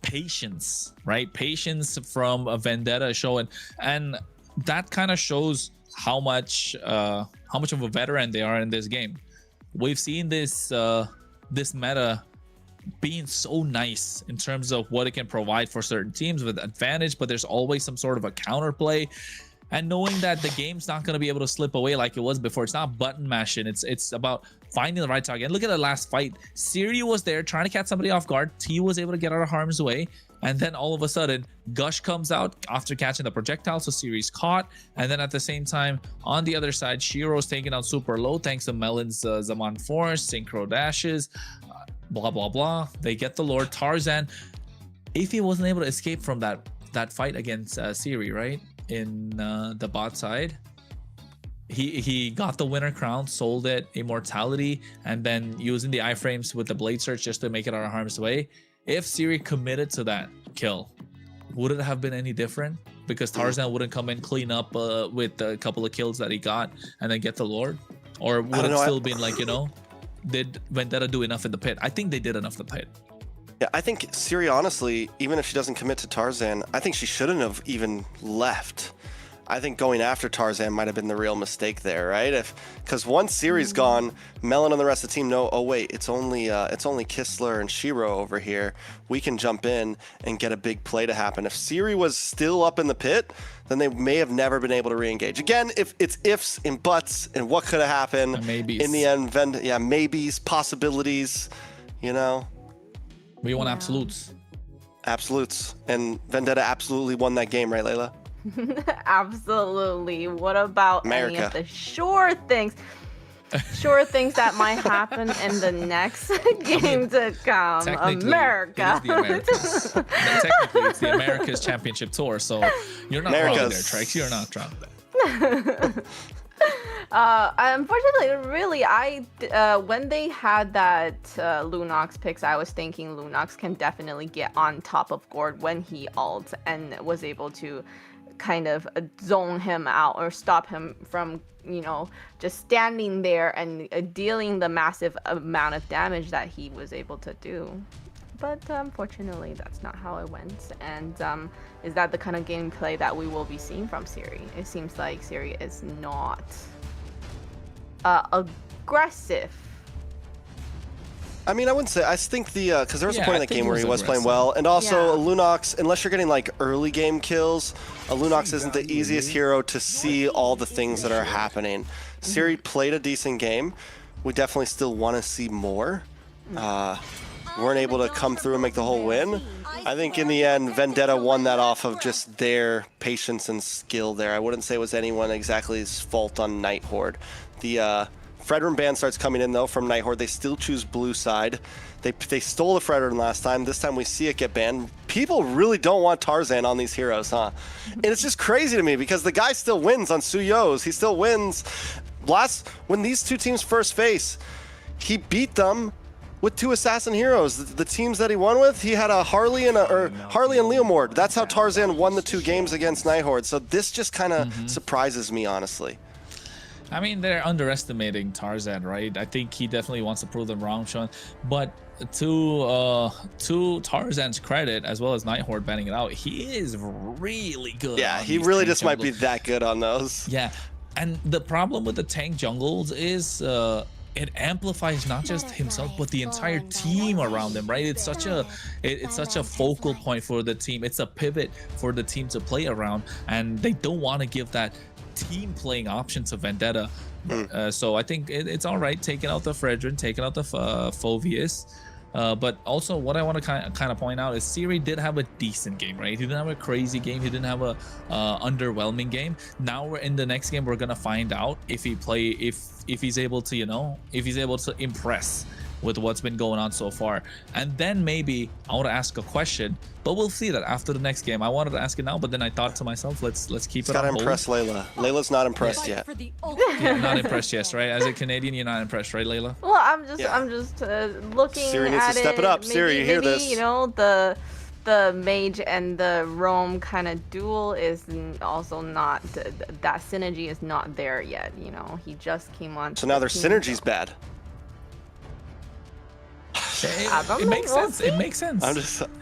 patience, right? Patience from a Vendetta show, and that kind of shows how much of a veteran they are in this game. We've seen this this meta being so nice in terms of what it can provide for certain teams with advantage, but there's always some sort of a counterplay. And knowing that the game's not going to be able to slip away like it was before. It's not button mashing. It's about finding the right target. And look at the last fight. Siri was there trying to catch somebody off guard. T was able to get out of harm's way. And then all of a sudden, Gush comes out after catching the projectile. So Siri's caught. And then at the same time, on the other side, Shiro's taken out super low thanks to Melon's Zaman Force, Synchro Dashes, blah, blah, blah. They get the Lord. Tarzan, if he wasn't able to escape from that fight against Siri, right? In the bot side, he got the winner crown, sold it, immortality, and then using the iframes with the blade search just to make it out of harm's way. If Siri committed to that kill, would it have been any different? Because Tarzan wouldn't come in, clean up with a couple of kills that he got and then get the Lord? Or would it still been like, you know, did Vendetta do enough in the pit? I think they did enough in the pit. Yeah, I think Siri, honestly, even if she doesn't commit to Tarzan, I think she shouldn't have even left. I think going after Tarzan might have been the real mistake there, right? Because once Siri's gone, Melon and the rest of the team know, oh wait, it's only Kistler and Shiro over here. We can jump in and get a big play to happen. If Siri was still up in the pit, then they may have never been able to re-engage. Again, if it's ifs and buts and what could have happened. And maybes. In the end, maybes, possibilities, you know. We want absolutes. Absolutes. And Vendetta absolutely won that game, right, Layla? Absolutely. What about America? Any of the sure things that might happen in the next game to come? America. It is the Americas. Technically, it's the Americas Championship Tour, so you're not wrong there, Trex. You're not wrong there. Unfortunately, really, when they had that Lunox picks, I was thinking Lunox can definitely get on top of Gord when he ults and was able to kind of zone him out or stop him from, you know, just standing there and dealing the massive amount of damage that he was able to do. But unfortunately, that's not how it went. And is that the kind of gameplay that we will be seeing from Siri? It seems like Siri is not aggressive. I mean, I wouldn't say. I think because there was a point in that game where he was playing well, and also a Lunox, unless you're getting like early game kills, a Lunox isn't the easiest hero to see all the things that are happening. Siri played a decent game. We definitely still want to see more. Weren't able to come through and make the whole win. I think in the end, Vendetta won that off of just their patience and skill there. I wouldn't say it was anyone exactly's fault on Night Horde. The Fredrin ban starts coming in though from Night Horde. They still choose blue side. They stole the Fredrin last time. This time we see it get banned. People really don't want Tarzan on these heroes, huh? And it's just crazy to me because the guy still wins on Suyo's. He still wins. When these two teams first face, he beat them with two assassin heroes. The teams that he won with, he had a Harley and Leomord. That's how Tarzan won the 2 games against Night Horde. So this just kind of surprises me, honestly. I mean, they're underestimating Tarzan, right? I think he definitely wants to prove them wrong, Sean. But to Tarzan's credit, as well as Night Horde banning it out, he is really good. Yeah, he really just might be that good on those. Yeah, and the problem with the tank jungles is it amplifies not just himself but the entire team around him, right? It's such a focal point for the team. It's a pivot for the team to play around, and they don't want to give that team playing option to Vendetta. So I think it's all right taking out the Fredrin, taking out the Phoveus. But also what I want to kind of point out is Siri did have a decent game, right? He didn't have a crazy game. He didn't have a underwhelming game. Now we're in the next game. We're gonna find out if he's able to, you know, if he's able to impress with what's been going on so far. And then maybe I want to ask a question, but we'll see that after the next game. I wanted to ask it now, but then I thought to myself, let's keep it on hold. Gotta impress Layla. Layla's not impressed yet. Yeah, not impressed yet, right? As a Canadian, you're not impressed, right, Layla? Well, I'm just looking Siri at needs to step it up. Maybe, Siri, you hear this? You know, the mage and the roam kind of duel is also not that synergy is not there yet. You know, he just came on. So now their team, synergy's so. bad. It makes sense. It makes sense.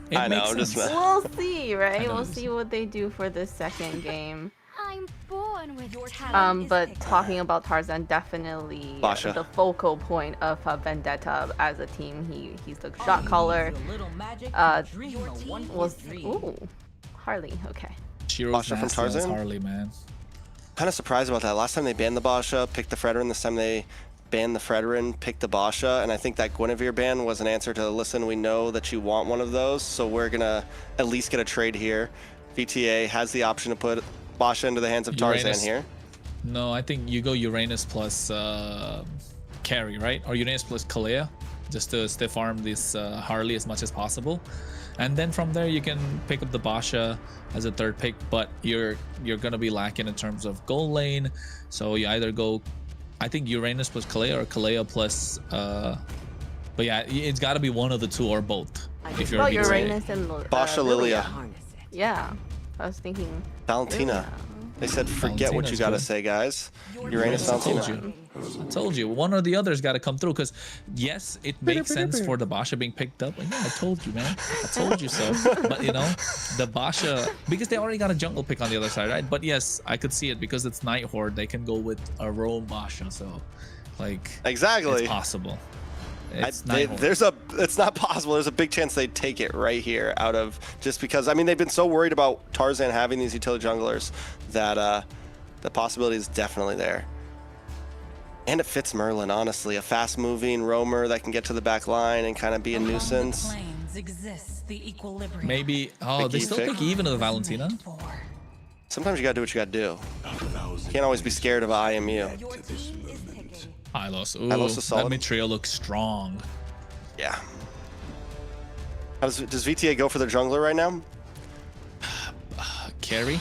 We'll see, right? We'll see what they do for the second game. I'm born with your talent. But talking about Tarzan, definitely Basha. the focal point of Vendetta as a team. He's the shot caller. Harley. Okay. Basha from Tarzan. Harley, man. Kind of surprised about that. Last time they banned the Basha, picked the Fredrin. This time they banned the Fredrin, picked the Basha, and I think that Guinevere ban was an answer to, listen, we know that you want one of those, so we're gonna at least get a trade here. VTA has the option to put Basha into the hands of Tarzan here. No, I think you go Uranus plus Carry, right? Or Uranus plus Kalea, just to stiff arm this Harley as much as possible. And then from there you can pick up the Basha as a third pick, but you're gonna be lacking in terms of goal lane. So you either go, I think Uranus plus Kalea or Kalea plus but yeah, it's gotta be one of the two or both. If you're Uranus and Basha Lilia. Yeah. I was thinking Valentina. They said forget what you gotta good. say, guys. Uranus, Valentina. I told you, one or the other's got to come through, because yes, it makes sense for the Basha being picked up. Yeah, I told you, man. I told you so. But you know, the Basha, because they already got a jungle pick on the other side, right? But yes, I could see it because it's Night Horde. They can go with a roam Basha, so like exactly, it's possible. It's it's not possible. There's a big chance they'd take it right here out of just because, I mean, they've been so worried about Tarzan having these utility junglers that the possibility is definitely there. And it fits Merlin, honestly. A fast-moving roamer that can get to the back line and kind of be a nuisance. Maybe, oh, they still pick even of the Valentina? Sometimes you gotta do what you gotta do. You can't always be scared of IMU. Hylos. Ooh, Hylos is solid. that mid trio looks strong. Yeah. Does VTA go for their jungler right now? Carry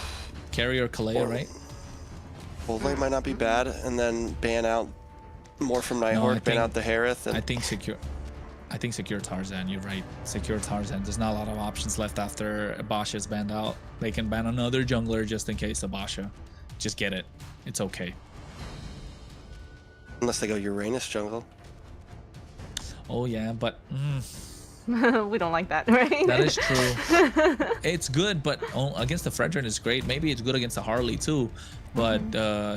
or Kalea, right? Well, might not be bad, and then ban out more from Night Horde, ban out the Harith. And I think secure Tarzan. You're right. Secure Tarzan. There's not a lot of options left after Basha's banned out. They can ban another jungler just in case of Basha. Just get it. It's okay. Unless they go Uranus jungle. Oh yeah, but we don't like that, right? that is true. It's good, but against the Fredrin is great. Maybe it's good against the Harley too. But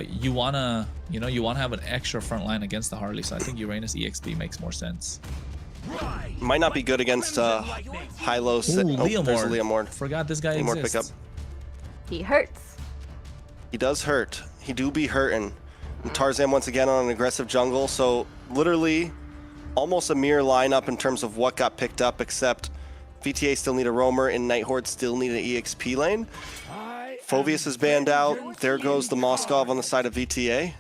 you wanna have an extra front line against the Harley. So I think Uranus EXP makes more sense. Might not be good against Hylos. Leomord. Leomord. Forgot this guy Leomord exists. pickup. He hurts. He does hurt. He do be hurting. And Tarzan once again on an aggressive jungle. So literally almost a mirror lineup in terms of what got picked up, except VTA still need a roamer and Night Horde still need an EXP lane. Phoveus is banned out. There goes the Moskov on the side of VTA.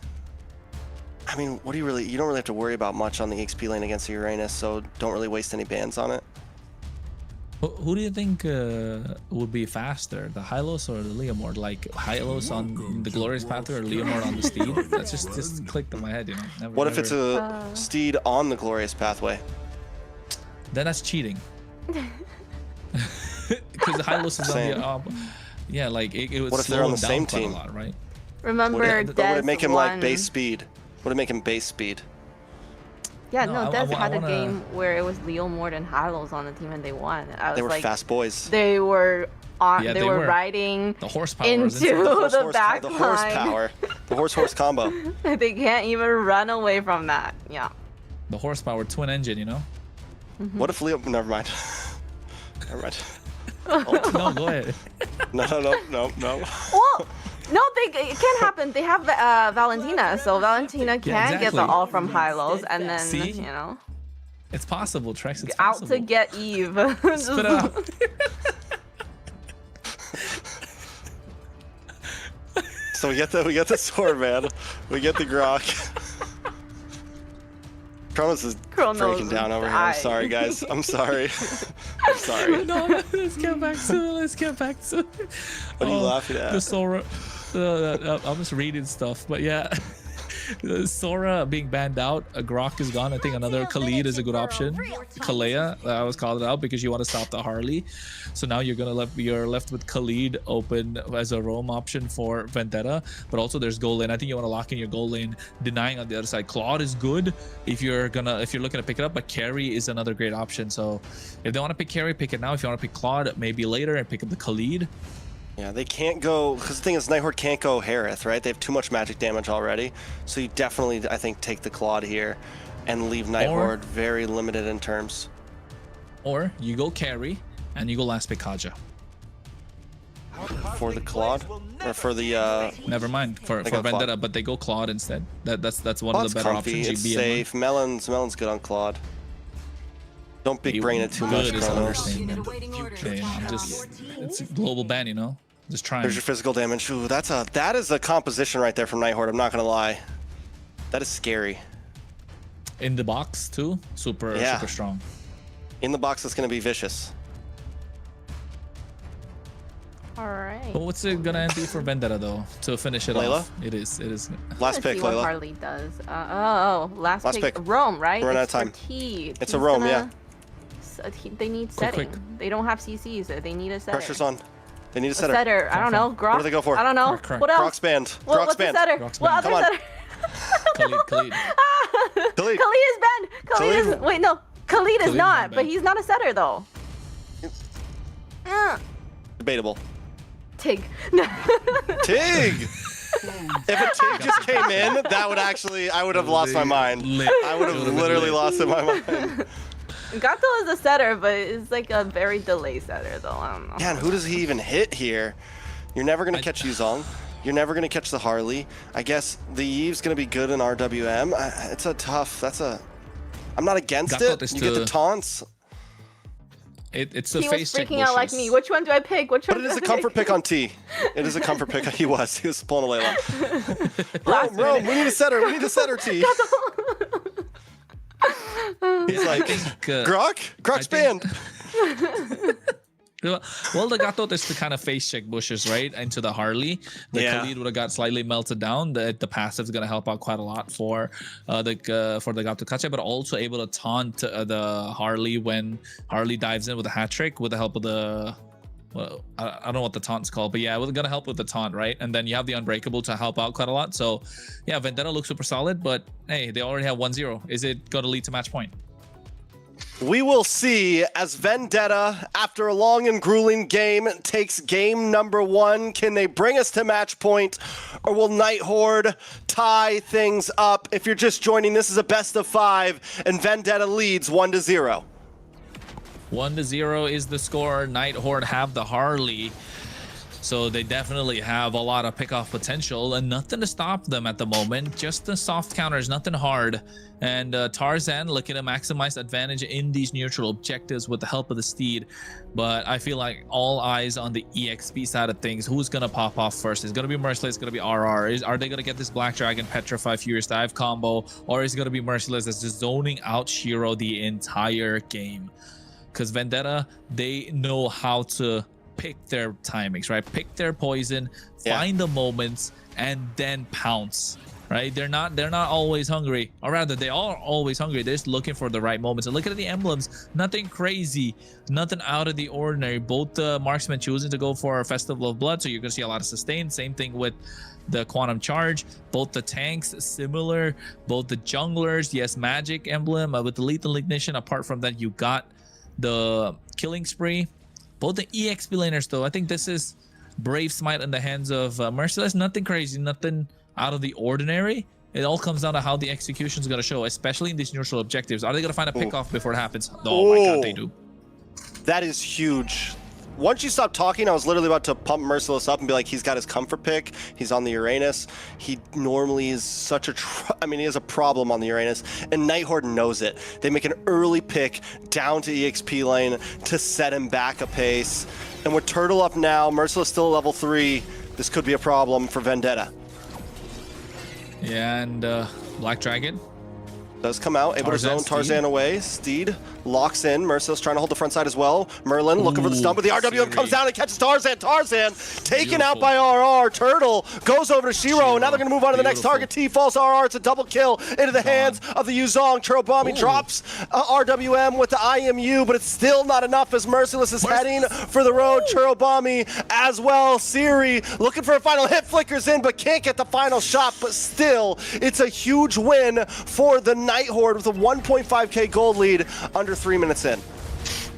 I mean, what do you don't really have to worry about much on the EXP lane against Uranus, so don't really waste any bans on it. Who do you think would be faster, the Hylos or the Leomord? Like Hylos on the Glorious Pathway or Leomord on the Steed? That's just clicked in my head, you know. What if it's a Steed on the Glorious Pathway? Then that's cheating. Because the Hylos is on the yeah, like it would. What if they're on the same quite team? A lot, right? Remember, would it make him like base speed? Would it make him base speed? Yeah, no, Des had a game where it was Leomord and Hylos on the team and they won. They were like, fast boys. They were on. Yeah, they were riding the horsepower into the back line. The horsepower. The horse combo. They can't even run away from that. Yeah. The horsepower twin engine, you know. What if Leo? Never mind. Never mind. No, go ahead. No. Well, no, it can happen. They have Valentina, so Valentina can get the all from Hylos, and then you know. It's possible, Trex. It's out possible. to get Eve. Spit it out. So we get the sword, man. We get the Grok. Kronos is breaking down over here. I'm sorry, guys. I'm sorry. I'm sorry. No, let's get back to it. Let's get back to it. What are you laughing at? The Sora. I'm just reading stuff, but yeah. Sora being banned out, Grok is gone. I think another Khalid is a good option. Kalea, I was called it out because you want to stop the Harley. So now you're left with Khalid open as a roam option for Vendetta. But also there's goal lane. I think you want to lock in your goal lane, denying on the other side. Claude is good if you're looking to pick it up, but Carry is another great option. So if they want to pick Carry, pick it now. If you want to pick Claude, maybe later and pick up the Khalid. Yeah, they can't go, because the thing is, Night Horde can't go Harith, right? They have too much magic damage already. So you definitely, I think, take the Claude here and leave Night Horde very limited in terms. Or you go Carry and you go last pick Kaja. For the Claude? Or for the... Never mind, for Vendetta, Claude. But they go Claude instead. That's one Claude's of the better comfy, options. it's safe. Melon's good on Claude. Don't big brain it too much, Kronos. It's a global ban, you know? Just trying. There's your physical damage. Ooh, that is a composition right there from Night Horde, I'm not gonna lie. That is scary. In the box too? Super strong. In the box it's gonna be vicious. Alright. But what's it gonna end be for Vendetta though? To finish it Layla? off. It is. Last pick, See what Layla. Harley does. Last pick. pick. Rome, right? We're out of time. It's a Rome, yeah. They need setting. They don't have CCs. They need a setter. Pressure's on. They need a A setter. setter. I don't know. Grok. What do they go for? I don't know. What else? Grok's banned. What's the setter? What other Come on. setter? Khalid. Khalid. Khalid is banned. Khalid is... Wait, no. Khalid is not, but he's not a setter, though. Debatable. Tig. Tig! If a Tig just came in, that would actually... I would have lost my mind. I would have literally lost my mind. Gato is a setter, but it's like a very delayed setter, though. I don't know. Yeah, and who does he even hit here? You're never going to catch Yuzong. You're never going to catch the Harley. I guess the Eve's going to be good in RWM. It's a tough... I'm not against it. You get the taunts. It's a he face was freaking out like me. Which one do I pick? Which one? But it is a comfort pick on T. It is a comfort pick. He was pulling a Layla. Rome, we need a setter. We need a setter, T. He's like, Grok's banned. Well, the Gato is to kind of face check bushes, right? Into the Harley. The Khalid would have got slightly melted down. The passive is going to help out quite a lot for the Gato Kacha, but also able to taunt the Harley when Harley dives in with a hat trick with the help of the... Well, I don't know what the taunt's called, but yeah, we're going to help with the taunt, right? And then you have the Unbreakable to help out quite a lot. So yeah, Vendetta looks super solid, but hey, they already have 1-0. Is it going to lead to match point? We will see as Vendetta, after a long and grueling game, takes game number 1. Can they bring us to match point, or will Night Horde tie things up? If you're just joining, this is a best of 5, and Vendetta leads 1-0. 1-0 is the score. Night Horde have the Harley. So they definitely have a lot of pick-off potential and nothing to stop them at the moment. Just the soft counters, nothing hard. And Tarzan looking to maximize advantage in these neutral objectives with the help of the Steed. But I feel like all eyes on the EXP side of things. Who's going to pop off first? Is it going to be Merciless? It's going to be RR? Are they going to get this Black Dragon Petrify Furious Dive combo? Or is it going to be Merciless that's just zoning out Shiro the entire game? Because Vendetta, they know how to pick their timings, right? Pick their poison, find the moments, and then pounce, right? They're not always hungry, or rather they are always hungry. They're just looking for the right moments. And look at the emblems, nothing crazy, nothing out of the ordinary. Both the marksmen choosing to go for a Festival of Blood, so you're gonna see a lot of sustain. Same thing with the Quantum Charge. Both the tanks similar, both the junglers, yes, magic emblem with the Lethal Ignition. Apart from that, you got the Killing Spree. Both the EXP laners, though, I think this is Brave Smite in the hands of Merciless. Nothing crazy, nothing out of the ordinary. It all comes down to how the execution is going to show, especially in these neutral objectives. Are they going to find a pick-off before it happens? Oh my god, they do. That is huge. Once you stop talking, I was literally about to pump Merciless up and be like, he's got his comfort pick. He's on the Uranus. He normally is such a... he has a problem on the Uranus, and Night Horde knows it. They make an early pick down to EXP lane to set him back a pace. And with Turtle up now, Merciless still at level 3, this could be a problem for Vendetta. Yeah, and Black Dragon. Does come out, able to zone Tarzan away. Steed locks in. Merciless trying to hold the front side as well. Merlin looking for the stun, but the RWM comes down and catches Tarzan. Tarzan taken out by RR. Turtle goes over to Shiro, and now they're going to move on to the next target. T falls RR. It's a double kill into the hands of the Yuzong. Churobami drops RWM with the IMU, but it's still not enough as Merciless is heading for the road. Churobami as well. Siri looking for a final hit, flickers in, but can't get the final shot, but still, it's a huge win for the Night Horde with a 1.5k gold lead under 3 minutes in.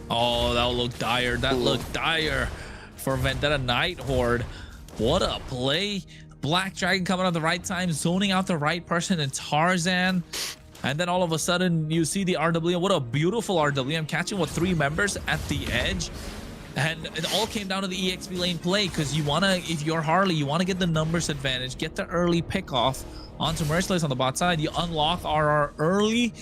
Oh, that looked dire. That looked dire for Vendetta Night Horde. What a play. Black Dragon coming at the right time, zoning out the right person in Tarzan. And then all of a sudden, you see the RWM. What a beautiful RWM catching with 3 members at the edge. And it all came down to the EXP lane play, because you want to, if you're Harley, you want to get the numbers advantage, get the early pick off onto Merciless on the bot side. You unlock RR early,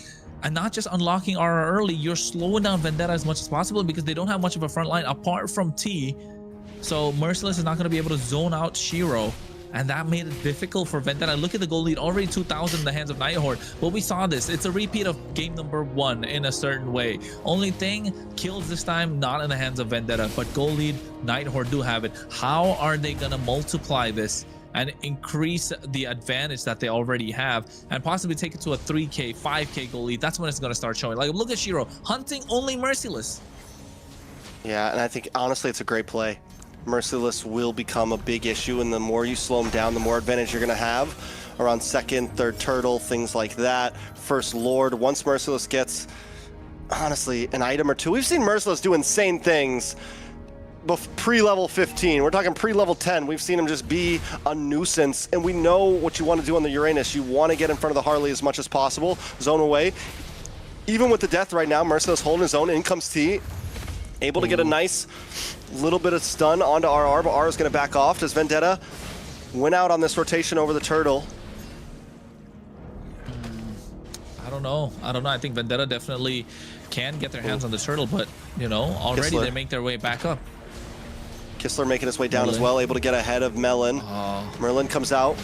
and not just unlocking RR early, you're slowing down Vendetta as much as possible because they don't have much of a front line apart from T. So Merciless is not going to be able to zone out Shiro, and that made it difficult for Vendetta. Look at the gold lead, already 2,000 in the hands of Night Horde. But we saw this. It's a repeat of game number 1 in a certain way. Only thing, kills this time not in the hands of Vendetta, but gold lead, Night Horde do have it. How are they going to multiply this and increase the advantage that they already have and possibly take it to a 3k, 5k goal lead? That's when it's going to start showing. Like, look at Shiro hunting only Merciless. Yeah, and I think honestly it's a great play. Merciless will become a big issue, and the more you slow him down, the more advantage you're going to have around second, third turtle, things like that. First Lord, once Merciless gets, honestly, an item or two. We've seen Merciless do insane things pre-level 15. We're talking pre-level 10. We've seen him just be a nuisance, and we know what you want to do on the Uranus. You want to get in front of the Harley as much as possible, zone away. Even with the death right now, Merciless holding his own. In comes T, able to get a nice little bit of stun onto RR, but RR is going to back off. Does Vendetta win out on this rotation over the turtle? I don't know. I think Vendetta definitely can get their hands on the turtle, but, you know, already Kissler. they make their way back up. Kissler making his way down as well, able to get ahead of Melon. Merlin comes out.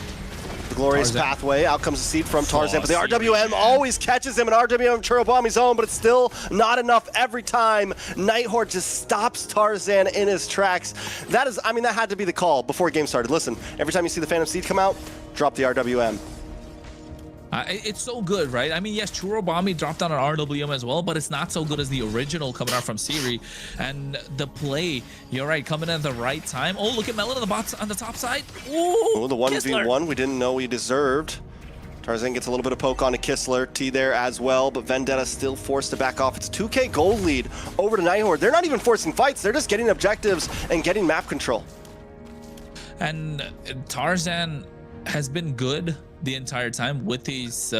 The glorious pathway. Out comes the seed from Tarzan, but the RWM always catches him, and RWM Churobami's own, but it's still not enough every time. Night Horde just stops Tarzan in his tracks. That is, I mean, that had to be the call before game started. Listen, every time you see the Phantom Seed come out, drop the RWM. It's so good, right? I mean, yes, Churobami dropped down an RWM as well, but it's not so good as the original coming out from Siri. And the play, you're right, coming in at the right time. Oh, look at Melon on the bots on the top side. Ooh, The 1v1 we didn't know we deserved. Tarzan gets a little bit of poke onto Kissler, T there as well, but Vendetta still forced to back off. It's 2k gold lead over to Night Horde. They're not even forcing fights, they're just getting objectives and getting map control. And Tarzan has been good the entire time with these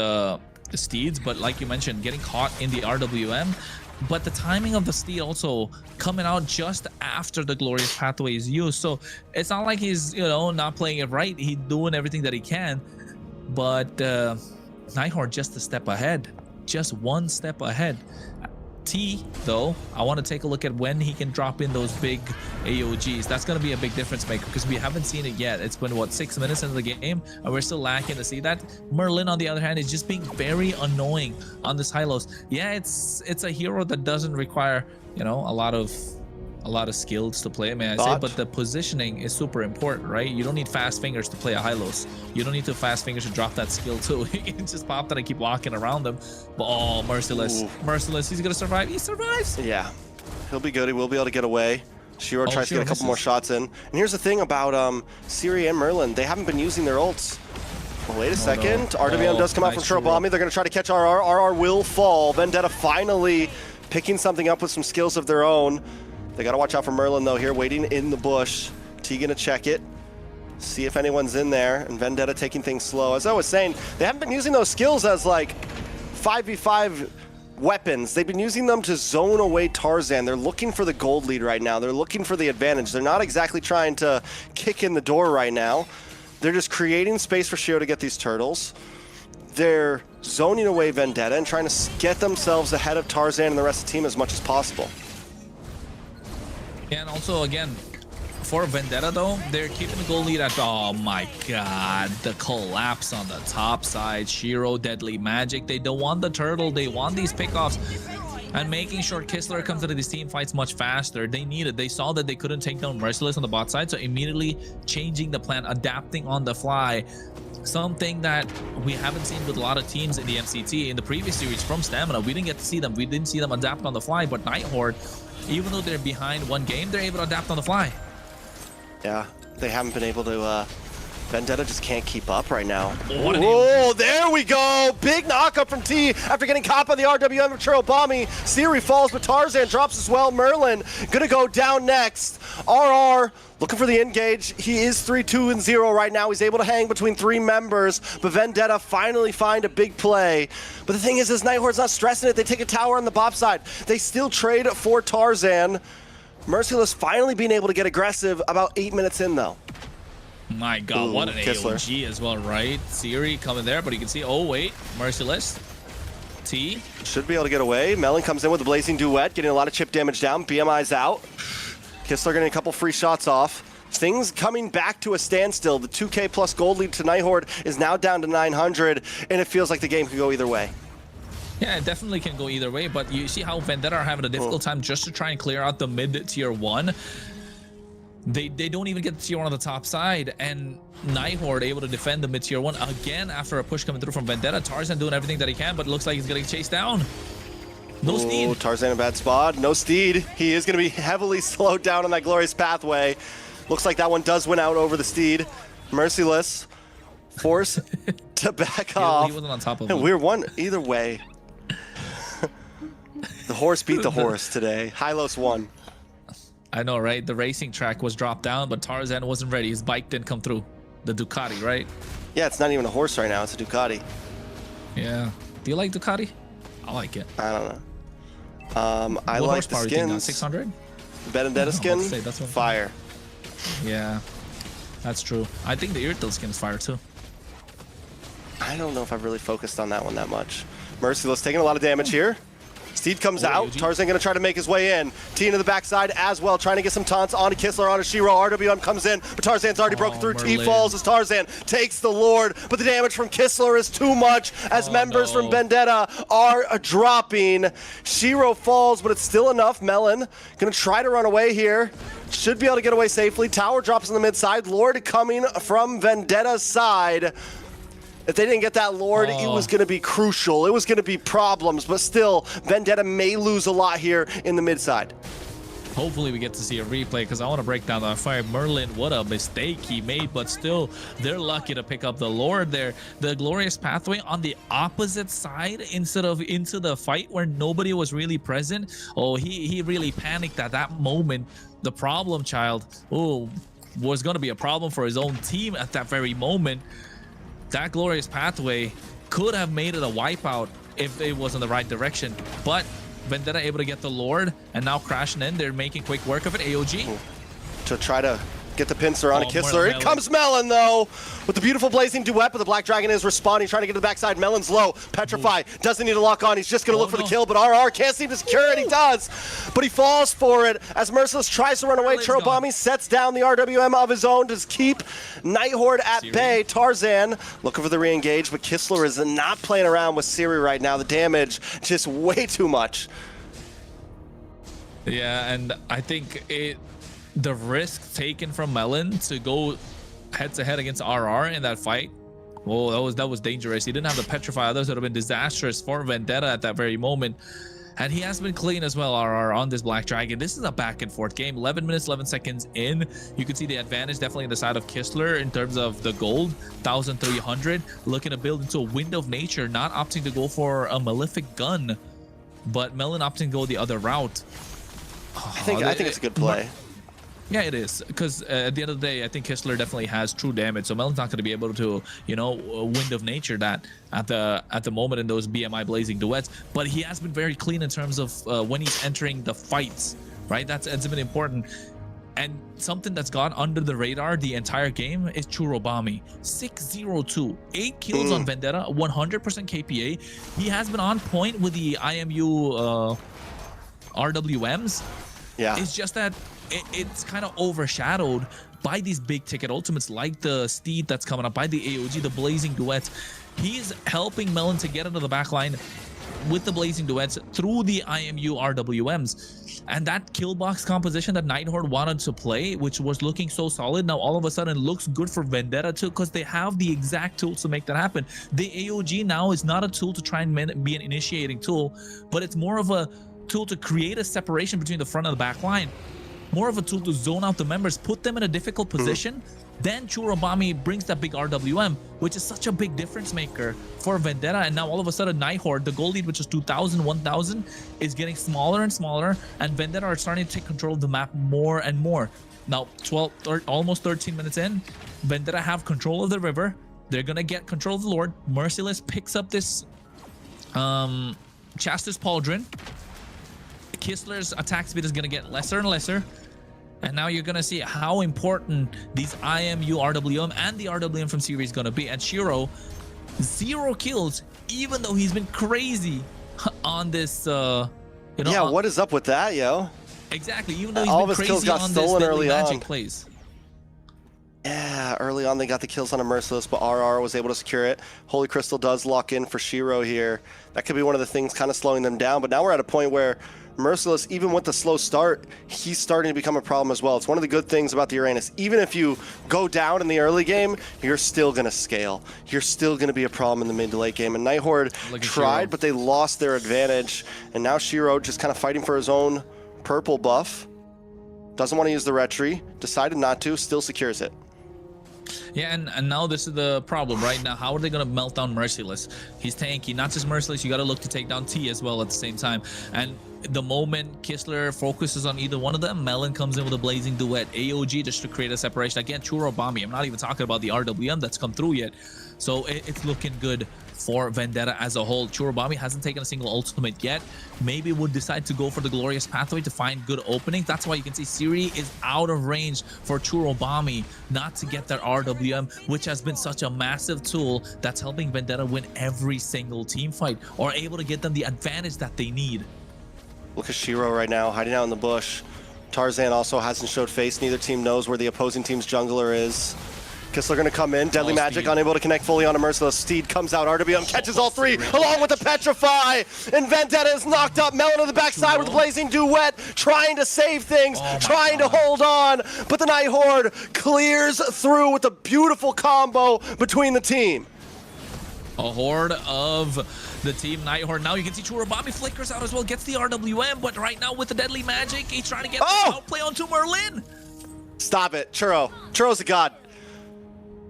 steeds, but like you mentioned, getting caught in the RWM. But the timing of the steed also coming out just after the glorious pathway is used, so it's not like he's, you know, not playing it right. He's doing everything that he can, but Night Horde just a step ahead, just one step ahead. T, though, I want to take a look at when he can drop in those big AOGs. That's going to be a big difference maker because we haven't seen it yet. It's been, what, 6 minutes into the game, and we're still lacking to see that. Merlin, on the other hand, is just being very annoying on this high-lows. Yeah, it's a hero that doesn't require, you know, a lot of skills to play, may I say, but the positioning is super important, right? You don't need fast fingers to play a high-lows. You don't need to fast fingers to drop that skill too. You can just pop that and keep walking around them. But oh, Merciless. Ooh. Merciless, he's gonna survive. He survives. Yeah, he'll be good. He will be able to get away. Shiro tries to get a couple more shots in. And here's the thing about Siri and Merlin. They haven't been using their ults. Well, wait a second. No. RWM does come out from Churobami. They're gonna try to catch RR. RR will fall. Vendetta finally picking something up with some skills of their own. They got to watch out for Merlin, though, here, waiting in the bush. T gonna check it, see if anyone's in there, and Vendetta taking things slow. As I was saying, they haven't been using those skills as, like, 5v5 weapons. They've been using them to zone away Tarzan. They're looking for the gold lead right now. They're looking for the advantage. They're not exactly trying to kick in the door right now. They're just creating space for Shiro to get these turtles. They're zoning away Vendetta and trying to get themselves ahead of Tarzan and the rest of the team as much as possible. And also, again, for Vendetta though, they're keeping the goal lead at, oh my god, the collapse on the top side. Shiro, Deadly Magic, they don't want the turtle, they want these pickoffs. And making sure Kistler comes into these team fights much faster. They need it. They saw that they couldn't take down Merciless on the bot side, so immediately changing the plan, adapting on the fly. Something that we haven't seen with a lot of teams in the MCT in the previous series from Stamina. We didn't get to see them. We didn't see them adapt on the fly, but Night Horde, even though they're behind one game, they're able to adapt on the fly. Yeah, they haven't been able to. Vendetta just can't keep up right now. Oh, there we go! Big knockup from T after getting caught by the RWM of Churobami. Siri falls, but Tarzan drops as well. Merlin gonna go down next. RR looking for the engage. He is 3-2-0 right now. He's able to hang between 3 members, but Vendetta finally find a big play. But the thing is, Nighthord's not stressing it. They take a tower on the bop side. They still trade for Tarzan. Merciless finally being able to get aggressive about 8 minutes in, though. My god, what an AOG as well, right? Siri coming there, but you can see, oh wait, Merciless. T. Should be able to get away. Melon comes in with the Blazing Duet, getting a lot of chip damage down. BMI's out. Kistler getting a couple free shots off. Things coming back to a standstill. The 2K plus gold lead to Night Horde is now down to 900, and it feels like the game could go either way. Yeah, it definitely can go either way, but you see how Vendetta are having a difficult time just to try and clear out the mid-tier 1. They don't even get the tier 1 on the top side, and Night Horde able to defend the mid-tier 1 again after a push coming through from Vendetta. Tarzan doing everything that he can, but it looks like he's gonna get chased down. No steed. Tarzan in a bad spot. No steed. He is gonna be heavily slowed down on that glorious pathway. Looks like that one does win out over the steed. Merciless forced to back off. He wasn't on top of him. him. We're one either way. The horse beat the horse today. Hylos won. I know, right? The racing track was dropped down, but Tarzan wasn't ready. His bike didn't come through. The Ducati, right? Yeah, it's not even a horse right now. It's a Ducati. Yeah. Do you like Ducati? I like it. I don't know. I like the skins. 600? Vendetta skin, that's what fire. Yeah, that's true. I think the Irtil skin is fire too. I don't know if I've really focused on that one that much. Merciless taking a lot of damage here. Steed comes out. Tarzan going to try to make his way in. T into the backside as well, trying to get some taunts onto Kistler, onto Shiro. RWM comes in, but Tarzan's already broken through. Merlin. T falls as Tarzan takes the Lord, but the damage from Kistler is too much as members from Vendetta are dropping. Shiro falls, but it's still enough. Melon going to try to run away here. Should be able to get away safely. Tower drops on the mid side. Lord coming from Vendetta's side. If they didn't get that Lord, it was going to be crucial. It was going to be problems, but still, Vendetta may lose a lot here in the mid side. Hopefully we get to see a replay because I want to break down that fire. Merlin, what a mistake he made, but still, they're lucky to pick up the Lord there. The glorious pathway on the opposite side instead of into the fight where nobody was really present. Oh, he really panicked at that moment. The problem child, was going to be a problem for his own team at that very moment. That glorious pathway could have made it a wipeout if it was in the right direction, but Vendetta able to get the Lord and now crashing in. They're making quick work of it. AOG to try to get the pincer on a Kistler. Here comes Melon though with the beautiful Blazing Duet, but the Black Dragon is responding, trying to get to the backside. Melon's low. Petrify doesn't need to lock on. He's just going to look for the kill, but RR can't seem to secure it. He does, but he falls for it as Merciless tries to run away. Churobami sets down the RWM of his own to keep Night Horde at bay. Tarzan looking for the re-engage, but Kistler is not playing around with Siri right now. The damage just way too much. Yeah, and I think the risk taken from Melon to go head-to-head against RR in that fight, well, that was dangerous. He didn't have the Petrify. Others would have been disastrous for Vendetta at that very moment. And he has been clean as well, RR, on this Black Dragon. This is a back-and-forth game. 11 minutes, 11 seconds in. You can see the advantage definitely on the side of Kistler in terms of the gold. 1,300. Looking to build into a Wind of Nature, not opting to go for a Malefic Gun, but Melon opting to go the other route. I think it's a good play. Yeah, it is, because at the end of the day, I think Kistler definitely has true damage, so Melon's not going to be able to, Wind of Nature that at the moment in those BMI Blazing Duets, but he has been very clean in terms of when he's entering the fights, right? That's been important. And something that's gone under the radar the entire game is Churobami. 602, 8 kills on Vendetta, 100% KPA. He has been on point with the IMU RWMs. Yeah. It's just that it's kind of overshadowed by these big ticket ultimates like the Steed that's coming up, by the AOG, the Blazing Duets. He's helping Melon to get into the back line with the Blazing Duets through the IMU RWMs. And that kill box composition that Night Horde wanted to play, which was looking so solid, now all of a sudden looks good for Vendetta too, because they have the exact tools to make that happen. The AOG now is not a tool to try and be an initiating tool, but it's more of a tool to create a separation between the front and the back line. More of a tool to zone out the members, put them in a difficult position. Then Churobami brings that big RWM, which is such a big difference maker for Vendetta. And now all of a sudden, Night Horde, the goal lead, which is 2,000, 1,000, is getting smaller and smaller. And Vendetta are starting to take control of the map more and more. Now, almost 13 minutes in, Vendetta have control of the river. They're going to get control of the Lord. Merciless picks up this Chastis Pauldron. Kistler's attack speed is going to get lesser and lesser. And now you're going to see how important these IMU RWM and the RWM from series is going to be. And Shiro, 0 kills, even though he's been crazy on this, Yeah, what is up with that, yo? Exactly, even though all he's of been his kills crazy got on stolen this early magic on. plays. Yeah, early on they got the kills on a Merciless, but RR was able to secure it. Holy Crystal does lock in for Shiro here. That could be one of the things kind of slowing them down, but now we're at a point where Merciless, even with the slow start, he's starting to become a problem as well. It's one of the good things about the Uranus. Even if you go down in the early game, you're still going to scale. You're still going to be a problem in the mid to late game. And Night Horde tried, but they lost their advantage. And now Shiro just kind of fighting for his own purple buff. Doesn't want to use the retry. Decided not to. Still secures it. Yeah, and now this is the problem right now. How are they going to melt down Merciless? He's tanky, not just Merciless. You got to look to take down T as well at the same time. And the moment Kistler focuses on either one of them, Melon comes in with a Blazing Duet, AOG just to create a separation. Again, Churobami. I'm not even talking about the RWM that's come through yet. So it's looking good for Vendetta as a whole. Churobami hasn't taken a single ultimate yet. Maybe would decide to go for the Glorious Pathway to find good openings. That's why you can see Siri is out of range for Churobami not to get their RWM, which has been such a massive tool that's helping Vendetta win every single team fight or able to get them the advantage that they need. Look at Shiro right now, hiding out in the bush. Tarzan also hasn't showed face. Neither team knows where the opposing team's jungler is. Kistler gonna come in. Deadly Magic unable to connect fully on a Merciless. Steed comes out. RWM catches all three along with the Petrify. And Vendetta is knocked up. Melon on the backside with the Blazing Duet, trying to save things, trying to hold on. But the Night Horde clears through with a beautiful combo between the team. A horde of the team Night Horde. Now you can see Churobami flickers out as well, gets the RWM, but right now with the Deadly Magic, he's trying to get the outplay onto Merlin. Stop it, Churro. Churro's a god.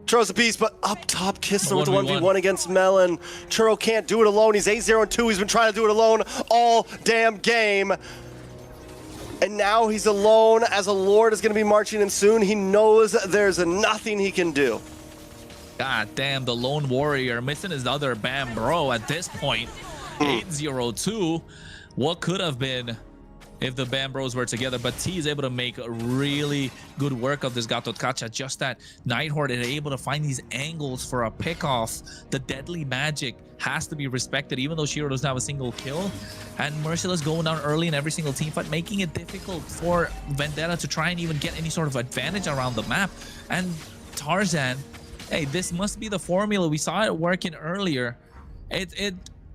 Churro's a beast, but up top, Kistler with the 1v1 against Melon. Churro can't do it alone. He's 8-0-2. He's been trying to do it alone all damn game. And now he's alone as a Lord is going to be marching in soon. He knows there's nothing he can do. God damn, the lone warrior missing his other Bam bro at this point. 8-0-2. What could have been if the Bam Bros were together, but T is able to make a really good work of this Gato Tkacha. Just that Night Horde is able to find these angles for a pick off. The Deadly Magic has to be respected, even though Shiro doesn't have a single kill. And Merciless going down early in every single team fight, making it difficult for Vendetta to try and even get any sort of advantage around the map. And Tarzan, hey, this must be the formula. We saw it working earlier.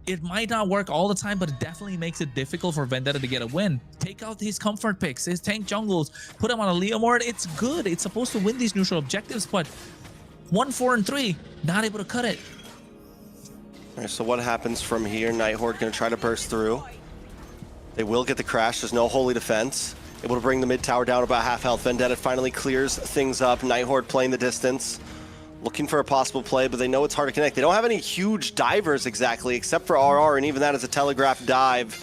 It might not work all the time, but it definitely makes it difficult for Vendetta to get a win. Take out his comfort picks, his tank jungles, put him on a Leomord. It's good. It's supposed to win these neutral objectives, but 1-4-3, not able to cut it. All right, so what happens from here? Night Horde going to try to burst through. They will get the crash. There's no holy defense. Able to bring the mid tower down about half health. Vendetta finally clears things up. Night Horde playing the distance. Looking for a possible play, but they know it's hard to connect. They don't have any huge divers exactly, except for RR, and even that is a telegraph dive.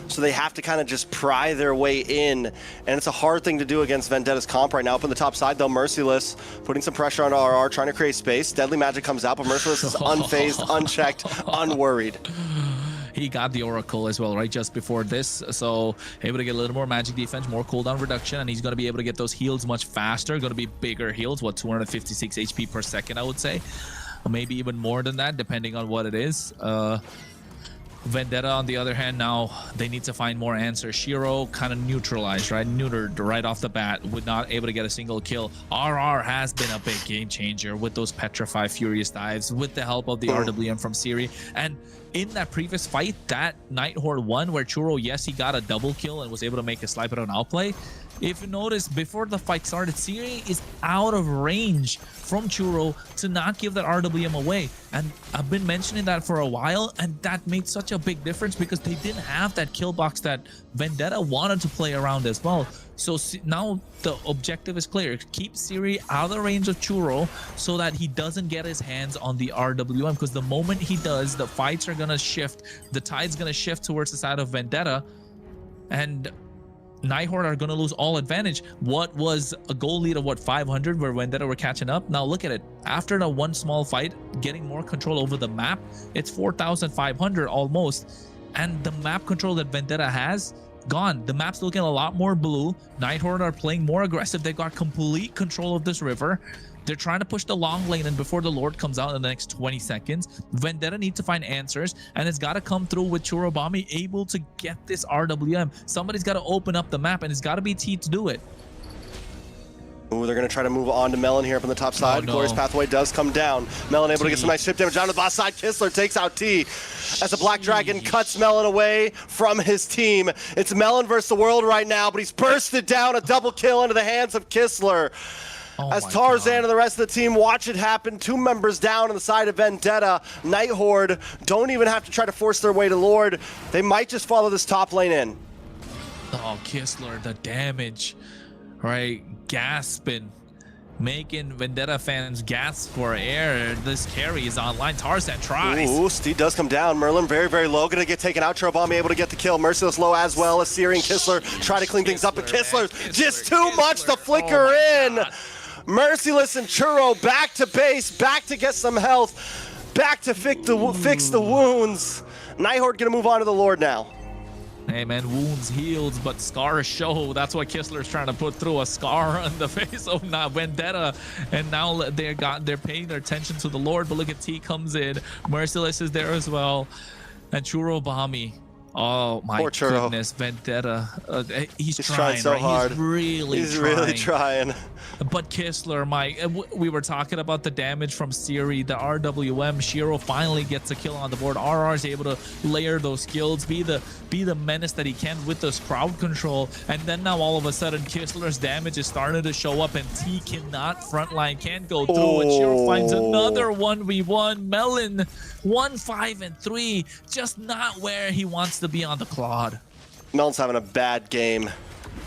So they have to kind of just pry their way in, and it's a hard thing to do against Vendetta's comp right now. Up on the top side, though, Merciless putting some pressure on RR, trying to create space. Deadly Magic comes out, but Merciless is unfazed, unchecked, unworried. He got the Oracle as well, right, just before this. So able to get a little more magic defense, more cooldown reduction, and he's going to be able to get those heals much faster. Going to be bigger heals, what, 256 HP per second, I would say. Or maybe even more than that, depending on what it is. Vendetta, on the other hand, now they need to find more answers. Shiro kind of neutralized, right? Neutered right off the bat, with not able to get a single kill. RR has been a big game changer with those Petrify Furious dives, with the help of the RWM from Siri. And in that previous fight, that Night Horde one, where Churro, yes, he got a double kill and was able to make a sniper on outplay. If you notice, before the fight started, Siri is out of range from Churro to not give that RWM away. And I've been mentioning that for a while, and that made such a big difference because they didn't have that kill box that Vendetta wanted to play around as well. So now the objective is clear. Keep Siri out of the range of Churro so that he doesn't get his hands on the RWM, because the moment he does, the fights are going to shift. The tide's going to shift towards the side of Vendetta. And Night Horde are going to lose all advantage. What was a goal lead of, what, 500, where Vendetta were catching up? Now look at it. After the one small fight, getting more control over the map, it's 4,500 almost. And the map control that Vendetta has, gone. The map's looking a lot more blue. Night Horde are playing more aggressive. They've got complete control of this river. They're trying to push the long lane, and before the Lord comes out in the next 20 seconds, Vendetta needs to find answers, and it's got to come through with Churobami able to get this RWM. Somebody's got to open up the map, and it's got to be T to do it. Ooh, they're going to try to move on to Melon here up on the top side. Glorious Pathway does come down. Melon able to get some nice chip damage down to the boss side. Kistler takes out T as the Black Dragon cuts Melon away from his team. It's Melon versus the world right now, but he's bursted down, a double kill into the hands of Kistler. As Tarzan and the rest of the team watch it happen, 2 members down on the side of Vendetta. Night Horde don't even have to try to force their way to Lord. They might just follow this top lane in. Oh, Kistler, the damage, right? Gasping, making Vendetta fans gasp for air. This carry is online. Tarzan tries. Ooh, Steed does come down. Merlin very, very low. Gonna get taken out. Churobami able to get the kill. Merciless low as well as Siri and Kistler try to clean things up. But Kistler's just too much to flicker in. Merciless and Churro back to base, back to get some health, back to fix the wounds. Night Horde gonna move on to the Lord now. Hey man, wounds healed, but scars show. That's what Kistler's trying to put through, a scar on the face of Vendetta. And now they're paying their attention to the Lord. But look at T comes in. Merciless is there as well. And Churobami. Oh my goodness, Vendetta. He's trying so hard. He's really trying. But Kistler, we were talking about the damage from Siri, the RWM. Shiro finally gets a kill on the board. RR is able to layer those skills, be the menace that he can with this crowd control. And then now all of a sudden, Kistler's damage is starting to show up, and T cannot frontline, can't go through. And Shiro finds another 1v1. Melon 1-5-3, just not where he wants to be on the Claude. Melon's having a bad game.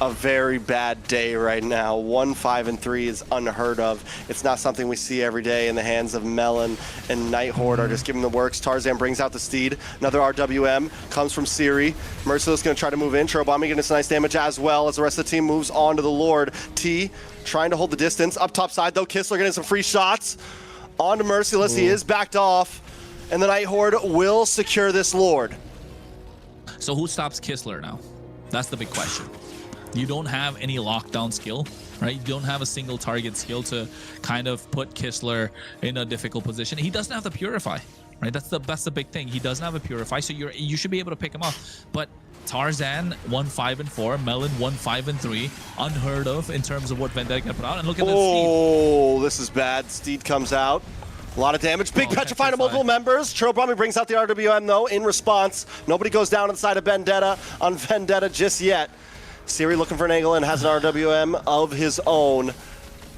A very bad day right now. 1-5-3 is unheard of. It's not something we see every day in the hands of Melon, and Night Horde are just giving the works. Tarzan brings out the Steed. Another RWM comes from Siri. Merciless going to try to move in. Churobami getting some nice damage as well as the rest of the team moves on to the Lord. T trying to hold the distance. Up top side though, Kistler getting some free shots. On to Merciless. He is backed off, and the Night Horde will secure this Lord. So who stops Kistler now? That's the big question. You don't have any lockdown skill, right? You don't have a single target skill to kind of put Kistler in a difficult position. He doesn't have the Purify, right? That's the big thing. He doesn't have a Purify, so you should be able to pick him off. But Tarzan 1-5-4, Melon 1-5-3, unheard of in terms of what Vendetta can put out. And look at this Steed. Oh, this is bad. Steed comes out. A lot of damage. Big Petrify to multiple members. Churobami brings out the RWM though in response. Nobody goes down inside of Vendetta on Vendetta just yet. Siri looking for an angle and has an RWM of his own.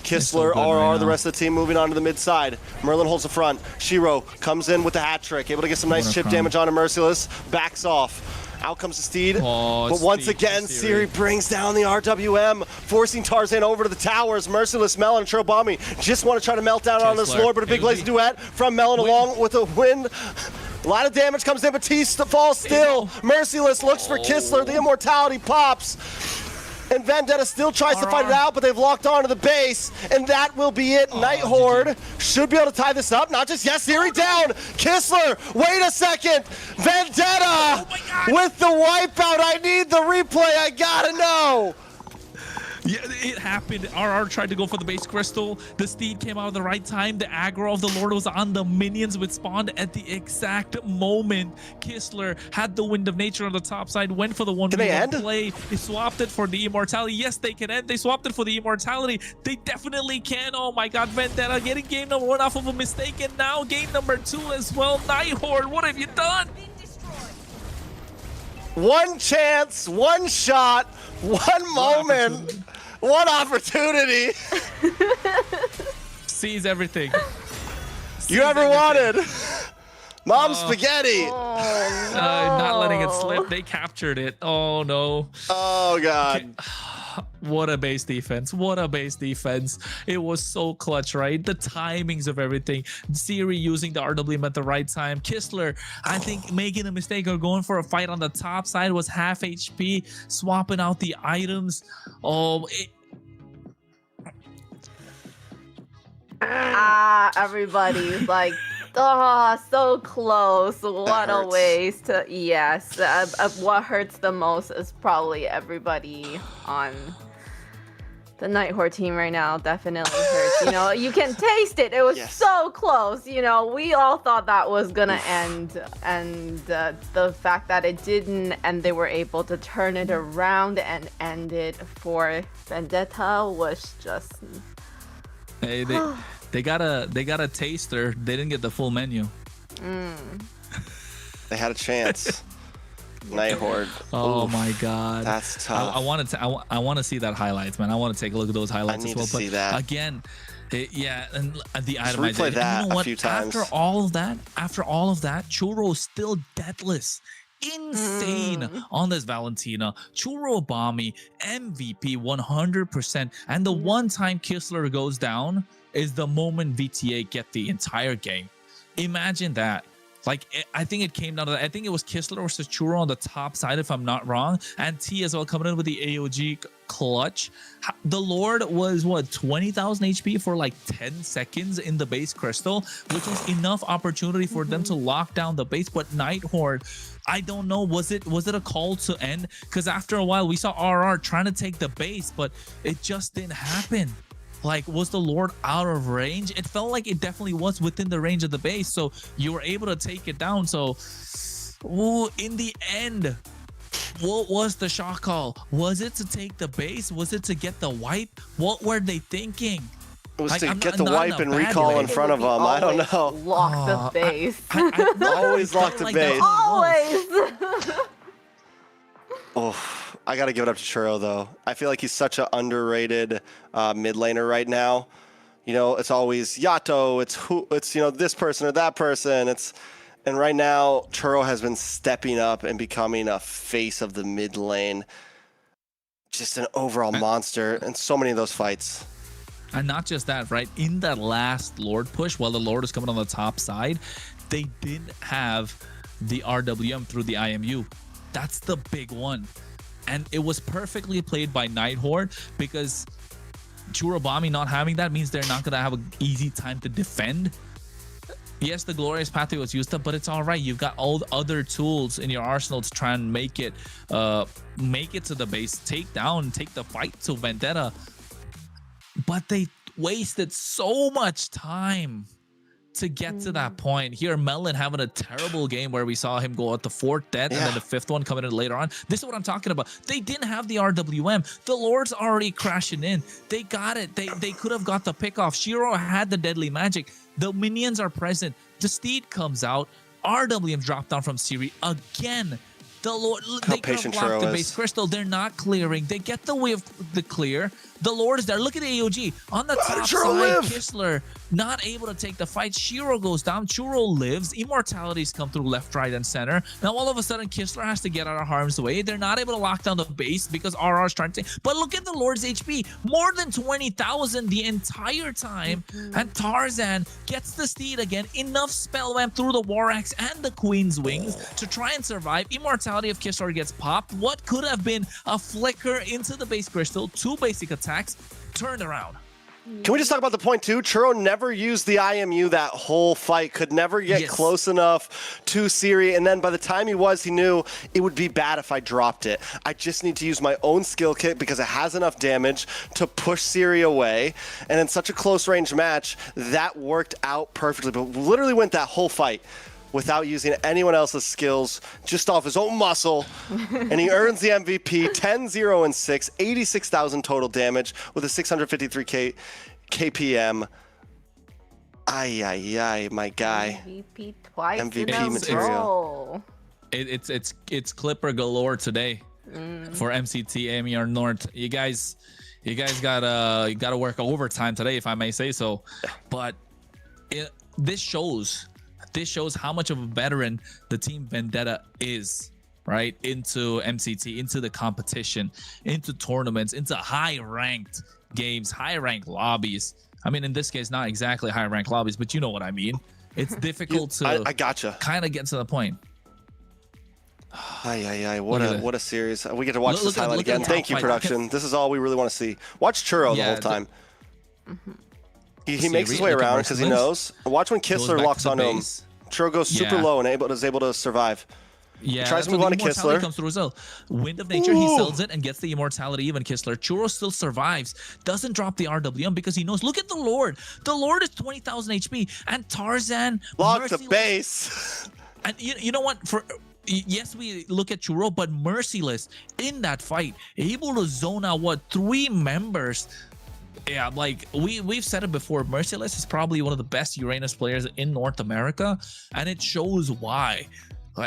Kistler, RR, the rest of the team moving on to the mid side. Merlin holds the front. Shiro comes in with the hat trick, able to get some nice chip damage on a Merciless. Backs off. Out comes the Steed. But once again, Siri brings down the RWM, forcing Tarzan over to the towers. Merciless, Melon, and Churobami just want to try to melt down on this Lord, but a big lazy duet from Melon along with a wind. A lot of damage comes in, but T falls still. Merciless looks for Kistler. The immortality pops. And Vendetta still tries to fight it out, but they've locked onto the base. And that will be it. Night Horde should be able to tie this up. Not just yes, Siri down. Kistler, wait a second. Vendetta with the wipeout. I need the replay. I gotta know. Yeah, it happened. RR tried to go for the base crystal. The steed came out at the right time. The aggro of the Lord was on the minions, which spawned at the exact moment. Kistler had the Wind of Nature on the top side, went for the 1v1 play. They swapped it for the immortality. Yes, they can end. They swapped it for the immortality. They definitely can. Oh my god, Vendetta getting game number 1 off of a mistake, and now game number 2 as well. Night Horde, what have you done? One chance, one shot, one moment, one opportunity. Seize everything. You ever wanted. Mom spaghetti. Oh, no. Not letting it slip. They captured it. Oh no. Oh god. What a base defense. What a base defense. It was so clutch, right? The timings of everything. Siri using the RWM at the right time. Kistler, I think, making a mistake or going for a fight on the top side, was half HP, swapping out the items. Oh, everybody's like, oh, so close. What a waste. Yes. What hurts the most is probably everybody on the Night Horde team right now. Definitely hurts. You know, you can taste it. It was so close. You know, we all thought that was gonna end, and the fact that it didn't, and they were able to turn it around and end it for Vendetta was just. Hey, they got a taster. They didn't get the full menu. They had a chance. Night Horde. Oh Oof, my god, that's tough. I want to see that highlights, man. I want to take a look at those highlights I need as well. to see that. Again, yeah, and the Just itemization. replay that you know a what? few times. After all of that, Churro is still deathless. Insane on this Valentina. Churro Bomby, MVP 100%. And the one time Kistler goes down is the moment VTA get the entire game. Imagine that. Like, I think it came down to that. I think it was Kistler versus Churro on the top side, if I'm not wrong. And T as well coming in with the AOG clutch. The Lord was, what, 20,000 HP for like 10 seconds in the base crystal, which was enough opportunity for them to lock down the base. But Night Horde, I don't know, was it a call to end? Because after a while, we saw RR trying to take the base, but it just didn't happen. Like, was the Lord out of range? It felt like it definitely was within the range of the base, so you were able to take it down. So, ooh, in the end, what was the shot call? Was it to take the base? Was it to get the wipe? What were they thinking? It was Like, to I'm get not- the not wipe in a and bad recall way. in front of them. I don't know. Lock the base. Always lock the like base. Always. Oh, I got to give it up to Churro, though. I feel like he's such an underrated mid laner right now. You know, it's always Yato, it's you know, this person or that person. And right now, Churro has been stepping up and becoming a face of the mid lane. Just an overall monster in so many of those fights. And not just that, right? In that last Lord push, while the Lord is coming on the top side, they didn't have the RWM through the IMU. That's the big one. And it was perfectly played by Night Horde, because Churobami not having that means they're not going to have an easy time to defend. Yes, the glorious pathway was used up, but it's all right. You've got all the other tools in your arsenal to try and make it to the base, take the fight to Vendetta. But they wasted so much time to get to that point. Here, Melon having a terrible game where we saw him go at the 4th death and then the 5th one coming in later on. This is what I'm talking about. They didn't have the RWM. The Lord's already crashing in. They got it. They could have got the pick off. Shiro had the deadly magic. The minions are present. The steed comes out. RWM dropped down from Siri again. The Lord, they could have blocked the base crystal. They're not clearing. They get the way of the clear. The Lord is there. Look at the AOG on the top side. Kistler not able to take the fight. Shiro goes down. Churro lives. Immortalities come through left, right, and center. Now all of a sudden, Kistler has to get out of harm's way. They're not able to lock down the base because RR is trying to. But look at the Lord's HP, more than 20,000 the entire time. And Tarzan gets the steed again. Enough spell went through the War Axe and the Queen's Wings to try and survive. Immortality of Kistler gets popped. What could have been a flicker into the base crystal, 2 basic attacks, turned around. Can we just talk about the point too? Churro never used the IMU that whole fight, could never get close enough to Siri, and then by the time he knew it would be bad if I dropped it. I just need to use my own skill kit because it has enough damage to push Siri away, and in such a close range match, that worked out perfectly, but literally went that whole fight without using anyone else's skills, just off his own muscle, and he earns the MVP, 10-0-6, 86,000 total damage with a 653k KPM. Ay, my guy. MVP twice MVP in a material. row. It's Clipper galore today for MCT AMER North. You guys gotta work overtime today, if I may say so. But this shows how much of a veteran the team Vendetta is, right? Into MCT, into the competition, into tournaments, into high-ranked games, high-ranked lobbies. I mean, in this case, not exactly high-ranked lobbies, but you know what I mean. It's difficult to I gotcha. Kind of get to the point. What a series. We get to watch this highlight again. Thank you, production. This is all we really want to see. Watch Churro the whole time. He makes his way around because he knows. Watch when Kistler locks onto him. Churro goes super low and is able to survive. Yeah, he tries to move on to Kistler. Comes through as well. Wind of Nature, he sells it and gets the immortality. Even Kistler. Churro still survives. Doesn't drop the RWM because he knows. Look at the Lord. The Lord is 20,000 HP. And Tarzan locked the base. And you know what? Yes, we look at Churro, but Merciless in that fight, able to zone out 3 members. Yeah, like we've said it before, Merciless is probably one of the best Uranus players in North America, and it shows why.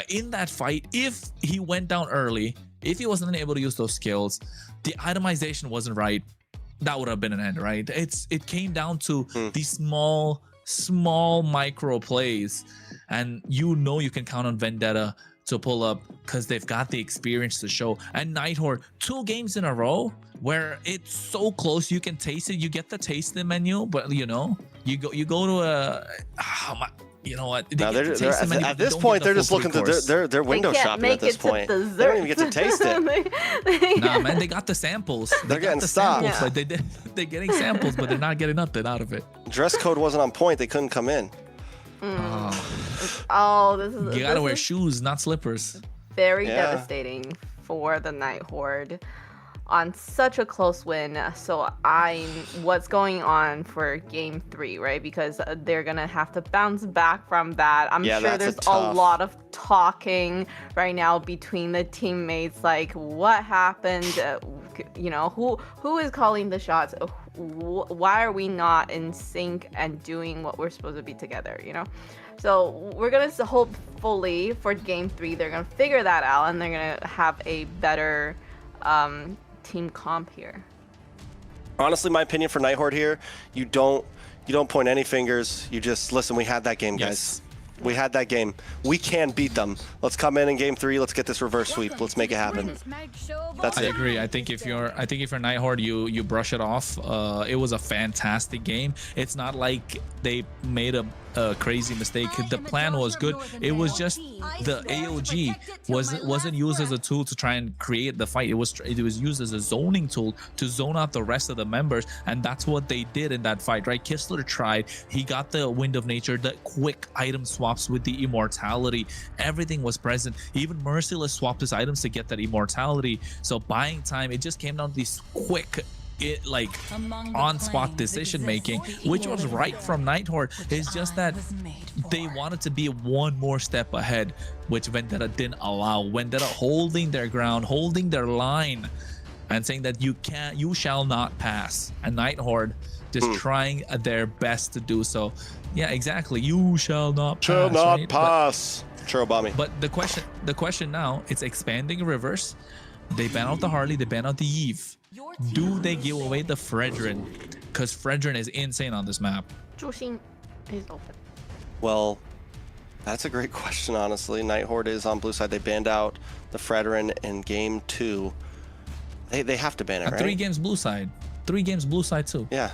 In that fight, if he went down early, if he wasn't able to use those skills, the itemization wasn't right, that would have been an end, right? It came down to these small micro plays, and you can count on Vendetta to pull up because they've got the experience to show. And Night Horde, 2 games in a row where it's so close, you can taste it. You get the tasting menu, but you go to a you know what? No, at this point, they're just looking to they're window shopping at this point. They don't even get to taste it. Nah, man, they got the samples. They're getting stopped. Yeah. Like they're getting samples, but they're not getting nothing out of it. Dress code wasn't on point. They couldn't come in. You gotta wear shoes, not slippers. Very devastating for the Night Horde on such a close win. So what's going on for game 3, right? Because they're gonna have to bounce back from that. I'm sure there's a lot of talking right now between the teammates, like what happened, who is calling the shots, why are we not in sync and doing what we're supposed to be together, So we're gonna hopefully for game 3 they're gonna figure that out and they're gonna have a better team comp here. Honestly, my opinion for Night Horde here, you don't point any fingers. You just listen. We had that game, guys. We had that game. We can beat them. Let's come in game 3. Let's get this reverse sweep. Let's make it happen. That's it. I agree. I think if you're Night Horde, you brush it off. It was a fantastic game. It's not like they made a crazy mistake. The plan was good. It was just the AOG wasn't used as a tool to try and create the fight. It was used as a zoning tool to zone out the rest of the members, and that's what they did in that fight, right? Kistler tried. He got the Wind of Nature, the quick item swaps with the immortality. Everything was present. Even Merciless swapped his items to get that immortality. So buying time, it just came down to these quick on-spot decision making, which was right from Night Horde. It's just that they wanted to be one more step ahead, which Vendetta didn't allow. Vendetta holding their ground, holding their line, and saying that you shall not pass. And Night Horde just trying their best to do so. Yeah, exactly. You shall not pass. Churro bomb me. But the question now, it's expanding rivers. They ban out the Harley, they ban out the Eve. Do they give away the Fredrin? Because Fredrin is insane on this map. Zhuxing is open. Well, that's a great question, honestly. Night Horde is on blue side. They banned out the Fredrin in game 2. They have to ban it, right? 3 games blue side. 3 games blue side too. Yeah.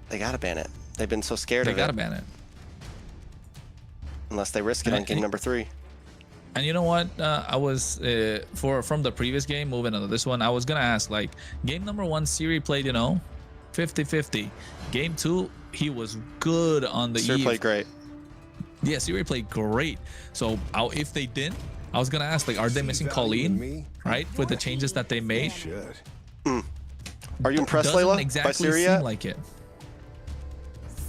They gotta ban it. They've been so scared of it. They gotta ban it. Unless they risk it on game number 3. And you know what? I was from the previous game moving into this one. I was gonna ask, like, game number 1, Siri played, 50-50. Game 2, he was good on the Siri eve. played great. Yeah, Siri played great. So if they didn't, I was gonna ask, like, are they missing Colleen, right, with the changes that they made? Are you impressed, Doesn't Layla, exactly by Siri seem yet? like it.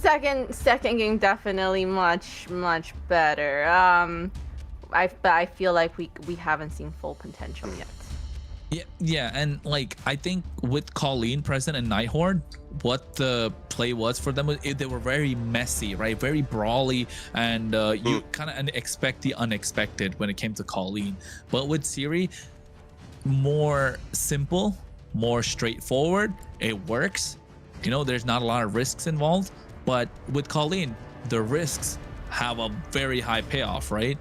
Second game definitely much better. I feel like we haven't seen full potential yet. Yeah, and like I think with Colleen present and Night Horde, what the play was for them, they were very messy, right? Very brawly, and you kind of expect the unexpected when it came to Colleen. But with Siri, more simple, more straightforward. It works. You know, there's not a lot of risks involved. But with Colleen, the risks have a very high payoff, right?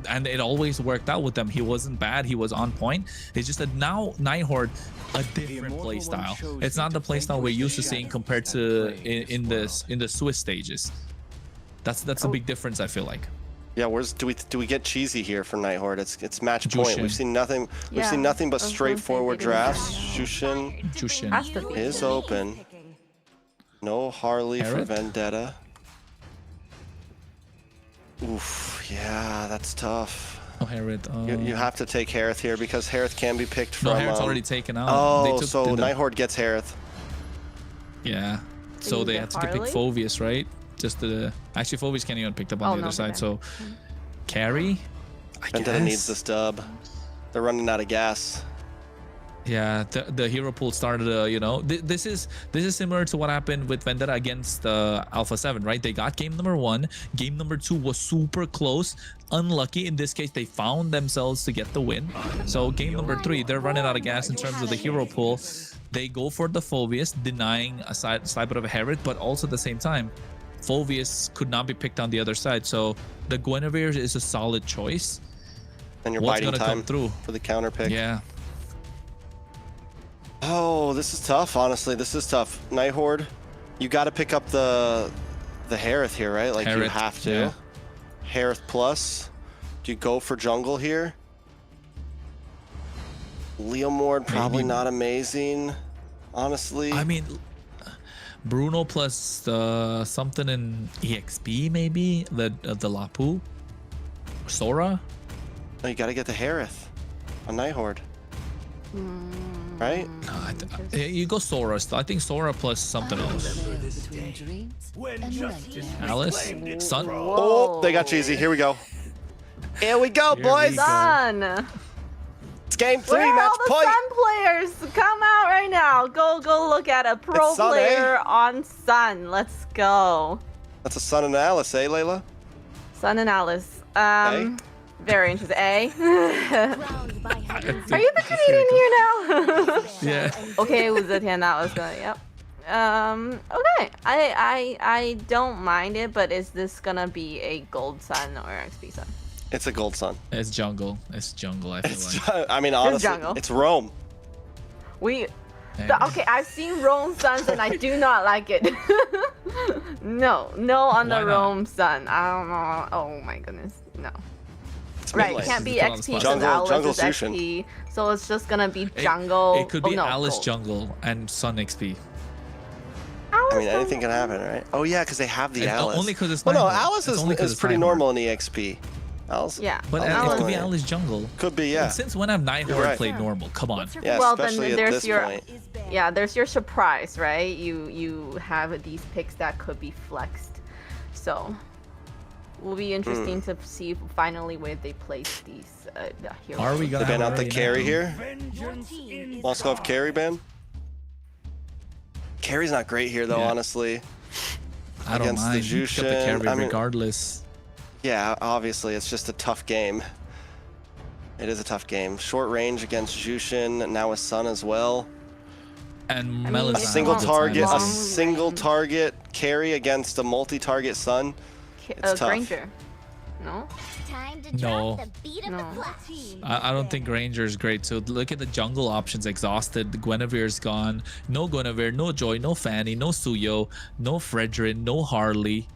And it always worked out with them. He wasn't bad. He was on point. It's just that now Night Horde, a different play style. It's not the play style we're used to seeing compared to in the Swiss stages. That's a big difference, I feel like. Yeah, do we get cheesy here for Night Horde? It's match point. Jushin. We've seen nothing. We've seen nothing but straightforward drafts. Jushin is open. No Harley for Vendetta. Oof, yeah, that's tough. Oh, Harith. You have to take Harith here because Harith can be picked from. No, Harith's already taken out. Oh, so Night Horde gets Harith. Yeah, so they had to pick Phoveus, right? Just actually Phoveus can't even picked up on the other side. So carry. Vendetta needs this dub. They're running out of gas. Yeah, the hero pool started. You know, this is similar to what happened with Vendetta against Alpha7, right? They got game number 1. Game number 2 was super close. Unlucky in this case, they found themselves to get the win. So game number 3, they're running out of gas in terms of the hero pool. They go for the Phoveus, denying a side bit of a Herod, but also at the same time, Phoveus could not be picked on the other side. So the Guinevere is a solid choice. And you're What's biding gonna time come through for the counter pick. Yeah. Oh, this is tough. Honestly, this is tough. Night Horde, you got to pick up the Harith here, right? Like you have to. Yeah. Harith plus. Do you go for jungle here? Leomord probably not amazing, honestly. I mean, Bruno plus something in EXP maybe, the Lapu, Sora. No, you got to get the Harith on Night Horde. Right? You go Sora. I think Sora plus something else. Alice? Sun? Oh, they got cheesy. Here we go. Here we go, boys. Sun. It's game 3, Where are match all the point. Sun players? Come out right now. Go look at a pro It's Sun, player on Sun. Let's go. That's a Sun and Alice, eh, Layla? Sun and Alice. Very interesting. Are you the Canadian here now? Yeah. Okay, 武则天, that was good. Yep. Okay. I don't mind it, but is this gonna be a gold Sun or XP Sun? It's a gold Sun. It's jungle. It's jungle, I feel like. I mean, honestly, it's Rome. Okay, I've seen Rome Suns and I do not like it. no on the Rome Sun. I don't know. Oh my goodness, no. Right, it can't be XP because Alice is XP, so it's just gonna be jungle. It could be Alice jungle and Sun XP. I mean, anything can happen, right? Oh yeah, because they have the Alice. Only because it's well, no, Nighthord. Alice is pretty normal in EXP. Alice. Yeah. But it could be Alice jungle. Could be, yeah. Since when have Nighthord played normal? Come on. Yeah, well, especially then there's at this your point. there's your surprise, right? You have these picks that could be flexed, so will be interesting to see finally where they place these heroes. Are we gonna ban out the already carry know? here? Moskov carry ban? Carry's not great here though, honestly. I don't Against mind. the You pick up the Jushin, carry I mean, regardless. yeah, obviously it's just a tough game. It is a tough game. Short range against Jushin, now a Sun as well. And A single target carry against a multi-target Sun. It's tough. Granger. No. No. I don't think Granger's great. So look at the jungle options exhausted. The Guinevere's gone. No Guinevere, no Joy, no Fanny, no Suyo, no Fredrin, no Harley.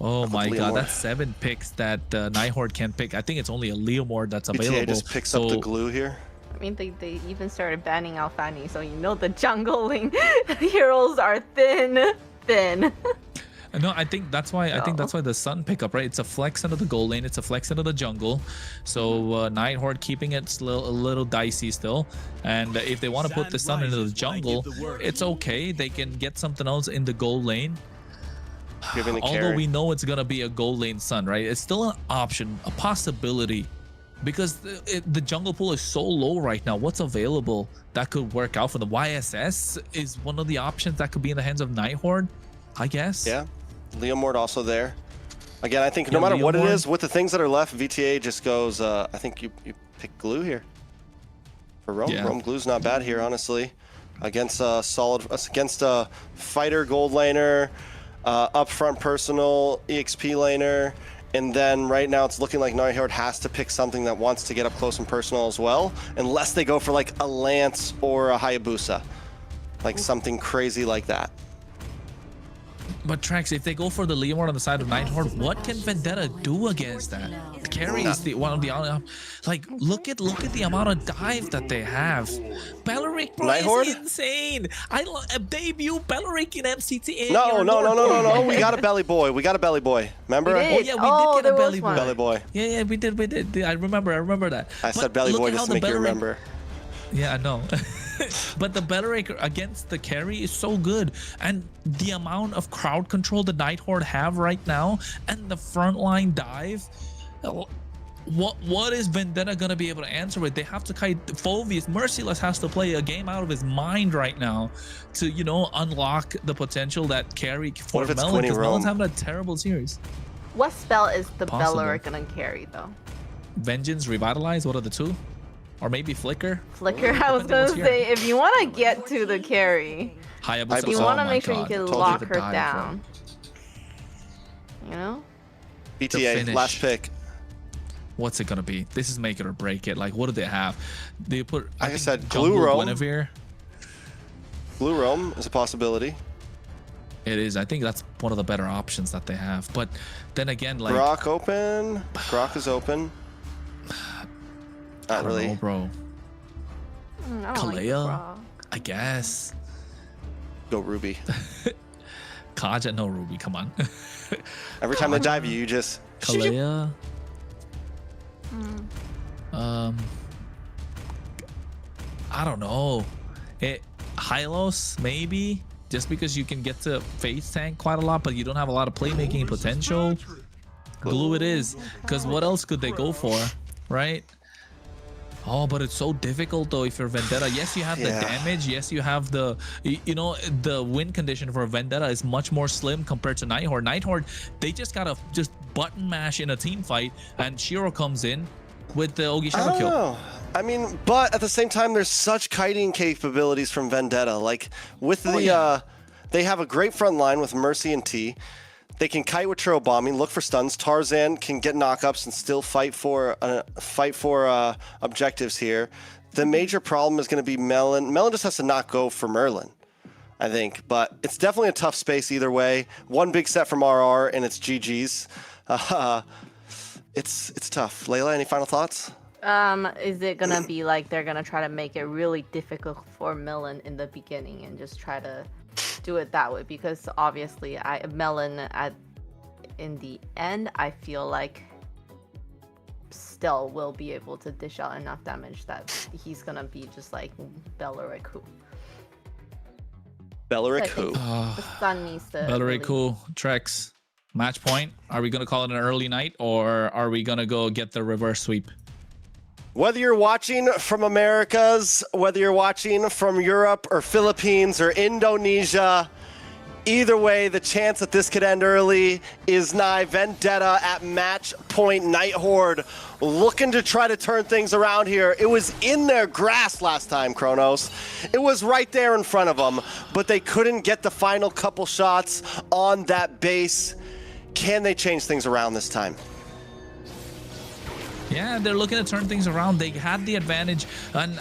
Oh my god, that's 7 picks that Nighthord can pick. I think it's only a Leomord that's available. BTA just picks up the glue here. I mean, they even started banning Alfani, so you know the jungling heroes are thin. No, I think that's why. I think that's why the Sun pickup, right? It's a flex into the gold lane. It's a flex into the jungle. So Night Horde keeping it a little dicey still. And if they want to put the Sun into the jungle, it's okay. They can get something else in the gold lane. Although we know it's gonna be a gold lane Sun, right? It's still an option, a possibility, because the jungle pool is so low right now. What's available that could work out for the YSS is one of the options that could be in the hands of Night Horde, I guess. Yeah. Leomord also there. Again, I think no matter what it is, with the things that are left, VTA just goes, I think you pick glue here. For Rome. Rome glue's not bad here, honestly. Against a fighter gold laner, upfront personal, EXP laner, and then right now it's looking like Night Horde has to pick something that wants to get up close and personal as well, unless they go for like a Lance or a Hayabusa. Like something crazy like that. But Trax, if they go for the Leomord on the side of Night Horde, what can Vendetta do against that? The carry is one of the like look at the amount of dive that they have. Belleric is insane. I debut Belleric in MCT AMER. No. We got a belly boy. Remember? Oh yeah, we did get a belly boy. Belly boy. Yeah, we did. I remember that. I said belly boy just to make you remember. Yeah, I know. But the Belleric against the carry is so good, and the amount of crowd control the Night Horde have right now, and the frontline dive. What is Vendetta gonna be able to answer with? They have to kite Phoveus. Merciless has to play a game out of his mind right now to, you know, unlock the potential that carry for Melon, because Melon's having a terrible series. What spell is the Belleric gonna carry though? Vengeance, Revitalize. What are the two? Or maybe Flicker? Flicker, I was gonna say, if you want to get to the carry, Hayabusa, you want to make sure you can lock her down. You know? BTA, last pick. What's it gonna be? This is make it or break it. Like, what do they have? They put, like I said, Glue Rome. Guinevere. Glue Rome is a possibility. It is. I think that's one of the better options that they have. But then again, like... Grok open. Grok is open. Not really. Know, bro. Kalea, like I guess. Go Ruby. Kaja, no Ruby, come on. Every time they dive you just... Kalea. I don't know. Hylos, maybe? Just because you can get to face tank quite a lot, but you don't have a lot of playmaking potential. Glue it is. Because what else could they go for, right? Oh, but it's so difficult though if you're Vendetta. Yes, you have the damage. Yes, you have the, you know, the win condition for Vendetta is much more slim compared to Night Horde. Night Horde, they just gotta just button mash in a team fight, and Shiro comes in with the Ogi Shadow kill. I mean, but at the same time, there's such kiting capabilities from Vendetta. Like with the, they have a great front line with Mercy and T. They can kite with trail bombing, look for stuns. Tarzan can get knockups and still fight for objectives here. The major problem is going to be Melon. Melon just has to not go for Merlin, I think. But it's definitely a tough space either way. One big set from RR and it's GG's. It's tough. Layla, any final thoughts? Is it gonna be like they're gonna try to make it really difficult for Melon in the beginning and just try to do it that way? Because obviously Melon in the end, I feel like still will be able to dish out enough damage that he's gonna be just like Belleric who. Belleric who? The Sun needs to. Belleric who? Trex. Match point. Are we gonna call it an early night, or are we gonna go get the reverse sweep? Whether you're watching from Americas, whether you're watching from Europe or Philippines or Indonesia, either way, the chance that this could end early is nigh. Vendetta at match point. Night Horde looking to try to turn things around here. It was in their grasp last time, Kronos. It was right there in front of them, but they couldn't get the final couple shots on that base. Can they change things around this time? Yeah, they're looking to turn things around. They had the advantage. And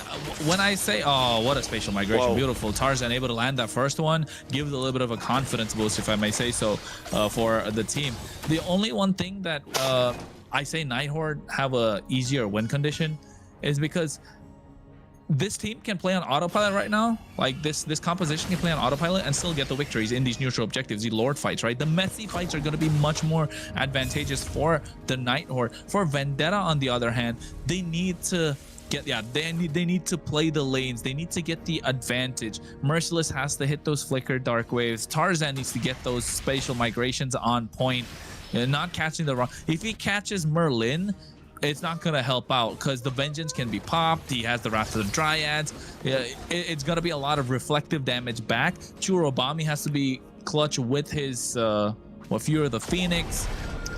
when I say, oh, what a spatial migration. Whoa. Beautiful. Tarzan able to land that first one. Give it a little bit of a confidence boost, if I may say so, for the team. The only one thing that I say Night Horde have a easier win condition is because this team can play on autopilot right now. Like this composition can play on autopilot and still get the victories in these neutral objectives, the Lord fights, right? The messy fights are going to be much more advantageous for the Night Horde. For Vendetta, on the other hand, they need to get, they need to play the lanes. They need to get the advantage. Merciless has to hit those flicker dark waves. Tarzan needs to get those spatial migrations on point. Not catching the wrong. If he catches Merlin, it's not gonna help out because the vengeance can be popped. He has the Wrath of the Dryads. It's gonna be a lot of reflective damage back. Churobami has to be clutch with his Fury of the Phoenix.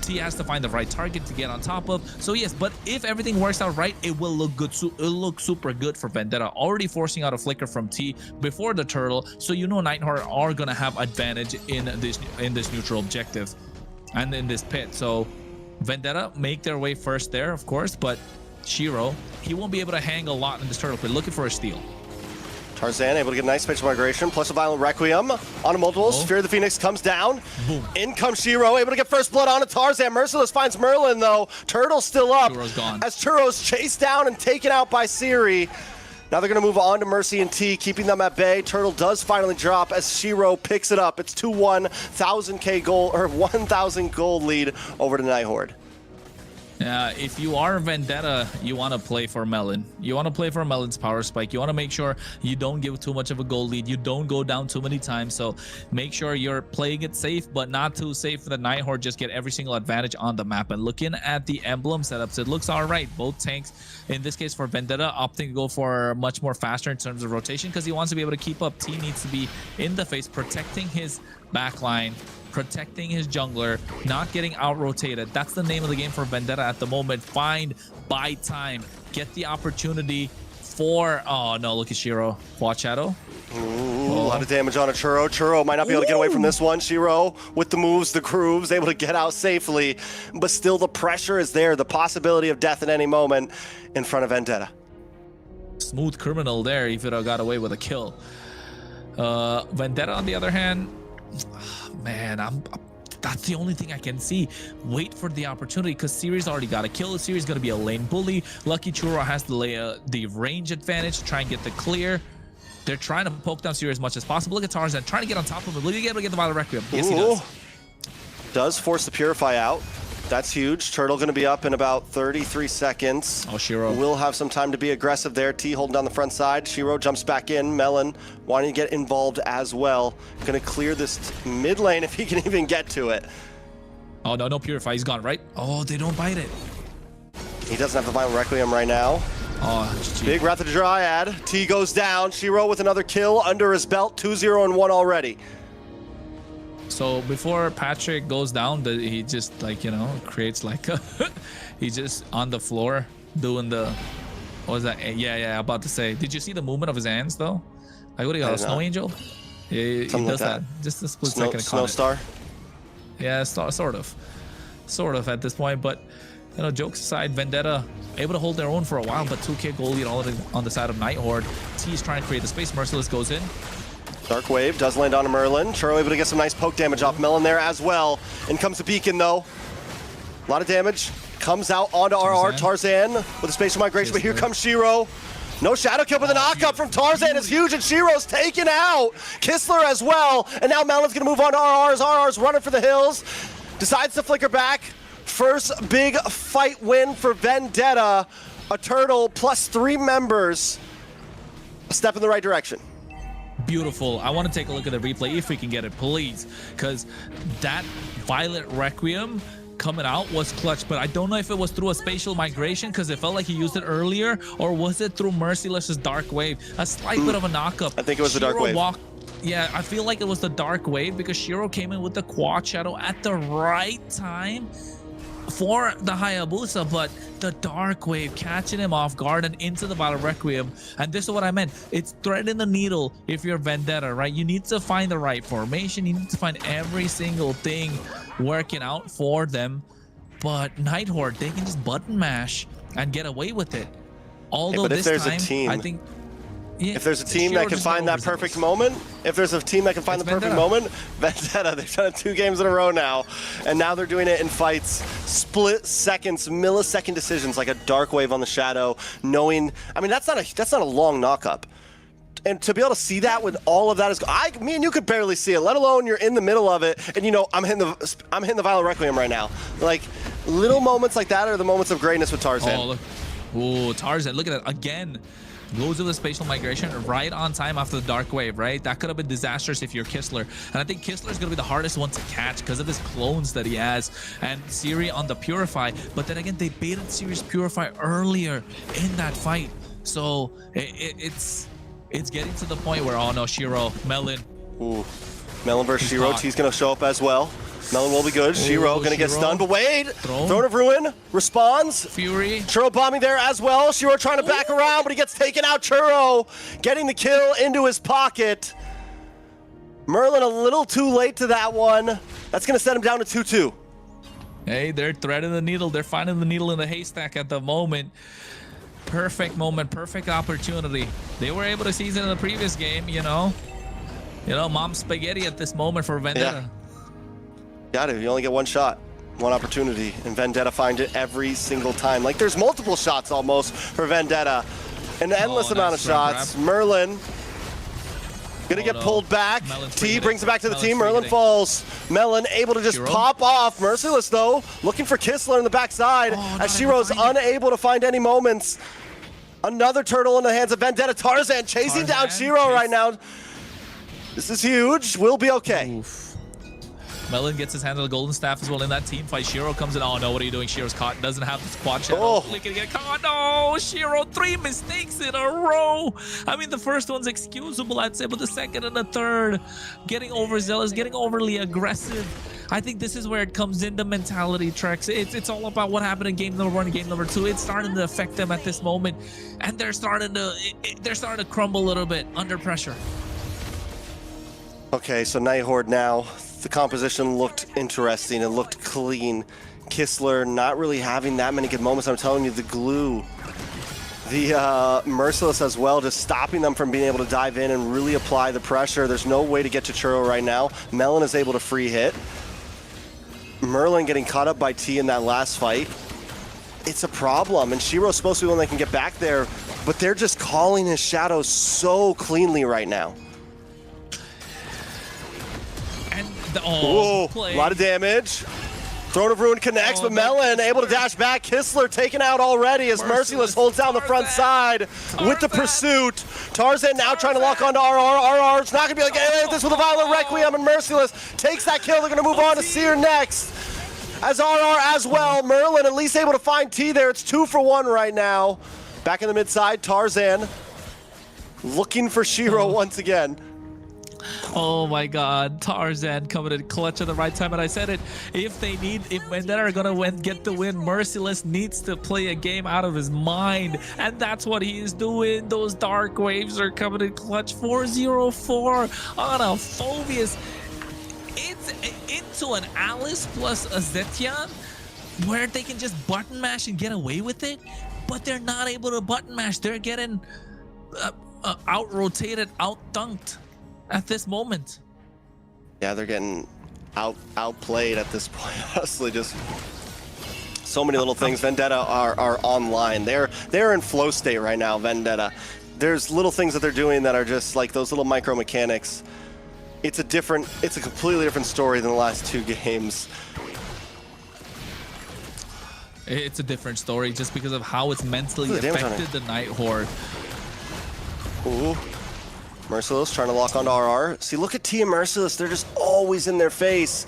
T has to find the right target to get on top of. So yes, but if everything works out right, it will look good. It'll look super good for Vendetta. Already forcing out a flicker from T before the turtle, so you know Nighthord are gonna have advantage in this neutral objective and in this pit. So Vendetta make their way first there, of course, but Shiro, he won't be able to hang a lot in this turtle pit. Looking for a steal. Tarzan able to get a nice spatial migration, plus a Violent Requiem on a multiples. Fear of the Phoenix comes down. Boom. In comes Shiro, able to get first blood onto Tarzan. Merciless finds Merlin though. Turtle's still up. Churo's gone. As Churo's chased down and taken out by Siri. Now they're going to move on to Mercy and T, keeping them at bay. Turtle does finally drop as Shiro picks it up. It's 2-1, 1,000K gold, or 1,000 gold lead over to Night Horde. If you are Vendetta, you want to play for Melon. You want to play for Melon's power spike. You want to make sure you don't give too much of a gold lead. You don't go down too many times. So make sure you're playing it safe, but not too safe for the Night Horde. Just get every single advantage on the map. And looking at the emblem setups, it looks all right. Both tanks, in this case for Vendetta, opting to go for much more faster in terms of rotation because he wants to be able to keep up. T needs to be in the face, protecting his backline, protecting his jungler, not getting out-rotated. That's the name of the game for Vendetta at the moment. Buy time, get the opportunity for... Oh, no, look at Shiro. Quad Shadow. Ooh, a lot of damage on a Churro. Churro might not be able to get away from this one. Shiro with the moves, the grooves, able to get out safely, but still the pressure is there. The possibility of death at any moment in front of Vendetta. Smooth criminal there if it got away with a kill. Vendetta, on the other hand, man, that's the only thing I can see. Wait for the opportunity because Siri's already got a kill. Siri's going to be a lane bully. Lucky Churro has the range advantage to try and get the clear. They're trying to poke down Siri as much as possible. Look at Tarzan trying to get on top of him. Look at able to get the Violent Requiem. Yes, he does. Does force the Purify out. That's huge. Turtle going to be up in about 33 seconds. Oh, Shiro. Will have some time to be aggressive there. T holding down the front side. Shiro jumps back in. Melon wanting to get involved as well. Going to clear this mid lane if he can even get to it. Oh, no, no Purify. He's gone, right? Oh, they don't bite it. He doesn't have the Violent Requiem right now. Oh, big Wrath of the Dryad. T goes down. Shiro with another kill under his belt. 2-0 and 1 already. So before Patrick goes down, he just creates like a he's just on the floor doing the, what was that? Yeah, about to say. Did you see the movement of his hands though? Like what do you call it? Snow Angel? He does like that. Just a split second. Snow Star? Yeah, sort of at this point. But jokes aside, Vendetta able to hold their own for a while, but 2K goal lead already on the side of Night Horde. T is trying to create the space. Merciless goes in. Dark Wave does land on a Merlin. Churro able to get some nice poke damage off Melon there as well. In comes the Beacon though. A lot of damage. Comes out onto RR. Tarzan with a spatial migration, but here comes Shiro. No shadow kill, but the knockup from Tarzan is huge, and Shiro's taken out. Kistler as well, and now Melon's gonna move on to RR's. RR's running for the hills. Decides to flicker back. First big fight win for Vendetta. A turtle plus 3 members. A step in the right direction. Beautiful. I want to take a look at the replay if we can get it, please, because that Violent Requiem coming out was clutch, but I don't know if it was through a spatial migration because it felt like he used it earlier, or was it through Merciless's Dark Wave? A slight bit of a knockup. I think it was the Dark Wave. Yeah, I feel like it was the Dark Wave because Shiro came in with the Quad Shadow at the right time for the Hayabusa, but the Dark Wave catching him off guard and into the Violent Requiem. And this is what I meant. It's threading the needle if you're Vendetta, right? You need to find the right formation. You need to find every single thing working out for them. But Night Horde, they can just button mash and get away with it. Although but if this there's time, a team, I think... If there's a team that can find that perfect moment, Vendetta, they've done it 2 games in a row now, and now they're doing it in fights, split seconds, millisecond decisions, like a dark wave on the Shadow, knowing, I mean, that's not a long knock-up. And to be able to see that when all of that is, me and you could barely see it, let alone you're in the middle of it, and you know, I'm hitting the Violent Requiem right now. Like, little moments like that are the moments of greatness with Tarzan. Oh, look. Oh, Tarzan, look at that again. Goes to the spatial migration right on time after the dark wave, right? That could have been disastrous if you're Kistler. And I think Kistler is going to be the hardest one to catch because of his clones that he has and Siri on the Purify. But then again, they baited Siri's Purify earlier in that fight. So it's getting to the point where, oh no, Shiro, Melon. Ooh, Melon versus Shiro. T's going to show up as well. Melon will be good. Shiro going to get stunned, but wait! Throne of Ruin responds. Fury. Churro bombing there as well. Shiro trying to back around, but he gets taken out. Churro getting the kill into his pocket. Merlin a little too late to that one. That's going to set him down to 2-2. Hey, they're threading the needle. They're finding the needle in the haystack at the moment. Perfect moment, perfect opportunity. They were able to seize it in the previous game, you know. Mom spaghetti at this moment for Vendetta. Yeah. Got it. You only get one shot, one opportunity, and Vendetta finds it every single time. Like, there's multiple shots almost for Vendetta. An endless amount of shots. Grab. Merlin gonna get pulled back. T brings it back to the team. Merlin falls. Melon able to just pop off. Merciless though, looking for Kistler in the backside as Shiro's unable to find any moments. Another turtle in the hands of Vendetta. Tarzan chasing down Shiro right now. This is huge. We'll be okay. Oof. Melon gets his hand on the golden staff as well in that team fight. Shiro comes in. Oh no, what are you doing? Shiro's caught. Doesn't have the quad shadow. Oh. Gonna get caught. No, Shiro, 3 mistakes in a row. I mean, the first one's excusable, I'd say, but the second and the third, getting overzealous, getting overly aggressive. I think this is where it comes into mentality, Trex. It's all about what happened in game number 1 and game number 2. It's starting to affect them at this moment, and they're starting to crumble a little bit under pressure. Okay, so Night Horde now. The composition looked interesting. It looked clean. Kistler not really having that many good moments. I'm telling you, the glue. The Merciless as well, just stopping them from being able to dive in and really apply the pressure. There's no way to get to Churro right now. Melon is able to free hit. Merlin getting caught up by T in that last fight. It's a problem, and Shiro's supposed to be one that can get back there, but they're just calling his shadow so cleanly right now. Oh, a lot of damage. Throne of Ruin connects, but Melon able to dash back. Kistler taken out already as Merciless holds down the front side with the pursuit. Tarzan now trying to lock onto RR. RR's not going to be able to get this with a Violent Requiem, and Merciless takes that kill. They're going to move on to Seer next. As RR as well. Merlin at least able to find T there. It's 2 for 1 right now. Back in the mid side, Tarzan looking for Shiro once again. Oh my god, Tarzan coming in clutch at the right time, and I said it, if Vendetta are gonna get the win, Merciless needs to play a game out of his mind, and that's what he is doing. Those dark waves are coming in clutch. 4-0-4 on a Phobius. It's into an Alice plus a Zetian, where they can just button mash and get away with it, but they're not able to button mash. They're getting out-rotated, out-dunked at this moment. Yeah, they're getting outplayed at this point. Honestly, just so many little things. Vendetta are online. They're in flow state right now, Vendetta. There's little things that they're doing that are just like those little micro mechanics. It's a completely different story than the last 2 games. It's a different story just because of how it's mentally affected the Night Horde. Ooh. Merciless trying to lock onto RR. See, look at T and Merciless. They're just always in their face.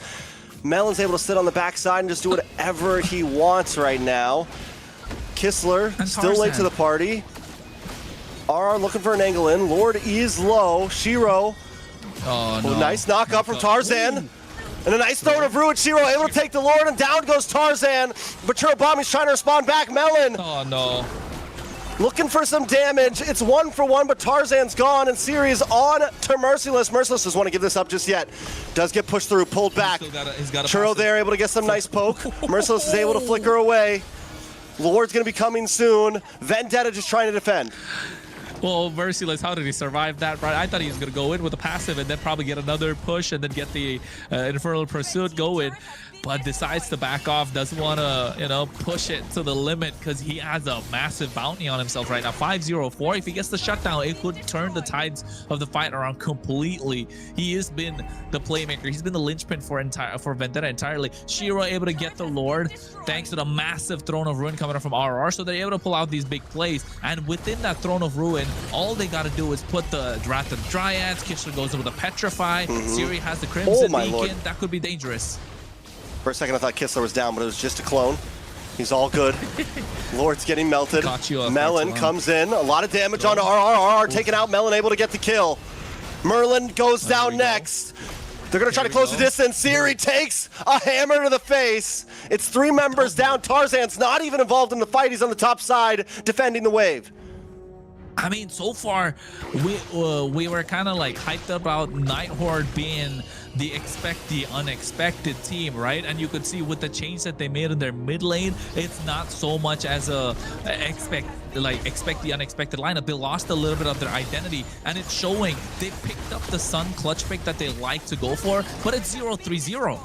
Melon's able to sit on the backside and just do whatever he wants right now. Kistler still late to the party. RR looking for an angle in. Lord is low. Shiro. Oh, no. Nice knock up from Tarzan. Ooh. And a nice Throne of Ruin. Shiro able to take the Lord, and down goes Tarzan. But Churro Bomby's trying to respond back. Melon. Oh, no. Looking for some damage. It's 1 for 1, but Tarzan's gone, and Siri's on to Merciless. Merciless doesn't want to give this up just yet. Does get pushed through, pulled back. Churro there, able to get some nice poke. Merciless is able to flicker away. Lord's going to be coming soon. Vendetta just trying to defend. Well, Merciless, how did he survive that? Right, I thought he was gonna go in with a passive and then probably get another push and then get the Infernal Pursuit going, but decides to back off. Doesn't want to, you know, push it to the limit because he has a massive bounty on himself right now. 5-0-4. If he gets the shutdown, it could turn the tides of the fight around completely. He has been the playmaker. He's been the linchpin for Vendetta entirely. Shiro able to get the Lord thanks to the massive Throne of Ruin coming up from RR, so they're able to pull out these big plays. And within that Throne of Ruin, all they got to do is put the Wrath of the Dryads. Kishler goes in with a Petrify. Siri has the Crimson Beacon. Lord. That could be dangerous. For a second, I thought Kistler was down, but it was just a clone. He's all good. Lord's getting melted. Melon comes in. A lot of damage on RR. Taken out. Melon able to get the kill. Merlin goes down next. They're going to try to close the distance. Siri takes a hammer to the face. It's 3 members down. Tarzan's not even involved in the fight. He's on the top side defending the wave. I mean, so far, we were kind of like hyped about Night Horde being the unexpected team, right? And you could see with the change that they made in their mid lane, it's not so much as a expect the unexpected lineup. They lost a little bit of their identity, and it's showing. They picked up the Sun clutch pick that they like to go for, but it's 0-3-0.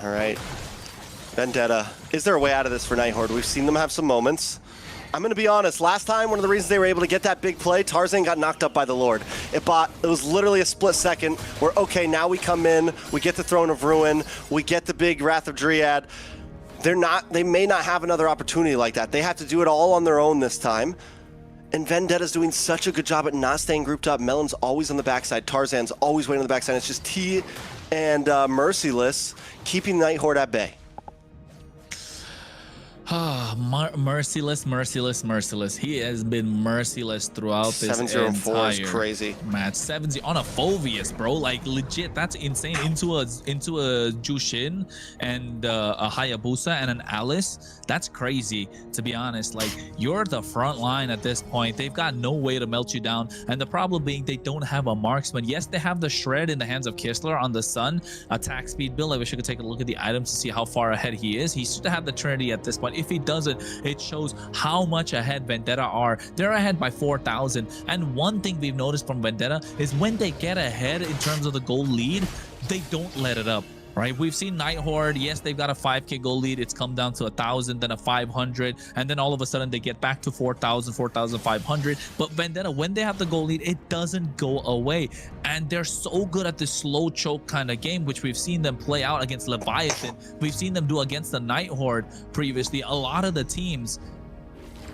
All right, Vendetta. Is there a way out of this for Night Horde? We've seen them have some moments. I'm going to be honest, last time, one of the reasons they were able to get that big play, Tarzan got knocked up by the Lord. It was literally a split second where, okay, now we come in, we get the Throne of Ruin, we get the big Wrath of Dryad. They may not have another opportunity like that. They have to do it all on their own this time. And Vendetta's doing such a good job at not staying grouped up. Melon's always on the backside. Tarzan's always waiting on the backside. It's just T and Merciless keeping Night Horde at bay. Merciless. He has been merciless throughout this 7-0-4 is crazy match. 7-0 on a Phoveus, bro. Like legit, that's insane. Into a Jushin and a Hayabusa and an Alice. That's crazy, to be honest. Like, you're the front line at this point. They've got no way to melt you down. And the problem being they don't have a marksman. Yes, they have the Shred in the hands of Kistler on the Sun. Attack speed build. I wish I could take a look at the items to see how far ahead he is. He should have the Trinity at this point. If he doesn't, it shows how much ahead Vendetta are. They're ahead by 4,000. And one thing we've noticed from Vendetta is when they get ahead in terms of the goal lead, they don't let it up. Right, we've seen Night Horde. Yes, they've got a 5K goal lead. It's come down to 1,000, then a 500, and then all of a sudden they get back to 4,000, 4,500. But Vendetta, when they have the goal lead, it doesn't go away, and they're so good at this slow choke kind of game, which we've seen them play out against Leviathan. We've seen them do against the Night Horde previously. A lot of the teams,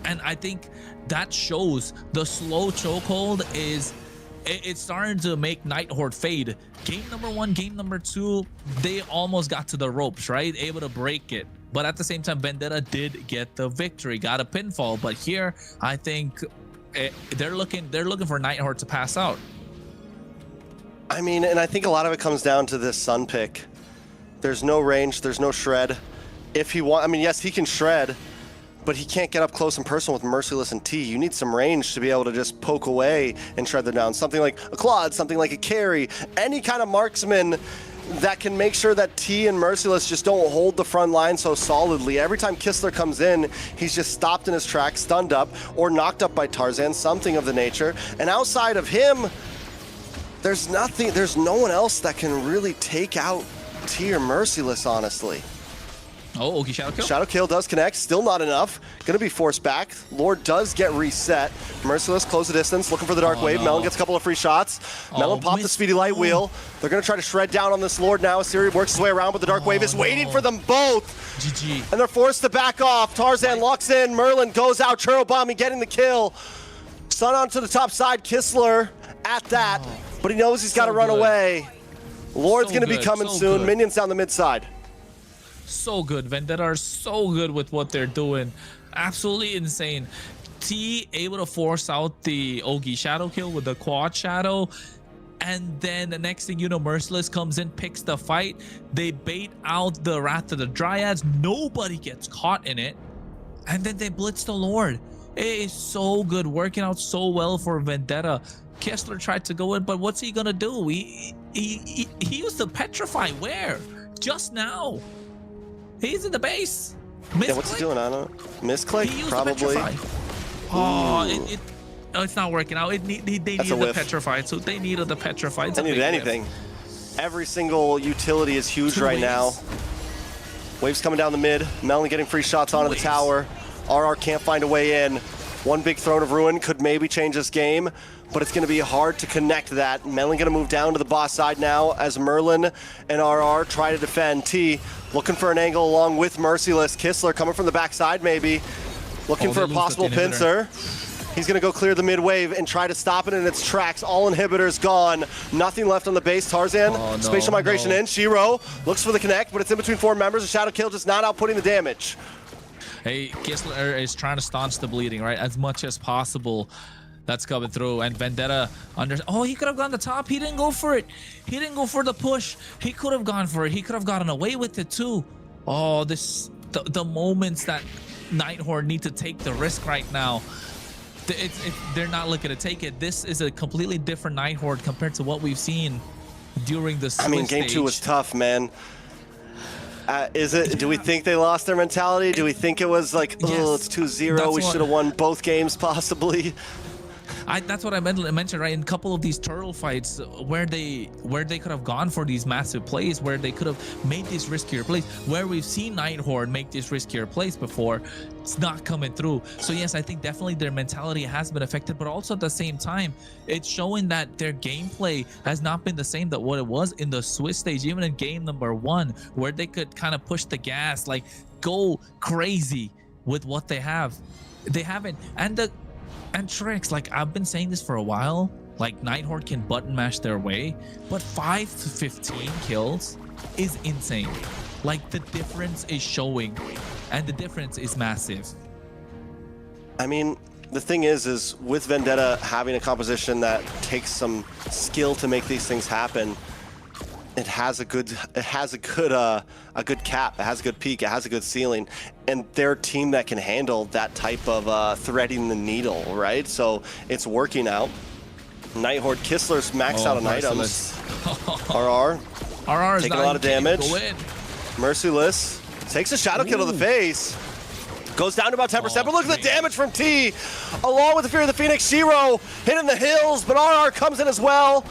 and I think that shows the slow chokehold is. It's starting to make Night Horde fade. Game number 1, game number 2, they almost got to the ropes, right? Able to break it. But at the same time, Vendetta did get the victory, got a pinfall. But here, I think they're looking for Night Horde to pass out. I mean, and I think a lot of it comes down to this Sun pick. There's no range, there's no shred. If he I mean, yes, he can shred, but he can't get up close and personal with Merciless and T. You need some range to be able to just poke away and shred them down. Something like a Claude, something like a Carry, any kind of marksman that can make sure that T and Merciless just don't hold the front line so solidly. Every time Kistler comes in, he's just stopped in his tracks, stunned up, or knocked up by Tarzan, something of the nature. And outside of him, there's no one else that can really take out T or Merciless, honestly. Oh, okay, Shadow Kill. Shadow Kill does connect, still not enough. Gonna be forced back. Lord does get reset. Merciless, close the distance, looking for the Dark Wave. No. Melon gets a couple of free shots. Melon popped the Speedy Light Wheel. They're gonna try to shred down on this Lord now. Siri works his way around, but the Dark Wave is waiting for them both. GG. And they're forced to back off. Tarzan locks in, Merlin goes out, Churro Bombing getting the kill. Sun onto the top side, Kistler at that, but he knows he's gotta run away. Lord's gonna be coming soon. Minions down the mid side. So good. Vendetta are so good with what they're doing. Absolutely insane. T able to force out the Ogi Shadow Kill with the quad shadow. And then the next thing you know, Merciless comes in, picks the fight. They bait out the Wrath of the Dryads. Nobody gets caught in it. And then they blitz the Lord. It is so good. Working out so well for Vendetta. Kistler tried to go in, but what's he going to do? He used the Petrify. Where? Just now. He's in the base. Yeah, what's he doing? I don't know. Misclick? Probably. Oh, Oh, it's not working out. They needed the petrified, so they needed the petrified. They needed anything. Every single utility is huge right now. Waves coming down the mid. Melon getting free shots onto the tower. RR can't find a way in. One big Throne of Ruin could maybe change this game, but it's going to be hard to connect that. Melon going to move down to the boss side now as Merlin and RR try to defend. T looking for an angle along with Merciless. Kistler coming from the backside maybe. Looking for a possible pincer. He's going to go clear the mid wave and try to stop it in its tracks. All inhibitors gone. Nothing left on the base. Tarzan, spatial migration in. Shiro looks for the connect, but it's in between 4 members. A Shadow Kill just not outputting the damage. Hey, Kistler is trying to staunch the bleeding, right? As much as possible. That's coming through. And Vendetta he could have gone to top. He didn't go for it. He didn't go for the push. He could have gone for it. He could have gotten away with it too. Oh, the moments that Night Horde need to take the risk right now. They're not looking to take it. This is a completely different Night Horde compared to what we've seen during the Swiss game stage. 2 was tough, man. Do we think they lost their mentality? Do we think it was like, oh, it's 2-0, we should have won both games possibly? That's what I mentioned, right? In a couple of these turtle fights where they could have gone for these massive plays, where they could have made these riskier plays, where we've seen Night Horde make these riskier plays before, it's not coming through. So yes, I think definitely their mentality has been affected, but also at the same time, it's showing that their gameplay has not been the same that what it was in the Swiss stage, even in game number 1, where they could kind of push the gas, like go crazy with what they have. They haven't. And tricks, like I've been saying this for a while, like Night Horde can button mash their way, but 5 to 15 kills is insane. Like the difference is showing, and the difference is massive. I mean, the thing is with Vendetta having a composition that takes some skill to make these things happen, it has a good cap, it has a good peak, it has a good ceiling, and they're a team that can handle that type of threading the needle, right? So it's working out. Night Horde, Kistler's maxed out on items. RR taking a lot of damage. Merciless takes a Shadow Kill to the face. Goes down to about 10%, but look at the damage from T. Along with the Fear of the Phoenix, Shiro hitting the hills, but RR comes in as well.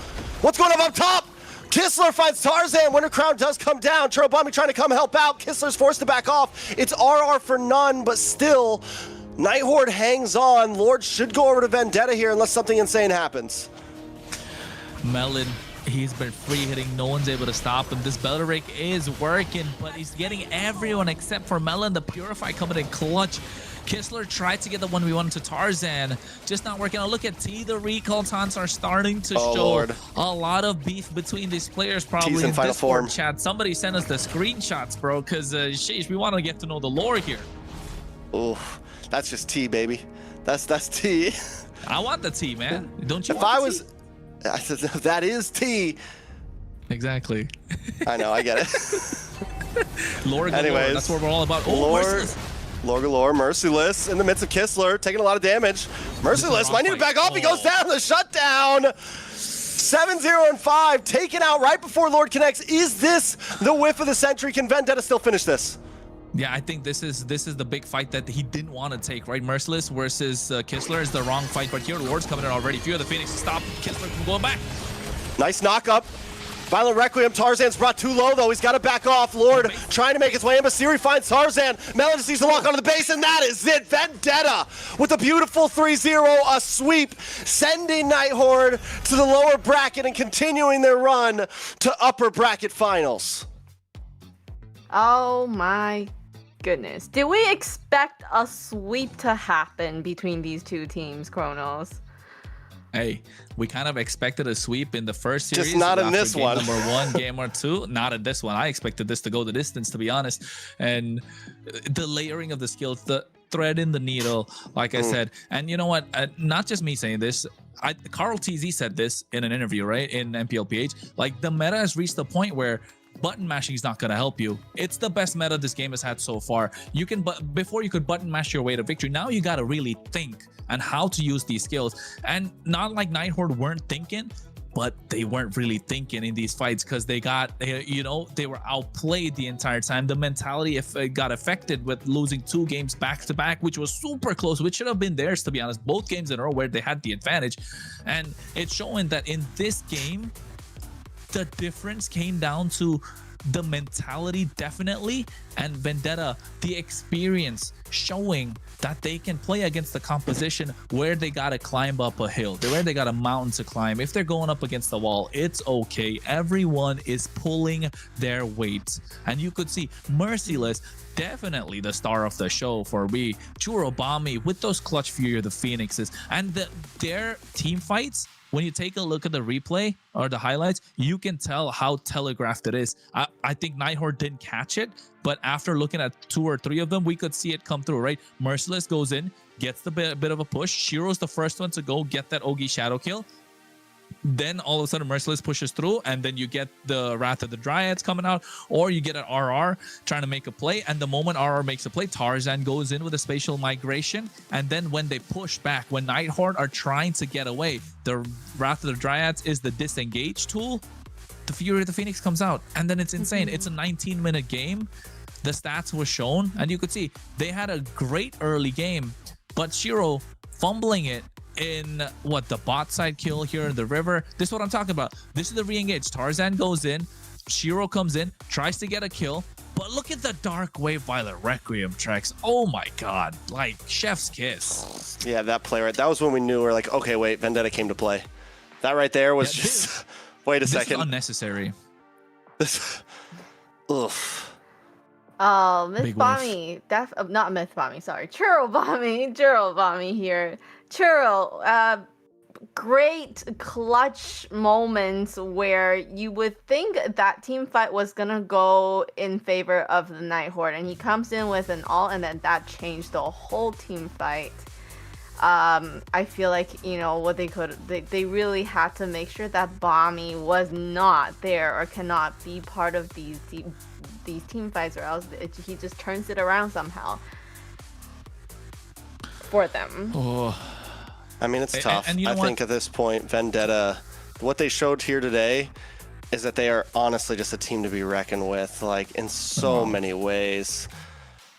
What's going on up top? Kistler finds Tarzan. Winter Crown does come down. Churobami trying to come help out. Kistler's forced to back off. It's RR for none, but still, Night Horde hangs on. Lord should go over to Vendetta here unless something insane happens. Melon, he's been free hitting. No one's able to stop him. This Belleric is working, but he's getting everyone except for Melon. The Purify coming in clutch. Kistler tried to get the 1v1 to Tarzan, just not working out. Look at T, the recall taunts are starting to show a lot of beef between these players, probably in Discord form. Chat. Somebody send us the screenshots, bro, because sheesh, we want to get to know the lore here. Oh, that's just T, baby. That's T. I want the T, man. Don't you? If I was, that is T. Exactly. I know, I get it. Lore galore, anyways, that's what we're all about. Lore galore, Merciless in the midst of Kistler, taking a lot of damage. Merciless might need to back off. He goes down. The shutdown. 7-0 and 5, taken out right before Lord connects. Is this the whiff of the century? Can Vendetta still finish this? Yeah, I think this is the big fight that he didn't want to take, right? Merciless versus Kistler is the wrong fight, but here Lord's coming in already. Fear of the Phoenix to stop Kistler from going back. Nice knock up. Violent Requiem, Tarzan's brought too low though. He's got to back off. Lord trying to make his way in, but Siri finds Tarzan. Melon just needs to walk onto the base, and that is it. Vendetta with a beautiful 3-0, a sweep, sending Night Horde to the lower bracket and continuing their run to upper bracket finals. Oh my goodness. Did we expect a sweep to happen between these two teams, Kronos? Hey, we kind of expected a sweep in the first series. Just not in this one. Number 1, game or 2. Not in this one. I expected this to go the distance, to be honest. And the layering of the skills, the thread in the needle, like I said. And you know what? Not just me saying this. Carl TZ said this in an interview, right? In MPLPH. Like, the meta has reached the point where button mashing is not going to help you. It's the best meta this game has had so far. You can, before you could button mash your way to victory. Now you got to really think and how to use these skills. And not like Night Horde weren't thinking. but they weren't really thinking in these fights because they got, you know, they were outplayed the entire time. The mentality got affected with losing 2 games back to back, which was super close, which should have been theirs, to be honest. Both games in a row where they had the advantage. And it's showing that in this game, the difference came down to the mentality, definitely, and Vendetta, the experience, showing that they can play against the composition where they gotta climb up a hill, where they got a mountain to climb. If they're going up against the wall, it's okay. Everyone is pulling their weight, and you could see Merciless, definitely the star of the show for me. Churobami with those clutch Fury of the Phoenixes, and their team fights. When you take a look at the replay or the highlights, you can tell how telegraphed it is. I think Night Horde didn't catch it, but after looking at 2 or 3 of them, we could see it come through, right? Merciless goes in, gets the bit of a push. Shiro's the first one to go get that Ogi shadow kill. Then all of a sudden Merciless pushes through, and then you get the Wrath of the Dryads coming out, or you get an RR trying to make a play, and the moment RR makes a play, Tarzan goes in with a spatial migration, and then when they push back, when Night Horde are trying to get away, the Wrath of the Dryads is the disengage tool, the Fury of the Phoenix comes out, and then it's insane. It's a 19-minute game. The stats were shown, and you could see they had a great early game, but Shiro fumbling it in the bot side kill here in the river. This is what I'm talking about. This is the re-engage. Tarzan goes in, Shiro comes in, tries to get a kill, but look at the Dark Wave Violet Requiem tracks. Oh my god, like chef's kiss. Yeah, that play right, that was when we knew we're like, okay, wait, Vendetta came to play. That right there was just wait a second. This is unnecessary. Oof. Oh, Myth Bommy. Not Myth Bommy, sorry. Churro Bommy here. Churro, great clutch moments where you would think that team fight was gonna go in favor of the Night Horde, and he comes in with an ult, and then that changed the whole team fight. I feel like, you know, what they really had to make sure that Bommy was not there or cannot be part of these team fights, or else he just turns it around somehow for them. Oh. I mean, it's tough. And you know I think at this point, Vendetta, what they showed here today is that they are honestly just a team to be reckoned with, like in so many ways.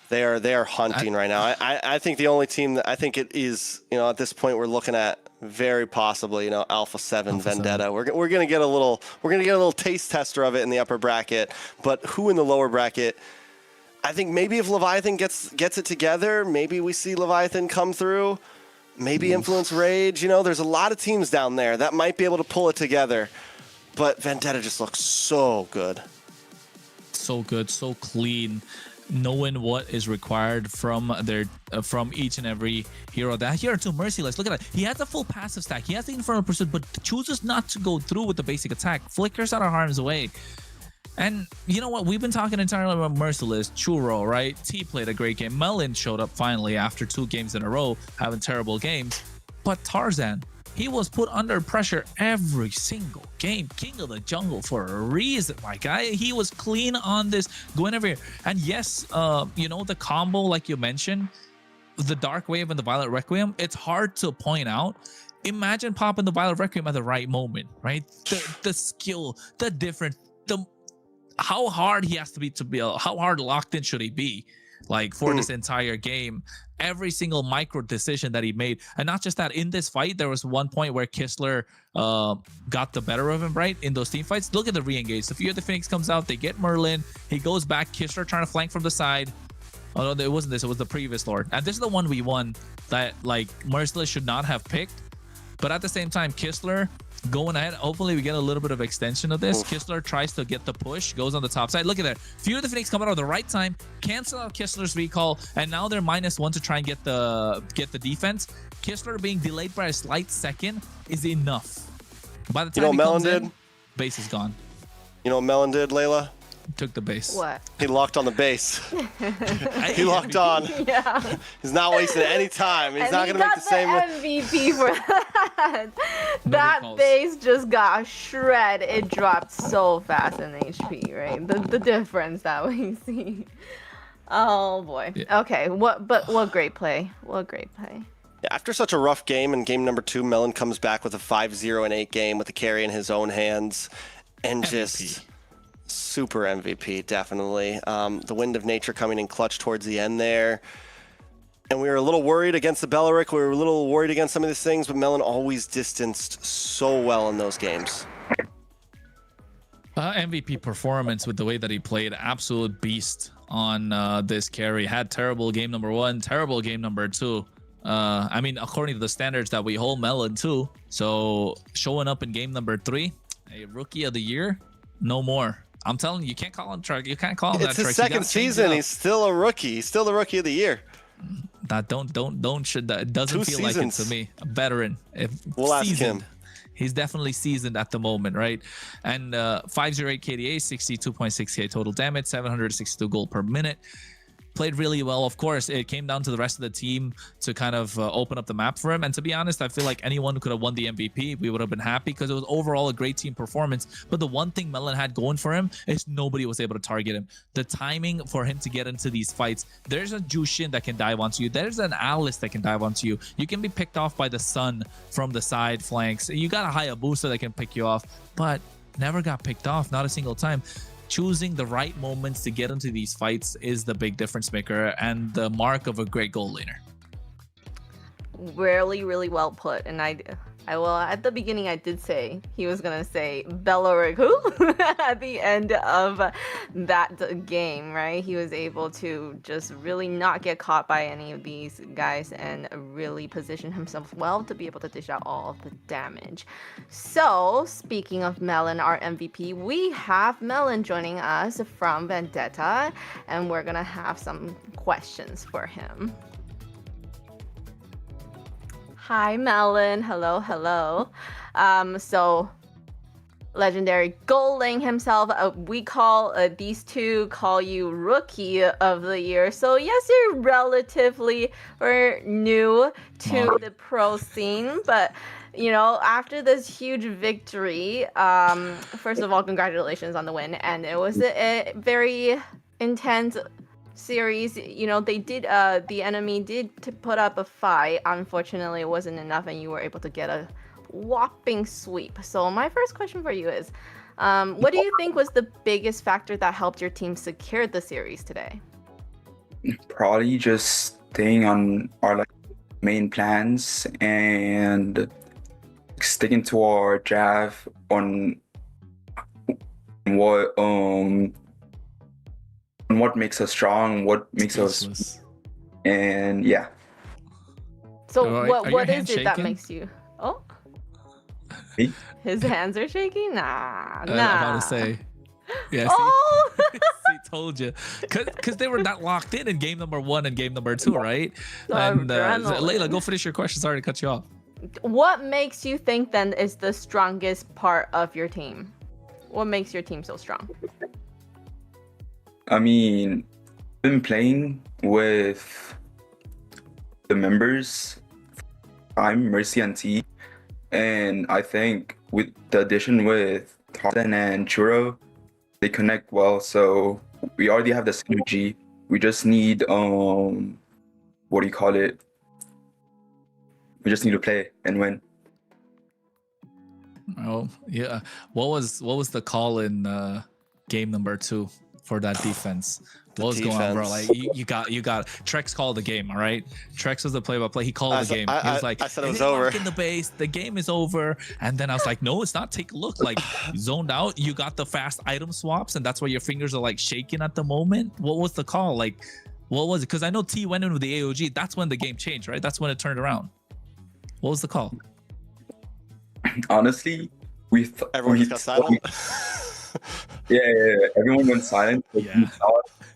They are hunting right now. I think the only team that I think it is, you know, at this point we're looking at very possibly, you know, Alpha7 Vendetta. We're gonna get a little taste tester of it in the upper bracket, but who in the lower bracket? I think maybe if Leviathan gets it together, maybe we see Leviathan come through. Maybe Influence Rage. You know, there's a lot of teams down there that might be able to pull it together, but Vendetta just looks so good. So good, so clean. Knowing what is required from each and every hero. That hero too, Merciless, look at that. He has a full passive stack. He has the Infernal Pursuit, but chooses not to go through with the basic attack. Flickers out of harm's way. And you know what? We've been talking entirely about Merciless, Churro, right? T played a great game. Melon showed up finally after 2 games in a row, having terrible games. But Tarzan, he was put under pressure every single game. King of the jungle for a reason, my guy. He was clean on this, going over here. And yes, you know, the combo, like you mentioned, the Dark Wave and the Violet Requiem, it's hard to point out. Imagine popping the Violet Requiem at the right moment, right? The skill, the difference, how hard he has to be how hard locked in should he be, like for this entire game. Every single micro decision that he made, and not just that, in this fight there was one point where Kistler got the better of him, right? In those team fights, look at the re-engage. The Fury of the Phoenix comes out, they get Merlin, he goes back, Kistler trying to flank from the side. Oh no, it wasn't this, it was the previous Lord, and this is the one we won that like Merciless should not have picked. But at the same time, Kistler going ahead. Hopefully we get a little bit of extension of this. Kistler tries to get the push, goes on the top side. Look at that. Fury of the Phoenix coming out at the right time, cancel out Kistler's recall, and now they're -1 to try and get the defense. Kistler being delayed by a slight second is enough. By the time he comes in, base is gone. You know what Melon did, Layla? Took the base. What? He locked on the base. He locked on. Yeah. He's not wasting any time. He's not going to make the same. MVP for that. That base just got shredded. It dropped so fast in HP, right? The difference that we see. Oh boy. Yeah. Okay. What great play. What great play. After such a rough game in game number 2, Melon comes back with a 5-0 and 8 game with the carry in his own hands, and just super MVP, definitely. The Wind of Nature coming in clutch towards the end there. And we were a little worried against the Belleric. We were a little worried against some of these things, but Melon always distanced so well in those games. MVP performance with the way that he played. Absolute beast on this carry. Had terrible game number 1, terrible game number 2. I mean, according to the standards that we hold Melon to. So showing up in game number 3, a rookie of the year, no more. I'm telling you, you can't call him Trek. You can't call him It's that. his second season. He's still a rookie. He's still the rookie of the year. That it doesn't feel like it to me. A veteran. We'll ask him. He's definitely seasoned at the moment, right? And 508 KDA, 62.6k total damage, 762 gold per minute. Played really well. Of course, it came down to the rest of the team to kind of open up the map for him. And to be honest, I feel like anyone who could have won the MVP, we would have been happy because it was overall a great team performance. But the one thing Melon had going for him is nobody was able to target him. The timing for him to get into these fights, there's a Jushin that can dive onto you. There's an Alice that can dive onto you. You can be picked off by the Sun from the side flanks. You got a Hayabusa that can pick you off, but never got picked off, not a single time. Choosing the right moments to get into these fights is the big difference maker and the mark of a great goal laner. Really well put. And I will, at the beginning I did say he was gonna say Belleric who at the end of that game, right? He was able to just really not get caught by any of these guys and really position himself well to be able to dish out all of the damage. So speaking of Melon, our MVP, we have Melon joining us from Vendetta, and we're gonna have some questions for him. Hi, Melon. Hello. So legendary Golding himself. We call these two call you Rookie of the Year. So yes, you're relatively new to the pro scene, but you know, after this huge victory, first of all, congratulations on the win, and it was a very intense series. You know, they did the enemy did put up a fight. Unfortunately, it wasn't enough and you were able to get a whopping sweep. So my first question for you is, what do you think was the biggest factor that helped your team secure the series today? Probably just staying on our main plans and sticking to our draft on what makes us strong, what makes us, and yeah. So what is it that makes you? Oh, his hands are shaking. Nah. I'm about to say, yeah. Oh, he told you, because they were not locked in game number 1 and game number 2, right? And Layla, go finish your question. Sorry to cut you off. What makes you think then is the strongest part of your team? What makes your team so strong? I mean, I've been playing with the members, I'm Mercy and T, and I think with the addition with Tarzan and Churro, they connect well, so we already have the synergy. We just need, what do you call it? We just need to play and win. Oh, yeah. What was the call in game number 2? For that defense, what was going on, bro? Like you got Trex called the game, all right? Trex was the play-by-play. He called the game. He was like, I said it was over. In the base, the game is over. And then I was like, no, it's not. Take a look. Like zoned out. You got the fast item swaps, and that's why your fingers are like shaking at the moment. What was the call? Like, what was it? Because I know T went in with the AOG. That's when the game changed, right? That's when it turned around. What was the call? Honestly, everyone just got silent. Yeah, everyone went silent.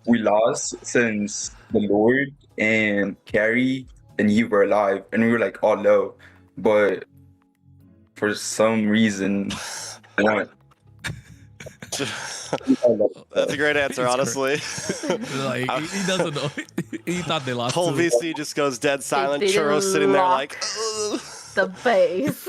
We lost since the Lord and Carrie and you were alive, and we were like all low, but for some reason, what? That's a great answer, honestly. Like he doesn't know. He thought they lost. Whole VC just goes dead silent. Churro sitting there like the base.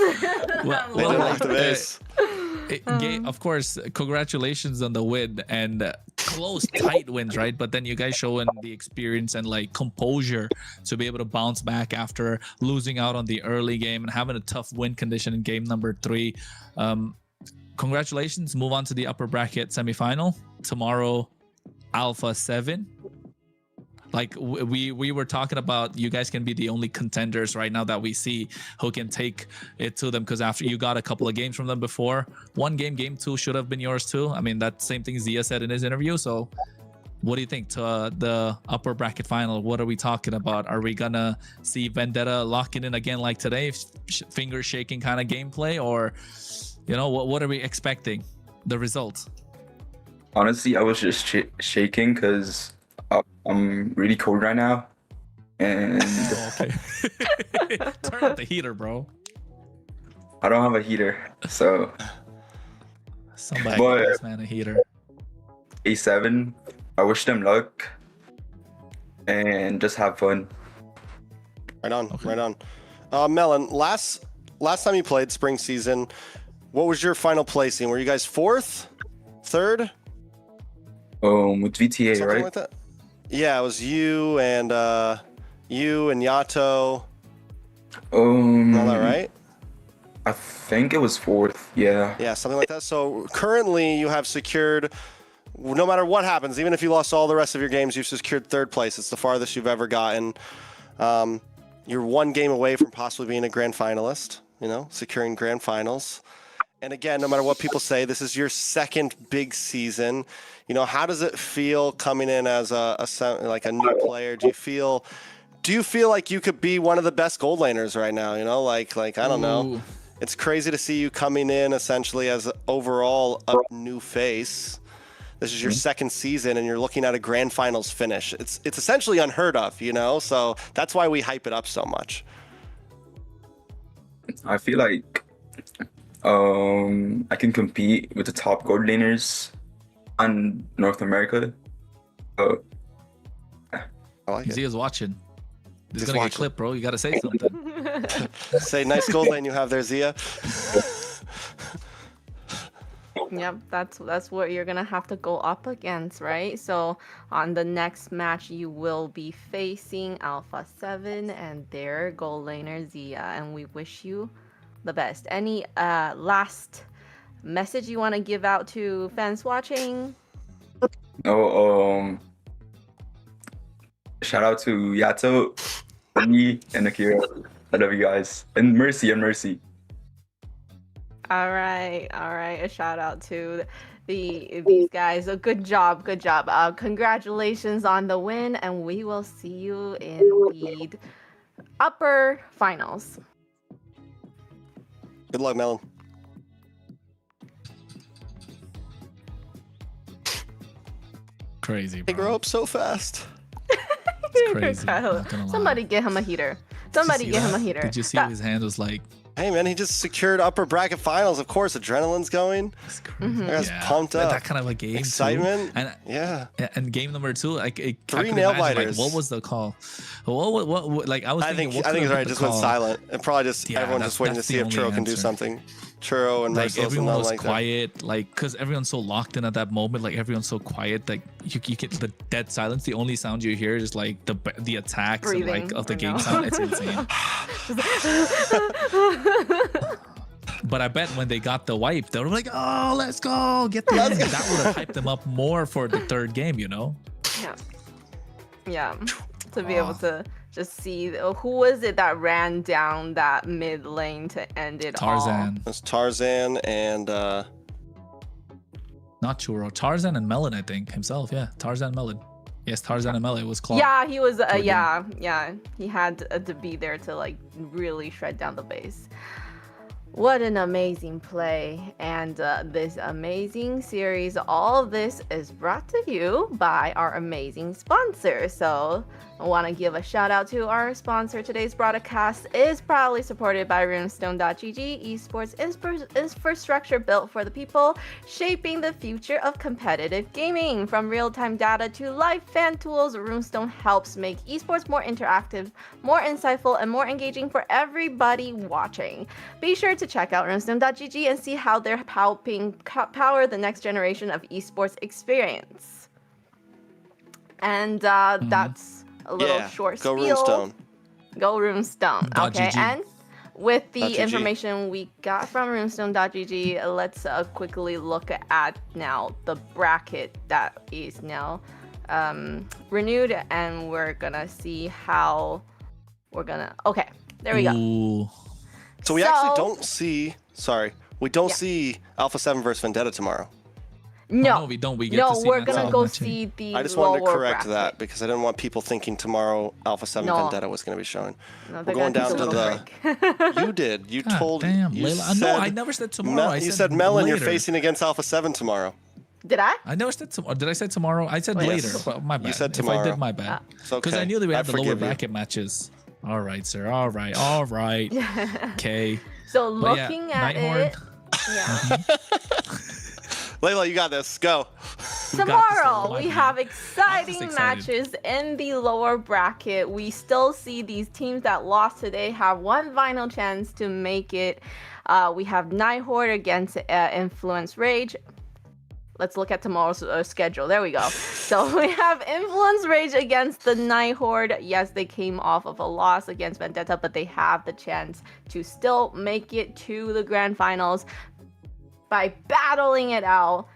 Of course, congratulations on the win. And close, tight wins, right? But then you guys showing the experience and like composure to be able to bounce back after losing out on the early game and having a tough win condition in game number 3. Congratulations. Move on to the upper bracket semifinal tomorrow. Alpha7. Like we were talking about, you guys can be the only contenders right now that we see who can take it to them, because after you got a couple of games from them before, one game, game 2 should have been yours too. I mean, that same thing Zia said in his interview. So what do you think to the upper bracket final? What are we talking about? Are we gonna see Vendetta locking in again like today, finger shaking kind of gameplay, or you know, what are we expecting the result? Honestly, I was just shaking because I'm really cold right now, and okay. Turn up the heater, bro. I don't have a heater, so somebody give this man a heater. A7, I wish them luck and just have fun. Right on, right on. Melon, last time you played spring season, what was your final placing? Were you guys 4th, 3rd? With VTA, something right? Like that? Yeah, it was you and Yato. All that right? I think it was 4th. Yeah. Yeah, something like that. So currently, you have secured. No matter what happens, even if you lost all the rest of your games, you've secured 3rd place. It's the farthest you've ever gotten. You're 1 game away from possibly being a grand finalist. You know, securing grand finals. And again, no matter what people say, this is your 2nd big season. You know, how does it feel coming in as a new player? Do you feel like you could be one of the best gold laners right now? You know, like I don't know. It's crazy to see you coming in essentially as overall a new face. This is your 2nd season, and you're looking at a grand finals finish. It's essentially unheard of, you know. So that's why we hype it up so much. I feel like I can compete with the top gold laners on North America. I like it. Zia's watching. This is gonna get clipped, bro. You gotta say something. Say nice gold lane you have there, Zia. Yep, that's what you're gonna have to go up against, right? So on the next match, you will be facing Alpha7 and their gold laner Zia, and we wish you the best. Any last message you want to give out to fans watching? Shout out to Yato, me, and Akira. I love you guys, and Mercy. All right. A shout out to these guys. Good job. Congratulations on the win, and we will see you in the upper finals. Good luck, Melon. Crazy, They bro. grow up so fast. It's crazy. Not gonna lie. Somebody get him a heater. Did you see his hand was like? Hey man, he just secured upper bracket finals. Of course, adrenaline's going. Mm-hmm. That guy's pumped up. That kind of a game. Excitement. Too. And yeah. And game number 2, like 3 nail biters. Like, what was the call? What? Like I was. I think what it's right. the Just call? went silent. And probably just everyone's just waiting to see if Churro can do something. Churro and like Merciless everyone was like quiet, that. Like because everyone's so locked in at that moment. Like everyone's so quiet. Like you get the dead silence. The only sound you hear is like the attacks and, like of the game sound. It's insane. But I bet when they got the wipe, they were like, "Oh, let's go, get the win." That would have hyped them up more for the 3rd game, you know? Yeah. To be able to just see who was it that ran down that mid lane to end it all. Tarzan. It's Tarzan and not Churro. Tarzan and Melon, I think himself. Yeah, Tarzan Melon. Yes, Tarzan and Melon was clocked. Yeah, he was. Yeah. He had to be there to like really shred down the base. What an amazing play, and this amazing series. All of this is brought to you by our amazing sponsor. So I want to give a shout out to our sponsor. Today's broadcast is proudly supported by Runestone.gg, esports infrastructure built for the people, shaping the future of competitive gaming. From real-time data to live fan tools, Runestone helps make esports more interactive, more insightful, and more engaging for everybody watching. Be sure to check out Runestone.gg and see how they're helping power the next generation of esports experience. And that's a little short go spiel. Runestone. Go Runestone. Okay, .gg. and with the .gg. information we got from runestone.gg, let's quickly look at now the bracket that is now renewed, and we're gonna see how we're gonna. Okay, there we go. Ooh. So we actually don't see. Sorry, we don't see Alpha7 versus Vendetta tomorrow. No, no, we don't. We get to see we're Matt's gonna go matching. see the. I just wanted to lower correct bracket. that because I didn't want people thinking tomorrow Alpha7 No. Vendetta was going to be showing. No, We're they're going gonna down take to a little the. break. You did. You God told. damn, you Layla. said, No, I never said tomorrow. I you said said Melon, you're later. facing against Alpha7 tomorrow. Did I? I never said tomorrow. Did I say tomorrow? I said Yes. later. But my bad. You said If I tomorrow. did, my bad. It's Because okay. I knew that we had the lower forgive you. bracket matches. All right, sir. All right. All right. Okay. So But yeah, looking at Nighthord. it, yeah. Layla, you got this. Go. Tomorrow my we bad. have I'm just exciting excited. matches in the lower bracket. We still see these teams that lost today have one final chance to make it. We have Night Horde against Influence Rage. Let's look at tomorrow's schedule. There we go. So we have Influence Rage against the Night Horde. Yes, they came off of a loss against Vendetta, but they have the chance to still make it to the grand finals by battling it out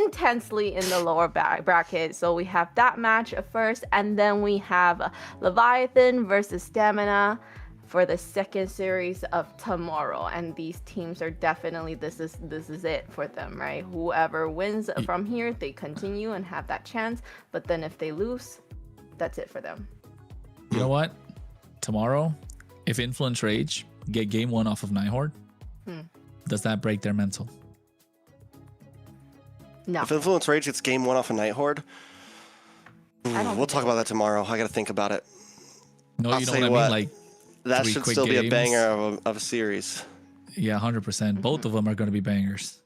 intensely in the lower bracket. So we have that match first, and then we have Leviathan versus Stamina for the second series of tomorrow. And these teams are definitely, this is it for them, right? Whoever wins from here, they continue and have that chance. But then if they lose, that's it for them. You know what? Tomorrow, if Influence Rage get game 1 off of Night Horde, does that break their mental? No. If Influence Rage gets game 1 off of Night Horde, we'll talk about that tomorrow. I got to think about it. No, I'll you know tell what I mean? Like, that 3 should quick still be a games. banger of a series. Yeah, 100%. Both of them are going to be bangers.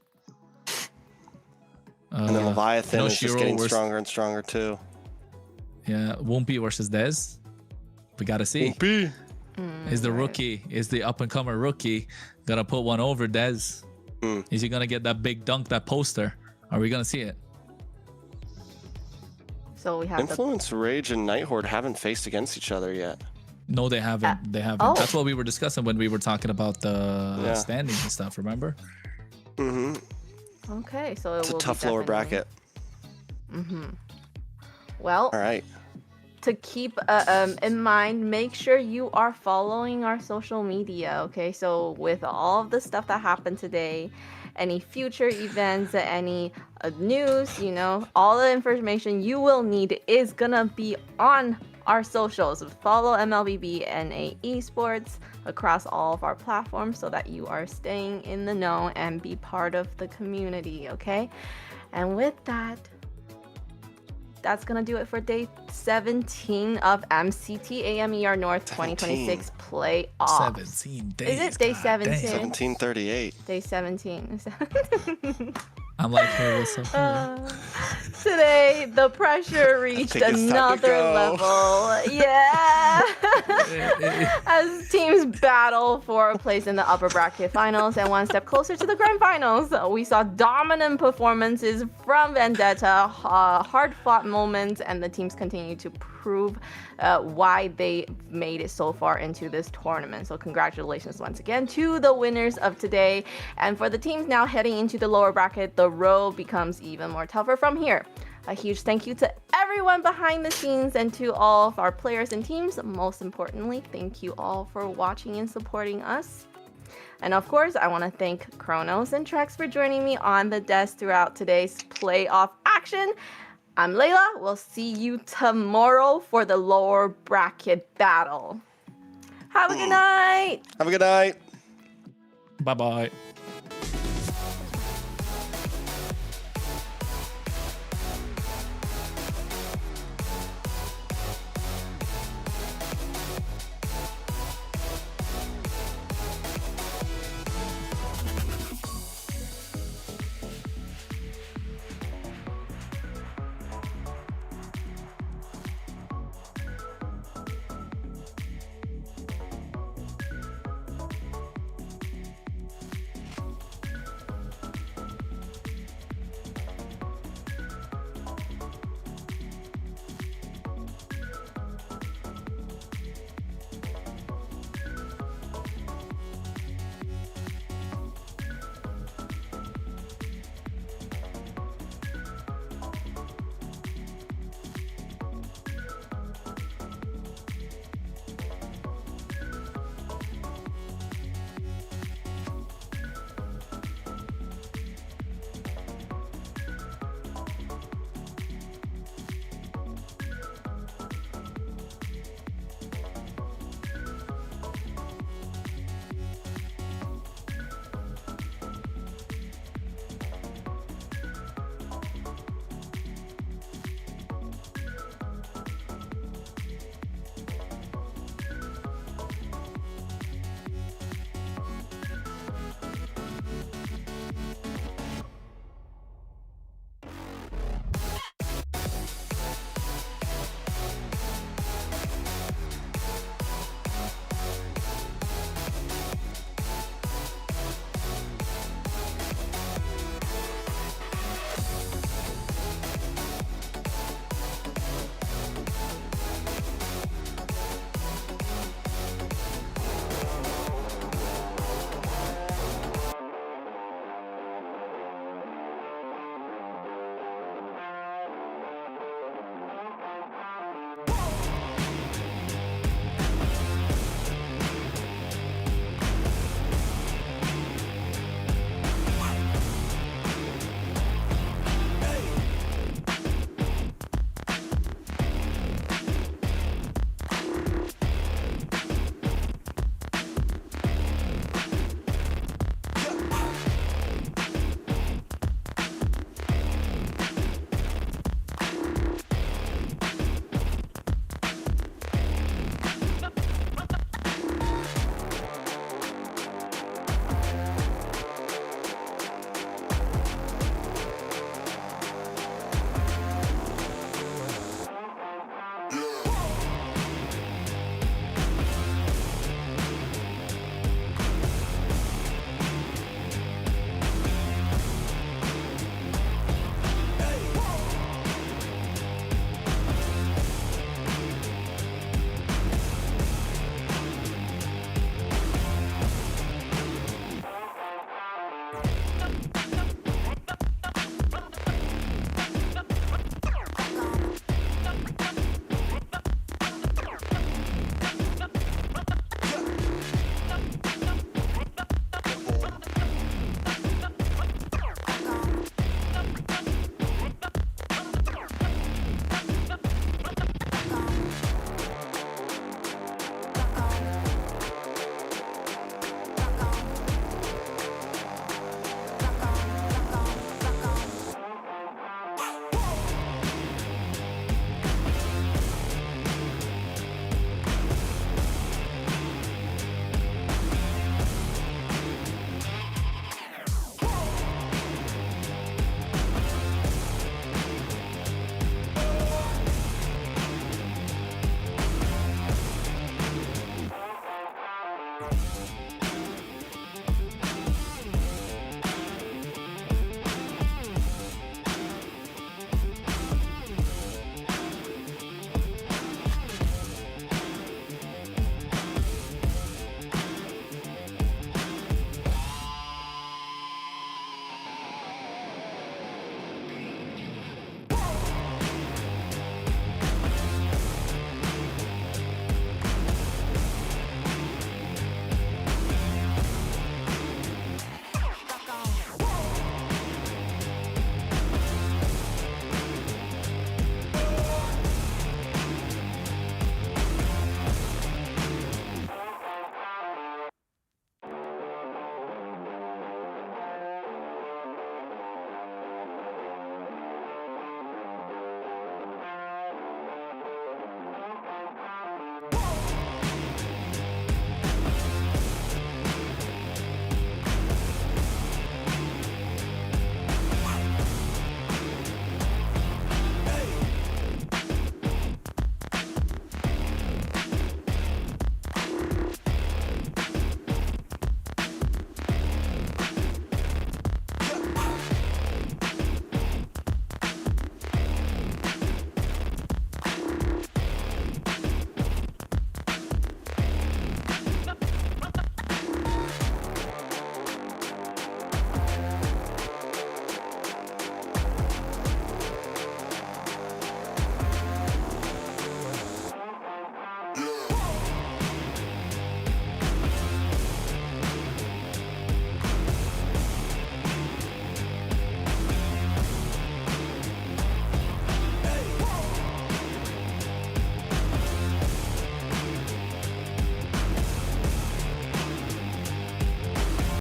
And then Leviathan no is just Shiro getting versus- stronger and stronger too. Yeah, Wumpy versus Dez. We got to see. Wumpy. Is the rookie, is the up-and-comer rookie going to put one over Dez? Is he going to get that big dunk, that poster? Are we going to see it? So we have Influence Rage and Night Horde haven't faced against each other yet. No, they haven't. They haven't. oh. That's what we were discussing when we were talking about the Yeah. standings and stuff, remember? Okay, so It's a will be tough lower definitely- bracket. Well, All right. to keep in mind, make sure you are following our social media, okay? So with all of the stuff that happened today, any future events, any news, you know, all the information you will need is gonna be on our socials. Follow MLBB Esports across all of our platforms so that you are staying in the know and be part of the community, okay? And with that, that's gonna do it for day 17 of MCT AMER North 2026 playoffs. 17 days. Is it day God 17? damn. 1738. Day 17. I'm like, hey, what's up? Today, the pressure reached think it's time to another go. level. Yeah. As teams battle for a place in the upper bracket finals and one step closer to the grand finals, we saw dominant performances from Vendetta, hard-fought moments, and the teams continue to prove why they made it so far into this tournament. So congratulations once again to the winners of today. And for the teams now heading into the lower bracket, the road becomes even more tougher from here. A huge thank you to everyone behind the scenes and to all of our players and teams. Most importantly, thank you all for watching and supporting us. And of course, I want to thank Kronos and Trex for joining me on the desk throughout today's playoff action. I'm Layla. We'll see you tomorrow for the lower bracket battle. Have a good night. Have a good night. Bye-bye.